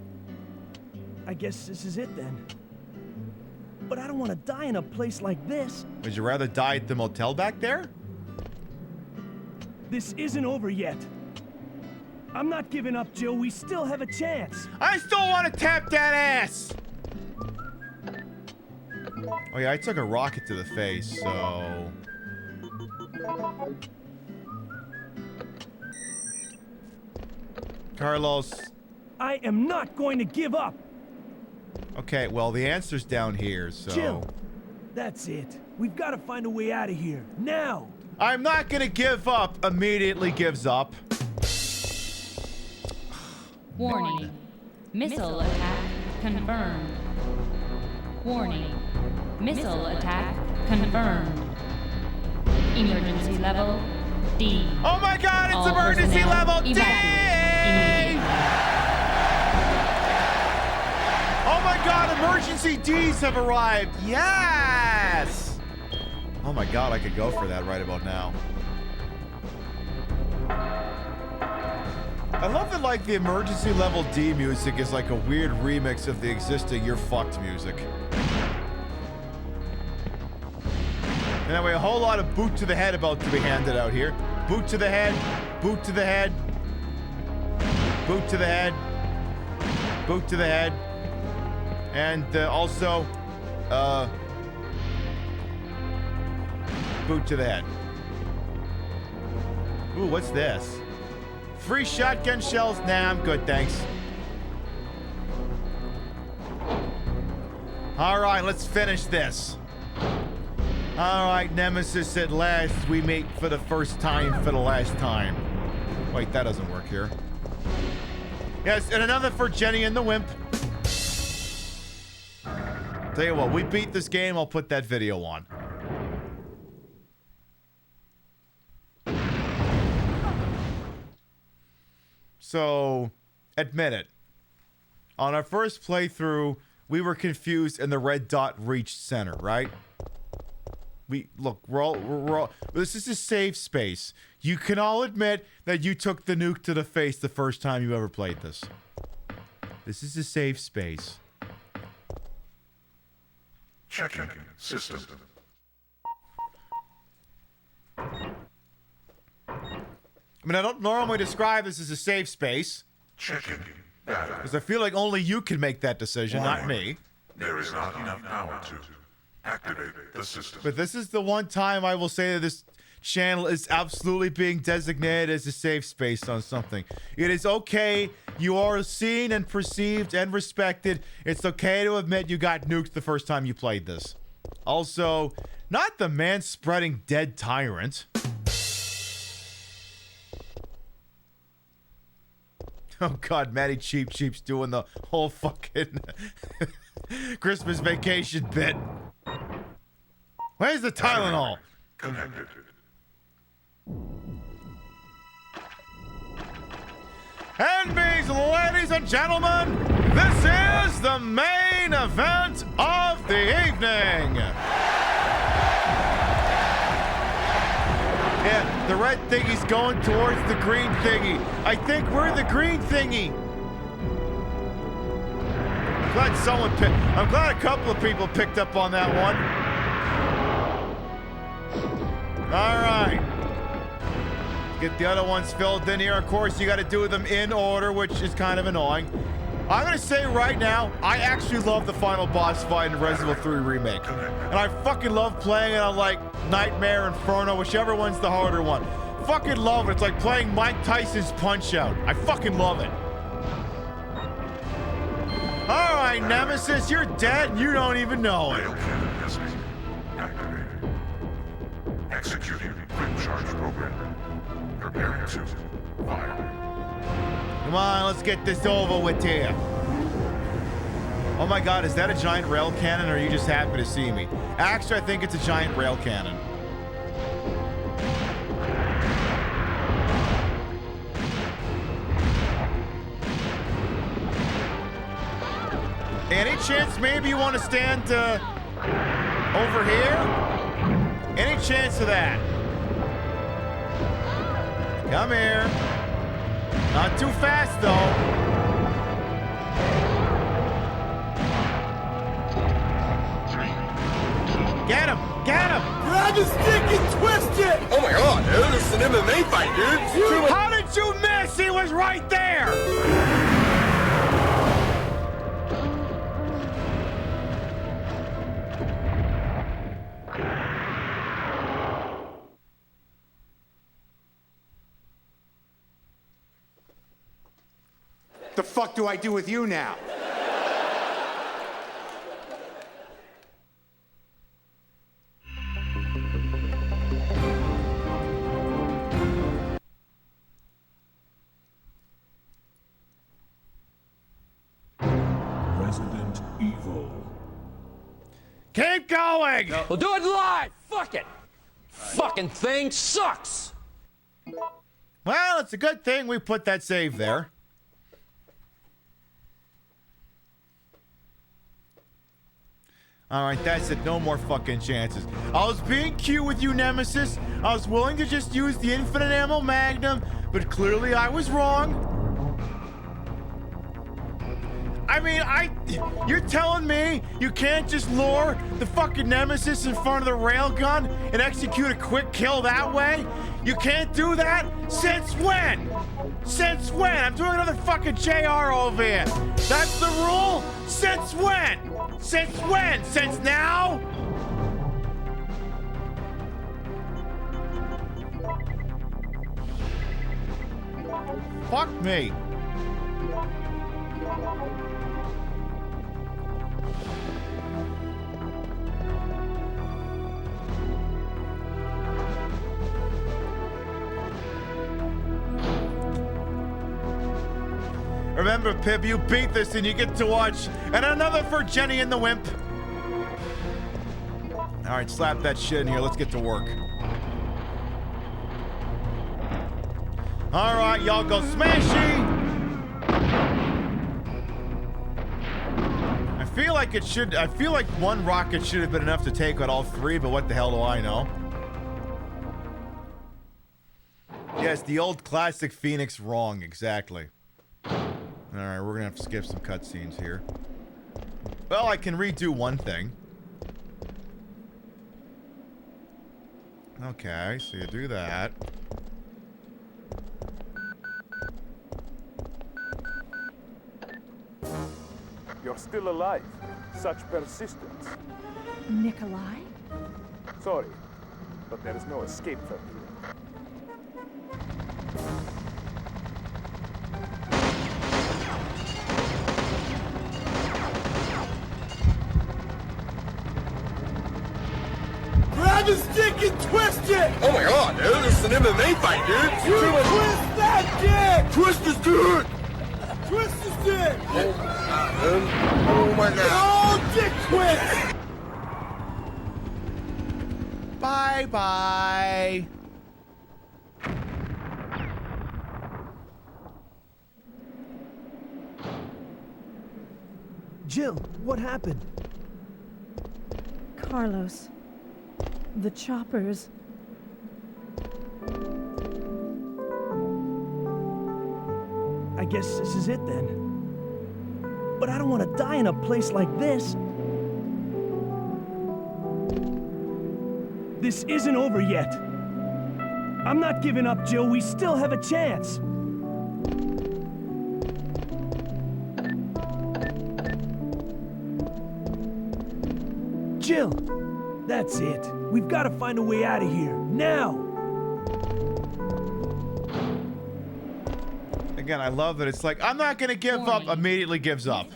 I guess this is it then. But I don't want to die in a place like this. Would you rather die at the motel back there? This isn't over yet. I'm not giving up, Jill. We still have a chance. I still want to tap that ass! Oh yeah, I took a rocket to the face, so... Carlos. I am not going to give up. Okay, well, the answer's down here, so... Jill, that's it. We've got to find a way out of here. Now! I'm not gonna give up. Immediately gives up. Warning. Missile attack confirmed. Warning. Missile attack confirmed. Emergency level D. Oh my god, it's All emergency personnel level D! evacuate immediately. Oh my god, emergency Ds have arrived! Yes! Oh my god, I could go for that right about now. I love that, like, the emergency level D music is like a weird remix of the existing You're Fucked music. And that way, a whole lot of boot to the head about to be handed out here. Boot to the head, boot to the head, boot to the head, boot to the head, and also, boot to the head. Ooh, what's this? Free shotgun shells? Nah, I'm good, thanks. Alright, let's finish this. Alright, Nemesis, at last we meet for the first time for the last time. Wait, that doesn't work here. Yes, and another for Jenny and the Wimp. Tell you what, we beat this game, I'll put that video on. So, admit it. On our first playthrough, we were confused and the red dot reached center, right? We're all, this is a safe space. You can all admit that you took the nuke to the face the first time you ever played this. This is a safe space. Checking system. I mean, I don't normally describe this as a safe space. Checking data. Because I feel like only you can make that decision, not me. There is not enough power to activate the system. But this is the one time I will say that this channel is absolutely being designated as a safe space on something. It is okay. You are seen and perceived and respected. It's okay to admit you got nuked the first time you played this. Also, not the man-spreading dead tyrant. Oh god, Matty Cheap's doing the whole fucking Christmas vacation bit. Where's the Tylenol? Connected. And ladies and gentlemen, this is the main event of the evening. Yeah, the red thingy's going towards the green thingy. I think we're the green thingy. I'm glad a couple of people picked up on that one. All right. Get the other ones filled in here. Of course, you got to do them in order, which is kind of annoying. I'm going to say right now, I actually love the final boss fight in Resident Evil 3 Remake. And I fucking love playing it on, like, Nightmare, Inferno, whichever one's the harder one. Fucking love it. It's like playing Mike Tyson's Punch-Out. I fucking love it. All right, Nemesis, you're dead and you don't even know it. Activated. Executing quick charge program. Preparing to fire. Come on, let's get this over with here. Oh my god, is that a giant rail cannon or are you just happy to see me? Actually, I think it's a giant rail cannon. Any chance maybe you want to stand over here? Any chance of that? Come here. Not too fast, though. Get him! Get him! Grab his stick and twist it! Oh my god, dude, it's an MMA fight, dude! How did you miss? He was right there! The fuck do I do with you now? Beautiful. Keep going! We'll do it live! Fuck it! Fucking thing sucks! Well, it's a good thing we put that save there. Alright, that's it. No more fucking chances. I was being cute with you, Nemesis. I was willing to just use the infinite ammo magnum, but clearly I was wrong. I mean, you're telling me you can't just lure the fucking Nemesis in front of the railgun and execute a quick kill that way? You can't do that? Since when? Since when? I'm doing another fucking JR over here. That's the rule? Since when? Since when? Since now? Fuck me. Remember, Pib, you beat this and you get to watch. And another for Jenny and the Wimp. All right, slap that shit in here. Let's get to work. All right, y'all go smashy. I feel like one rocket should have been enough to take out all three, but what the hell do I know? Yes, the old classic Phoenix wrong, exactly. Alright, we're gonna have to skip some cutscenes here. Well, I can redo one thing. Okay, so you do that. You're still alive. Such persistence. Nikolai? Sorry, but there is no escape from here. Grab his dick and twist it! Oh my god, dude, this is an MMA fight, dude! You twist that dick! Twist his dick! Twist his dick! Oh my god. Oh, dick twist! Bye-bye. Jill, what happened? Carlos. The choppers. I guess this is it then. But I don't want to die in a place like this. This isn't over yet. I'm not giving up, Jill. We still have a chance. Jill, that's it. We've got to find a way out of here, now! Again, I love that it's like, I'm not gonna give up, immediately gives up.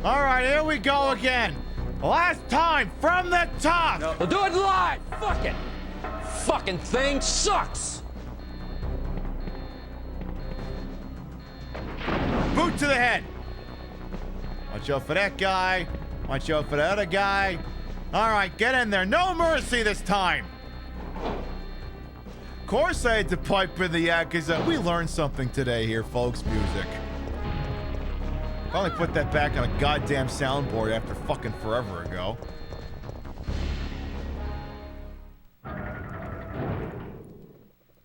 Alright, here we go again. Last time, from the top! We'll do it live! Fuck it! Fucking thing sucks! Boot to the head! Watch out for that guy. Watch out for the other guy. Alright, get in there. No mercy this time! Of course I had to pipe in the Yakuza. We learned something today here, folks. Music. Finally put that back on a goddamn soundboard after fucking forever ago.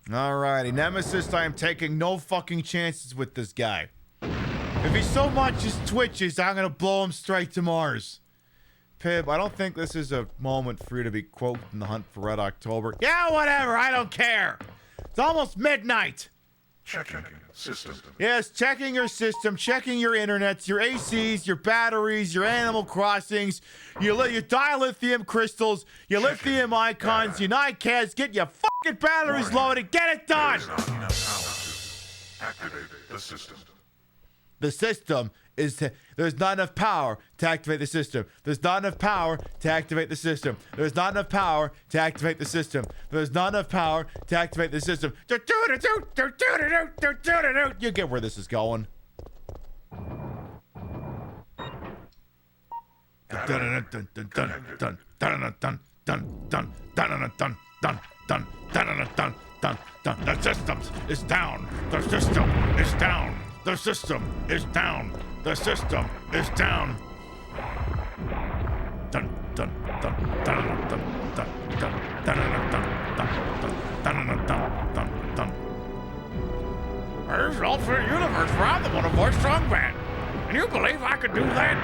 Alrighty, Nemesis, I am taking no fucking chances with this guy. If he so much as twitches, I'm gonna blow him straight to Mars. Pib, I don't think this is a moment for you to be quoting the Hunt for Red October. Yeah, whatever, I don't care. It's almost midnight. Checking system. Yes, checking your system, checking your internets, your ACs, your batteries, your Animal Crossings, your dilithium crystals, your lithium icons, your NiCads. Get your fucking batteries loaded. Get it done. There's not enough power to activate the system. The system is there's not enough power to activate the system. There's not enough power to activate the system. There's not enough power to activate the system. There's not enough power to activate the system. You get where this is going. The system is down. The system is down. The system is down. The system is down. Dun dun dun dun dun dun dun dun dun dun dun dun. There's an alternate universe where I'm the one who voiced Strongman. Can you believe I could do that?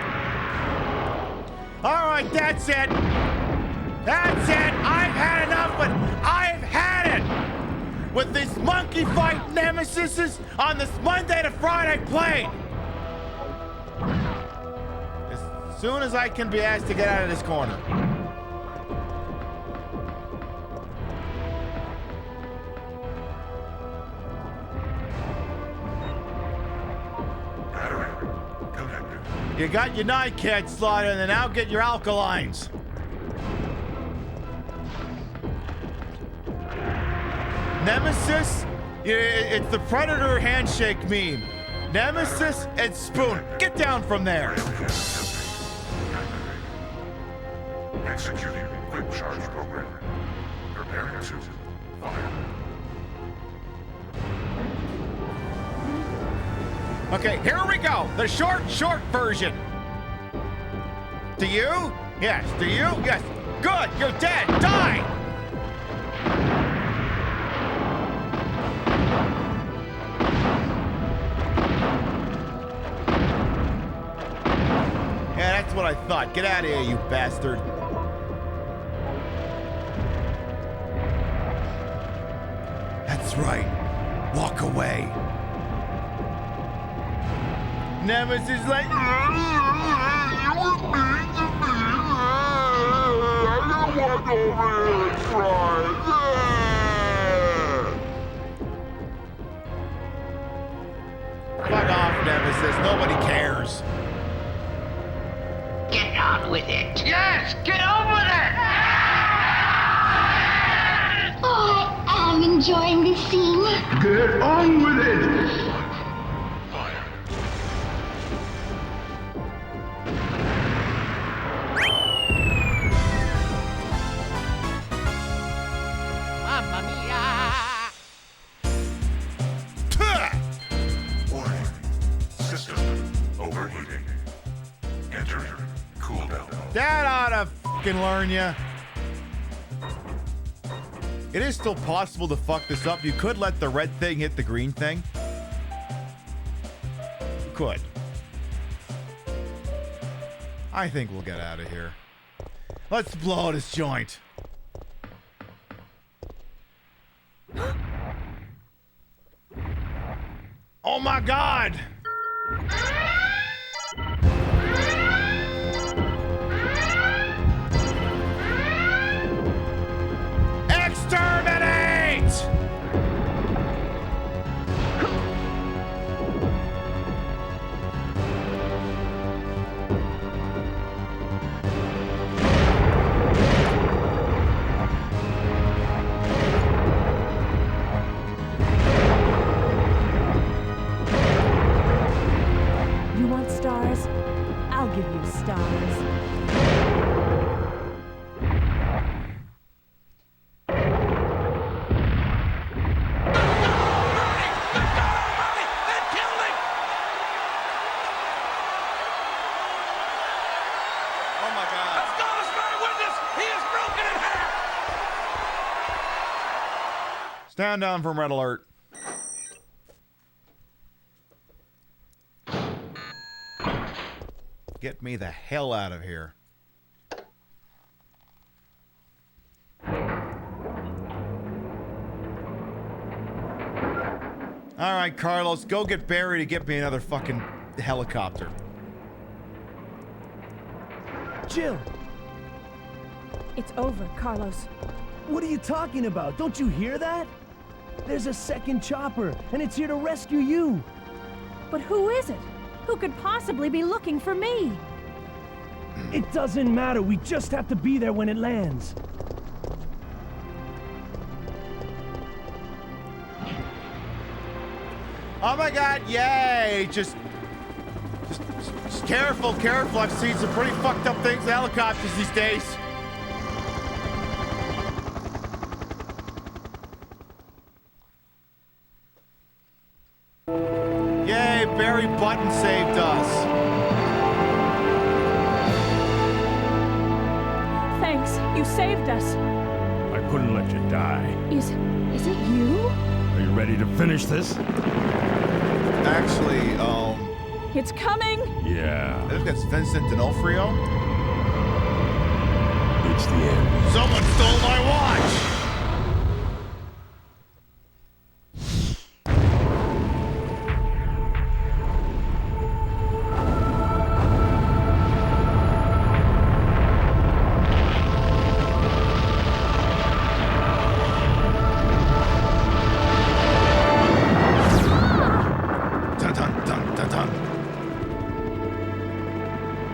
All right, that's it. That's it. I've had enough, but I've had it. With this monkey fight Nemesis on this Monday to Friday plane. As soon as I can be asked to get out of this corner. You got your NiCad slotted, and then now get your alkalines. Nemesis, it's the Predator handshake meme. Nemesis and Spoon, get down from there. Executing quick charge program. Preparing to fire. Okay, here we go. The short version. To you? Yes. To you? Yes. Good, you're dead. Die! Yeah, that's what I thought. Get out of here, you bastard. That's right. Walk away. Nemesis like... I don't want to over and try. Fuck off, Nemesis. Nobody cares. Get on with it. Yes, get on with it! Oh, I am enjoying this scene. Get on with it! Mamma mia! Warning. System overheating. Entering cooldown mode. That ought to fucking learn ya. It is still possible to fuck this up. You could let the red thing hit the green thing. You could. I think we'll get out of here. Let's blow this joint. Oh my God! Exterminate! You want stars? I'll give you stars. Oh my God. As God is my witness, he is broken in half! Stand down from red alert. Get me the hell out of here. All right, Carlos, go get Barry to get me another fucking helicopter. Jill! It's over, Carlos. What are you talking about? Don't you hear that? There's a second chopper, and it's here to rescue you. But who is it? Who could possibly be looking for me? It doesn't matter. We just have to be there when it lands. Oh my God, yay! Just Just careful, careful. I've seen some pretty fucked up things in helicopters these days. Yay, Barry Button saved us. Thanks, you saved us. I couldn't let you die. Is it you? Are you ready to finish this? Actually, It's coming! Yeah. I think that's Vincent D'Onofrio. It's the end. Someone stole my watch!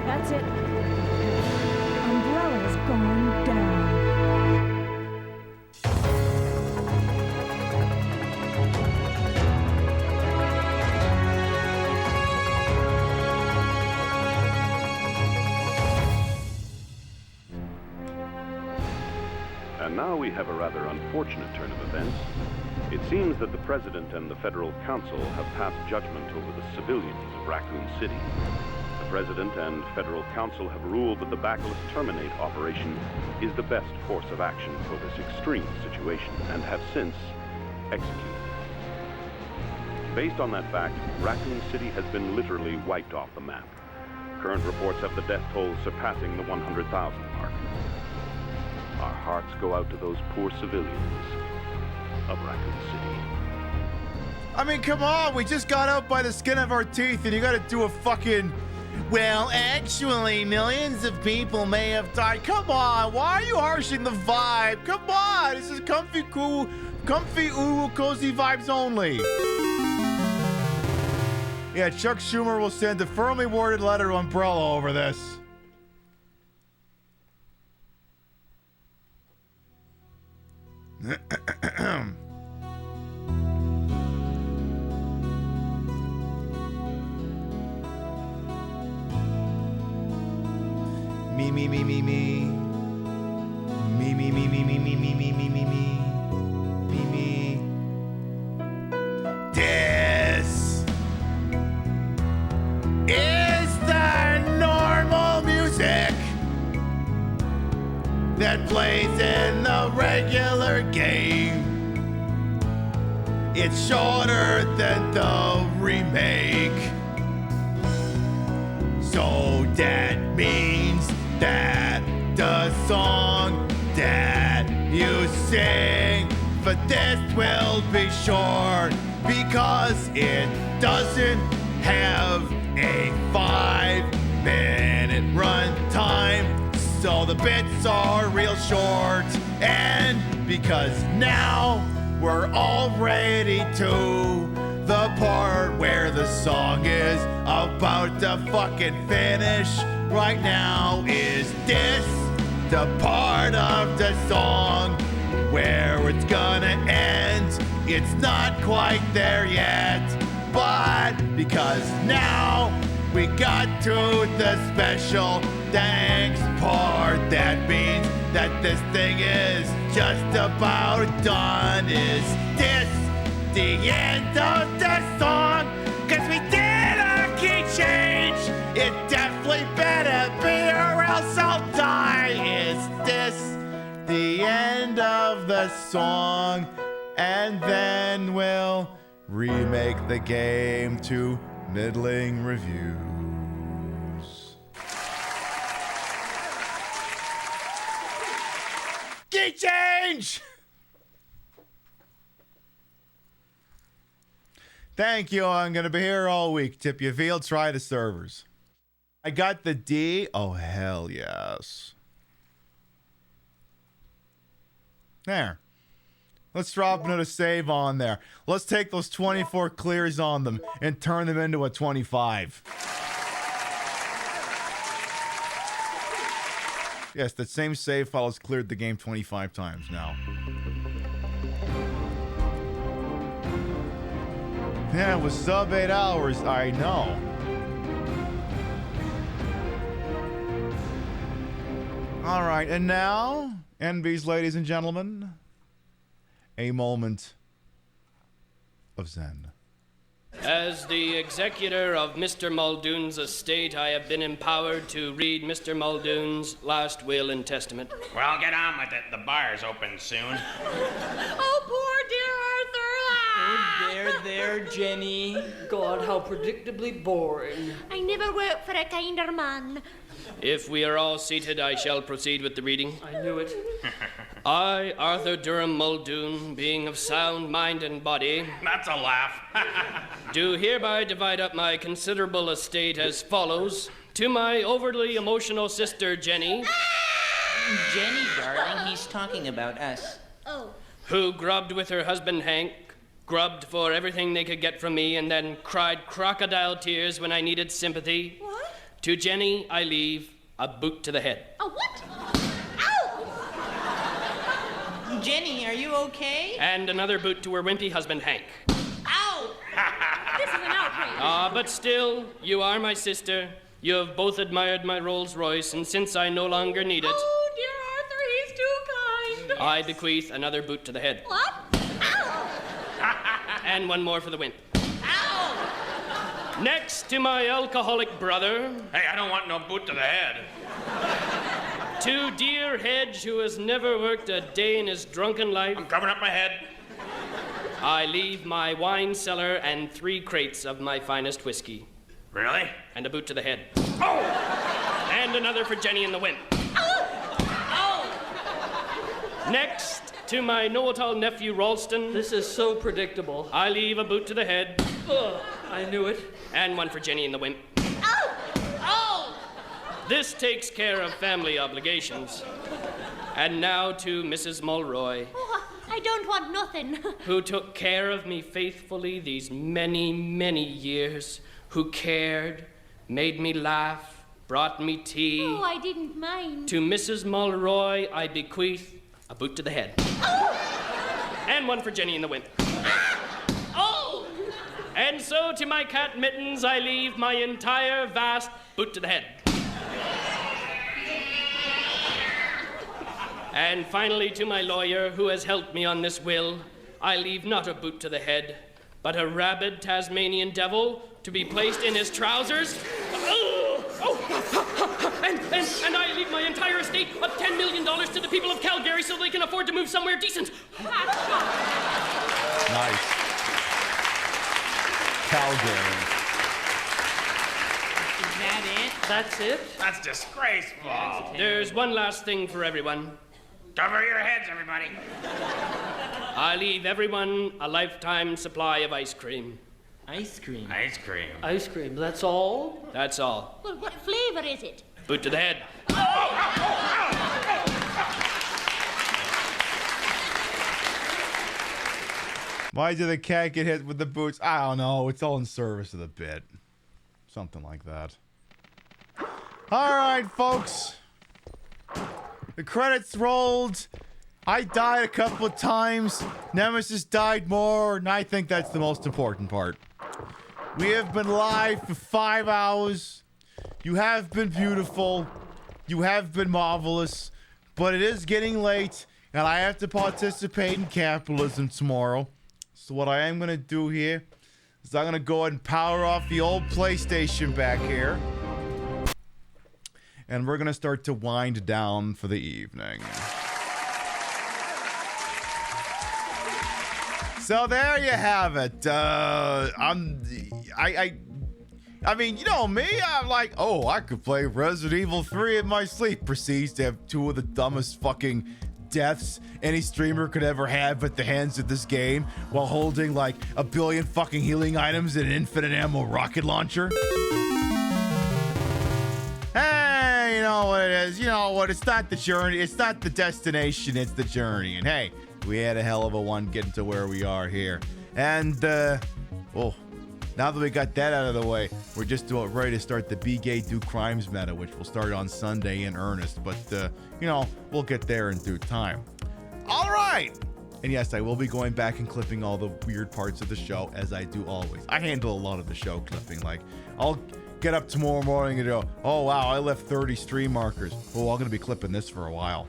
That's it. Umbrella's going down. And now we have a rather unfortunate turn of events. It seems that the President and the Federal Council have passed judgment over the civilians of Raccoon City. The President and Federal Council have ruled that the Bacillus Terminate operation is the best course of action for this extreme situation, and have since executed. Based on that fact, Raccoon City has been literally wiped off the map. Current reports have the death toll surpassing the 100,000 mark. Our hearts go out to those poor civilians of Raccoon City. I mean, come on, we just got out by the skin of our teeth, and you gotta do a fucking... Well, actually, millions of people may have died. Come on, why are you harshing the vibe? Come on, this is comfy, cool, comfy, ooh, cozy vibes only. Yeah, Chuck Schumer will send a firmly worded letter to Umbrella over this. Me, me, me, me, me. Me, me, me, me, me, me, me, me, me, me, me. Me, me. This is the normal music that plays in the regular game. It's shorter than the remake. So that means that the song that you sing for this will be short, because it doesn't have a 5-minute runtime. So the bits are real short, and because now we're already to the part where the song is about to fucking finish. Right now, is this the part of the song where it's gonna end? It's not quite there yet, but because now we got to the special thanks part, that means that this thing is just about done. Is this the end of the song? 'Cause we did a key change. It definitely better be, or else I'll die. Is this the end of the song? And then we'll remake the game to middling reviews. Key change! Thank you. I'm going to be here all week. Tip you feel, try the servers. I got the D. Oh, hell yes. There. Let's drop another save on there. Let's take those 24 clears on them and turn them into a 25. Yes, that same save file has cleared the game 25 times now. Yeah, it was sub 8 hours. I know. All right, and now, NBs, ladies and gentlemen, a moment of Zen. As the executor of Mr. Muldoon's estate, I have been empowered to read Mr. Muldoon's last will and testament. Well, get on with it. The bar's open soon. Oh, poor dear Arthur. Oh, there, Jenny. God, how predictably boring. I never worked for a kinder man. If we are all seated, I shall proceed with the reading. I knew it. I, Arthur Durham Muldoon, being of sound mind and body... That's a laugh. do hereby divide up my considerable estate as follows. To my overly emotional sister, Jenny... Jenny, darling, he's talking about us. Oh. Who grubbed with her husband, Hank, grubbed for everything they could get from me, and then cried crocodile tears when I needed sympathy. What? To Jenny, I leave a boot to the head. A what? Jenny, are you okay? And another boot to her wimpy husband, Hank. Ow! This is an outrage. But still, you are my sister. You have both admired my Rolls Royce, and since I no longer need it... Oh, dear Arthur, he's too kind. I bequeath another boot to the head. What? Ow! And one more for the wimp. Ow! Next to my alcoholic brother... Hey, I don't want no boot to the head. To dear Hedge, who has never worked a day in his drunken life... I'm covering up my head. I leave my wine cellar and 3 crates of my finest whiskey. Really? And a boot to the head. Oh! And another for Jenny and the wimp. Oh! Next, to my know-it-all nephew, Ralston... This is so predictable. I leave a boot to the head. Ugh, I knew it. And one for Jenny and the wimp. Oh! Oh! This takes care of family obligations. And now to Mrs. Mulroy. Oh, I don't want nothing. Who took care of me faithfully these many, many years. Who cared, made me laugh, brought me tea. Oh, I didn't mind. To Mrs. Mulroy, I bequeath a boot to the head. Oh! And one for Jenny and the wimp. Oh! And so to my cat Mittens, I leave my entire vast boot to the head. And finally, to my lawyer, who has helped me on this will, I leave not a boot to the head, but a rabid Tasmanian devil to be placed in his trousers. And I leave my entire estate of $10 million to the people of Calgary so they can afford to move somewhere decent. Nice. Calgary. Is that it? That's it? That's disgraceful. There's one last thing for everyone. Cover your heads, everybody. I leave everyone a lifetime supply of ice cream. Ice cream? Ice cream. Ice cream, that's all? That's all. Well, what flavor is it? Boot to the head. Why did the cat get hit with the boots? I don't know. It's all in service of the bit. Something like that. All right, folks. The credits rolled. I died a couple of times. Nemesis died more, and I think that's the most important part. We have been live for 5 hours. You have been beautiful. You have been marvelous. But it is getting late, and I have to participate in capitalism tomorrow. So what I am going to do here is I'm going to go ahead and power off the old PlayStation back here. And we're going to start to wind down for the evening. So there you have it. I mean, you know me, I'm like, oh, I could play Resident Evil 3 in my sleep. Proceeds to have 2 of the dumbest fucking deaths any streamer could ever have at the hands of this game while holding like 1 billion fucking healing items and an infinite ammo rocket launcher. Hey, you know what it is? You know what? It's not the journey. It's not the destination. It's the journey. And hey, we had a hell of a one getting to where we are here. And, now that we got that out of the way, we're just ready to start the Be Gay Do Crimes meta, which will start on Sunday in earnest. But, we'll get there in due time. All right. And yes, I will be going back and clipping all the weird parts of the show, as I do always. I handle a lot of the show clipping. Like, I'll get up tomorrow morning and go, oh wow, I left 30 stream markers. Oh, I'm gonna be clipping this for a while.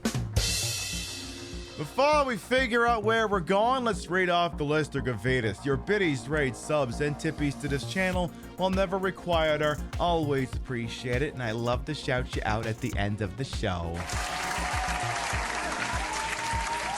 Before we figure out where we're going, let's read off the list of Gavitas. Your biddies, raids, subs, and tippies to this channel, while never required, are always appreciated, and I love to shout you out at the end of the show.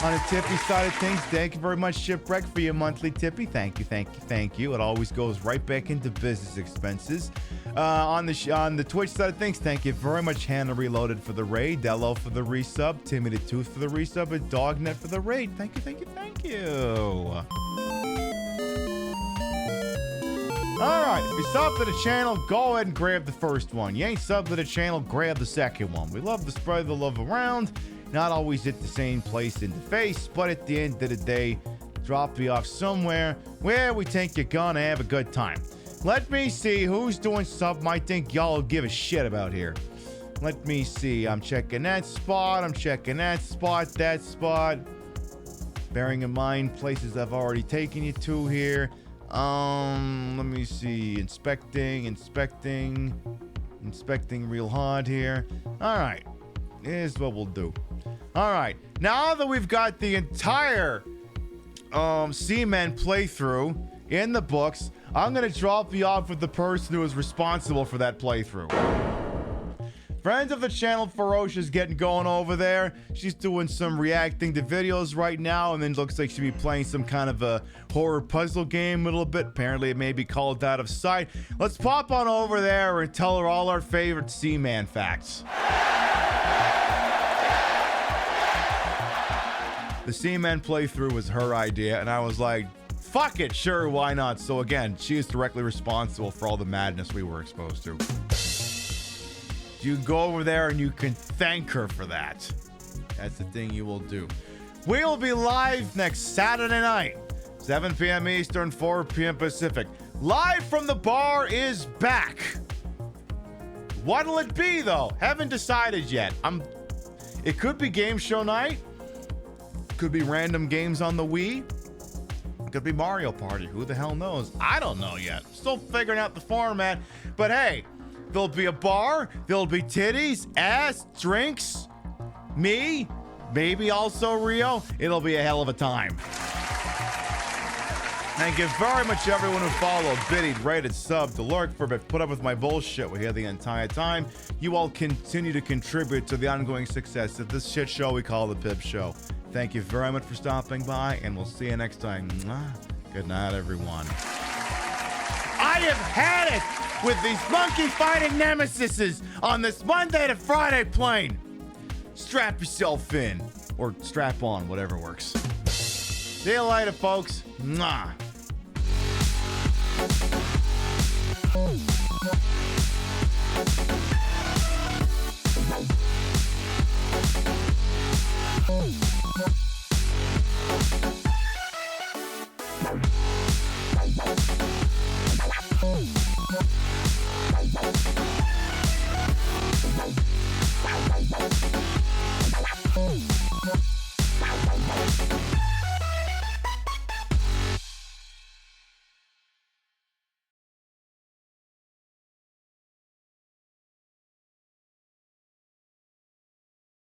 On the tippy side of things, thank you very much, Shipwreck, for your monthly tippy. Thank you, thank you, thank you. It always goes right back into business expenses. On the Twitch side of things, thank you very much, Hannah Reloaded, for the raid, Dello for the resub, Timmy the Tooth for the resub, and Dognet for the raid. Thank you, thank you, thank you. All right, if you sub to the channel, go ahead and grab the first one. You ain't sub to the channel, grab the second one. We love to spread the love around. Not always at the same place in the face, but at the end of the day, drop you off somewhere where we think you're gonna have a good time. Let me see who's doing something I think y'all will give a shit about here. Let me see. I'm checking that spot. I'm checking that spot. That spot. Bearing in mind places I've already taken you to here. Let me see. Inspecting real hard here. All right. Here's what we'll do. All right. Now that we've got the entire Seaman playthrough in the books, I'm going to drop you off with the person who is responsible for that playthrough. Friends of the channel, Ferocious, getting going over there. She's doing some reacting to videos right now, and then looks like she'll be playing some kind of a horror puzzle game a little bit. Apparently, it may be called Out of Sight. Let's pop on over there and tell her all our favorite Seaman facts. The Seaman playthrough was her idea, and I was like, fuck it, sure, why not? So again, she is directly responsible for all the madness we were exposed to. You can go over there and you can thank her for that. That's the thing you will do. We will be live next Saturday night, 7 p.m. Eastern, 4 p.m. Pacific. Live from the bar is back. What'll it be, though? Haven't decided yet. It could be game show night. Could be random games on the Wii. It could be Mario Party. Who the hell knows? I don't know yet. Still figuring out the format. But hey, there'll be a bar. There'll be titties, ass, drinks, me, maybe also Rio. It'll be a hell of a time. Thank you very much, everyone who followed, biddied, rated, subbed, to lurk for, but put up with my bullshit. We're here the entire time. You all continue to contribute to the ongoing success of this shit show we call the Pib Show. Thank you very much for stopping by, and we'll see you next time. Good night, everyone. I have had it with these monkey-fighting Nemesises on this Monday to Friday plane. Strap yourself in, or strap on, whatever works. See you later, folks. Mwah.